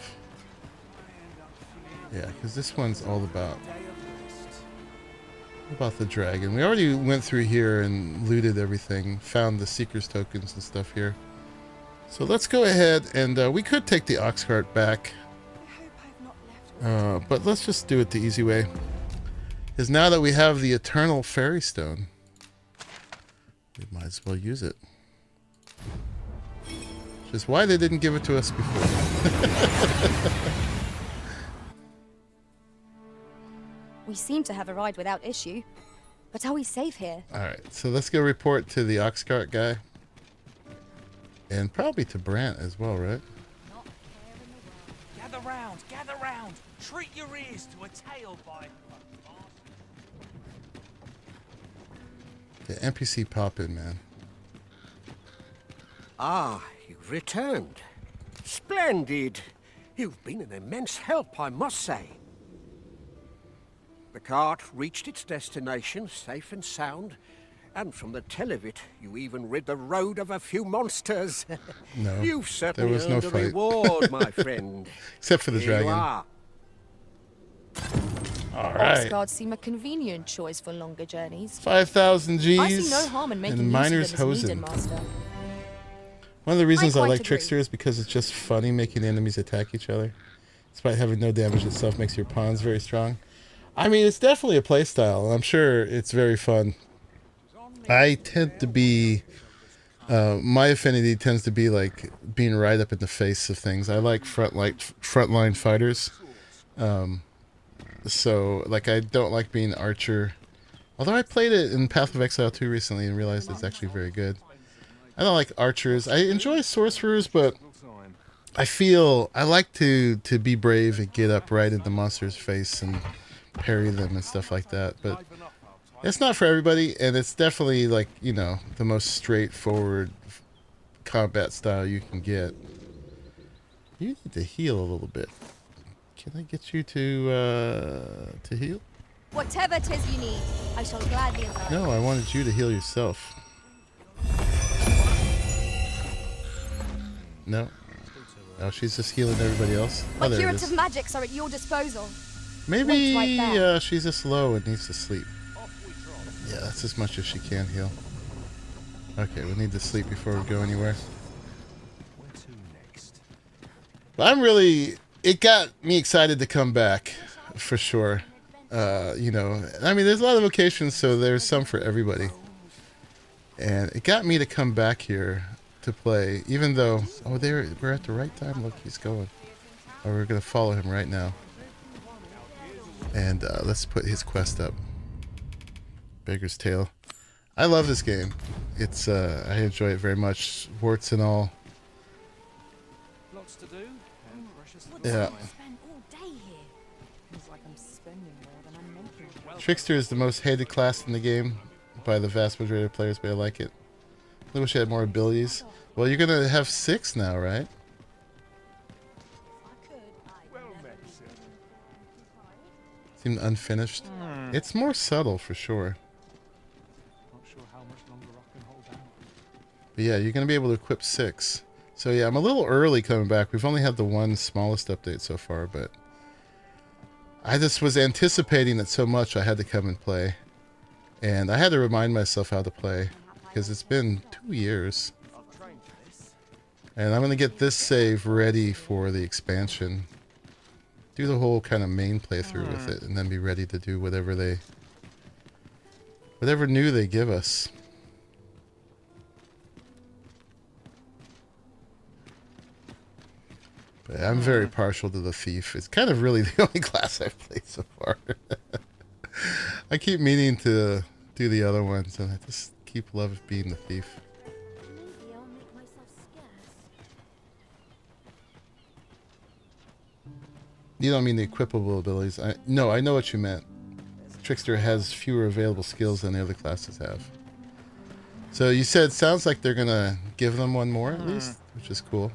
Yeah, because this one's all about the dragon. We already went through here and looted everything, found the Seeker's tokens and stuff here. So let's go ahead and we could take the ox cart back. But let's just do it the easy way. Is now that we have the Eternal Fairy Stone, we might as well use it. Which is why they didn't give it to us before. We seem to have arrived without issue. But are we safe here? Alright, so let's go report to the ox cart guy. And probably to Brant as well, right? Gather round, gather round. Treat your ears to a tale by... The NPC pop in, man. Ah, you've returned. Splendid. You've been an immense help, I must say. The cart reached its destination safe and sound, and from the tell of it, you even rid the road of a few monsters. No, You've certainly there was no earned a fight. reward, my friend. Except for the Here you dragon. are. Alright. Oxguards seem a convenient choice for longer journeys. 5,000 Gs. I see no harm in making and use Miner's of them as Hosen. needed, Master. One of the reasons I quite like agree. Trickster is because it's just funny making enemies attack each other. Despite having no damage itself, makes your pawns very strong. I mean, it's definitely a playstyle. I'm sure it's very fun. I tend to be... my affinity tends to be like being right up in the face of things. I like frontline fighters. So, like, I don't like being Archer. Although I played it in Path of Exile 2 recently and realized it's actually very good. I don't like Archers. I enjoy Sorcerers, but I like to be brave and get up right in the monster's face and parry them and stuff like that. But it's not for everybody, and it's definitely, like, you know, the most straightforward combat style you can get. You need to heal a little bit. Can I get you to heal? Whatever 'tis you need, I shall gladly oblige. No, I wanted you to heal yourself. No. Oh, she's just healing everybody else. My Oh, there it curative is. magics are at your disposal. Maybe Wait right there. she's just low and needs to sleep. Yeah, that's as much as she can heal. Okay, we need to sleep before we go anywhere. But I'm really... It got me excited to come back, for sure. You know, I mean, there's a lot of vocations, so there's some for everybody. And it got me to come back here to play, even though... Oh, we're at the right time. Look, he's going. Oh, we're going to follow him right now. And let's put his quest up. Beggar's Tale. I love this game. It's I enjoy it very much, warts and all. Lots to do. Yeah. Trickster is the most hated class in the game by the vast majority of players, but I like it. I wish I had more abilities. Well, you're gonna have 6 now, right? Seemed unfinished. It's more subtle for sure. But yeah, you're going to be able to equip 6. So yeah, I'm a little early coming back. We've only had the one smallest update so far, but I just was anticipating it so much I had to come and play. And I had to remind myself how to play, because it's been 2 years. And I'm going to get this save ready for the expansion. Do the whole kind of main playthrough with it, and then be ready to do whatever new they give us. But I'm very partial to the Thief. It's kind of really the only class I've played so far. I keep meaning to do the other ones, and I just keep loving being the Thief. You don't mean the equipable abilities. No, I know what you meant. Trickster has fewer available skills than the other classes have. So you said, sounds like they're going to give them one more at least, which is cool.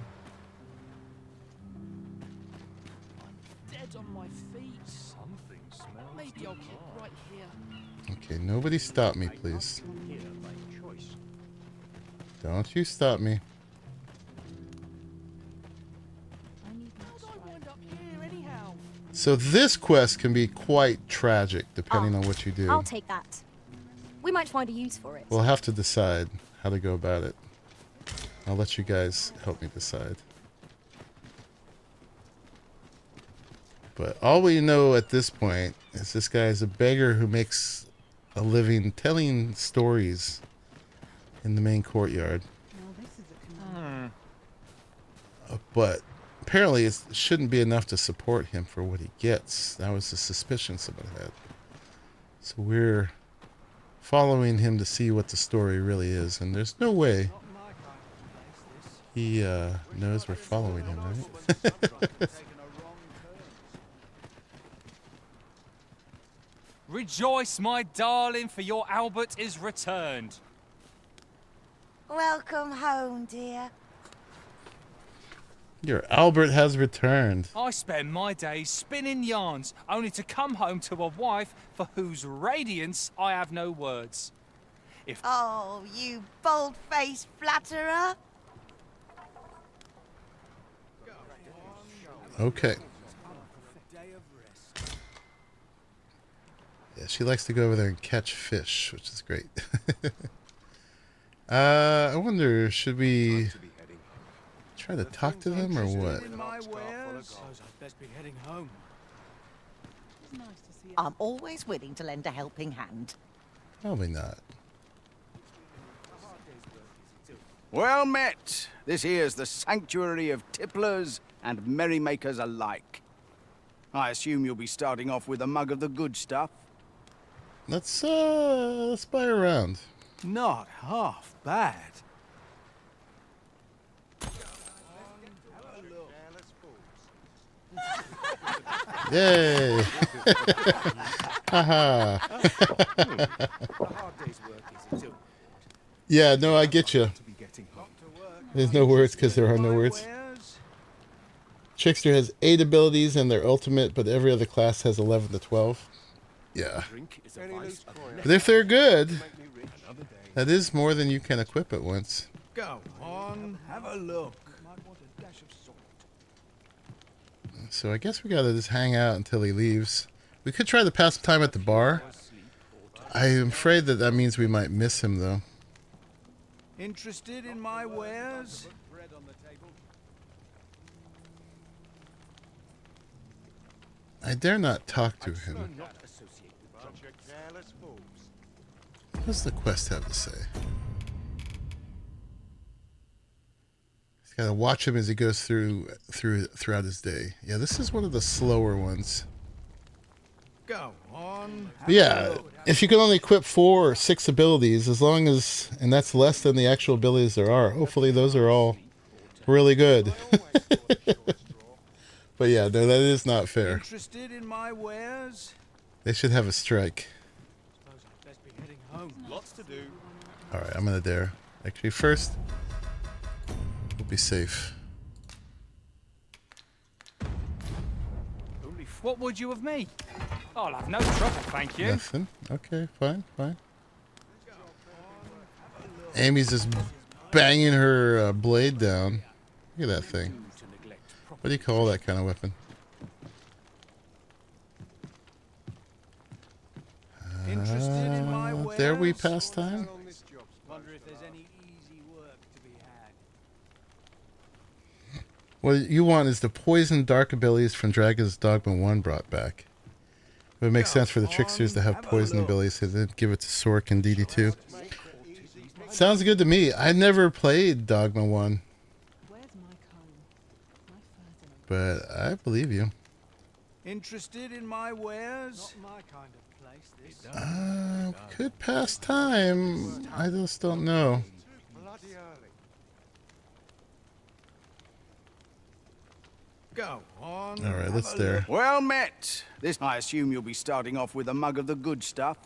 Okay, nobody stop me, please. Don't you stop me. So this quest can be quite tragic, depending on what you do. I'll take that. We might find a use for it. We'll have to decide how to go about it. I'll let you guys help me decide. But all we know at this point is this guy is a beggar who makes a living telling stories in the main courtyard. But apparently it shouldn't be enough to support him for what he gets. That was the suspicion someone had. So we're following him to see what the story really is, and there's no way he knows we're following him, right? Rejoice, my darling, for your Albert is returned. Welcome home, dear. Your Albert has returned. I spend my days spinning yarns, only to come home to a wife for whose radiance I have no words. Oh, you bold-faced flatterer. Okay. Yeah, she likes to go over there and catch fish, which is great. I wonder, should we try to talk to them or what? I'm always willing to lend a helping hand. Probably not. Well met. This here's the sanctuary of tipplers and merrymakers alike. I assume you'll be starting off with a mug of the good stuff. Let's buy around. Not half bad. Yay! Haha. Yeah, no, I get you. There's no words because there are no words. Trickster has 8 abilities and their ultimate, but every other class has 11 to 12. Yeah. But if they're good, that is more than you can equip at once. Go on, have a look. So I guess we gotta just hang out until he leaves. We could try to pass time at the bar. I am afraid that that means we might miss him, though. Interested in my wares? I dare not talk to him. What does the quest have to say? He's gotta watch him as he goes throughout his day. Yeah, this is one of the slower ones. Go on. But yeah, if you can only equip 4 or 6 abilities, as long as, and that's less than the actual abilities there are, hopefully those are all really good. But yeah, no, that is not fair. Interested in my wares? They should have a strike. Lots to do. Alright, I'm gonna dare. Actually, first, we'll be safe. What would you of me? I'll have no trouble, thank you. Nothing. Okay, fine, fine. Amy's just banging her blade down. Look at that thing. What do you call that kind of weapon? Interested in my wares? There we pass time. Wonder if there's any easy work to be had. What you want is the poison dark abilities from Dragon's Dogma 1 brought back. It would make sense for the tricksters to have poison abilities, so they'd give it to Sork and DD2. Sounds good to me. I never played Dogma 1. But I believe you. Interested in my wares? Not my kind of place, this. Could pass time. I just don't know. Go on. All right, let's dare. Well met. This, I assume you'll be starting off with a mug of the good stuff.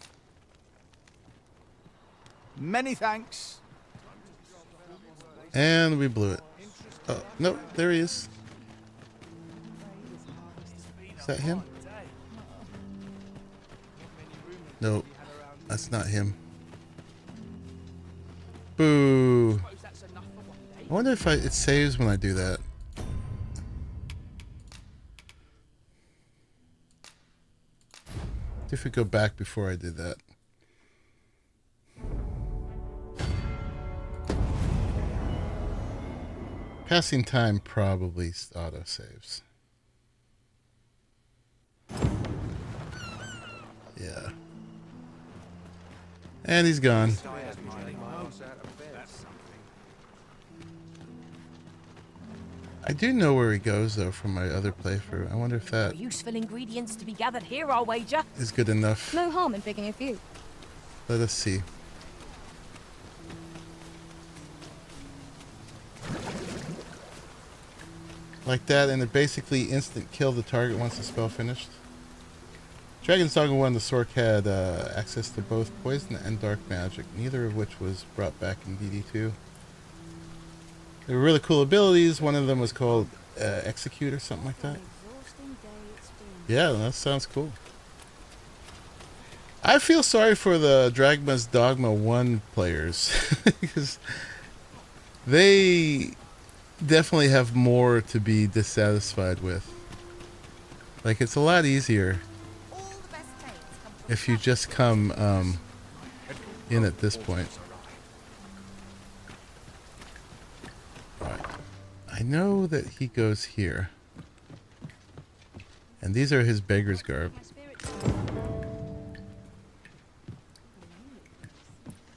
Many thanks. And we blew it. Oh, no, there he is. Is that him? Nope, that's not him. Boo. I wonder if it saves when I do that. If we go back before I did that. Passing time probably auto saves. Yeah. And he's gone. I do know where he goes, though, from my other playthrough. I wonder if that Useful ingredients to be gathered here, I'll wager. is good enough. No harm in picking a few. Let us see. Like that, and it basically instant kill the target once the spell finished. Dragon's Dogma 1, the Sork had access to both poison and dark magic, neither of which was brought back in DD2. They were really cool abilities. One of them was called Execute or something like that. Yeah, that sounds cool. I feel sorry for the Dragon's Dogma 1 players because they definitely have more to be dissatisfied with. Like, it's a lot easier if you just come in at this point. Alright. I know that he goes here. And these are his beggar's garb.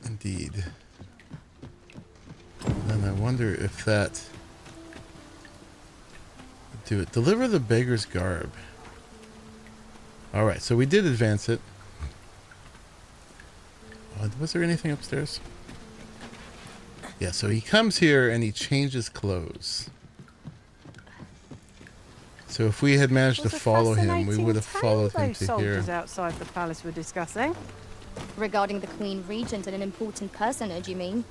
Indeed. And I wonder if that would do it. Deliver the beggar's garb. Alright, so we did advance it. Was there anything upstairs? Yeah, so he comes here and he changes clothes. So if we had managed to follow him, we would have followed him those to soldiers here. outside the palace were discussing. Regarding the Queen Regent and an important personage, you mean?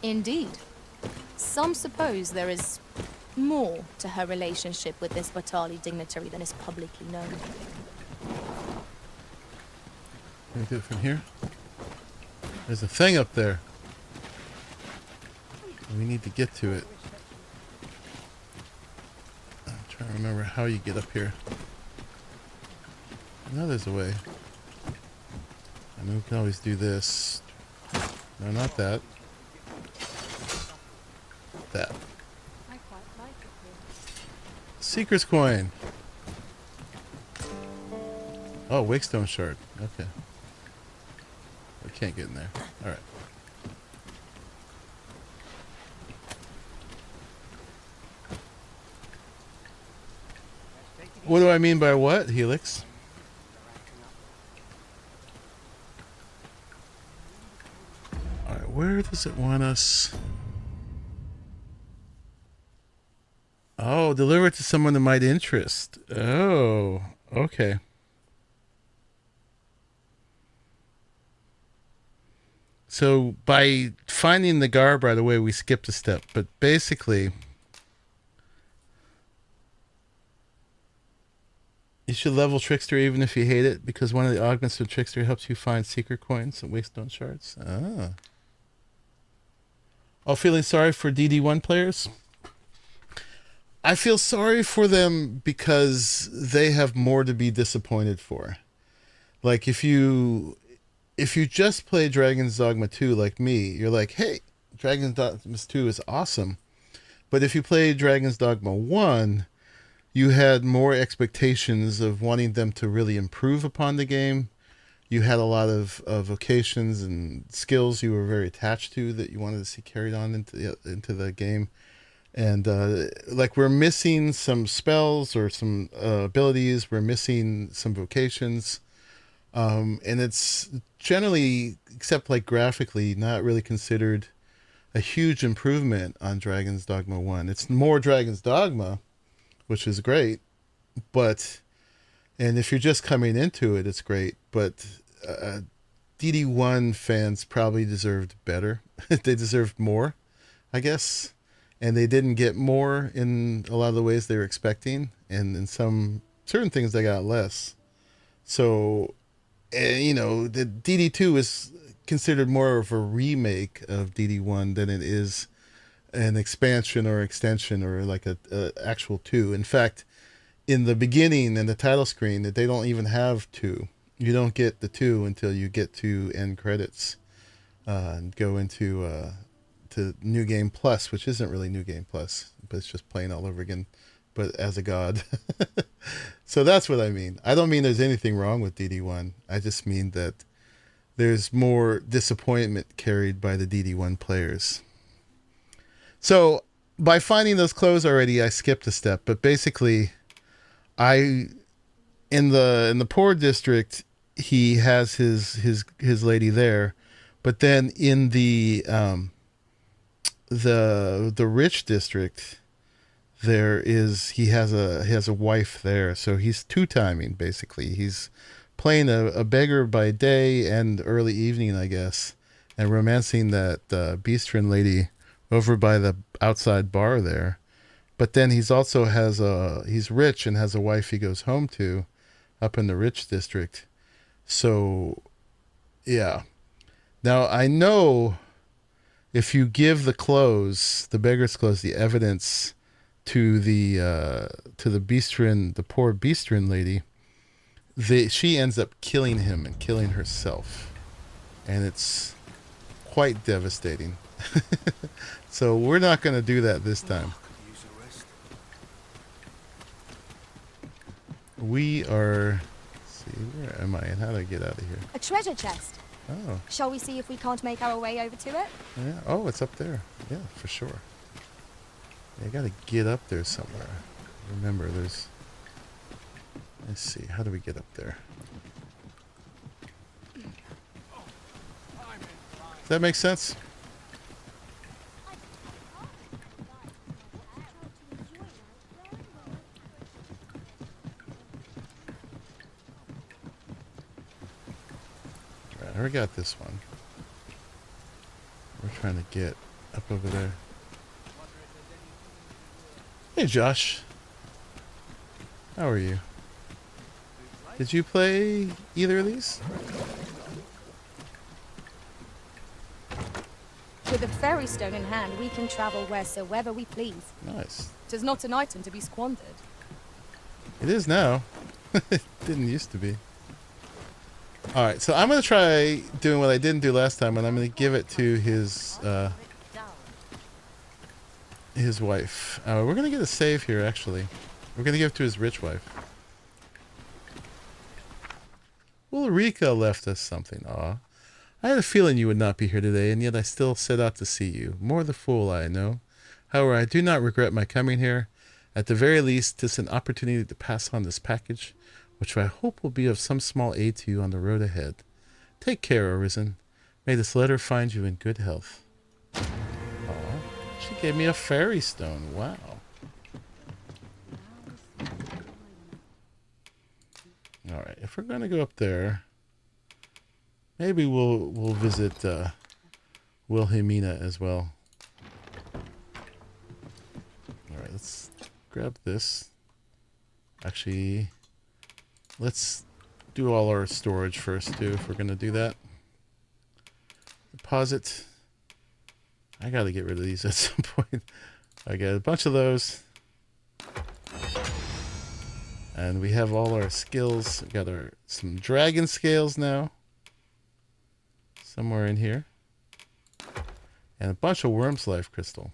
Indeed. Some suppose there is more to her relationship with this Batali dignitary than is publicly known. Can we do it from here? There's a thing up there. We need to get to it. I'm trying to remember how you get up here. I know there's a way. I mean, we can always do this. No, not that. That. Seeker's coin. Oh, Wakestone shard. Okay. I can't get in there. Alright. What do I mean by what, Helix? Alright, where does it want us? Oh, deliver it to someone that might interest. Oh, okay. So by finding the garb right away, we skipped a step. But basically, you should level Trickster even if you hate it, because one of the augments of Trickster helps you find secret coins and Wakestone shards. Ah. Oh, feeling sorry for DD1 players? I feel sorry for them because they have more to be disappointed for. Like, if you just play Dragon's Dogma 2 like me, you're like, hey, Dragon's Dogma 2 is awesome. But if you play Dragon's Dogma 1, you had more expectations of wanting them to really improve upon the game. You had a lot of vocations and skills you were very attached to that you wanted to see carried on into the game. And like, we're missing some spells or some abilities. We're missing some vocations. And it's generally, except like graphically, not really considered a huge improvement on Dragon's Dogma 1. It's more Dragon's Dogma, which is great, but, and if you're just coming into it, it's great, but DD1 fans probably deserved better. They deserved more, I guess, and they didn't get more in a lot of the ways they were expecting, and in some certain things they got less. So, you know, the DD2 is considered more of a remake of DD1 than it is an expansion or extension or like a actual 2. In fact, in the beginning, in the title screen, that they don't even have 2. You don't get the 2 until you get to end credits and go into to New Game Plus, which isn't really New Game Plus, but it's just playing all over again, but as a god. So that's what I mean. I don't mean there's anything wrong with DD1. I just mean that there's more disappointment carried by the DD1 players. So by finding those clothes already, I skipped a step, but basically in the poor district, he has his lady there, but then in the rich district, he has a wife there, so he's two-timing basically. He's playing a beggar by day and early evening, I guess, and romancing that Beastrin lady over by the outside bar there. But then he's rich and has a wife he goes home to up in the rich district. So yeah. Now I know if you give the beggar's clothes, the evidence to the Beastrin, the poor Beastrin lady, she ends up killing him and killing herself, and it's quite devastating. So we're not going to do that this time. We are. Let's see, where am I and how do I get out of here? A treasure chest. Oh. Shall we see if we can't make our way over to it? Yeah. Oh, it's up there. Yeah, for sure. I got to get up there somewhere. Remember, there's. Let's see. How do we get up there? Does that make sense? Right, I got this one. We're trying to get up over there. Hey, Josh. How are you? Did you play either of these? With a fairy stone in hand, we can travel wheresoever we please. Nice. 'Tis not an item to be squandered. It is now. It didn't used to be. Alright, so I'm going to try doing what I didn't do last time, and I'm going to give it to his wife. We're going to get a save here, actually. We're going to give it to his rich wife. Ulrika left us something. Aw. I had a feeling you would not be here today, and yet I still set out to see you. More the fool I know. However, I do not regret my coming here. At the very least, 'tis an opportunity to pass on this package, which I hope will be of some small aid to you on the road ahead. Take care, Arisen. May this letter find you in good health. Aw, she gave me a fairy stone. Wow. Alright, if we're going to go up there, maybe we'll visit Wilhelmina as well. Alright, let's grab this. Actually, let's do all our storage first too, if we're going to do that. Deposit. I got to get rid of these at some point. I got a bunch of those. And we have all our skills. We got some dragon scales now. Somewhere in here. And a bunch of worm's life crystal.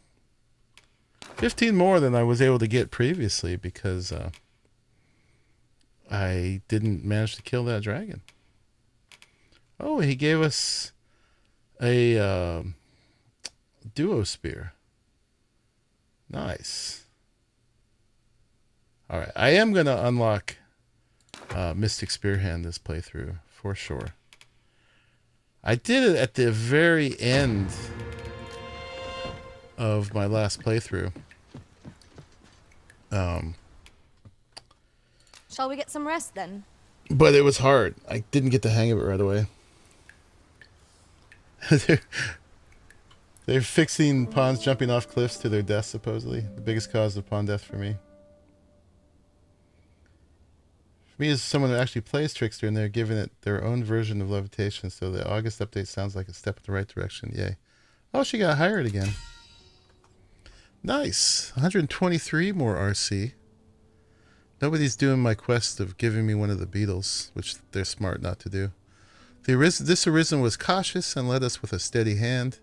15 more than I was able to get previously because I didn't manage to kill that dragon. Oh, he gave us a duo spear. Nice. Alright, I am going to unlock Mystic Spearhand this playthrough, for sure. I did it at the very end of my last playthrough. Shall we get some rest then? But it was hard. I didn't get the hang of it right away. They're fixing pawns jumping off cliffs to their death, supposedly. The biggest cause of pawn death for me. For me, as someone who actually plays Trickster, and they're giving it their own version of levitation, so the August update sounds like a step in the right direction. Yay. Oh, she got hired again. Nice. 123 more RC. Nobody's doing my quest of giving me one of the beetles, which they're smart not to do. This Arisen was cautious and led us with a steady hand.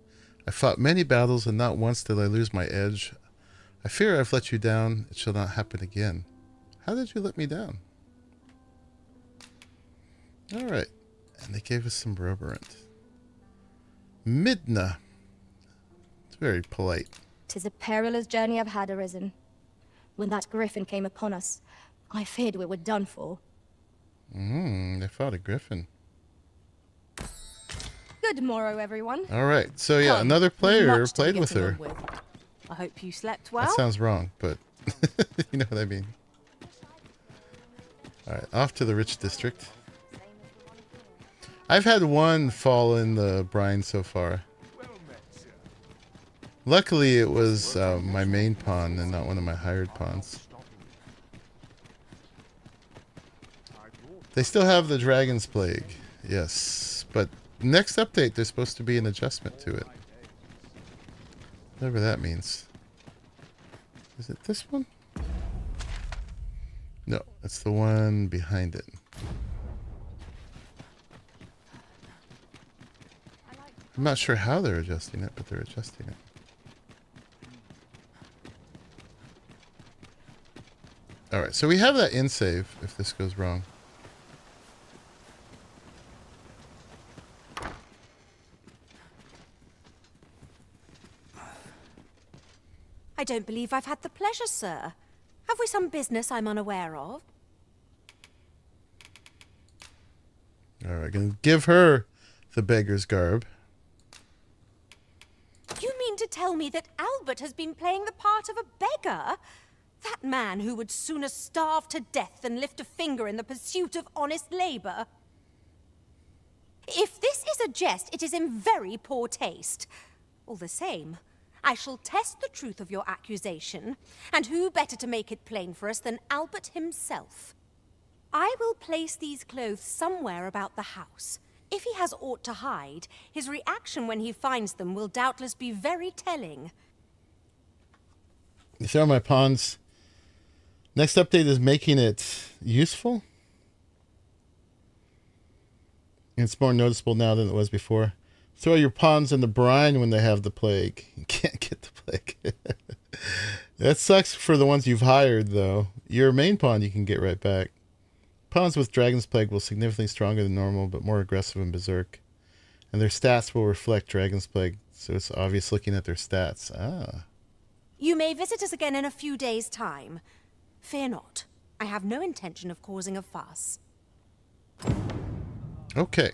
I fought many battles, and not once did I lose my edge. I fear I've let you down. It shall not happen again. How did you let me down? Alright. And they gave us some Roborant. Midna. It's very polite. 'Tis a perilous journey I've had, Arisen. When that griffin came upon us, I feared we were done for. They fought a griffin. Good morrow, everyone. Alright, so yeah, Come, another player much to played get with her. along with. I hope you slept well. That sounds wrong, but you know what I mean. Alright, off to the rich district. I've had one fall in the brine so far. Luckily, it was my main pawn and not one of my hired pawns. They still have the Dragon's Plague, yes, but next update there's supposed to be an adjustment to it. Whatever that means. Is it this one? No, it's the one behind it. I'm not sure how they're adjusting it, but they're adjusting it. Alright, so we have that in save if this goes wrong. I don't believe I've had the pleasure, sir. Have we some business I'm unaware of? Alright, gonna give her the beggar's garb. You mean to tell me that Albert has been playing the part of a beggar? That man who would sooner starve to death than lift a finger in the pursuit of honest labor? If this is a jest, it is in very poor taste. All the same, I shall test the truth of your accusation, and who better to make it plain for us than Albert himself? I will place these clothes somewhere about the house. If he has aught to hide, his reaction when he finds them will doubtless be very telling. You throw my pawns. Next update is making it useful. It's more noticeable now than it was before. Throw your pawns in the brine when they have the plague. You can't get the plague. That sucks for the ones you've hired, though. Your main pawn you can get right back. Pawns with Dragon's Plague will significantly stronger than normal, but more aggressive and berserk. And their stats will reflect Dragon's Plague, so it's obvious looking at their stats. Ah. You may visit us again in a few days' time. Fear not. I have no intention of causing a fuss. Okay.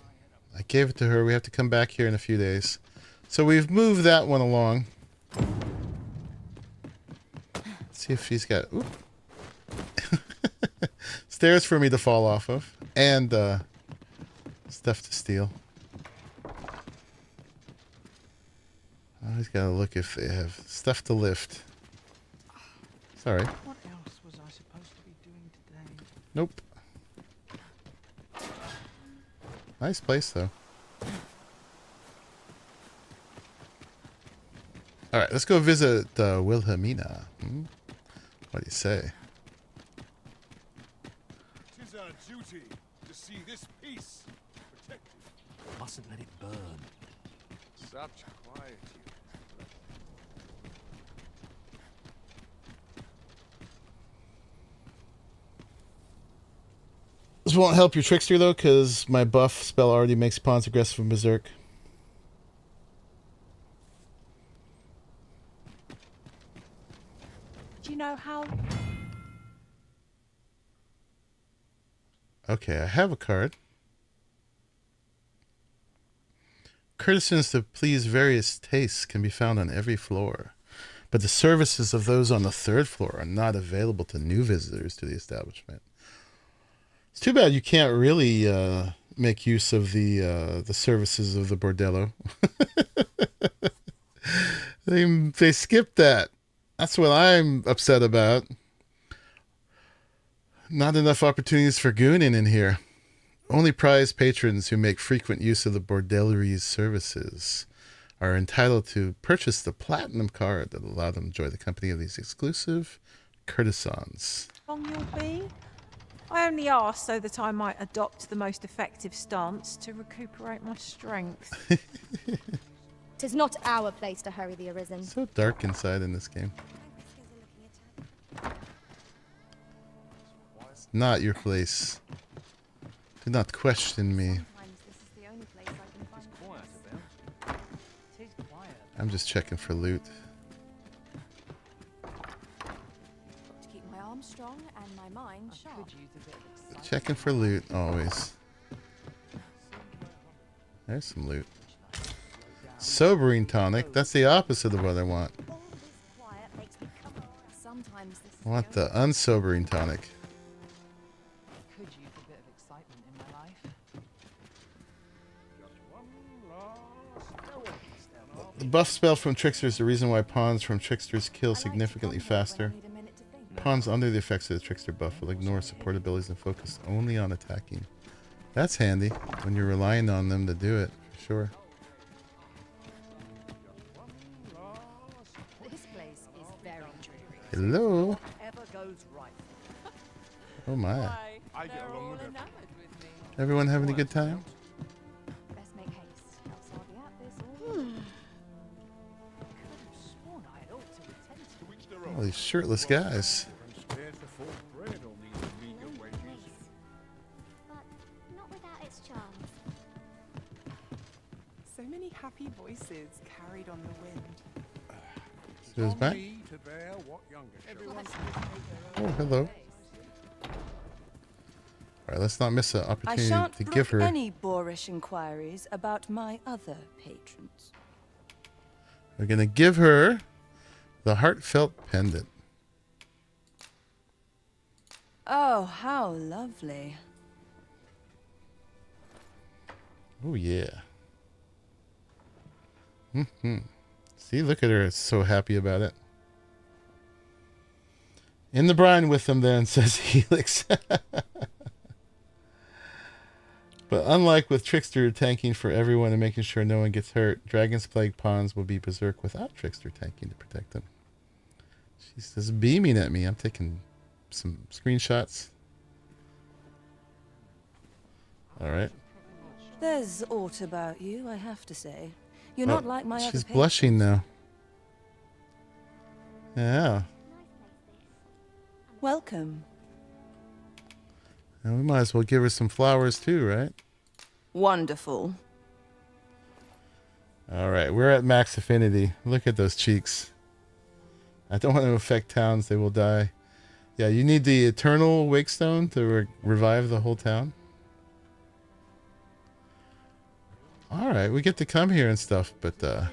I gave it to her. We have to come back here in a few days. So we've moved that one along. Let's see if she's got... Oop. Stairs for me to fall off of. And stuff to steal. I always gotta look if they have stuff to lift. Sorry. What else was I supposed to be doing today? Nope. Nice place, though. Alright, let's go visit Wilhelmina. What do you say? 'Tis our duty to see this peace protected. Mustn't let it burn. Such quiet. This won't help your trickster, though, because my buff spell already makes pawns aggressive and berserk. Do you know how... Okay, I have a card. Courtesans to please various tastes can be found on every floor, but the services of those on the third floor are not available to new visitors to the establishment. It's too bad you can't really make use of the services of the bordello. They skipped that. That's what I'm upset about. Not enough opportunities for gooning in here. Only prized patrons who make frequent use of the bordellery's services are entitled to purchase the platinum card that allow them to enjoy the company of these exclusive courtesans. long you'll be? I only asked so that I might adopt the most effective stance to recuperate my strength. 'Tis not our place to hurry the Arisen. So dark inside in this game. It's not your place. Do not question me. I'm just checking for loot. To keep my arms strong and my mind sharp. Checking for loot, always. There's some loot. Sobering tonic. That's the opposite of what I want. Sometimes this I want the unsobering tonic. Could use a bit of excitement in my life. The buff spell from Trickster is the reason why pawns from Tricksters kill significantly faster. Pawns under the effects of the Trickster buff will ignore support abilities and focus only on attacking. That's handy when you're relying on them to do it, for sure. This place is very dreary. Hello. Oh my. I get along with it. Everyone having a good time? Best make haste, else I'll be at this all All these shirtless guys. But not without its charms. So many happy voices carried on the wind. Who's back? Oh, hello. Alright, let's not miss an I opportunity shan't to brook give her. any boorish inquiries about my other patrons. We're gonna give her the heartfelt pendant. Oh, how lovely. Oh yeah. See, look at her, so happy about it. In the brine with them then, says Helix. But unlike with Trickster tanking for everyone and making sure no one gets hurt, Dragon's Plague pawns will be berserk without Trickster tanking to protect them. She's just beaming at me. I'm taking some screenshots. Alright. There's aught about you, I have to say. You're not like my other She's patients. blushing now. Yeah. Welcome. And we might as well give her some flowers too, right? Wonderful. Alright, we're at max affinity. Look at those cheeks. I don't want to affect towns, they will die. Yeah, you need the eternal wakestone to revive the whole town. Alright, we get to come here and stuff, but oh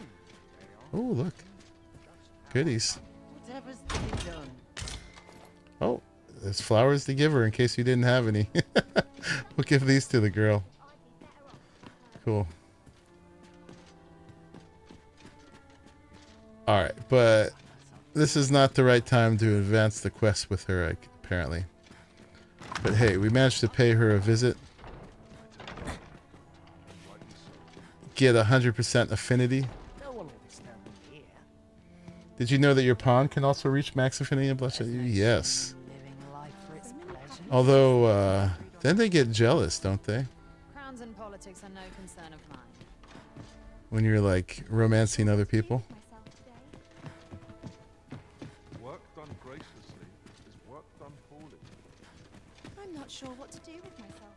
look. Goodies. Whatever's to be done. Oh, there's flowers to give her in case you didn't have any. We'll give these to the girl. Cool. Alright, but this is not the right time to advance the quest with her, apparently. But hey, we managed to pay her a visit. Get 100% affinity. Did you know that your pawn can also reach max affinity and blush at you? Yes. Although, then they get jealous, don't they? Crowns and politics are no concern of mine. When you're like romancing other people. Work done graciously is work done poorly. I'm not sure what to do with myself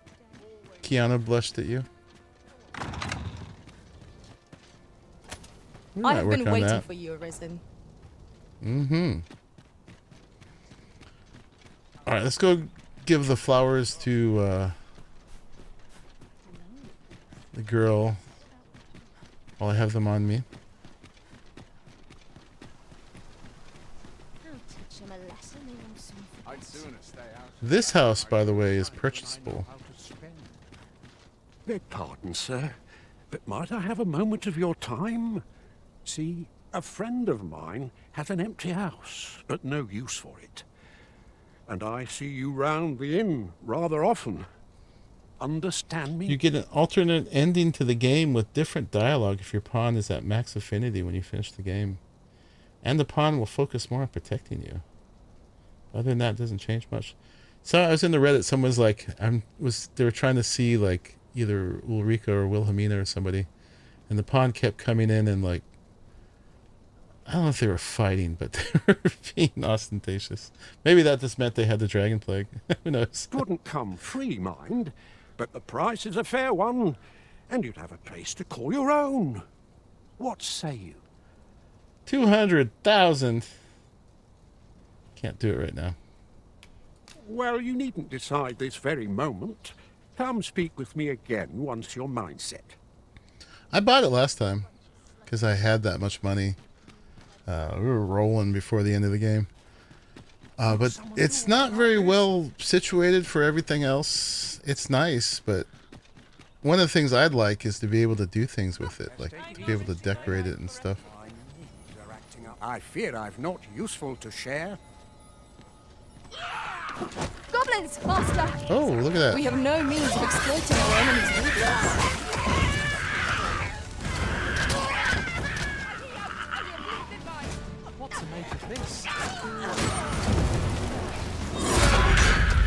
today. Kiana blushed at you. We I might have work been on waiting that. for you, Arisen. Mm-hmm. Alright, let's go give the flowers to the girl while I have them on me. I'll teach him a lesson he will soon forget. I'd sooner stay out. This house, by the way, is purchasable. Beg pardon, sir, but might I have a moment of your time? See, a friend of mine has an empty house, but no use for it. And I see you round the inn rather often. Understand me? You get an alternate ending to the game with different dialogue if your pawn is at max affinity when you finish the game. And the pawn will focus more on protecting you. Other than that, it doesn't change much. So I was in the Reddit, someone's like, they were trying to see like either Ulrika or Wilhelmina or somebody. And the pawn kept coming in and like, I don't know if they were fighting, but they were being ostentatious. Maybe that just meant they had the dragon plague. Who knows? Wouldn't come free, mind, but the price is a fair one, and you'd have a place to call your own. What say you? 200,000. Can't do it right now. Well, you needn't decide this very moment. Come speak with me again once your mind's set. I bought it last time because I had that much money. We were rolling before the end of the game. But it's not very well situated for everything else. It's nice, but one of the things I'd like is to be able to do things with it, like to be able to decorate it and stuff. I fear I've not useful to share. Goblins, master! Oh, look at that. We have no means of exploiting our enemy's weakness. What to make of this?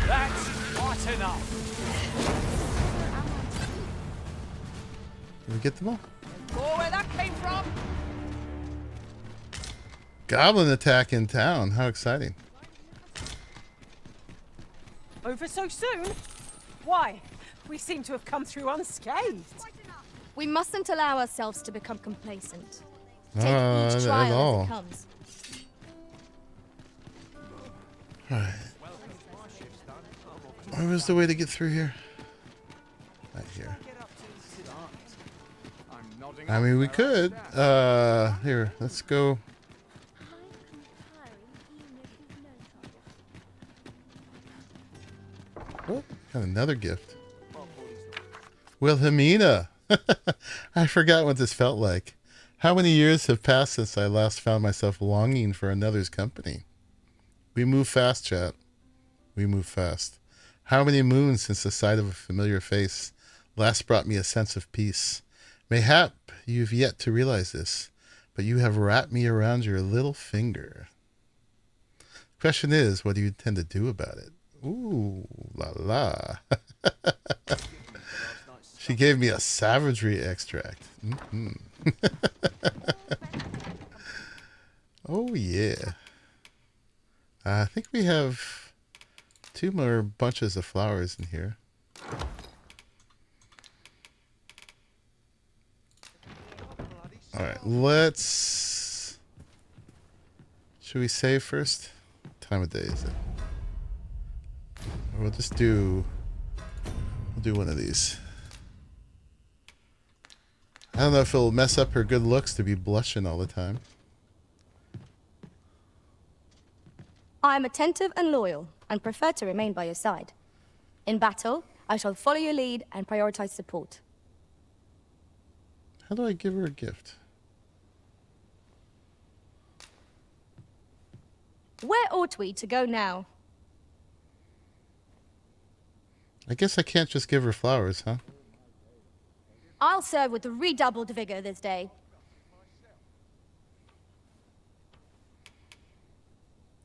That's quite enough. Did we get them all? Oh, where that came from? Goblin attack in town. How exciting. Over so soon? Why? We seem to have come through unscathed. We mustn't allow ourselves to become complacent. Take Not each at trial all. as it comes. Alright. Where was the way to get through here? Right here. I mean, we could. Here, let's go. Oh, got another gift. Wilhelmina. I forgot what this felt like. How many years have passed since I last found myself longing for another's company? We move fast, chat. We move fast. How many moons since the sight of a familiar face last brought me a sense of peace? Mayhap you've yet to realize this, but you have wrapped me around your little finger. Question is, what do you intend to do about it? Ooh, la la. She gave me a savagery extract. Mm-hmm. Oh, yeah. I think we have 2 more bunches of flowers in here. Alright, let's... Should we save first? What time of day is it? Or we'll just do... We'll do one of these. I don't know if it'll mess up her good looks to be blushing all the time. I am attentive and loyal, and prefer to remain by your side. In battle, I shall follow your lead and prioritize support. How do I give her a gift? Where ought we to go now? I guess I can't just give her flowers, huh? I'll serve with redoubled vigor this day.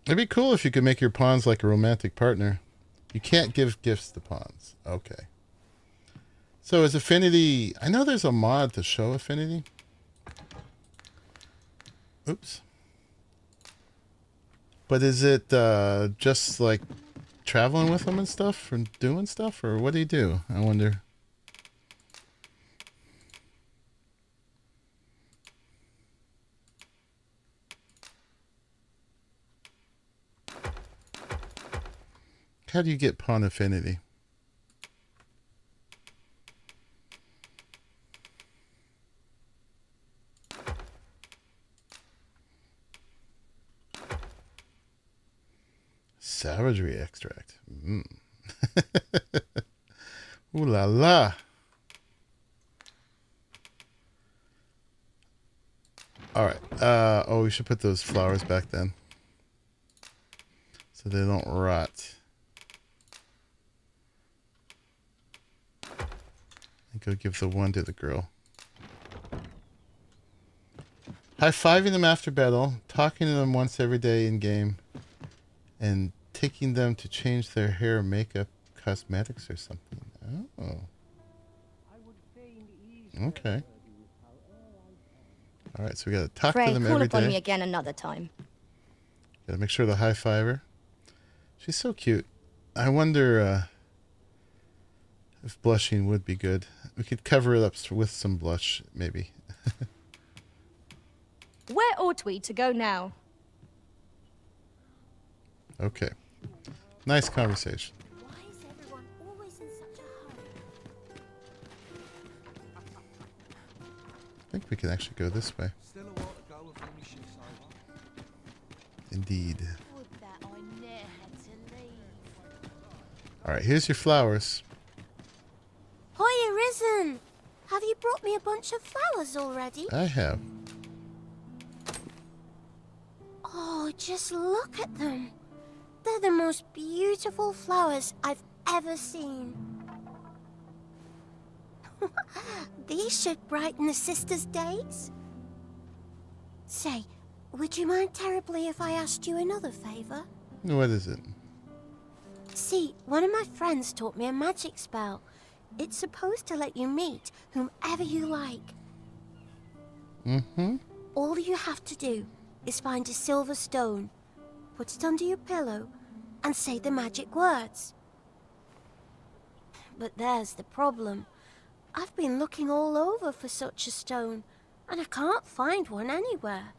It'd be cool if you could make your pawns like a romantic partner. You can't give gifts to pawns. Okay. So is affinity... I know there's a mod to show affinity. Oops. But is it just like traveling with them and stuff? Or doing stuff? Or what do you do? I wonder. How do you get pawn affinity? Savagery extract. Mm. Ooh la la. All right. Oh, we should put those flowers back then, so they don't rot. Go give the one to the girl. High-fiving them after battle, talking to them once every day in game, and taking them to change their hair, makeup, cosmetics, or something. Oh. Okay. All right, so we gotta talk to them call every upon day. me again another time. Gotta make sure to high-five her. She's so cute. I wonder if blushing would be good. We could cover it up with some blush, maybe. Where ought we to go now? Okay. Nice conversation. Why is everyone always in such a hurry? I think we can actually go this way. Indeed. Alright, here's your flowers. Hi, Arisen! Have you brought me a bunch of flowers already? I have. Oh, just look at them. They're the most beautiful flowers I've ever seen. These should brighten the sisters' days. Say, would you mind terribly if I asked you another favor? What is it? See, one of my friends taught me a magic spell. It's supposed to let you meet whomever you like. Mm-hmm. All you have to do is find a silver stone, put it under your pillow, and say the magic words. But there's the problem. I've been looking all over for such a stone, and I can't find one anywhere.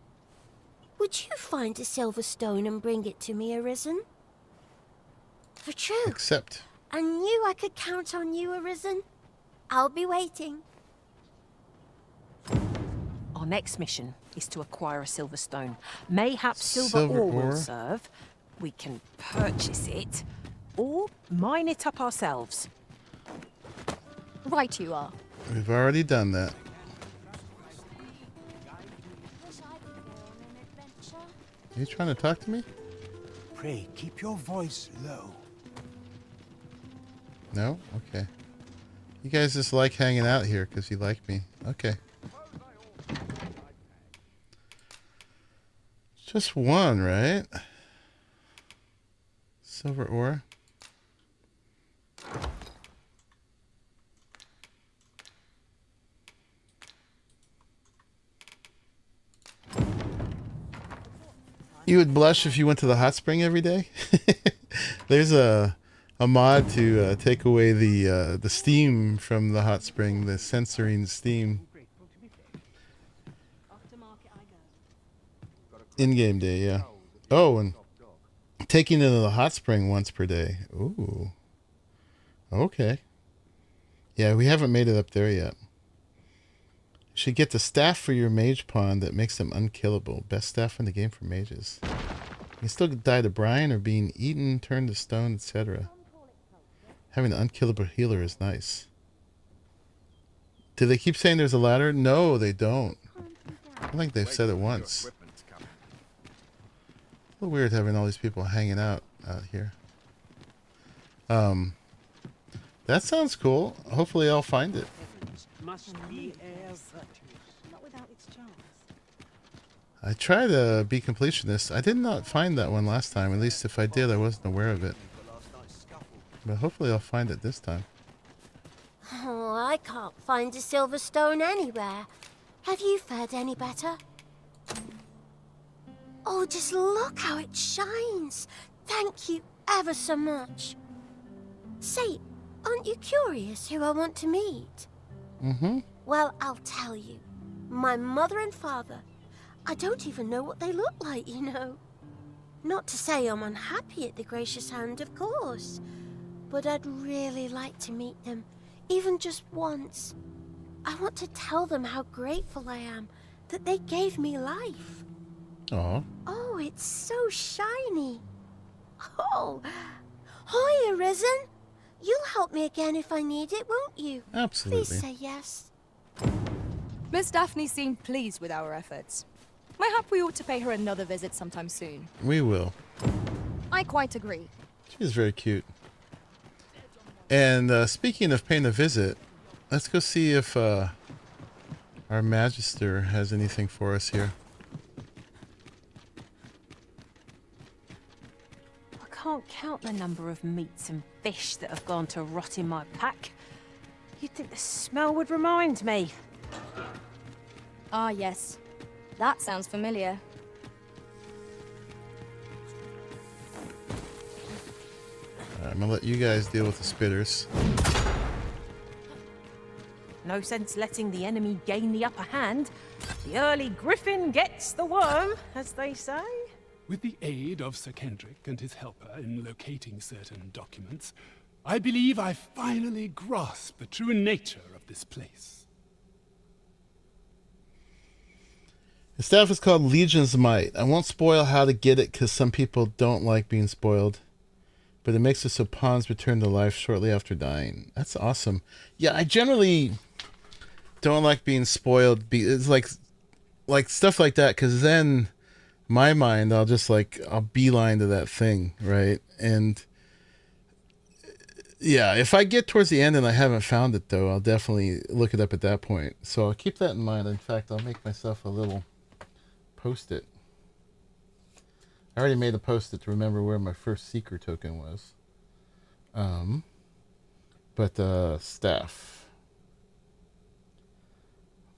Would you find a silver stone and bring it to me, Arisen? For true. Accept. I knew I could count on you, Arisen. I'll be waiting. Our next mission is to acquire a silver stone. Mayhap silver Silver ore will ore. serve. We can purchase it, or mine it up ourselves. Right you are. We've already done that. Are you trying to talk to me? Pray, keep your voice low. No? Okay. You guys just like hanging out here because you like me. Okay. Just one, right? Silver ore. You would blush if you went to the hot spring every day? There's a mod to take away the steam from the hot spring, the censoring steam. In-game day, yeah. Oh, and taking it to the hot spring once per day. Ooh. Okay. Yeah, we haven't made it up there yet. You should get the staff for your mage pawn that makes them unkillable. Best staff in the game for mages. You can still die to brine or being eaten, turned to stone, etc. Having an unkillable healer is nice. Do they keep saying there's a ladder? No, they don't. I think they've said it once. A little weird having all these people hanging out here. That sounds cool. Hopefully I'll find it. I try to be completionist. I did not find that one last time. At least if I did, I wasn't aware of it. But hopefully I'll find it this time. Oh, I can't find a silver stone anywhere. Have you fared any better? Oh, just look how it shines. Thank you ever so much. Say, aren't you curious who I want to meet? Mm-hmm. Well, I'll tell you. My mother and father. I don't even know what they look like, you know. Not to say I'm unhappy at the gracious hand, of course. But I'd really like to meet them, even just once. I want to tell them how grateful I am that they gave me life. Aw. Oh, it's so shiny. Oh, hi, Arisen. You'll help me again if I need it, won't you? Absolutely. Please say yes. Miss Daphne seemed pleased with our efforts. Mayhap we ought to pay her another visit sometime soon. We will. I quite agree. She's very cute. And speaking of paying a visit, let's go see if our Magister has anything for us here. I can't count the number of meats and fish that have gone to rot in my pack. You'd think the smell would remind me. Ah, yes. That sounds familiar. I'm gonna let you guys deal with the spitters. No sense letting the enemy gain the upper hand. The early griffin gets the worm, as they say. With the aid of Sir Kendrick and his helper in locating certain documents, I believe I finally grasp the true nature of this place. The staff is called Legion's Might. I won't spoil how to get it because some people don't like being spoiled. But it makes it so pawns return to life shortly after dying. That's awesome. Yeah, I generally don't like being spoiled. It's like stuff like that, because then my mind, I'll beeline to that thing, right? And yeah, if I get towards the end and I haven't found it, though, I'll definitely look it up at that point. So I'll keep that in mind. In fact, I'll make myself a little post-it. I already made a post-it to remember where my first seeker token was. But staff.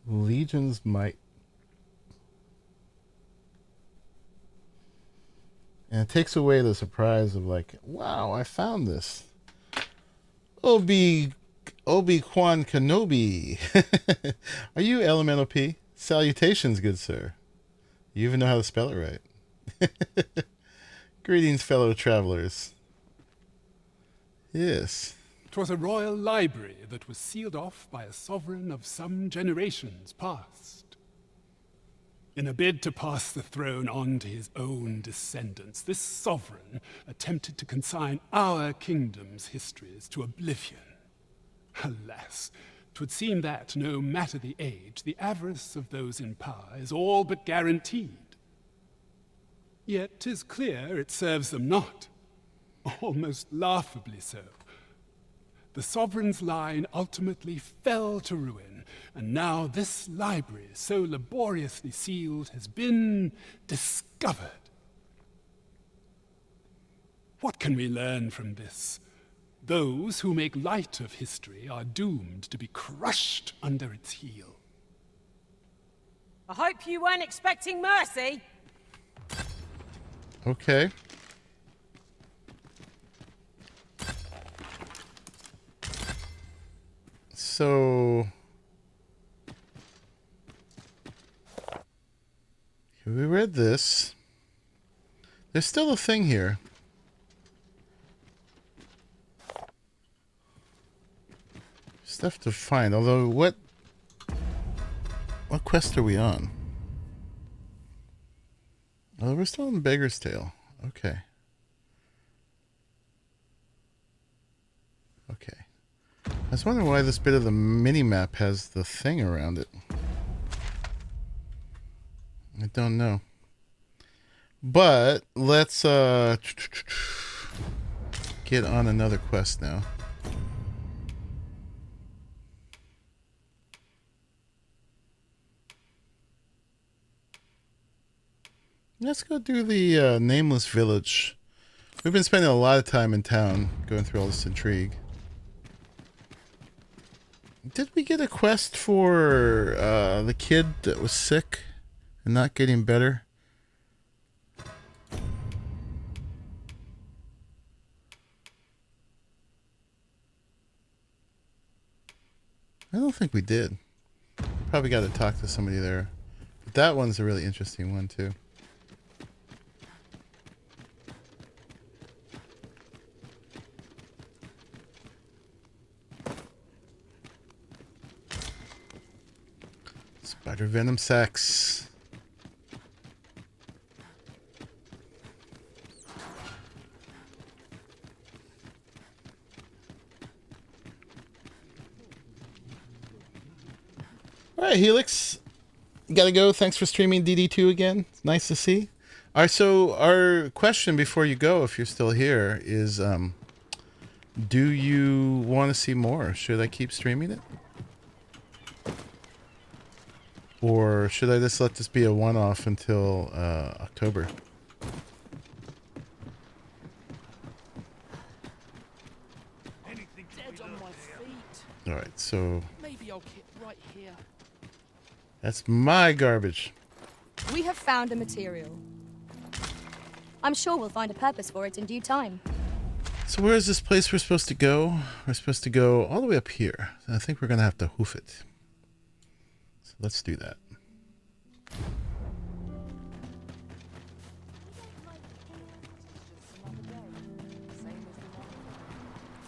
Legion's Might. And it takes away the surprise of like, wow, I found this. Obi-Wan Kenobi. Are you Elemental P? Salutations, good sir. You even know how to spell it right. Greetings, fellow travelers. Yes. 'Twas a royal library that was sealed off by a sovereign of some generations past. In a bid to pass the throne on to his own descendants, this sovereign attempted to consign our kingdom's histories to oblivion. Alas, 'twould seem that, no matter the age, the avarice of those in power is all but guaranteed. Yet 'tis clear it serves them not. Almost laughably so. The sovereign's line ultimately fell to ruin, and now this library, so laboriously sealed, has been discovered. What can we learn from this? Those who make light of history are doomed to be crushed under its heel. I hope you weren't expecting mercy. Okay. So we read this. There's still a thing here. Stuff to find. Although, what quest are we on? Oh, we're still in Beggar's Tale. Okay. Okay. I was wondering why this bit of the mini-map has the thing around it. I don't know. But let's get on another quest now. Let's go do the Nameless Village. We've been spending a lot of time in town going through all this intrigue. Did we get a quest for the kid that was sick and not getting better? I don't think we did. Probably got to talk to somebody there. But that one's a really interesting one too. Spider venom sex. All right, Helix. You gotta go. Thanks for streaming DD2 again. It's nice to see. All right, so our question before you go, if you're still here, is do you want to see more? Should I keep streaming it? Or should I just let this be a one-off until October? All right, so Maybe I'll get right here. that's my garbage. We have found a material. I'm sure we'll find a purpose for it in due time. So where is this place we're supposed to go? We're supposed to go all the way up here. I think we're going to have to hoof it. So let's do that.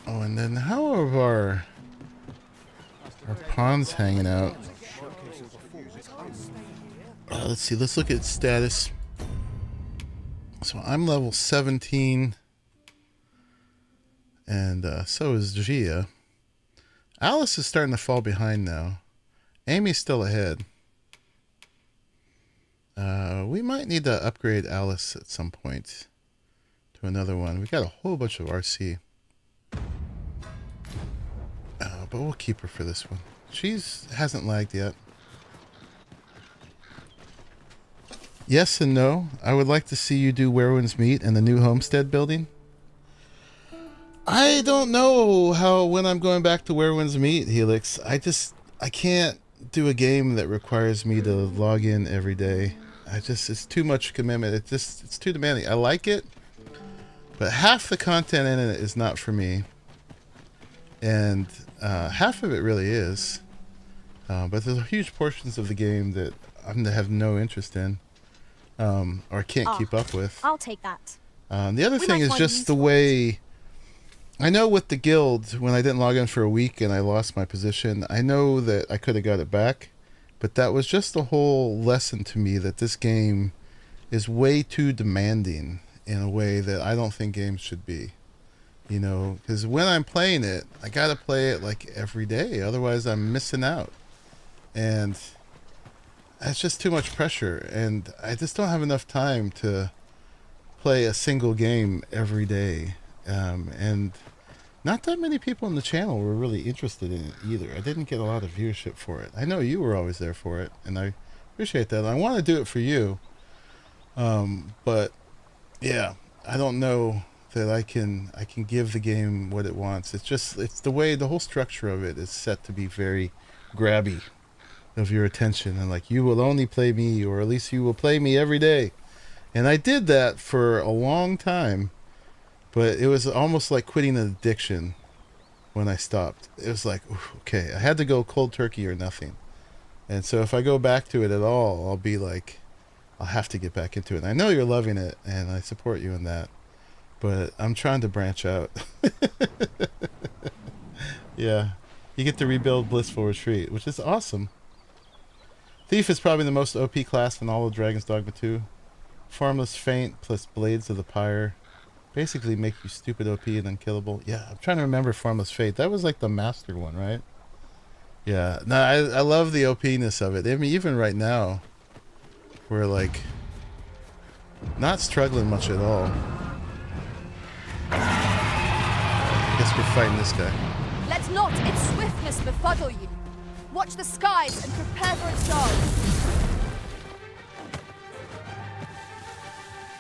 Oh, and then how are our pawns hanging out? Let's see. Let's look at status. So I'm level 17. And so is Gia. Alice is starting to fall behind now. Amy's still ahead. We might need to upgrade Alice at some point to another one. We got a whole bunch of RC. But we'll keep her for this one. Hasn't lagged yet. Yes and no. I would like to see you do Where Winds Meet and the new homestead building. I don't know when I'm going back to Where Winds Meet, Helix. I can't do a game that requires me to log in every day. It's too much commitment. It's too demanding. I like it, but half the content in it is not for me. And half of it really is. But there's huge portions of the game that I have no interest in. Or can't keep up with. I'll take that. The other thing is just the way... I know with the guild, when I didn't log in for a week and I lost my position, I know that I could have got it back. But that was just a whole lesson to me that this game is way too demanding in a way that I don't think games should be. You know, because when I'm playing it, I got to play it like every day. Otherwise, I'm missing out. And that's just too much pressure. And I just don't have enough time to play a single game every day, and not that many people on the channel were really interested in it either. I didn't get a lot of viewership for it. I know you were always there for it, and I appreciate that. I want to do it for you, but yeah, I don't know that I can give the game what it wants. It's the way the whole structure of it is set to be very grabby of your attention, and like, you will only play me, or at least you will play me every day. And I did that for a long time, but it was almost like quitting an addiction when I stopped. It was like, okay, I had to go cold turkey or nothing. And so if I go back to it at all, I'll be like, I'll have to get back into it. And I know you're loving it, and I support you in that, but I'm trying to branch out. Yeah, you get to rebuild Blissful Retreat, which is awesome. Thief is probably the most OP class in all of Dragon's Dogma 2. Formless Feint plus Blades of the Pyre basically make you stupid OP and unkillable. Yeah, I'm trying to remember Formless Feint. That was like the master one, right? Yeah, no, I love the OP-ness of it. I mean, even right now, we're like not struggling much at all. I guess we're fighting this guy. Let not its swiftness befuddle you. Watch the skies and prepare for its charge.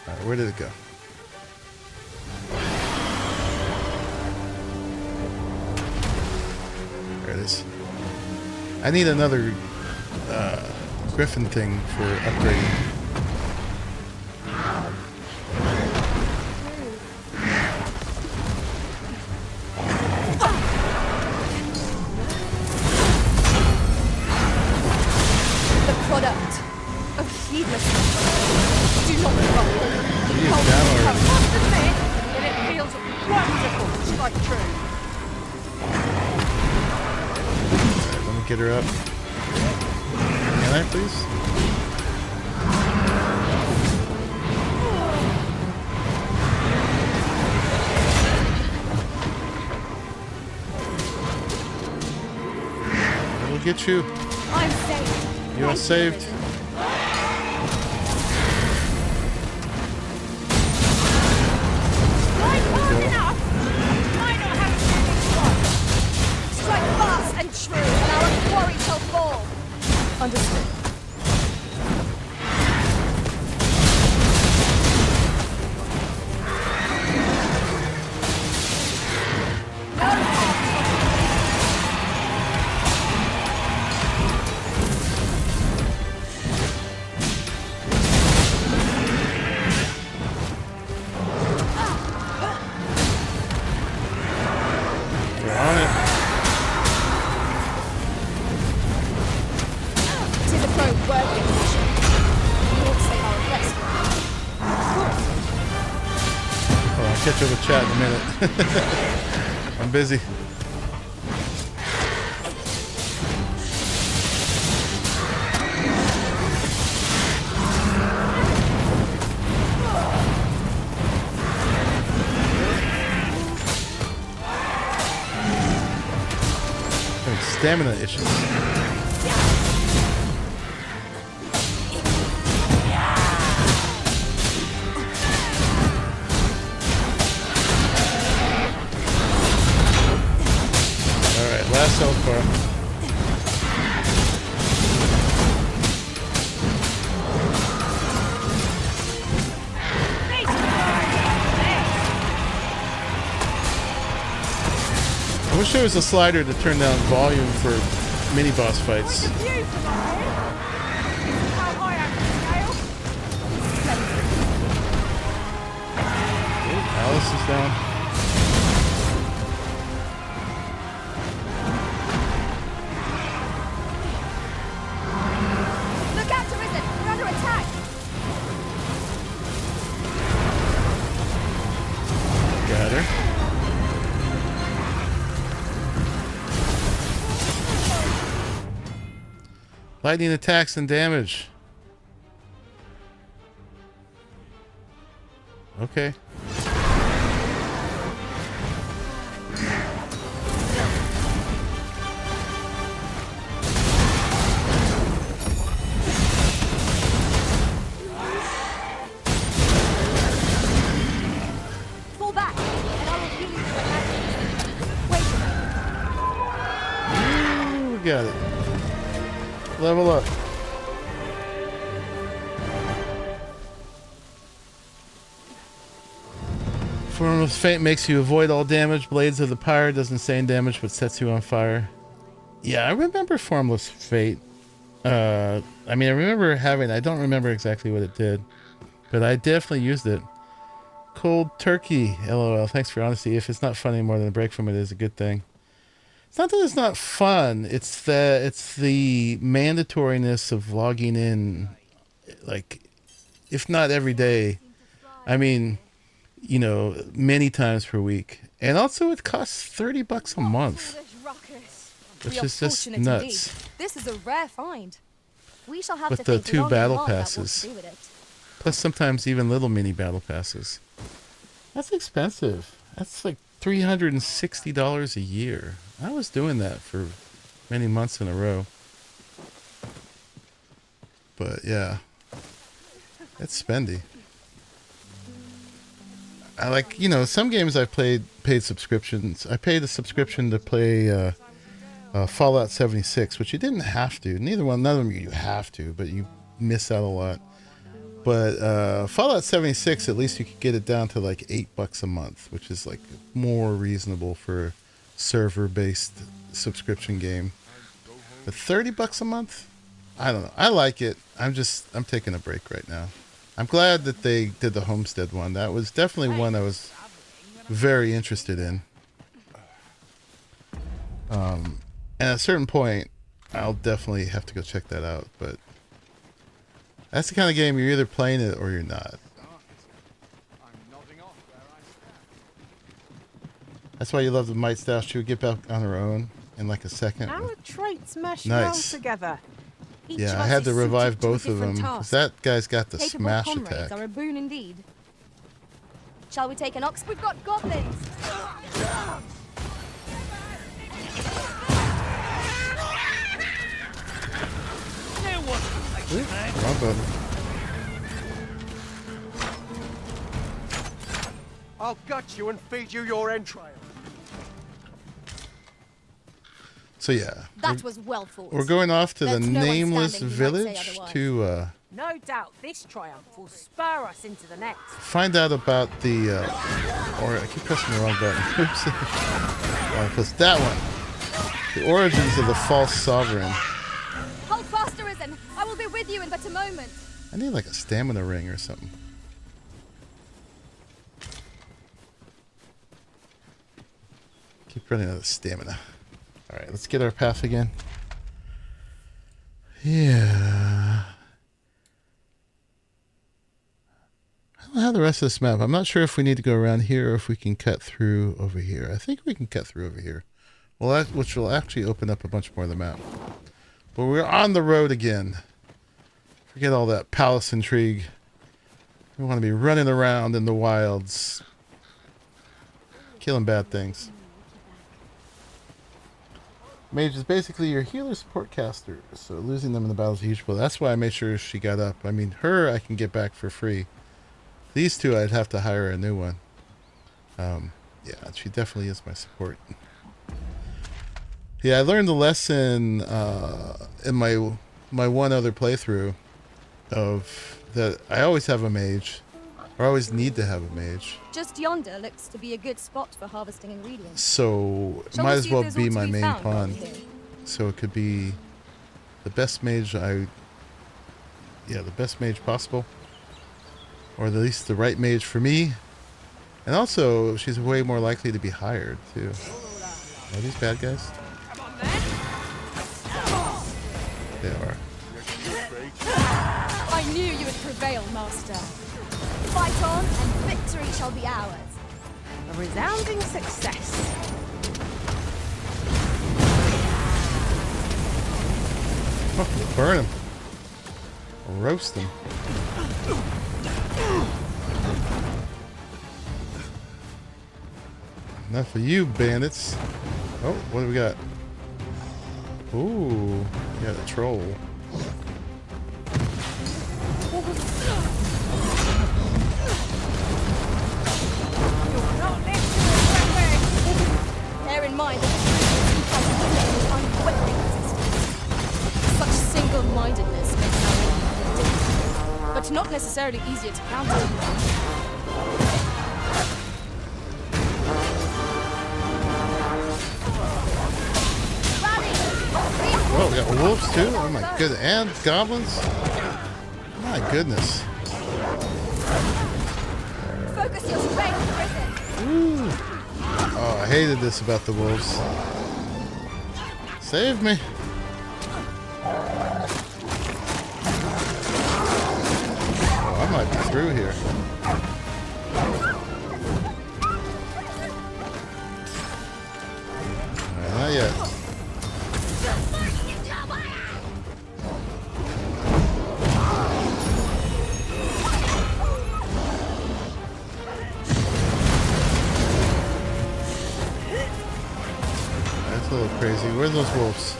Alright, where did it go? There it is. I need another Griffin thing for upgrading. Product of heedlessness. Do not run. He's down already. I must admit that it feels wonderful to strike true. Alright, let me get her up. Can I please? We'll get you. I'm safe. You are saved. Strike fast and true, and our quarry shall fall. Understood. Catch up with chat in a minute. I'm busy. Having stamina issues. Last health bar. I wish there was a slider to turn down volume for mini boss fights. Alice is down. Lightning attacks and damage. Okay. got it. Level up. Formless Fate makes you avoid all damage. Blades of the Pyre does insane damage but sets you on fire. Yeah, I remember Formless Fate. I mean, I remember having... I don't remember exactly what it did. But I definitely used it. Cold Turkey. LOL. Thanks for honesty. If it's not fun anymore, then a break from it is a good thing. It's not that it's not fun. It's the mandatoriness of logging in, like, if not every day. I mean... you know, many times per week. And also it costs $30 a month. Which is just nuts. This is a rare find. We shall have With to the think 2 long battle and hard about what to passes. do with it. Plus sometimes even little mini battle passes. That's expensive. That's like $360 a year. I was doing that for many months in a row. But yeah. It's spendy. I like, you know, some games I've played paid subscriptions. I paid a subscription to play Fallout 76, which you didn't have to. None of them you have to, but you miss out a lot. But Fallout 76, at least you could get it down to like $8 a month, which is like more reasonable for a server-based subscription game. But $30 a month? I don't know. I like it. I'm taking a break right now. I'm glad that they did the Homestead one. That was definitely one I was very interested in. And at a certain point, I'll definitely have to go check that out. But that's the kind of game you're either playing it or you're not. That's why you love the Might Stash. She would get back on her own in like a second. Our traits mesh Nice. well together. Each Yeah, of I us had is to revive suited to a both of different them. task. 'Cause that guy's got the Capable smash comrades attack. are a boon indeed. Shall we take an ox? We've got goblins. Wrong button. I'll gut you and feed you your entrails. So yeah. That was well fought. We're going off to the There's no one nameless standing who might say village otherwise. to No doubt this triumph will spur us into the next. find out about the or I keep pressing the wrong button. Oops. Press that one. The origins of the false sovereign. Hold fast, Arisen. I will be with you in but a moment. I need like a stamina ring or something. Keep running out of stamina. Alright, let's get our path again. Yeah. I don't have the rest of this map. I'm not sure if we need to go around here or if we can cut through over here. I think we can cut through over here. Well, which will actually open up a bunch more of the map. But we're on the road again. Forget all that palace intrigue. We want to be running around in the wilds. Killing bad things. Mage is basically your healer support caster, so losing them in the battle is a huge blow. That's why I made sure she got up. I mean, her I can get back for free. These two I'd have to hire a new one. Yeah, she definitely is my support. Yeah, I learned the lesson in my one other playthrough of that I always have a mage, or I always need to have a mage. Just yonder looks to be a good spot for harvesting ingredients. So it Shall might we as see if well there's be aught to my be main found while pawn. we're here? So it could be the best mage the best mage possible. Or at least the right mage for me. And also, she's way more likely to be hired, too. Are these bad guys? They are. I knew you would prevail, Master. Fight on, and victory shall be ours. A resounding success. Oh, burn him. Roast him. Enough of you, bandits. Oh, what do we got? Ooh, we got a troll. Bear in mind that the unwavering resistance. necessarily easier to counter. Oh, we got wolves too? Oh my goodness. And goblins? My goodness. Focus your strength, Arisen. Ooh. Oh, I hated this about the wolves. Save me. Oh, I might be through here. Not yet. That's a little crazy. Where's those wolves?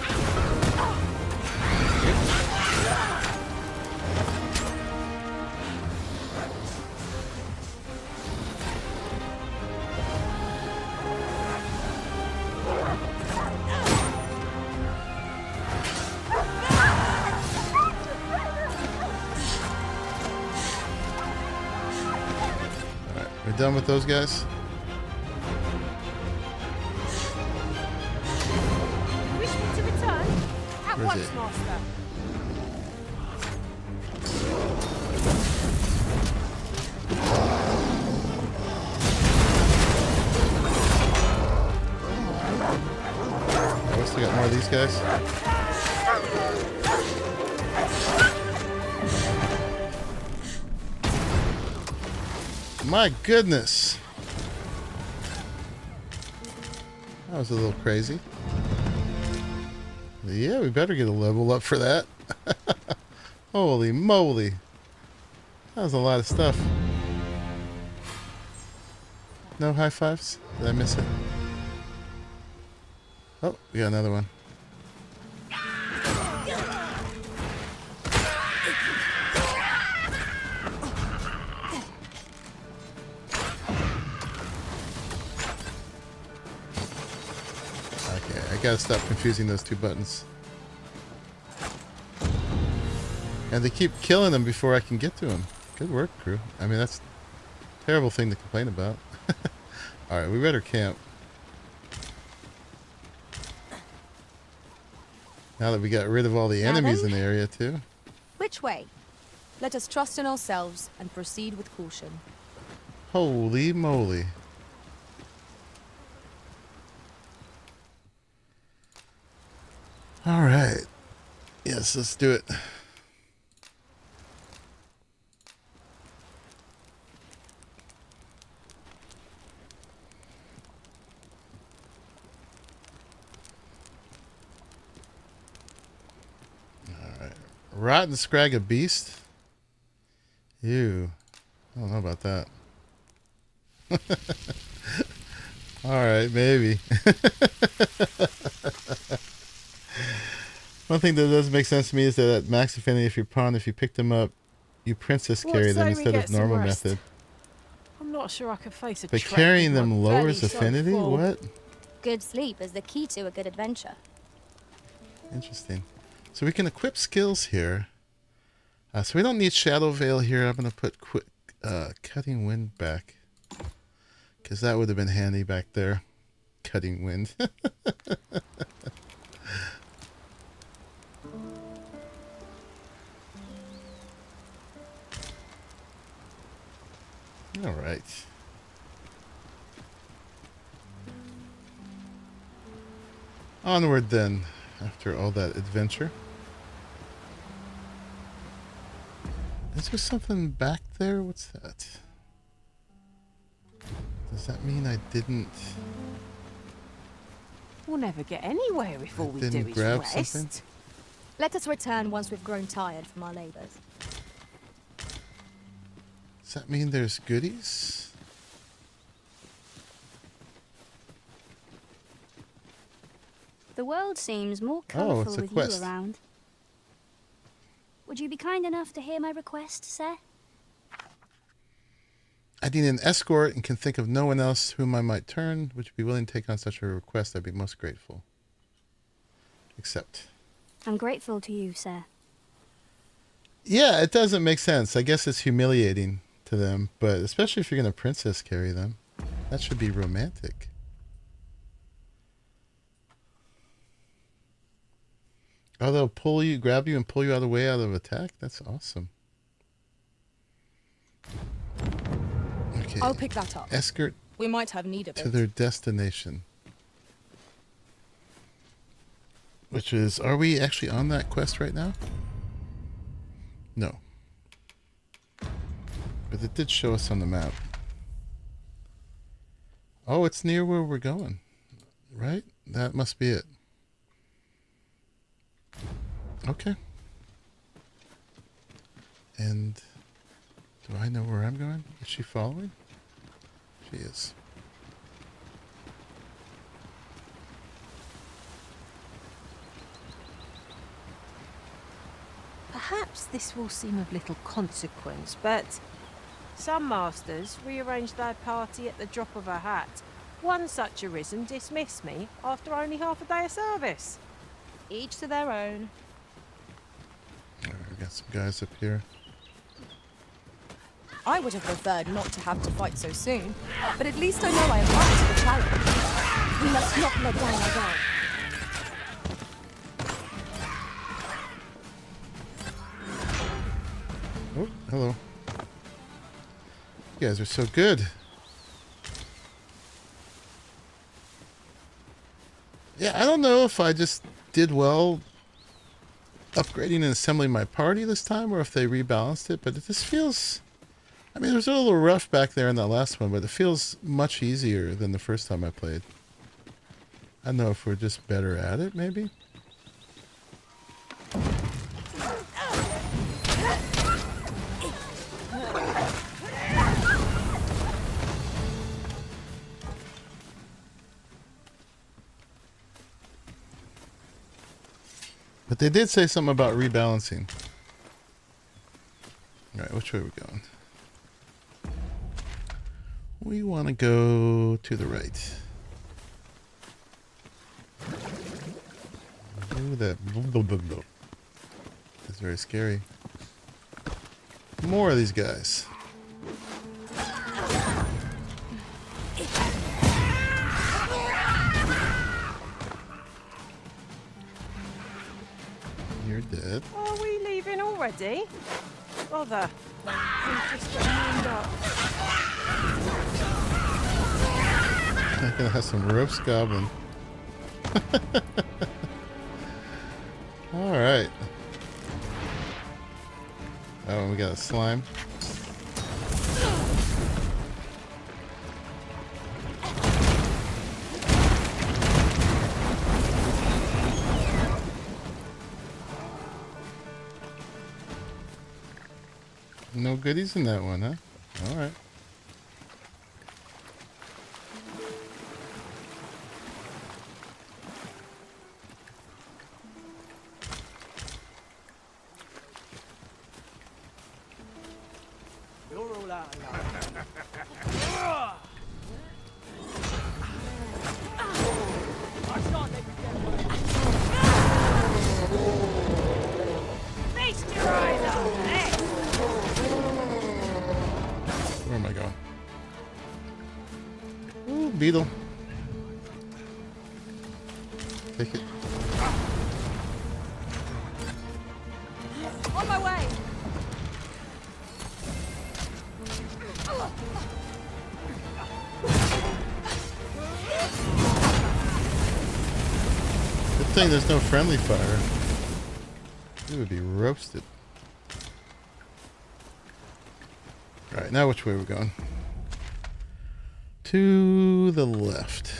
We're done with those guys? Wish me to return? At Where's once, it? Master. Oh, we still got more of these guys? My goodness. That was a little crazy. Yeah, we better get a level up for that. Holy moly. That was a lot of stuff. No high fives? Did I miss it? Oh, we got another one. Okay, I gotta stop confusing those two buttons. And they keep killing them before I can get to them. Good work, crew. I mean, that's a terrible thing to complain about. Alright, we better camp. Now that we got rid of all the enemies in the area, too. Which way? Let us trust in ourselves and proceed with caution. Holy moly. Alright. Yes, let's do it. Alright. Rotten scrag a beast? Ew. I don't know about that. Alright, maybe. One thing that doesn't make sense to me is that at max affinity, if you're pawn, if you pick them up, you princess carry them instead of normal method. I'm not sure I could face a But trek carrying with my them belly lowers so affinity? full. What? Good sleep is the key to a good adventure. Interesting. So we can equip skills here. So we don't need Shadow Veil here. I'm going to put Cutting Wind back. Because that would have been handy back there. Cutting Wind. All right. Onward then, after all that adventure. Is there something back there? What's that? Does that mean I didn't... We'll never get anywhere if all we do didn't is grab rest. something? Let us return once we've grown tired from our labors. Does that mean there's goodies? The world seems more Oh, colourful it's a with quest. you around. Would you be kind enough to hear my request, sir? I need an escort and can think of no one else whom I might turn. Would you be willing to take on such a request? I'd be most grateful. Accept. I'm grateful to you, sir. Yeah, it doesn't make sense. I guess it's humiliating to them, but especially if you're going to princess carry them. That should be romantic. Oh, they'll pull you, grab you, and pull you out of the way out of attack? That's awesome. Okay. I'll pick that up. Escort We might have need of to it. their destination. Which is, are we actually on that quest right now? No. But it did show us on the map. Oh, it's near where we're going. Right? That must be it. Okay. And do I know where I'm going? Is she following? She is. Perhaps this will seem of little consequence, but some masters rearrange their party at the drop of a hat. One such Arisen dismissed me after only half a day of service. Each to their own. Alright, we got some guys up here. I would have preferred not to have to fight so soon, but at least I know I am up to the challenge. We must not let down our guard. Oh, hello. You guys are so good. Yeah, I don't know if I just did well upgrading and assembling my party this time or if they rebalanced it, but it just feels... I mean, it was a little rough back there in that last one, but it feels much easier than the first time I played. I don't know if we're just better at it, maybe? But they did say something about rebalancing. Alright, which way are we going? We want to go to the right. Ooh, that blah, blah, blah. That's very scary. More of these guys. You're dead. Are we leaving already? Bother. We've just got warmed up. I'm gonna have some roast goblin. Alright. Oh, and we got a slime. No goodies in that one, huh? Alright. Where am I going? Ooh, beetle. Take it. On my way. Good thing there's no friendly fire. It would be roasted. Alright, now which way are we going? To the left.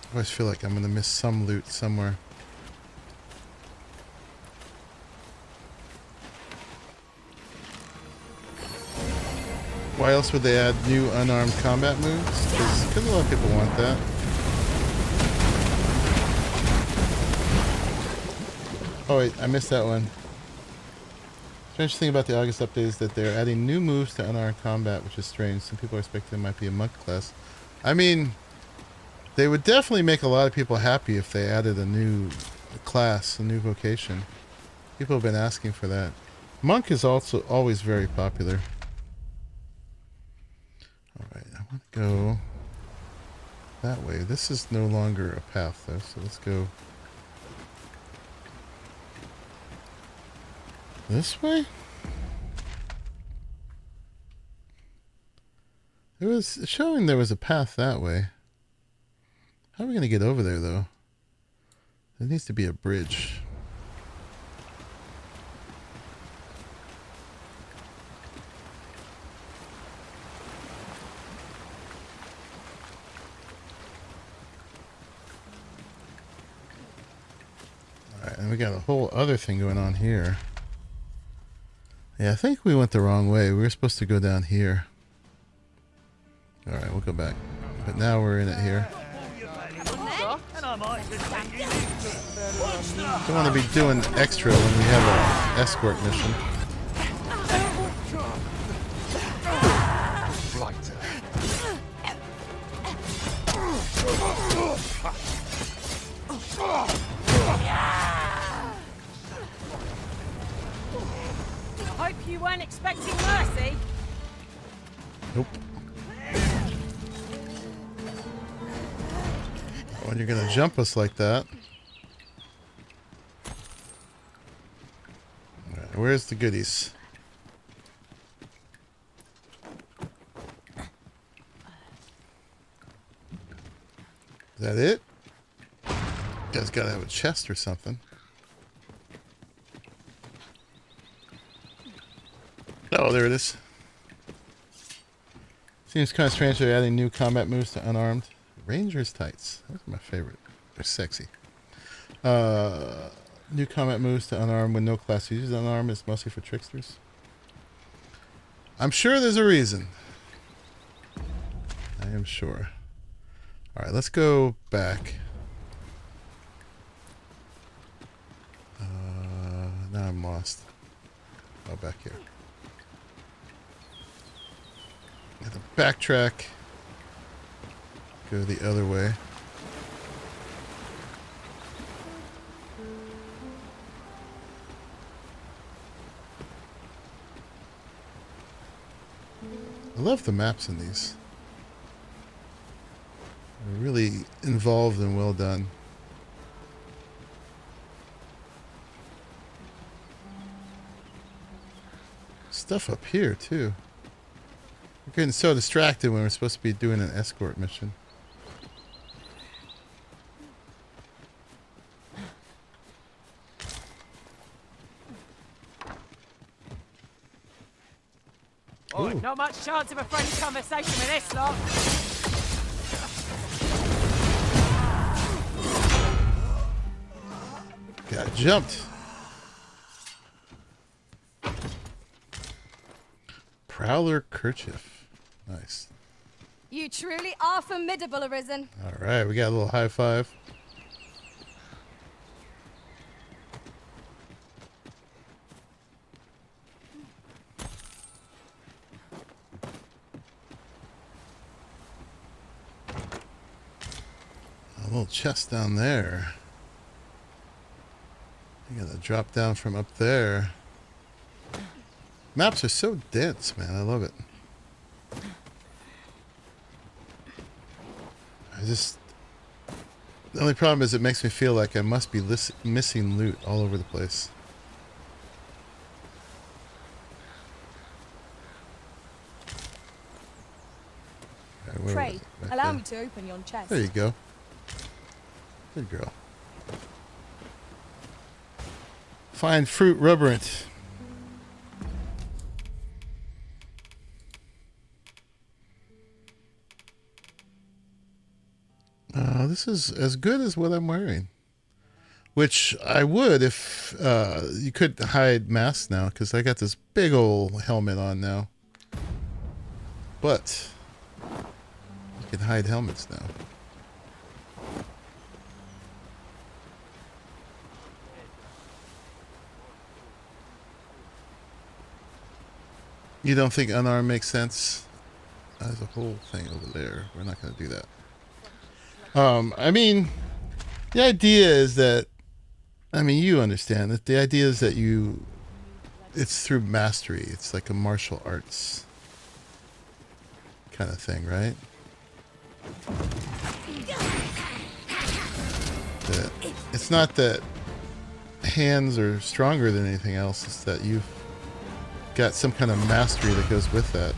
I always feel like I'm going to miss some loot somewhere. Why else would they add new unarmed combat moves? Because a lot of people want that. Oh wait, I missed that one. Strange thing about the August update is that they're adding new moves to unarmed combat, which is strange. Some people are expecting it might be a monk class. I mean, they would definitely make a lot of people happy if they added a new class, a new vocation. People have been asking for that. Monk is also always very popular. Alright, I want to go that way. This is no longer a path though, so let's go this way? It was showing there was a path that way. How are we going to get over there though? There needs to be a bridge. Alright, and we got a whole other thing going on here. Yeah, I think we went the wrong way. We were supposed to go down here. Alright, we'll go back. But now we're in it here. Don't want to be doing extra when we have an escort mission. I hope you weren't expecting mercy. Nope. When you're gonna jump us like that. Alright, where's the goodies? Is that it? You guys gotta have a chest or something. Oh, there it is. Seems kind of strange they're adding new combat moves to unarmed. Ranger's tights. Those are my favorite. They're sexy. New combat moves to unarmed when no class uses unarmed is mostly for tricksters. I'm sure there's a reason. I am sure. Alright, let's go back. Now I'm lost. Oh, back here. Got to backtrack. Go the other way. I love the maps in these. They're really involved and well done. Stuff up here too. We're getting so distracted when we're supposed to be doing an escort mission. Oh, not much chance of a friendly conversation with this lot. Got jumped. Prowler kerchief. Nice. You truly are formidable, Arisen. Alright, we got a little high five. A little chest down there. I gotta drop down from up there. Maps are so dense, man. I love it. The only problem is it makes me feel like I must be missing loot all over the place. Right, Pray, allow me to open your chest. There you go. Good girl. Fine fruit rubberant. This is as good as what I'm wearing. Which I would if you could hide masks now, because I got this big old helmet on now. But you can hide helmets now. You don't think unarmed makes sense? There's a whole thing over there. We're not going to do that. I mean, the idea is that, I mean, you understand that the idea is that it's through mastery. It's like a martial arts kind of thing, right? That it's not that hands are stronger than anything else. It's that you've got some kind of mastery that goes with that.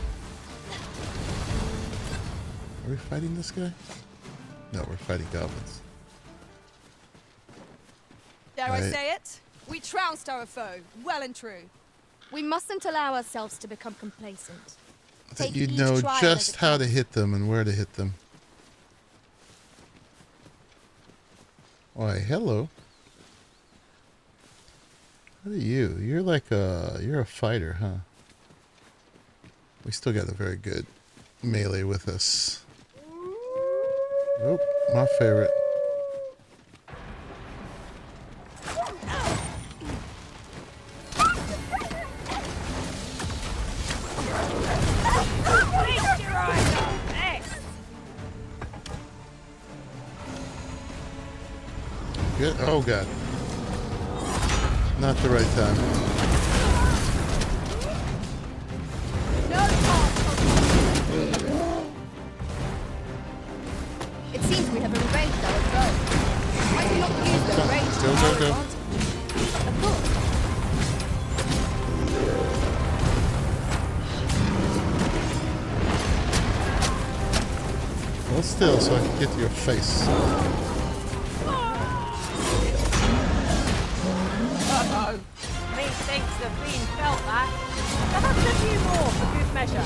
Are we fighting this guy? No, we're fighting goblins. Dare I say it? We trounced our foe, well and true. We mustn't allow ourselves to become complacent. That you know just how to hit them and where to hit them. Why, hello. What are you? You're like you're a fighter, huh? We still got a very good melee with us. Oh, my favorite. Good. Oh god. Not the right time. It seems we have arranged our foe. Why do we not use the range to our advantage? Of course. Hold still so I can get to your face. Methinks the fiend felt that. Perhaps a few more for good measure.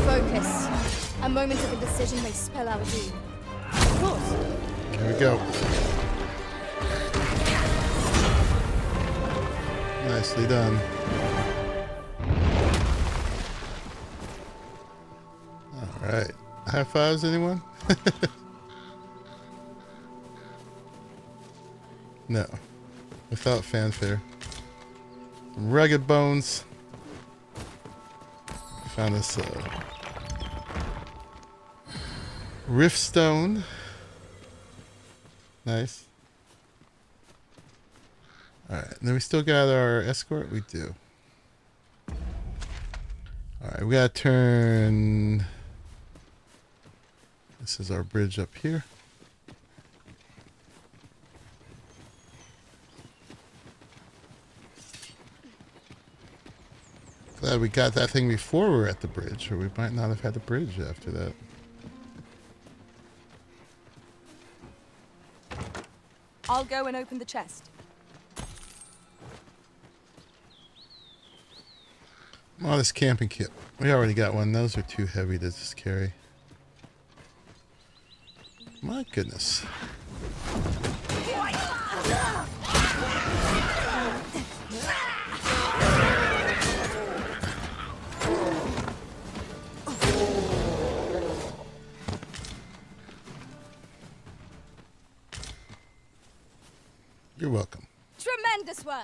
Focus. A moment of indecision may spell our doom. Of course. There we go. Nicely done. Alright. High fives, anyone? No. Without fanfare. Rugged bones. Found this rift stone. Nice. Alright, and then we still got our escort? We do. Alright, we gotta turn... This is our bridge up here. Glad we got that thing before we were at the bridge, or we might not have had the bridge after that. I'll go and open the chest. Oh, this camping kit. We already got one. Those are too heavy to just carry. My goodness. You're welcome. Tremendous work.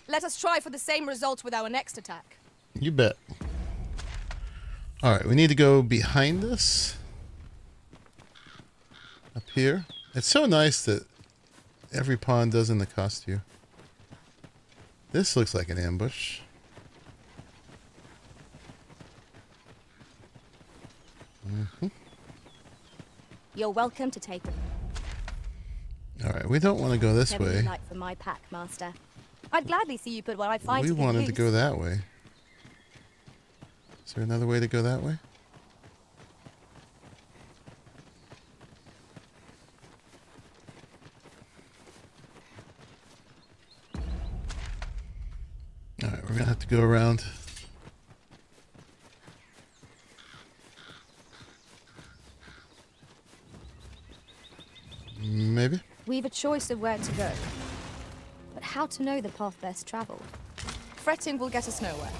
Let us try for the same result with our next attack. You bet. Alright, we need to go behind us. Up here. It's so nice that every pawn doesn't accost you. This looks like an ambush. You're welcome to take them. Alright, we don't want to go this Heavenly way. light for my pack, Master. I'd gladly see you put what I find We to good wanted to use. go that way. Is there another way to go that way? Alright, we're gonna have to go around. Maybe? We've a choice of where to go. But how to know the path best traveled? Fretting will get us nowhere.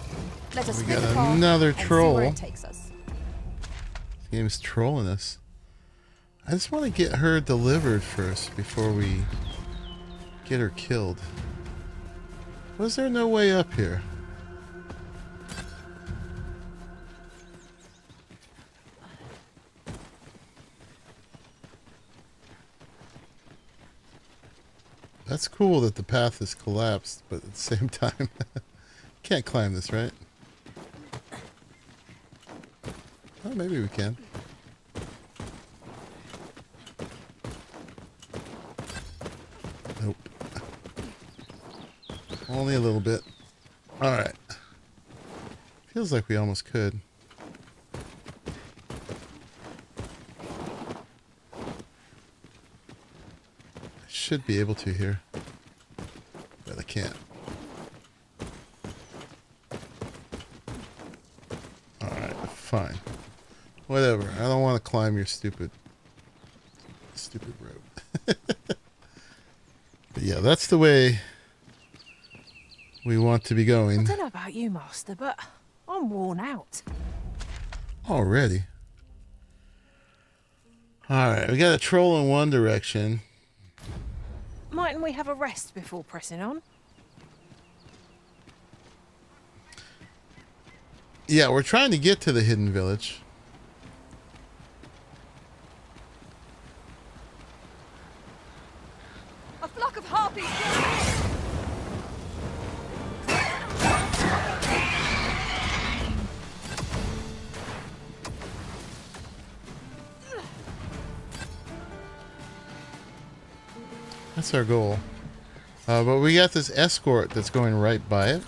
Let us We pick got a path another and see troll. where it takes us. The game's trolling us. I just want to get her delivered first before we get her killed. Was there no way up here? That's cool that the path is collapsed, but at the same time, can't climb this, right? Oh, maybe we can. Nope. Only a little bit. Alright. Feels like we almost could. Should be able to here, but I can't. Alright, fine. Whatever. I don't want to climb your stupid rope. But yeah, that's the way we want to be I going. don't know about you, Master, but I'm worn out. Already. Alright, we got a troll in one direction. Mightn't we have a rest before pressing on? Yeah, we're trying to get to the hidden village. A flock of harpies That's our goal. But we got this escort that's going right by it.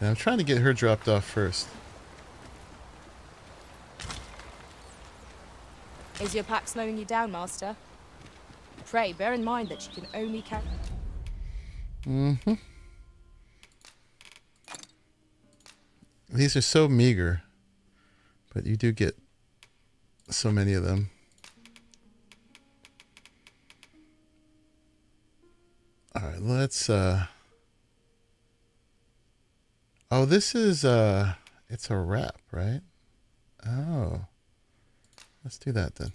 And I'm trying to get her dropped off first. Is your pack slowing you down, Master? Pray, bear in mind that you can only carry... Mm-hmm. These are so meager. But you do get so many of them. Alright, let's oh, this is it's a wrap, right? Oh. Let's do that then.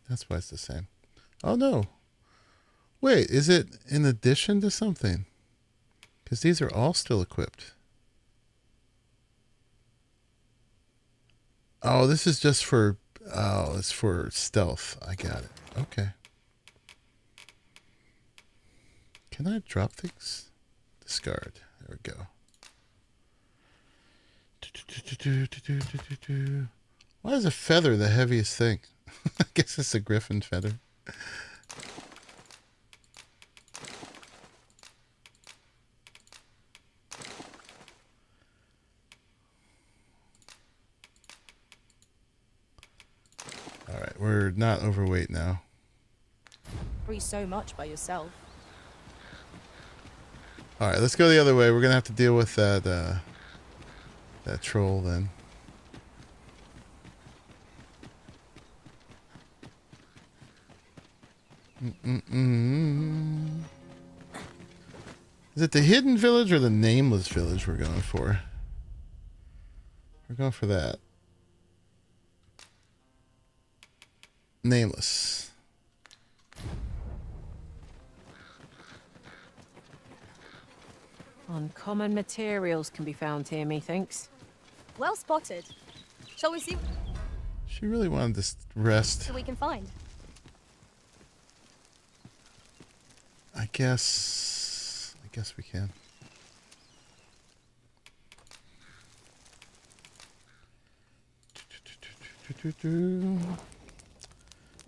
That's why it's the same. Oh no. Wait, is it in addition to something? Because these are all still equipped. Oh, this is just for it's for stealth. I got it. Okay. Can I drop things? Discard. There we go. Why is a feather the heaviest thing? I guess it's a griffin feather. Alright, we're not overweight now. Free so much by yourself. Alright, let's go the other way. We're gonna have to deal with that that troll then. Is it the hidden village or the nameless village we're going for? We're going for that. Nameless. Uncommon materials can be found here, methinks. Well spotted. Shall we see She really wanted to rest. what we can find? I guess we can.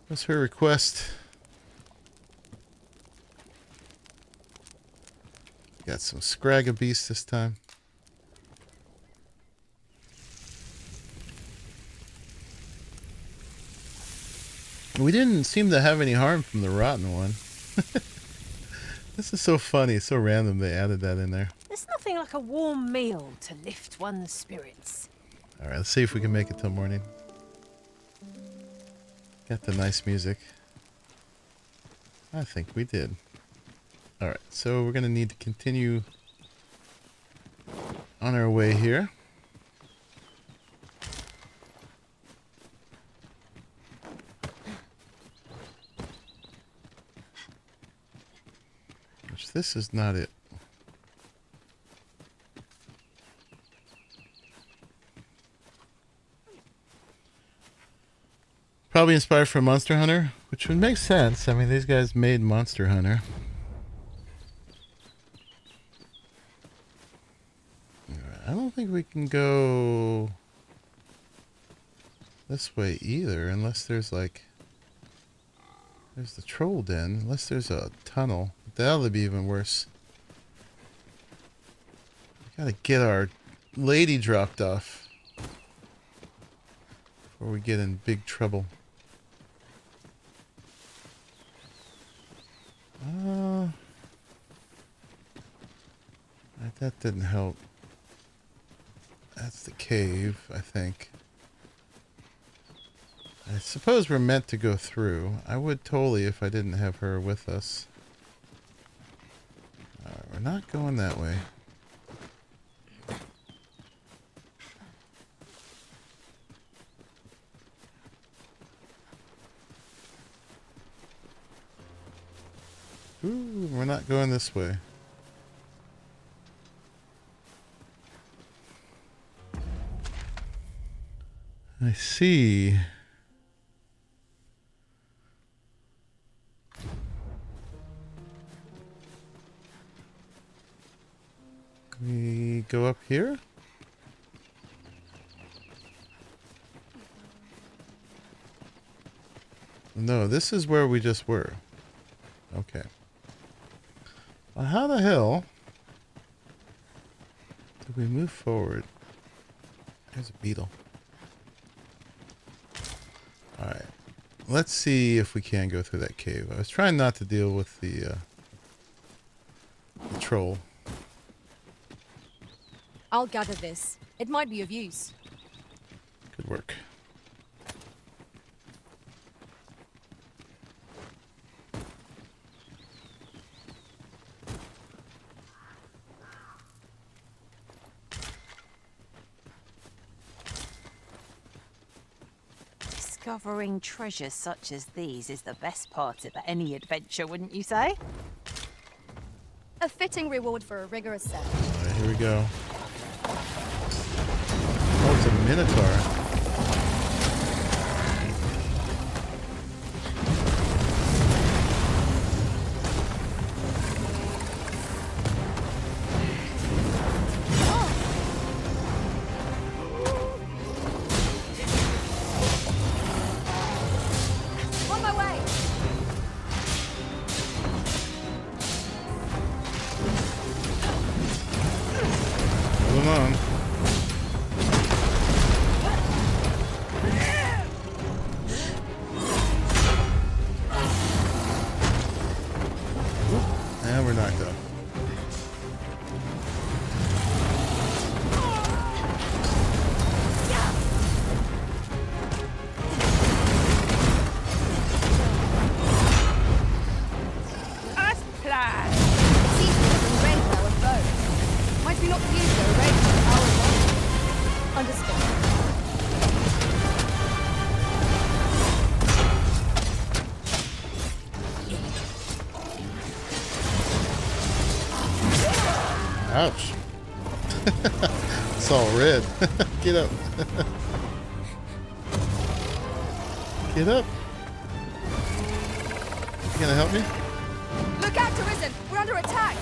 What's her request? Got some Scragga Beast this time. We didn't seem to have any harm from the rotten one. This is so funny, so random they added that in there. There's nothing like a warm meal to lift one's spirits. Alright, let's see if we can make it till morning. Got the nice music. I think we did. Alright, so we're going to need to continue on our way here. if this is not it. Probably inspired from Monster Hunter, which would make sense. I mean, these guys made Monster Hunter. I don't think we can go this way either, unless there's like... There's the troll den, unless there's a tunnel. That'll be even worse. We gotta get our lady dropped off before we get in big trouble. That didn't help. That's the cave, I think. I suppose we're meant to go through. I would totally if I didn't have her with us. We're not going that way. Ooh, we're not going this way. I see. We go up here? No, this is where we just were. Okay. Well, how the hell did we move forward? There's a beetle. Alright. Let's see if we can go through that cave. I was trying not to deal with the troll. I'll gather this. It might be of use. Good work. Discovering treasures such as these is the best part of any adventure, wouldn't you say? A fitting reward for a rigorous search. Alright, here we go. Oh, it's a minotaur. Ouch. It's all red. Get up. Get up. You gonna help me? Look out, Arisen! We're under attack!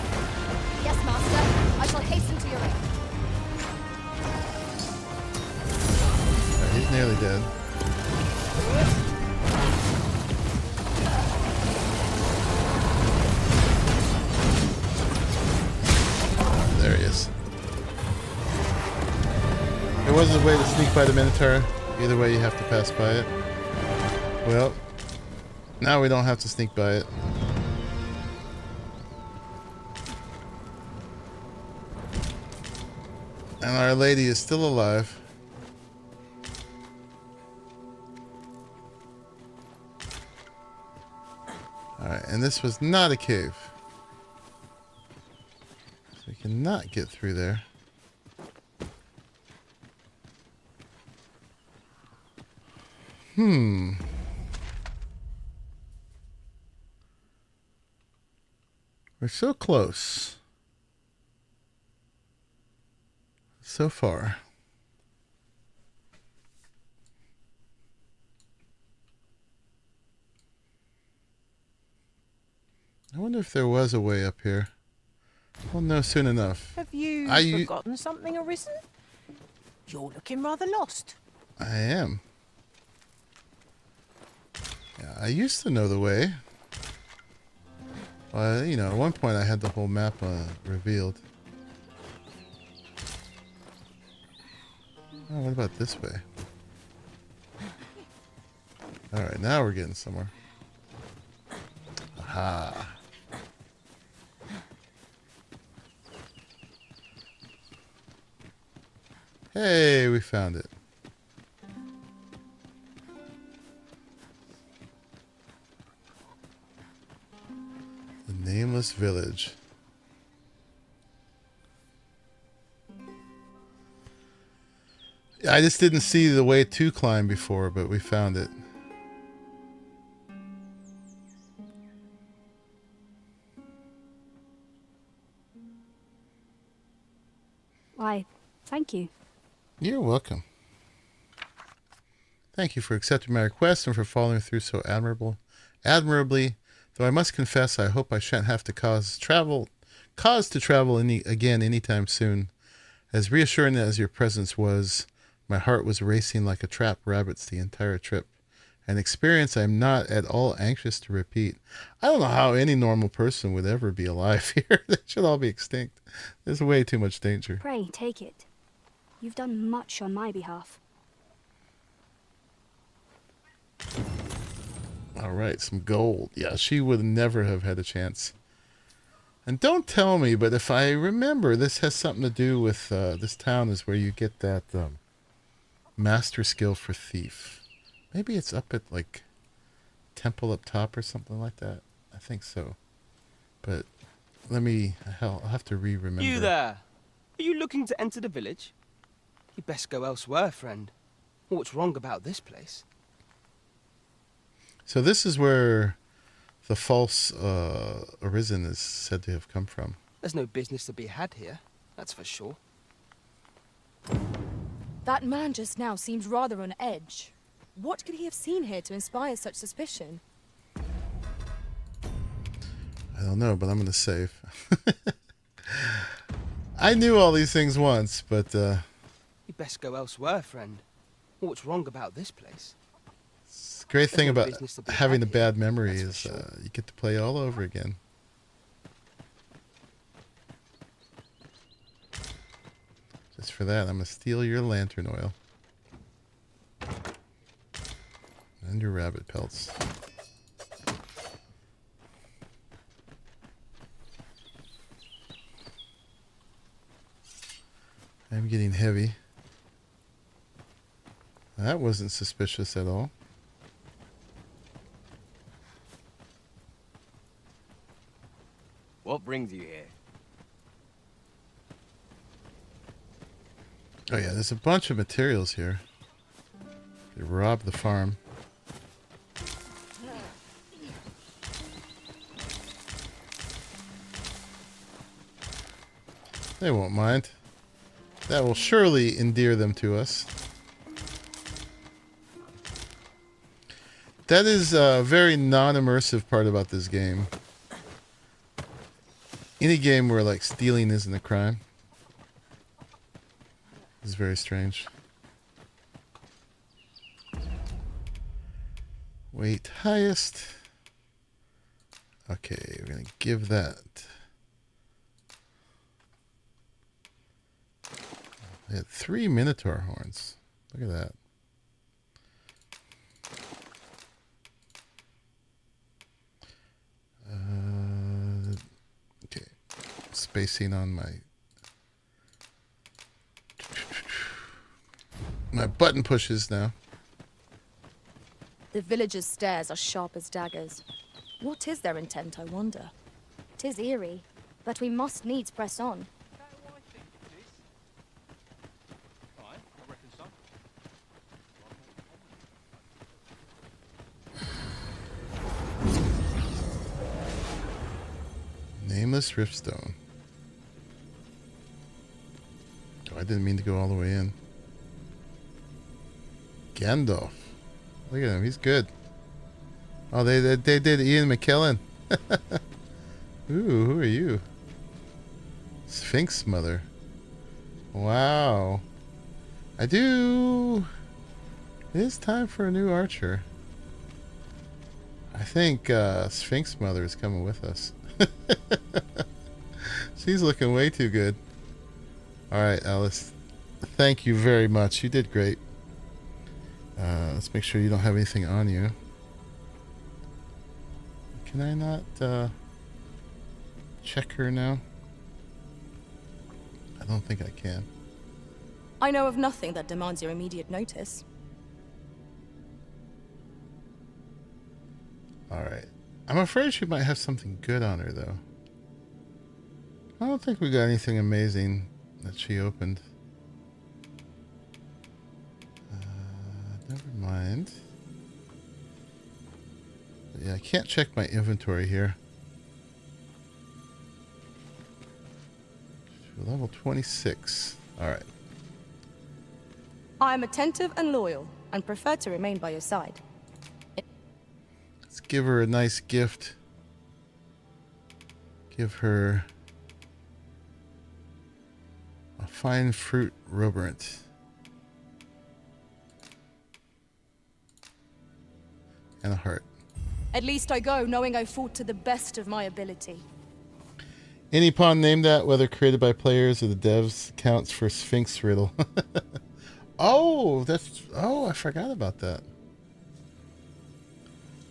Yes, Master. I shall hasten to your aid. Right, he's nearly dead. There he is. There was a way to sneak by the Minotaur. Either way, you have to pass by it. Well, now we don't have to sneak by it. And Our Lady is still alive. Alright, and this was not a cave. So we cannot get through there. Hmm. We're so close. So far. I wonder if there was a way up here. We'll know soon enough. Have you forgotten something, Arisen? You're looking rather lost. I am. Yeah, I used to know the way. Well, you know, at one point I had the whole map revealed. Oh, what about this way? Alright, now we're getting somewhere. Aha. Hey, we found it. The nameless village. I just didn't see the way to climb before, but we found it. Why, thank you. You're welcome. Thank you for accepting my request and for following through so admirably. Though I must confess, I hope I shan't have to cause to travel again anytime soon. As reassuring as your presence was, my heart was racing like a trapped rabbit's the entire trip. An experience I am not at all anxious to repeat. I don't know how any normal person would ever be alive here. They should all be extinct. There's way too much danger. Pray, take it. You've done much on my behalf. All right, some gold. Yeah, she would never have had a chance. And don't tell me, but if I remember, this has something to do with this town is where you get that master skill for thief. Maybe it's up at like temple up top or something like that. I think so. But let me, hell, I'll have to remember. You there? Are you looking to enter the village? You'd best go elsewhere, friend. What's wrong about this place? So this is where the false Arisen is said to have come from. There's no business to be had here, that's for sure. That man just now seems rather on edge. What could he have seen here to inspire such suspicion? I don't know, but I'm going to save. I knew all these things once, but... You'd best go elsewhere, friend. What's wrong about this place? The great thing about having a bad memory is you get to play all over again. Just for that, I'm going to steal your lantern oil. And your rabbit pelts. I'm getting heavy. That wasn't suspicious at all. What brings you here? Oh yeah, there's a bunch of materials here. They robbed the farm. They won't mind. That will surely endear them to us. That is a very non-immersive part about this game. Any game where like stealing isn't a crime is very strange. Weight highest. Okay, we're gonna give that. We had 3 Minotaur horns. Look at that. Okay. Spacing on my button pushes now. The villagers' stares are sharp as daggers. What is their intent, I wonder? 'Tis eerie, but we must needs press on. Boundless Riftstone. Oh, I didn't mean to go all the way in. Gandalf. Look at him. He's good. Oh, they did Ian McKellen. Ooh, who are you? Sphinx Mother. Wow. It is time for a new archer. I think Sphinx Mother is coming with us. She's looking way too good. Alright, Alice. Thank you very much. You did great. Let's make sure you don't have anything on you. Can I not check her now? I don't think I can. I know of nothing that demands your immediate notice. Alright. I'm afraid she might have something good on her, though. I don't think we got anything amazing that she opened. Never mind. But yeah, I can't check my inventory here. Level 26. Alright. I am attentive and loyal, and prefer to remain by your side. Let's give her a nice gift. Give her a fine fruit roberant. And a heart. At least I go knowing I fought to the best of my ability. Any pawn named that, whether created by players or the devs, counts for Sphinx Riddle. Oh, I forgot about that.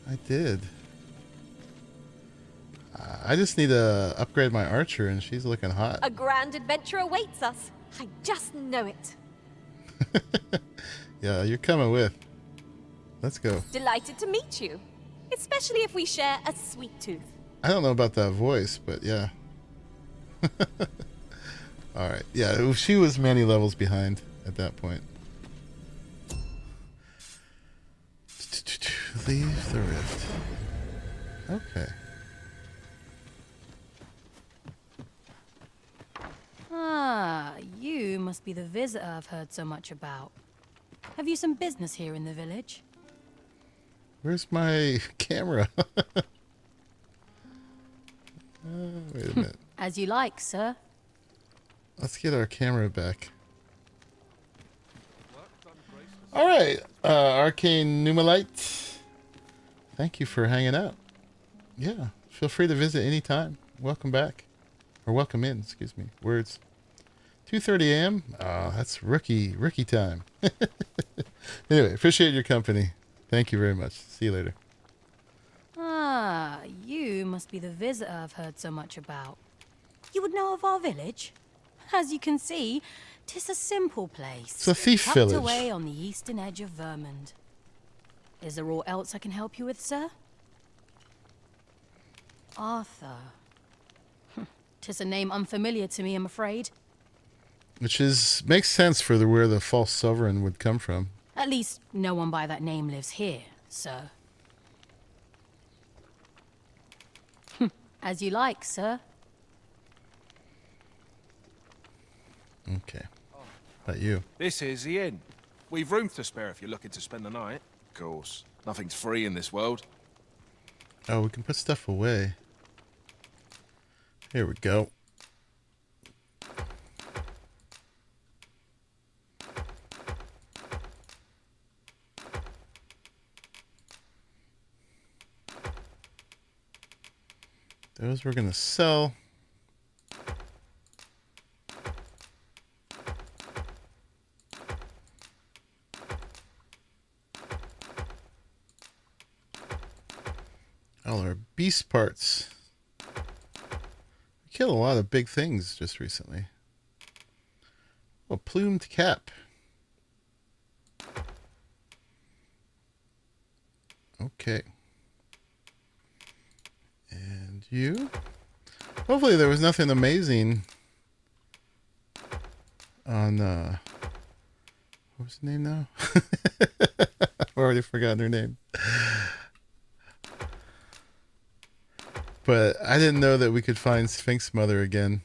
I did. I just need to upgrade my archer, and she's looking hot. A grand adventure awaits us. I just know it. Yeah, you're coming with. Let's go. Delighted to meet you, especially if we share a sweet tooth. I don't know about that voice, but yeah. All right. Yeah, she was many levels behind at that point. Leave the rift. Okay. Ah, you must be the visitor I've heard so much about. Have you some business here in the village? Where's my camera? Wait a minute. As you like, sir. Let's get our camera back. All right, Arcane Numalite. Thank you for hanging out. Yeah, feel free to visit anytime. Welcome back. Or welcome in, excuse me. Words. 2:30 a.m. Oh, that's rookie time. Anyway, appreciate your company. Thank you very much. See you later. Ah, you must be the visitor I've heard so much about. You would know of our village? As you can see, 'tis a simple place. It's a thief tucked village. away on the eastern edge of Vermund. Is there aught else I can help you with, sir? Arthur. 'Tis a name unfamiliar to me, I'm afraid. Which makes sense for where the false sovereign would come from. At least no one by that name lives here, sir. As you like, sir. Okay. About you. This is the inn. We've room to spare if you're looking to spend the night. Of course, nothing's free in this world. Oh, we can put stuff away. Here we go. Those we're going to sell. All our beast parts. We killed a lot of big things just recently. Oh, plumed cap. Okay. And you? Hopefully there was nothing amazing on, what was the name now? I've already forgotten her name. But I didn't know that we could find Sphinx Mother again.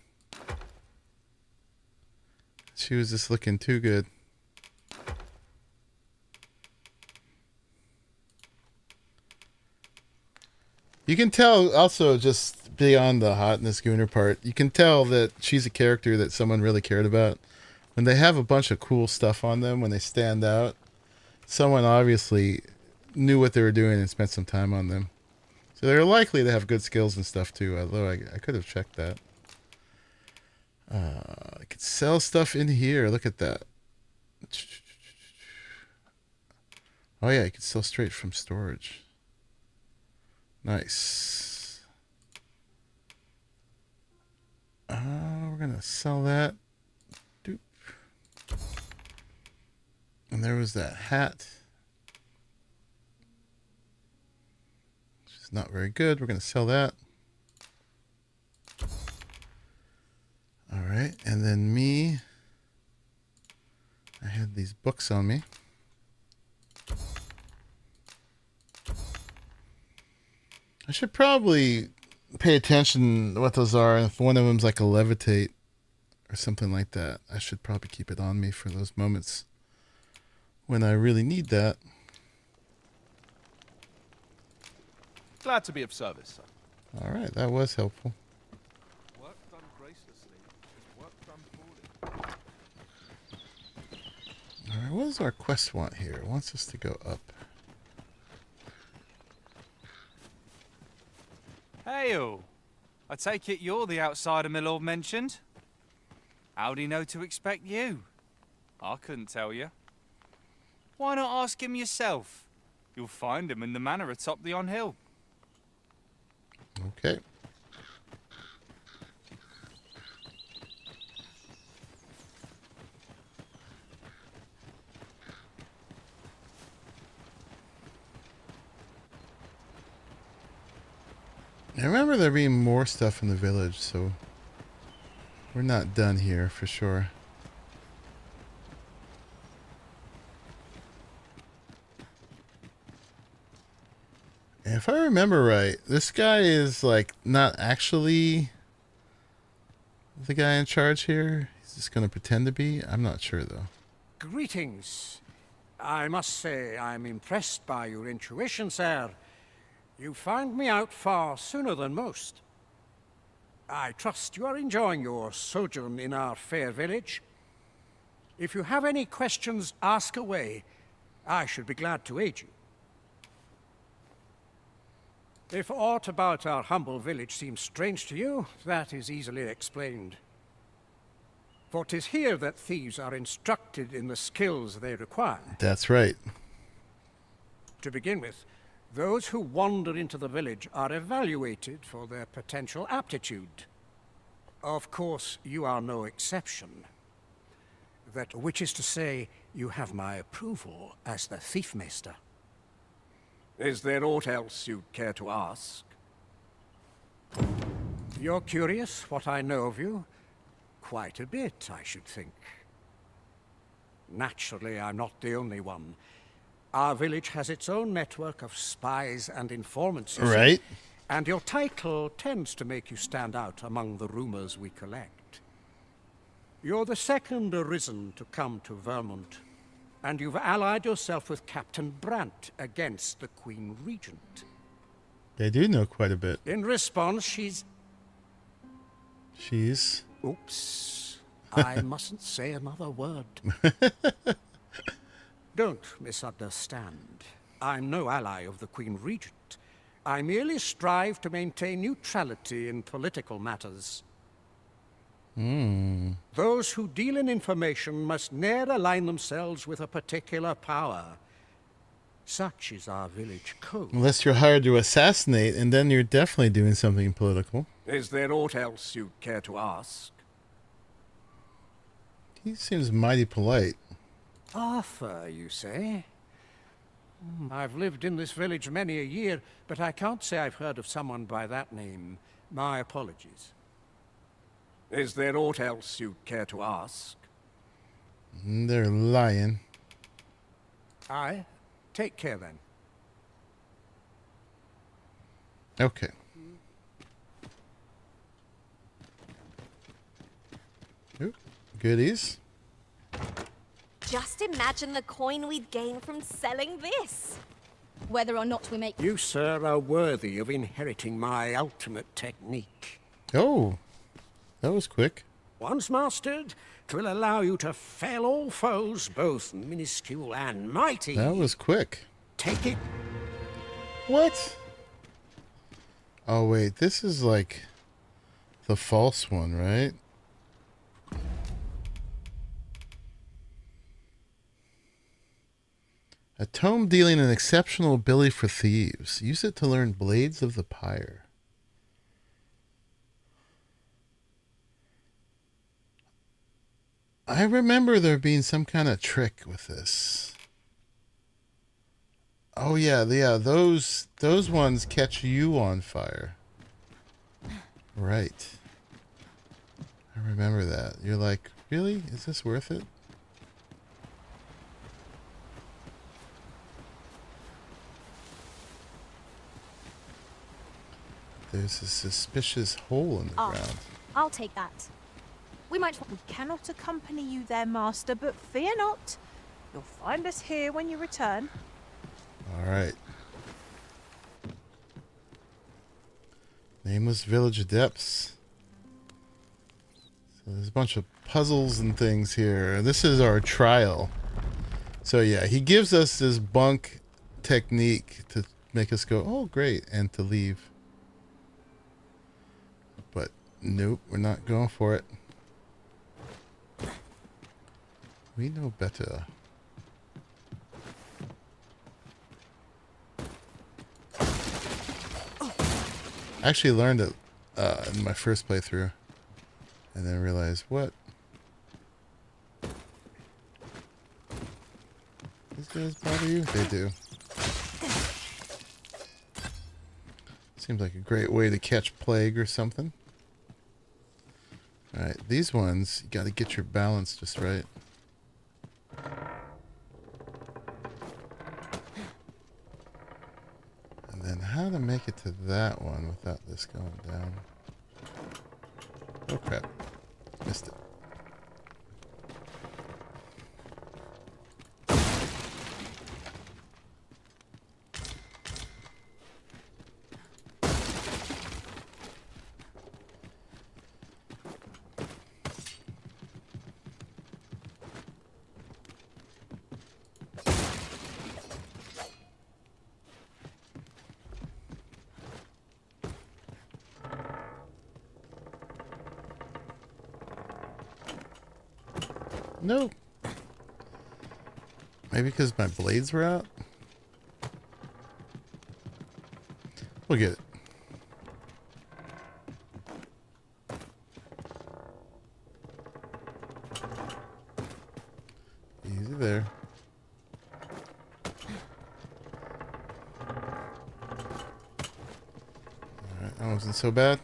She was just looking too good. You can tell also, just beyond the hotness gooner part, you can tell that she's a character that someone really cared about. When they have a bunch of cool stuff on them, when they stand out, someone obviously knew what they were doing and spent some time on them. So they're likely to have good skills and stuff too, although I could have checked that. I could sell stuff in here. Look at that. Oh yeah, you could sell straight from storage. Nice. We're gonna sell that. Doop. And there was that hat. Which is not very good. We're gonna sell that. All right, and then me. I had these books on me. I should probably pay attention to what those are. If one of them's like a levitate or something like that, I should probably keep it on me for those moments when I really need that. Glad to be of service, sir. All right, that was helpful. Work done gracelessly is work done poorly. All right, what does our quest want here? It wants us to go up. Hail! I take it you're the outsider my lord mentioned? How'd he know to expect you? I couldn't tell you. Why not ask him yourself? You'll find him in the manor atop the on-hill. Okay. I remember there being more stuff in the village, so we're not done here for sure. And if I remember right, this guy is like not actually the guy in charge here. He's just going to pretend to be. I'm not sure though. Greetings. I must say I'm impressed by your intuition, sir. You found me out far sooner than most. I trust you are enjoying your sojourn in our fair village. If you have any questions, ask away. I should be glad to aid you. If aught about our humble village seems strange to you, that is easily explained. For 'tis here that thieves are instructed in the skills they require. That's right. To begin with, those who wander into the village are evaluated for their potential aptitude. Of course, you are no exception. That which is to say, you have my approval as the Thiefmeister. Is there aught else you'd care to ask? You're curious what I know of you? Quite a bit, I should think. Naturally, I'm not the only one. Our village has its own network of spies and informants. Right. And your title tends to make you stand out among the rumors we collect. You're the second Arisen to come to Vermont, and you've allied yourself with Captain Brandt against the Queen Regent. They do know quite a bit. In response, she's... Oops. I mustn't say another word. Don't misunderstand. I'm no ally of the Queen Regent. I merely strive to maintain neutrality in political matters. Those who deal in information must ne'er align themselves with a particular power. Such is our village code. Unless you're hired to assassinate, and then you're definitely doing something political. Is there aught else you'd care to ask? He seems mighty polite. Arthur, you say? I've lived in this village many a year, but I can't say I've heard of someone by that name. My apologies. Is there aught else you'd care to ask? They're lying. Aye. Take care then. Okay. Ooh, goodies. Just imagine the coin we'd gain from selling this. Whether or not we make... You, sir, are worthy of inheriting my ultimate technique. Oh, that was quick. Once mastered, 'twill allow you to fell all foes, both minuscule and mighty. That was quick. Take it. What? Oh, wait, this is like the false one, right? A tome dealing an exceptional ability for thieves. Use it to learn Blades of the Pyre. I remember there being some kind of trick with this. Oh yeah, those ones catch you on fire. Right. I remember that. You're like, really? Is this worth it? There's a suspicious hole in the ground. I'll take that. We might... We cannot accompany you there, Master, but fear not. You'll find us here when you return. All right. Nameless Village Depths. So there's a bunch of puzzles and things here. This is our trial. So yeah, he gives us this bunk technique to make us go, oh great, and to leave. But nope, we're not going for it. We know better. I actually learned it in my first playthrough, and then realized, what? These guys bother you? They do. Seems like a great way to catch plague or something. Alright, these ones, you gotta get your balance just right. And then how to make it to that one without this going down. Oh crap. Missed it. No. Maybe because my blades were out? We'll get it. Easy there. Alright, that wasn't so bad.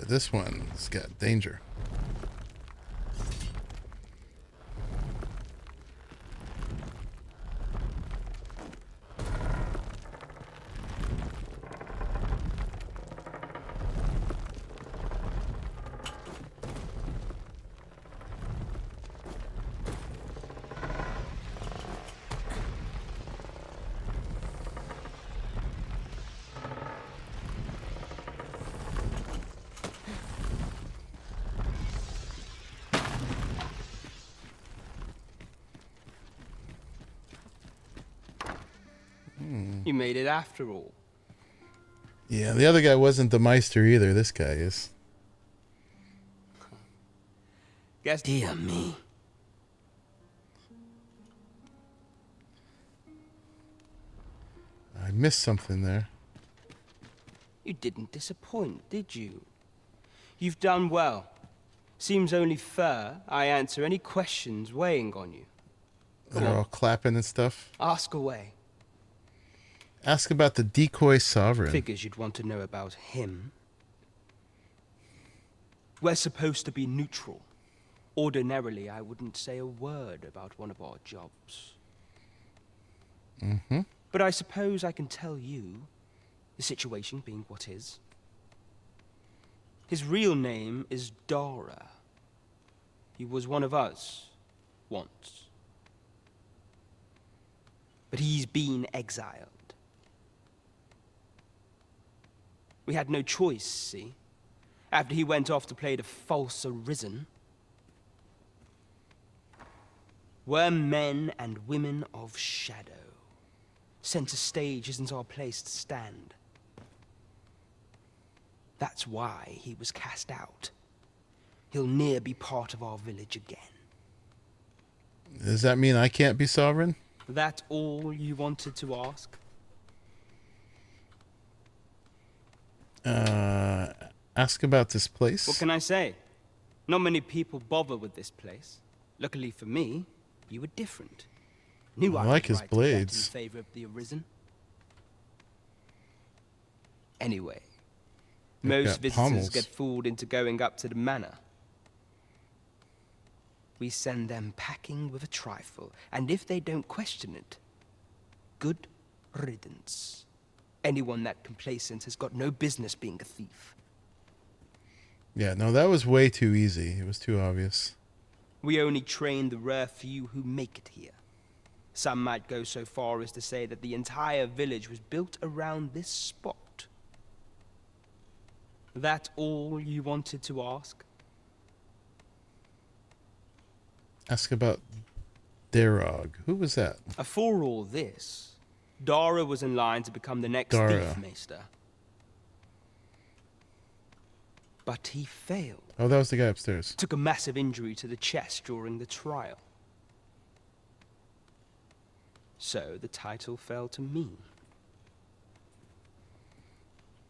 This one's got danger. You made it after all. Yeah, the other guy wasn't the Meister either. This guy is. Guess. Dear me. I missed something there. You didn't disappoint, did you? You've done well. Seems only fair I answer any questions weighing on you. They're all clapping and stuff. Ask away. Ask about the decoy sovereign. Figures you'd want to know about him. We're supposed to be neutral. Ordinarily, I wouldn't say a word about one of our jobs. Mm-hmm. But I suppose I can tell you, the situation being what is. His real name is Dara. He was one of us, once. But he's been exiled. We had no choice, see? After he went off to play the false Arisen. We're men and women of shadow. Center stage isn't our place to stand. That's why he was cast out. He'll ne'er be part of our village again. Does that mean I can't be sovereign? That all you wanted to ask? Ask about this place. What can I say? Not many people bother with this place. Luckily for me, you were different. Knew I I like was his right to bet blades. in favor of the Arisen. Anyway, They've most got visitors pommels. get fooled into going up to the manor. We send them packing with a trifle, and if they don't question it, good riddance. Anyone that complacent has got no business being a thief. Yeah, no, that was way too easy. It was too obvious. We only train the rare few who make it here. Some might go so far as to say that the entire village was built around this spot. That all you wanted to ask? Ask about Darog. Who was that? For all this, Dara was in line to become the next Dara. thief maester. But he failed. Oh, that was the guy upstairs. Took a massive injury to the chest during the trial. So the title fell to me.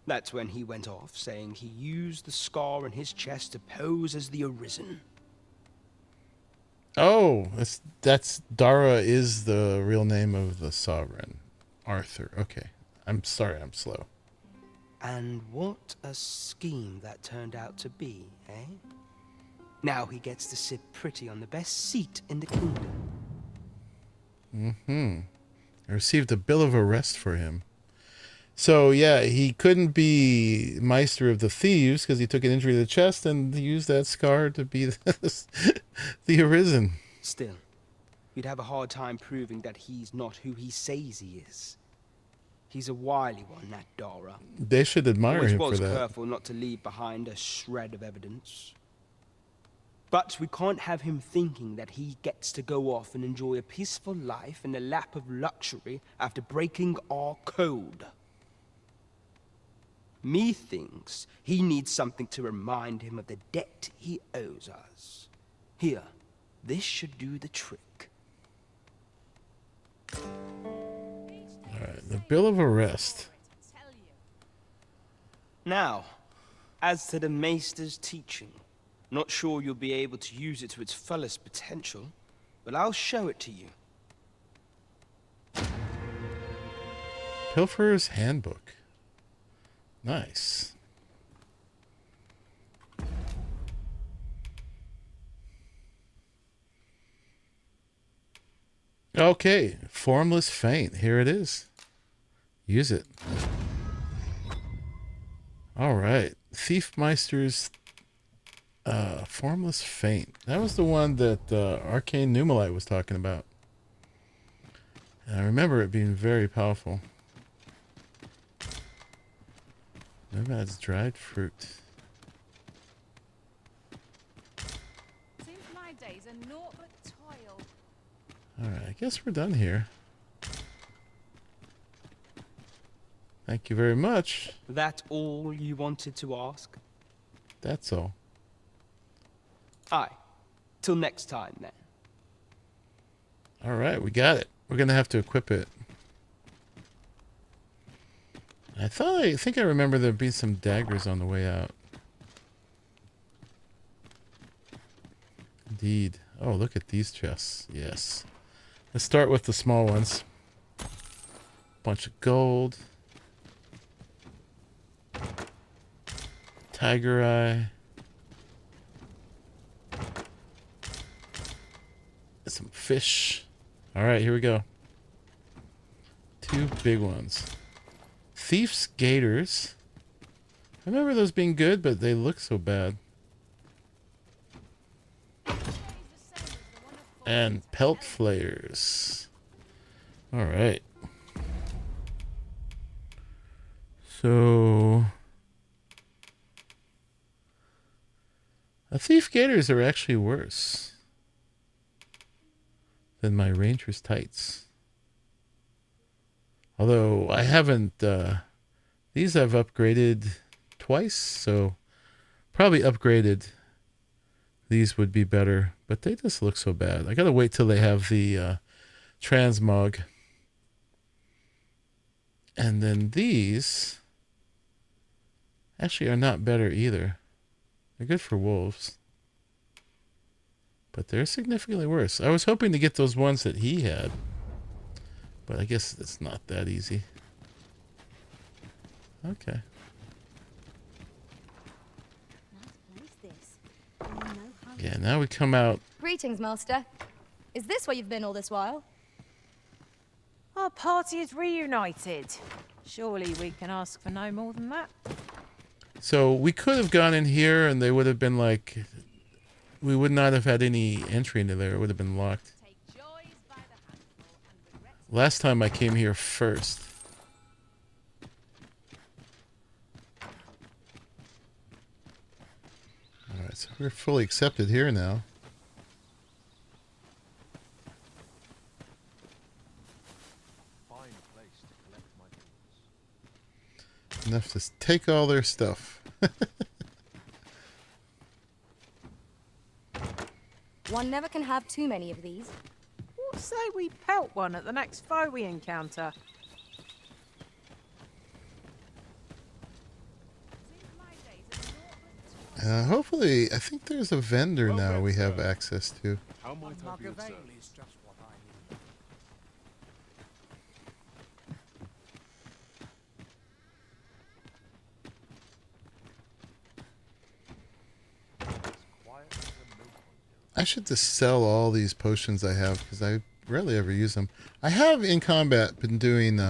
That's when he went off, saying he used the scar on his chest to pose as the Arisen. Oh, that's Dara is the real name of the sovereign. Arthur. Okay. I'm sorry, I'm slow. And what a scheme that turned out to be, eh? Now he gets to sit pretty on the best seat in the kingdom. Mm-hmm. I received a bill of arrest for him. So, yeah, he couldn't be Meister of the Thieves because he took an injury to the chest and used that scar to be the Arisen. Still, you'd have a hard time proving that he's not who he says he is. He's a wily one, that Dara. They should admire Always him for was that. careful not to leave behind a shred of evidence. But we can't have him thinking that he gets to go off and enjoy a peaceful life in the lap of luxury after breaking our code. Methinks he needs something to remind him of the debt he owes us. Here, this should do the trick. Alright, the bill of arrest. Now, as to the Maester's teaching, not sure you'll be able to use it to its fullest potential, but I'll show it to you. Pilferer's Handbook. Nice. Okay, Formless Feint. Here it is. Use it. All right, Thiefmeister's Formless Feint. That was the one that Arcane Numalite was talking about. And I remember it being very powerful. Nomad's dried fruit. Seems my days are naught but toil. Alright, I guess we're done here. Thank you very much. That all you wanted to ask? That's all. Aye. Till next time, then. Alright, we got it. We're gonna have to equip it. I think I remember there'd be some daggers on the way out. Indeed. Oh, look at these chests. Yes. Let's start with the small ones. Bunch of gold. Tiger eye. Some fish. All right, here we go. 2 big ones. Thief's Gators. I remember those being good, but they look so bad. And Pelt Flayers. All right. So... Thief Gators are actually worse than my Ranger's Tights. Although I haven't, these I've upgraded twice, so probably upgraded. These would be better, but they just look so bad. I gotta wait till they have the transmog. And then these actually are not better either. They're good for wolves, but they're significantly worse. I was hoping to get those ones that he had, but I guess it's not that easy. Okay. Yeah, now we come out. Greetings, Master. Is this where you've been all this while? Our party is reunited. Surely we can ask for no more than that. So we could have gone in here and they would have been like, we would not have had any entry into there. It would have been locked. Last time I came here first. Alright, so we're fully accepted here now. Enough to take all their stuff. One never can have too many of these. What say we pelt one at the next foe we encounter? Hopefully, I think there's a vendor now we have access to. How might I be of service? I should just sell all these potions I have because I rarely ever use them. I have in combat been doing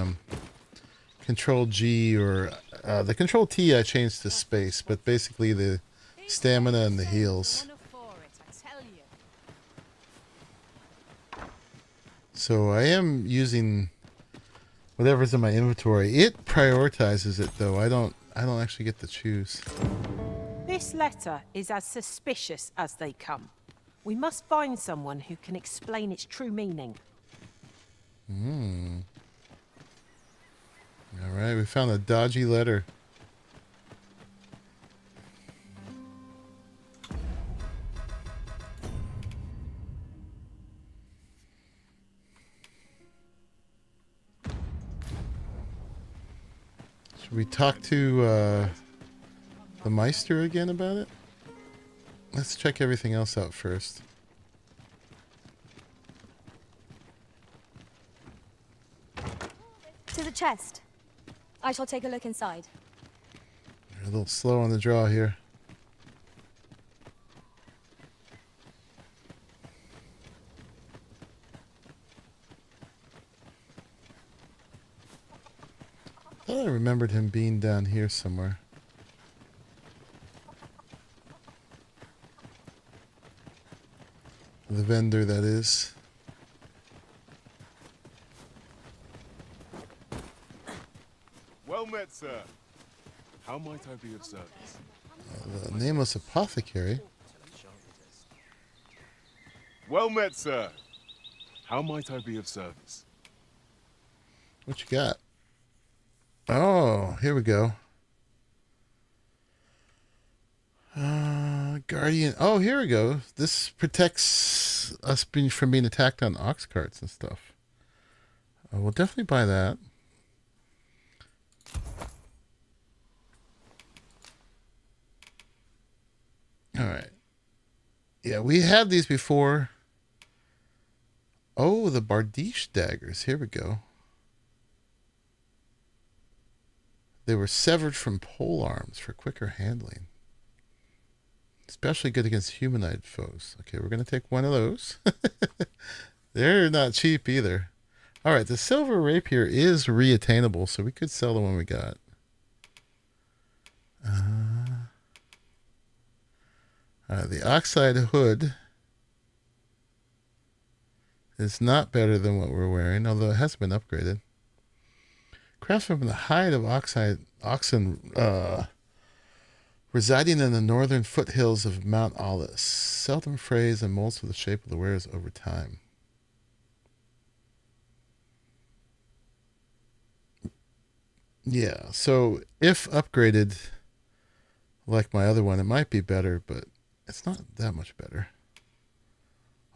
Control G or the Control T I changed to space, but basically the stamina and the heals. So I am using whatever's in my inventory. It prioritizes it though. I don't actually get to choose. This letter is as suspicious as they come. We must find someone who can explain its true meaning. Alright, we found a dodgy letter. Should we talk to the Meister again about it? Let's check everything else out first. To the chest. I shall take a look inside. You're a little slow on the draw here. I thought I remembered him being down here somewhere. The vendor, that is. Well met, sir. How might I be of service? The nameless apothecary. Well met, sir. How might I be of service? What you got? Oh, here we go. Guardian. Oh, here we go. This protects us from being attacked on ox carts and stuff. We'll definitely buy that. All right. Yeah, we had these before. Oh, the Bardiche daggers. Here we go. They were severed from pole arms for quicker handling. Especially good against humanoid foes. Okay, we're going to take one of those. They're not cheap either. All right, the silver rapier is reattainable, so we could sell the one we got. The oxide hood is not better than what we're wearing, although it hasn't been upgraded. Craftsman from the hide of oxen residing in the northern foothills of Mount Aulus. Seldom frays and molds to the shape of the wares over time. Yeah, so if upgraded like my other one, it might be better, but it's not that much better.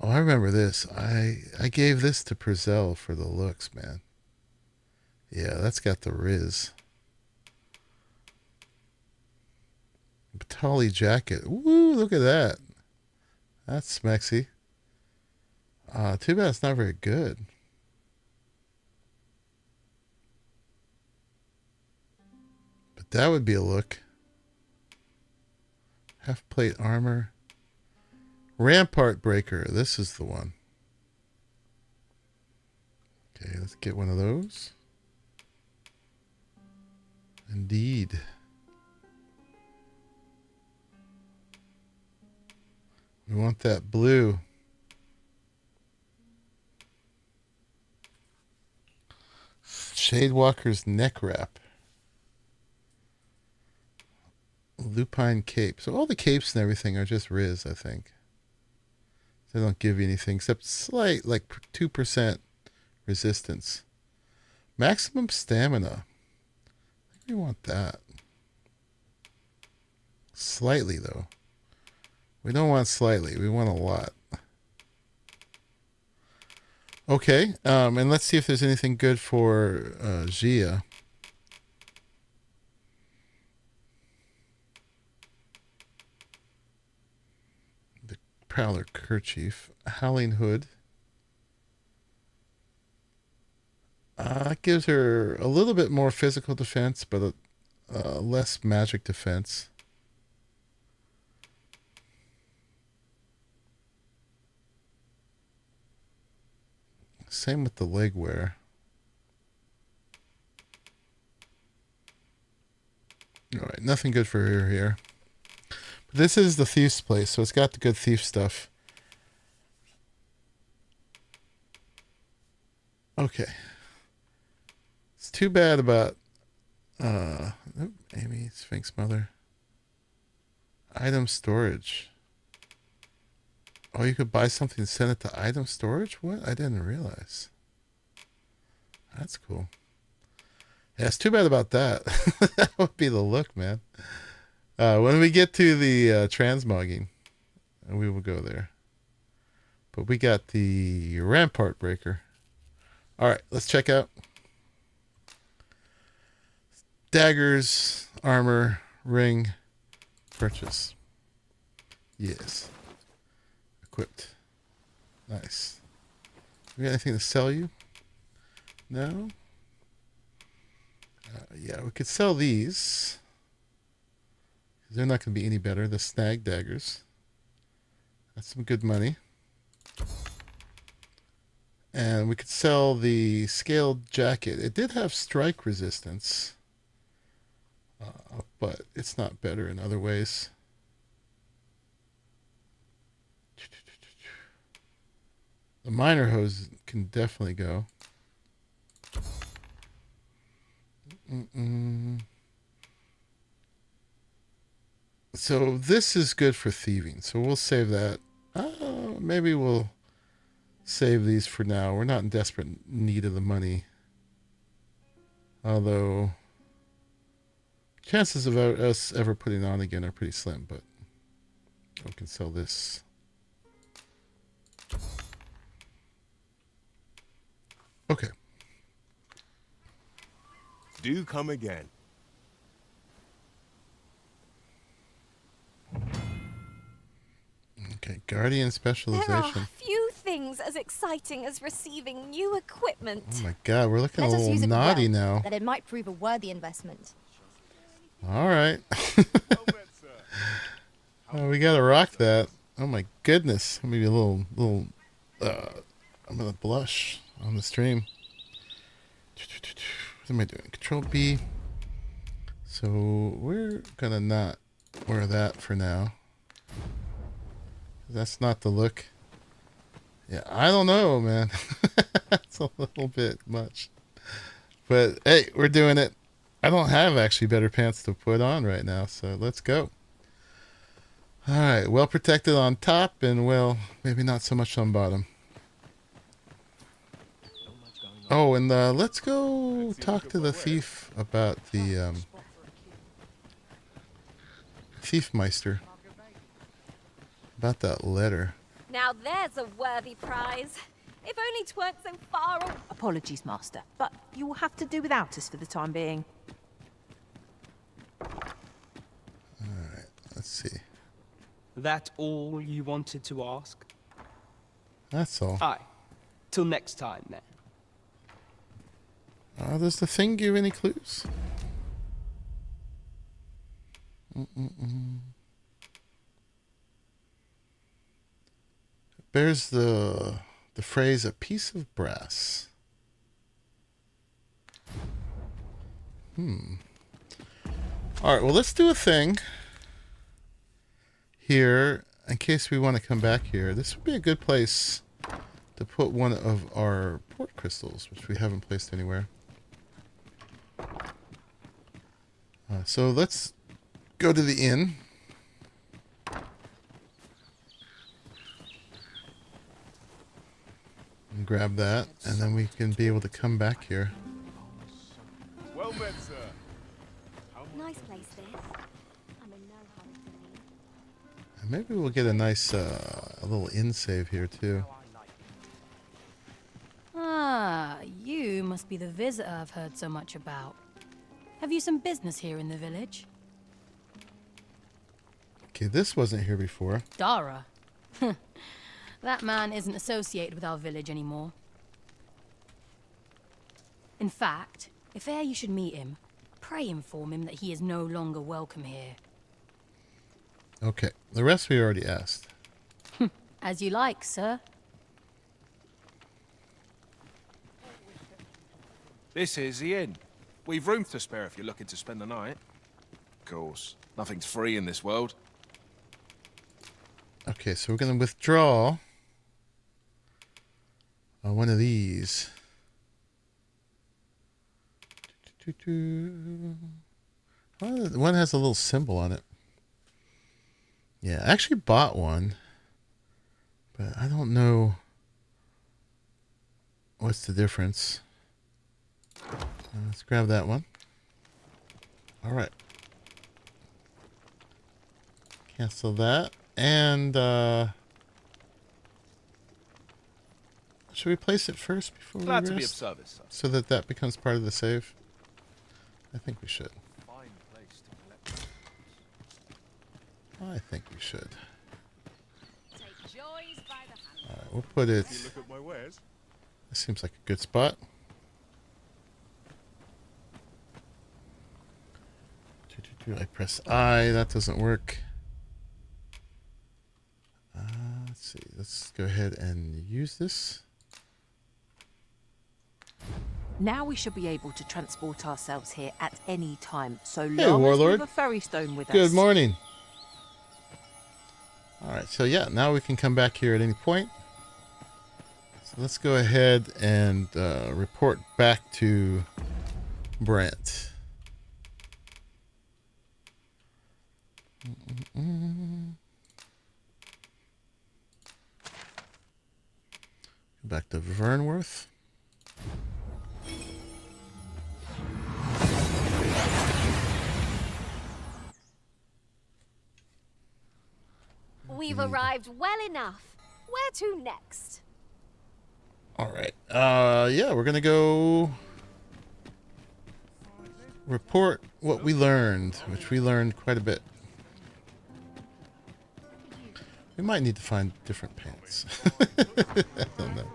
Oh, I remember this. I gave this to Purcell for the looks, man. Yeah, that's got the Riz. Batali jacket. Woo, look at that. That's smexy. Too bad it's not very good. But that would be a look. Half plate armor. Rampart breaker. This is the one. Okay, let's get one of those. Indeed. We want that blue. Shadewalker's neck wrap. Lupine cape. So all the capes and everything are just Riz, I think. They don't give you anything except slight, like 2% resistance. Maximum stamina. I think we want that. Slightly, though. We don't want slightly. We want a lot. Okay, and let's see if there's anything good for Gia. The Prowler Kerchief. Howling Hood. It gives her a little bit more physical defense, but less magic defense. Same with the leg wear. All right, nothing good for her here. But this is the thief's place, so it's got the good thief stuff. Okay. It's too bad about Amy, Sphinx Mother. Item storage. Oh, you could buy something and send it to item storage? What? I didn't realize. That's cool. Yeah, it's too bad about that. That would be the look, man. When we get to the transmogging, we will go there. But we got the Rampart Breaker. All right, let's check out. Daggers, armor, ring, purchase. Yes. Equipped. Nice. We got anything to sell you? No? Yeah, we could sell these. They're not going to be any better. The snag daggers. That's some good money. And we could sell the scaled jacket. It did have strike resistance. But it's not better in other ways. The miner hose can definitely go. So this is good for thieving. So we'll save that. Maybe we'll save these for now. We're not in desperate need of the money. Although chances of us ever putting it on again are pretty slim, but we can sell this. Okay. Do come again. Okay, Guardian specialization. There are few things as exciting as receiving new equipment. Oh my god, we're looking Let a us use little it naughty well, now. that it might prove a worthy investment. All right. Oh, we gotta rock that. Oh my goodness. Maybe a little. I'm gonna blush on the stream. What am I doing? Control B. So we're gonna not wear that for now. That's not the look. Yeah, I don't know, man. That's a little bit much. But hey, we're doing it. I don't have actually better pants to put on right now, so let's go. All right, well protected on top, and well, maybe not so much on bottom. Oh, and let's go talk to the thief about the Thiefmeister. About that letter. Now there's a worthy prize. If only 'tweren't so far away. Apologies, Master, but you will have to do without us for the time being. Alright, let's see. That all you wanted to ask? That's all. Aye. Till next time, then. Does the thing give any clues? Bears the phrase "a piece of brass." All right, well, let's do a thing here in case we want to come back here. This would be a good place to put one of our port crystals, which we haven't placed anywhere. So let's go to the inn. And grab that, and then we can be able to come back here. Well met, sir. Nice place, this. I'm in no hurry to leave. And maybe we'll get a nice a little inn save here too. Ah, you must be the visitor I've heard so much about. Have you some business here in the village? Okay, this wasn't here before. Dara. That man isn't associated with our village anymore. In fact, if e'er you should meet him, pray inform him that he is no longer welcome here. Okay, the rest we already asked. As you like, sir. This is the inn. We've room to spare if you're looking to spend the night. Of course, nothing's free in this world. Okay, so we're going to withdraw one of these. One has a little symbol on it. Yeah, I actually bought one, but I don't know what's the difference. Let's grab that one. All right. Cancel that. And should we place it first before Glad we to be of rest? service, sir. So that that becomes part of the save? I think we should. Fine place to collect. I think we should. Take joys by the hand. All right, we'll put it... You look at my wares. This seems like a good spot. I press I, that doesn't work. Let's see, let's go ahead and use this. Now we should be able to transport ourselves here at any time, so Hey, long as Warlord. we have a ferry stone with us. Good morning. Alright, so yeah, now we can come back here at any point. So let's go ahead and report back to Brent. Back to Vernworth. We've arrived well enough. Where to next? All right. Yeah, we're gonna go report what we learned, which we learned quite a bit. We might need to find different pants. I don't know.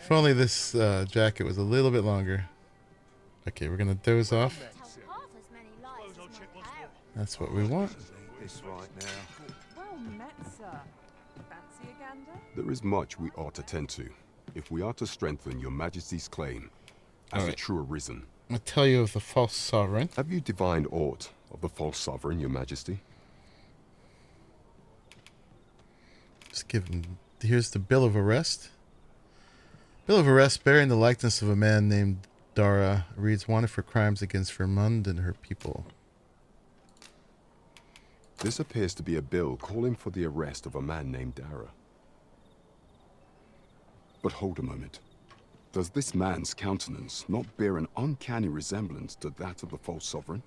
If only this jacket was a little bit longer. Okay, we're gonna doze off. That's what we want. This right now. Well met, sir. Fancy a gander? There is much we ought to tend to, if we are to strengthen your Majesty's claim as a true Arisen. I'll tell you of the false sovereign. Have you divined aught of the false sovereign, your Majesty? Just give him. Here's the bill of arrest. Bill of arrest bearing the likeness of a man named Dara reads wanted for crimes against Vermund and her people. This appears to be a bill calling for the arrest of a man named Dara. But hold a moment. Does this man's countenance not bear an uncanny resemblance to that of the false sovereign?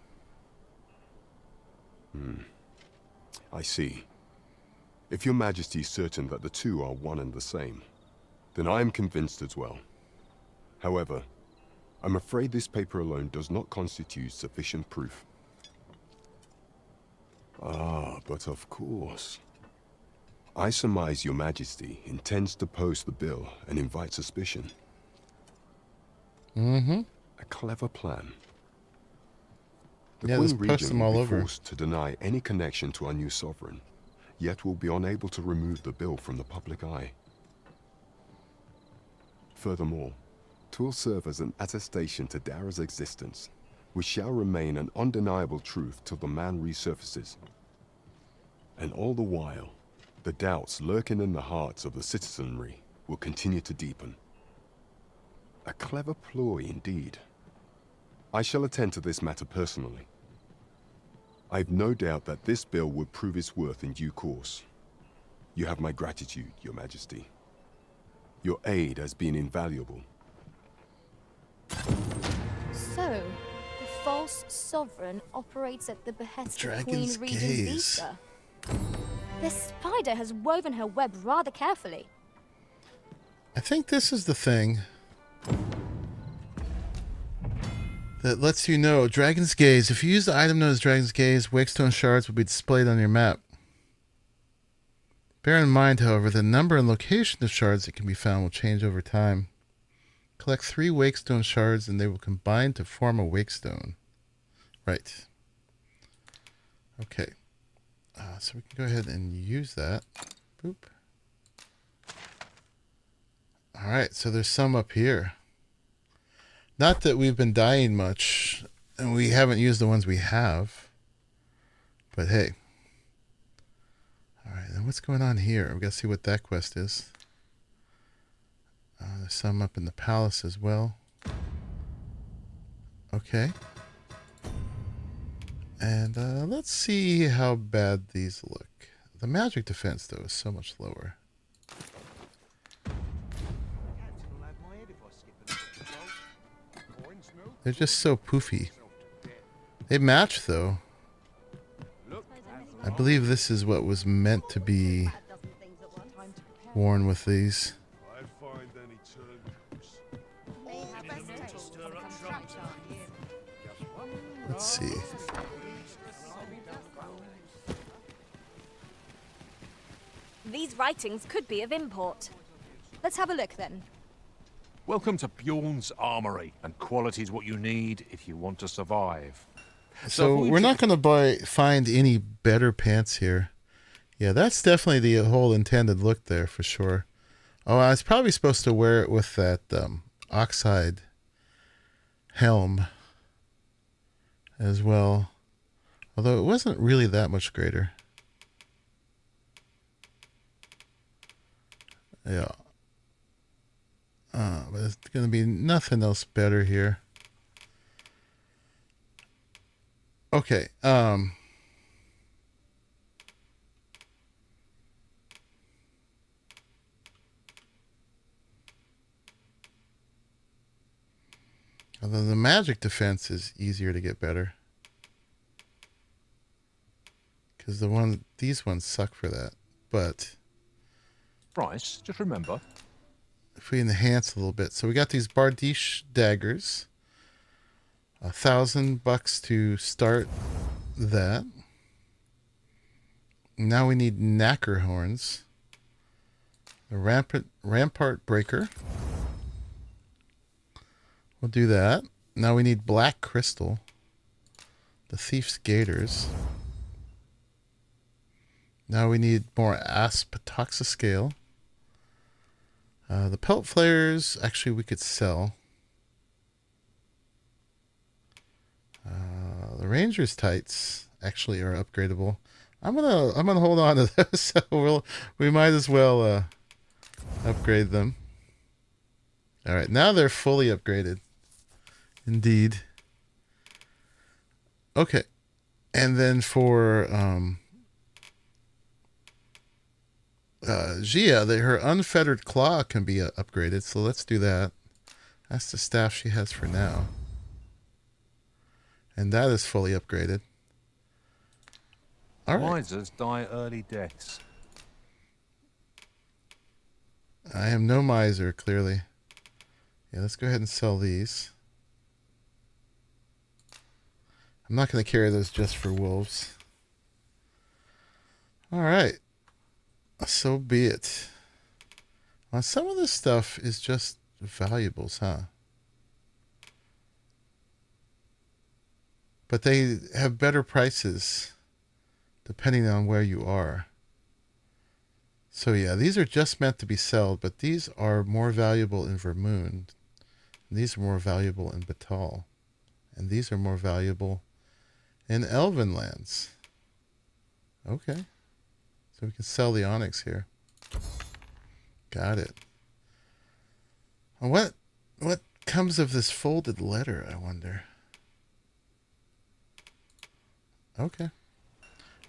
I see. If your Majesty is certain that the two are one and the same, then I am convinced as well. However, I'm afraid this paper alone does not constitute sufficient proof. Ah, but of course. I surmise your Majesty intends to post the bill and invite suspicion. Mm-hmm. A clever plan. The Yeah, Queen just post Regent them will all be over. forced to deny any connection to our new sovereign, yet will be unable to remove the bill from the public eye. Furthermore, 'twill serve as an attestation to Dara's existence, which shall remain an undeniable truth till the man resurfaces. And all the while, the doubts lurking in the hearts of the citizenry will continue to deepen. A clever ploy indeed. I shall attend to this matter personally. I've no doubt that this bill will prove its worth in due course. You have my gratitude, your Majesty. Your aid has been invaluable. So, the false sovereign operates at the behest of Queen Dragon's Regent gaze. Visa. The spider has woven her web rather carefully. I think this is the thing that lets you know Dragon's Gaze. If you use the item known as Dragon's Gaze, Wakestone shards will be displayed on your map. Bear in mind, however, the number and location of shards that can be found will change over time. Collect 3 Wakestone shards and they will combine to form a Wakestone. Right. Okay. So we can go ahead and use that. Boop. Alright, so there's some up here. Not that we've been dying much, and we haven't used the ones we have. But hey. Alright, then what's going on here? We gotta see what that quest is. There's some up in the palace as well. Okay. And let's see how bad these look. The magic defense, though, is so much lower. They're just so poofy. They match, though. I believe this is what was meant to be worn with these. Let's see. These writings could be of import. Let's have a look then. Welcome to Bjorn's Armory, and quality is what you need if you want to survive. So we're not going to find any better pants here. Yeah, that's definitely the whole intended look there for sure. Oh, I was probably supposed to wear it with that oxide helm as well. Although it wasn't really that much greater. Yeah. But there's going to be nothing else better here. Okay. Although the magic defense is easier to get better. Because these ones suck for that. But Price, just remember. if we enhance a little bit. So we got these Bardiche daggers. $1,000 to start that. Now we need knacker horns. The rampart breaker. We'll do that. Now we need black crystal. The thief's gaiters. Now we need more asp toxiscale. The pelt flares, actually we could sell. The ranger's tights actually are upgradable. I'm gonna hold on to those. So we might as well upgrade them. All right, now they're fully upgraded. Indeed. Okay, and then for Gia, her unfettered claw can be upgraded, so let's do that. That's the staff she has for now. And that is fully upgraded. All right. Misers die early deaths. I am no miser, clearly. Yeah, let's go ahead and sell these. I'm not going to carry those just for wolves. All right. So be it. Well, some of this stuff is just valuables, huh? But they have better prices depending on where you are. So yeah, these are just meant to be sold, but these are more valuable in Vermund. These are more valuable in Batal. And these are more valuable in Elven lands. Okay. So we can sell the onyx here. Got it. What comes of this folded letter, I wonder? Okay.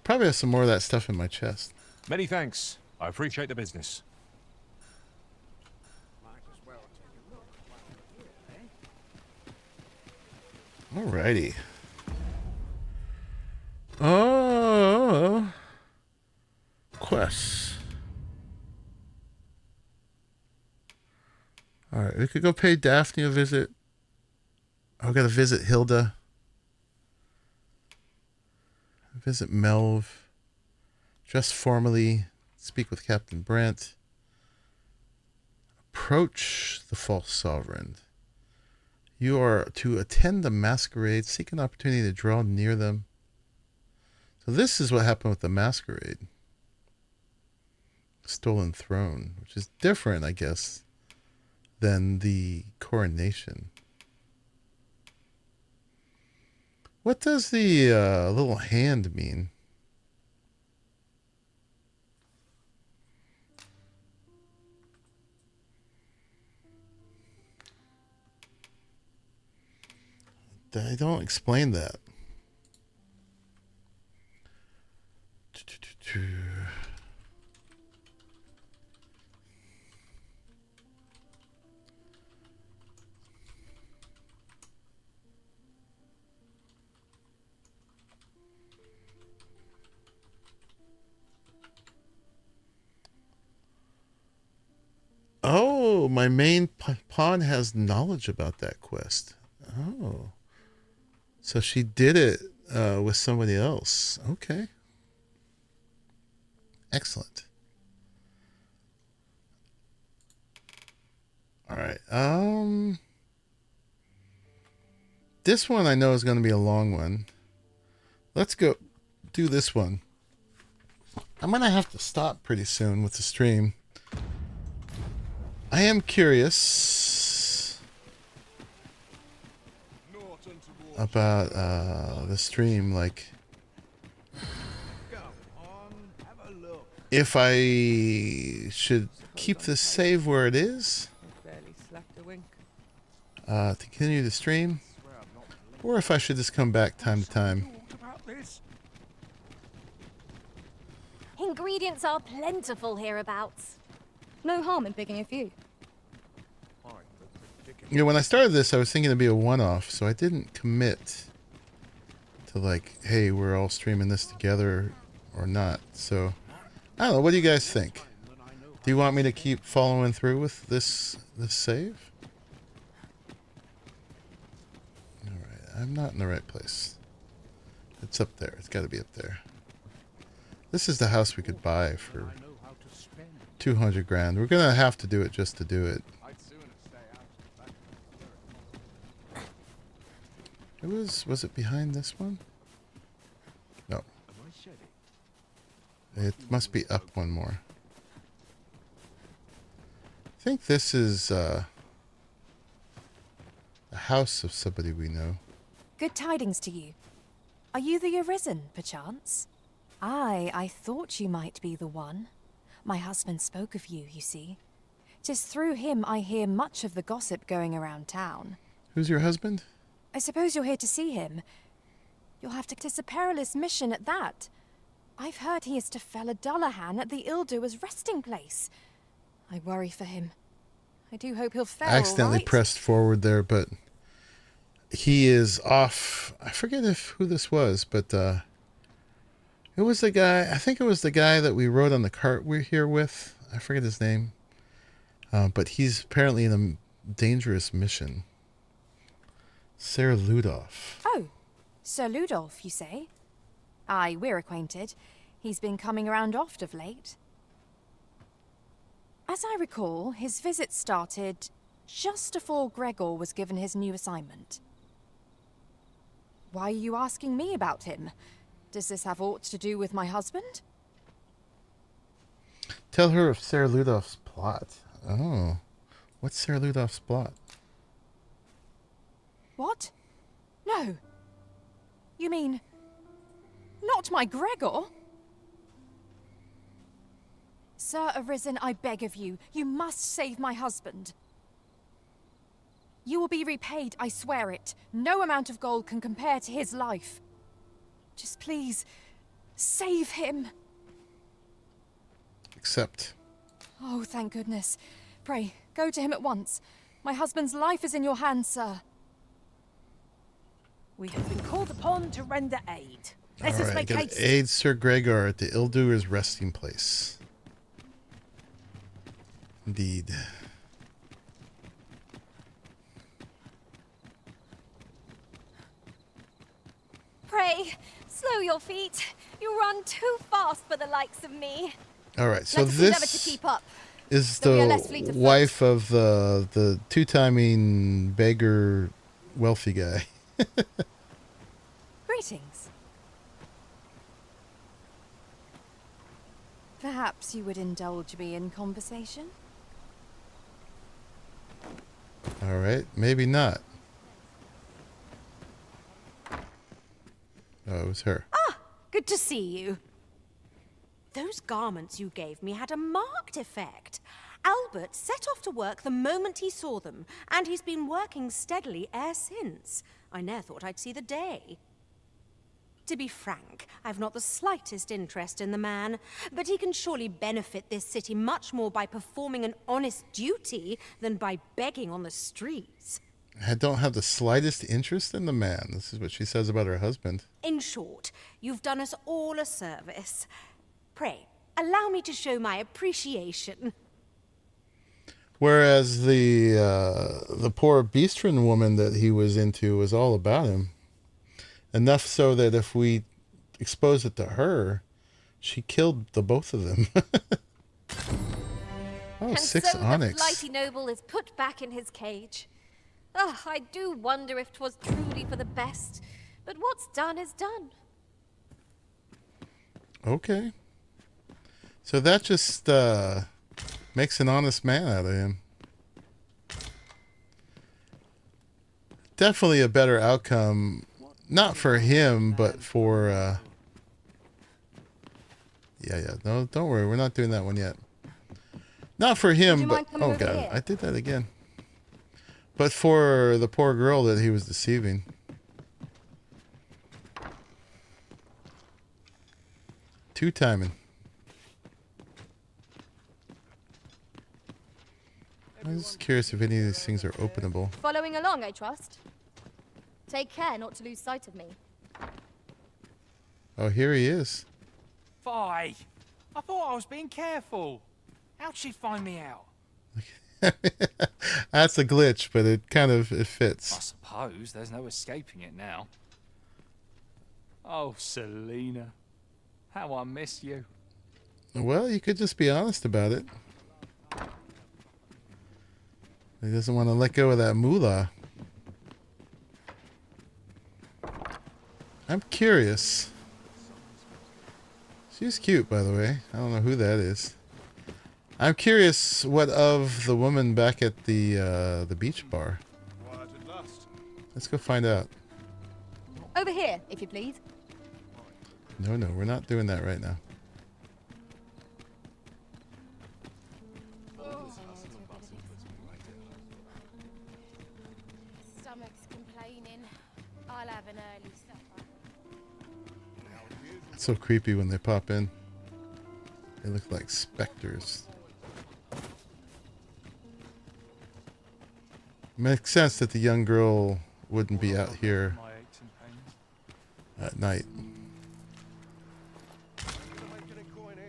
Probably have some more of that stuff in my chest. Many thanks. I appreciate the business. Alrighty. Oh, quests. All right, we could go pay Daphne a visit. I've got to visit Hilda. Visit Melv. Dress formally. Speak with Captain Brent. Approach the false sovereign. You are to attend the masquerade. Seek an opportunity to draw near them. So this is what happened with the masquerade. Stolen throne, which is different, I guess, than the coronation. What does the little hand mean? They don't explain that. Oh, my main pawn has knowledge about that quest. Oh. So she did it with somebody else. Okay. Excellent. All right. This one I know is going to be a long one. Let's go do this one. I'm going to have to stop pretty soon with the stream. I am curious about the stream, like if I should keep the save where it is to continue the stream, or if I should just come back time to time. Ingredients are plentiful hereabouts. No harm in picking a few. You know, when I started this, I was thinking it'd be a one-off, so I didn't commit to like, hey, we're all streaming this together or not. So, I don't know. What do you guys think? Do you want me to keep following through with this save? All right, I'm not in the right place. It's up there. It's got to be up there. This is the house we could buy for 200 grand. We're gonna have to do it just to do it. Was it behind this one? No. It must be up one more. I think this is a house of somebody we know. Good tidings to you. Are you the Arisen, perchance? Aye, I thought you might be the one. My husband spoke of you, you see. 'Tis through him I hear much of the gossip going around town. Who's your husband? I suppose you're here to see him. You'll have to... 'Tis a perilous mission at that. I've heard he is to fell a Dullahan at the Ill-Doer's resting place. I worry for him. I do hope he'll fare I accidentally all right. pressed forward there, but he is off. I forget who this was, but it was the guy. I think it was the guy that we rode on the cart we're here with. I forget his name, but he's apparently in a dangerous mission. Sir Ludolf. Oh, Sir Ludolf, you say? Aye, we're acquainted. He's been coming around oft of late. As I recall, his visit started just afore Gregor was given his new assignment. Why are you asking me about him? Does this have aught to do with my husband? Tell her of Sir Ludolf's plot. Oh, what's Sir Ludolf's plot? What? No. You mean... not my Gregor? Sir Arisen, I beg of you. You must save my husband. You will be repaid, I swear it. No amount of gold can compare to his life. Just please, save him. Accept. Oh, thank goodness. Pray, go to him at once. My husband's life is in your hands, sir. We have been called upon to render aid. Let us make gotta haste. aid Sir Gregor at the Ill-Doer's resting place. Indeed. Pray, slow your feet. You run too fast for the likes of me. All right, so Let us endeavour to this keep up. is though we are less fleet the of foot. wife of the two-timing beggar wealthy guy. Greetings. Perhaps you would indulge me in conversation? All right, maybe not. Oh, it was her. Ah, good to see you. Those garments you gave me had a marked effect. Albert set off to work the moment he saw them, and he's been working steadily e'er since. I ne'er thought I'd see the day. To be frank, I've not the slightest interest in the man, but he can surely benefit this city much more by performing an honest duty than by begging on the streets. I don't have the slightest interest in the man. This is what she says about her husband. In short, you've done us all a service. Pray, allow me to show my appreciation. Whereas the poor Beastron woman that he was into was all about him. Enough so that if we expose it to her, she killed the both of them. Oh, And 6 so onyx. the flighty noble is put back in his cage. Ah, I do wonder if 'twas truly for the best. But what's done is done. Okay. So that just makes an honest man out of him. Definitely a better outcome, not for him, but for... Yeah, no, don't worry, we're not doing that one yet. Not for him, but... Oh, God, I did that again. But for the poor girl that he was deceiving. Two-timing. I'm just curious if any of these things are openable. Following along, I trust. Take care not to lose sight of me. Oh, here he is. Fie! I thought I was being careful. How'd she find me out? That's a glitch, but it kind of it fits. I suppose there's no escaping it now. Oh, Selena. How I miss you. Well, you could just be honest about it. He doesn't want to let go of that moolah. I'm curious. She's cute, by the way. I don't know who that is. I'm curious what of the woman back at the beach bar. Let's go find out. Over here, if you please. No, we're not doing that right now. Stomach's complaining. I'll have an early supper. It's so creepy when they pop in. They look like specters. Makes sense that the young girl wouldn't be out here at night.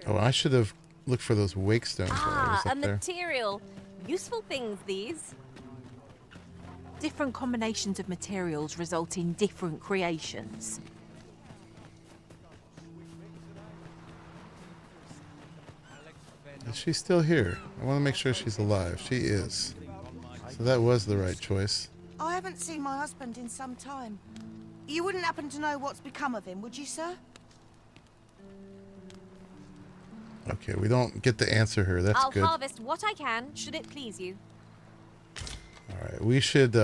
Oh, I should have looked for those wake stones while I was Ah, a up there. material. Useful things, these. Different combinations of materials result in different creations. Is she still here? I want to make sure she's alive. She is. So that was the right choice. I haven't seen my husband in some time. You wouldn't happen to know what's become of him, would you, sir? Okay, we don't get to answer her. That's I'll good. harvest what I can, should it please you. Alright, we should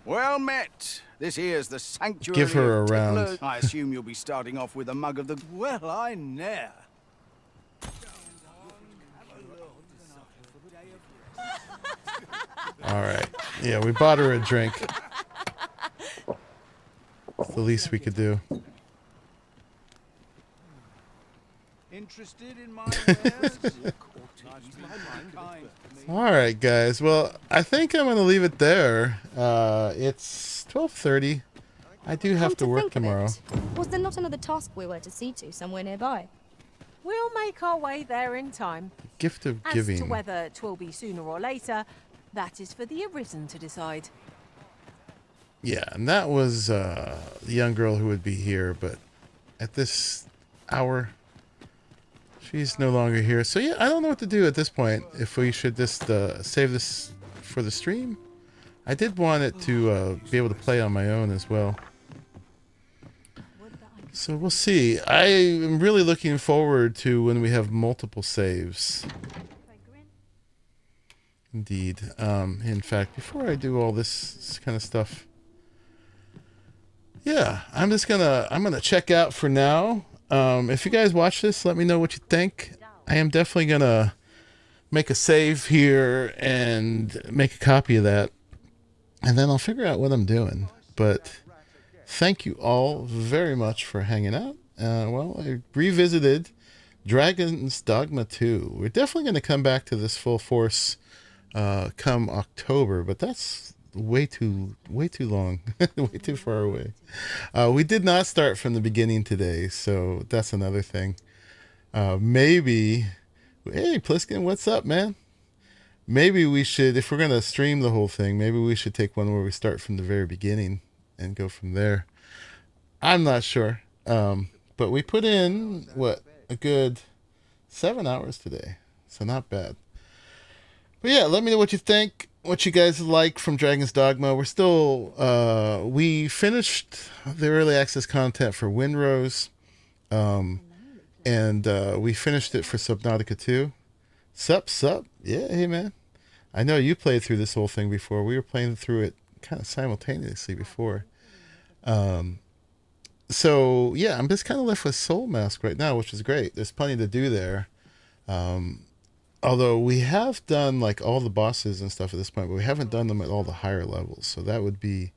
Well met. This here's the sanctuary. Give her of a round. Tipplers. I assume you'll be starting off with a mug of the. Well, I ne'er. Alright. Yeah, we bought her a drink. It's the least we could do. Interested in my wares? Alright, guys. Well, I think I'm going to leave it there. It's 12:30. I do have to work tomorrow. Was there not another task we were to see to somewhere nearby? We'll make our way there in time. Gift of As giving. to whether 'twill be sooner or later, that is for the Arisen to decide. Yeah, and that was the young girl who would be here, but at this hour, she's no longer here. So yeah, I don't know what to do at this point. If we should just save this for the stream. I did want it to be able to play on my own as well. So we'll see. I am really looking forward to when we have multiple saves. Indeed. In fact, before I do all this kind of stuff, yeah, I'm gonna check out for now. If you guys watch this, let me know what you think. I am definitely gonna make a save here and make a copy of that, and then I'll figure out what I'm doing. But thank you all very much for hanging out. Well, I revisited Dragon's Dogma 2. We're definitely going to come back to this full force come October, but that's way too long, way too far away. We did not start from the beginning today, so that's another thing. Maybe, hey Pliskin, what's up, man? Maybe we should, if we're going to stream the whole thing, maybe we should take one where we start from the very beginning and go from there. I'm not sure. But we put in, what, a good 7 hours today. So not bad. But yeah, let me know what you think, what you guys like from Dragon's Dogma. We're still, we finished the early access content for Windrose. And we finished it for Subnautica 2. Sup? Yeah, hey man. I know you played through this whole thing before. We were playing through it kind of simultaneously before. So yeah, I'm just kind of left with Soul Mask right now, which is great. There's plenty to do there. Although we have done like all the bosses and stuff at this point, but we haven't done them at all the higher levels. So that would be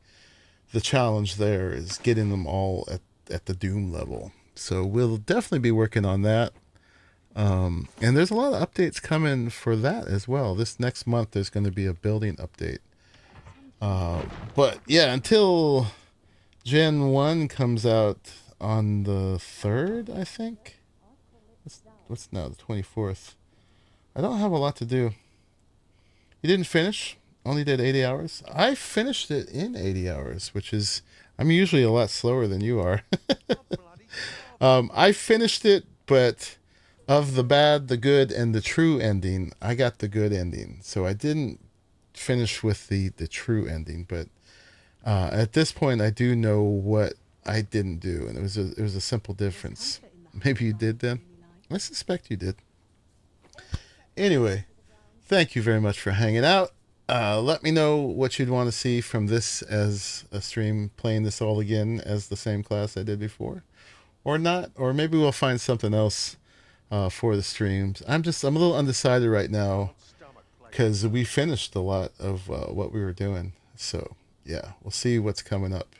the challenge there, is getting them all at the Doom level. So we'll definitely be working on that. And there's a lot of updates coming for that as well. This next month, there's going to be a building update. But yeah, until Gen 1 comes out on the 3rd, I think. What's now, the 24th? I don't have a lot to do. You didn't finish? Only did 80 hours? I finished it in 80 hours, which is, I'm usually a lot slower than you are. I finished it, but Of the bad, the good, and the true ending, I got the good ending. So I didn't finish with the true ending, but at this point, I do know what I didn't do, and it was a simple difference. Maybe you did then. I suspect you did. Anyway, thank you very much for hanging out. Let me know what you'd want to see from this as a stream, playing this all again as the same class I did before, or not, or maybe we'll find something else for the streams. I'm a little undecided right now because we finished a lot of what we were doing. So yeah, we'll see what's coming up.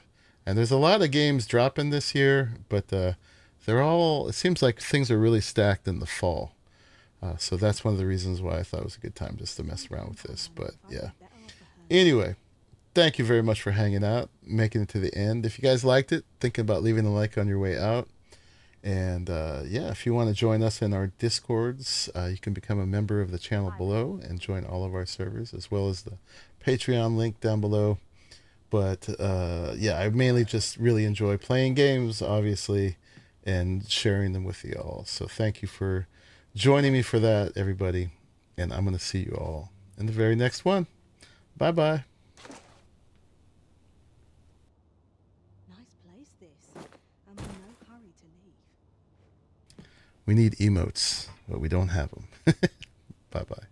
And there's a lot of games dropping this year, but they're all, it seems like things are really stacked in the fall. So that's one of the reasons why I thought it was a good time just to mess around with this. But yeah. Anyway, thank you very much for hanging out, making it to the end. If you guys liked it, thinking about leaving a like on your way out. And yeah, if you want to join us in our Discords, you can become a member of the channel below and join all of our servers, as well as the Patreon link down below. But yeah, I mainly just really enjoy playing games, obviously, and sharing them with you all. So thank you for joining me for that, everybody. And I'm going to see you all in the very next one. Bye-bye. Nice place, this. I'm in no hurry to leave. We need emotes, but we don't have them. Bye-bye.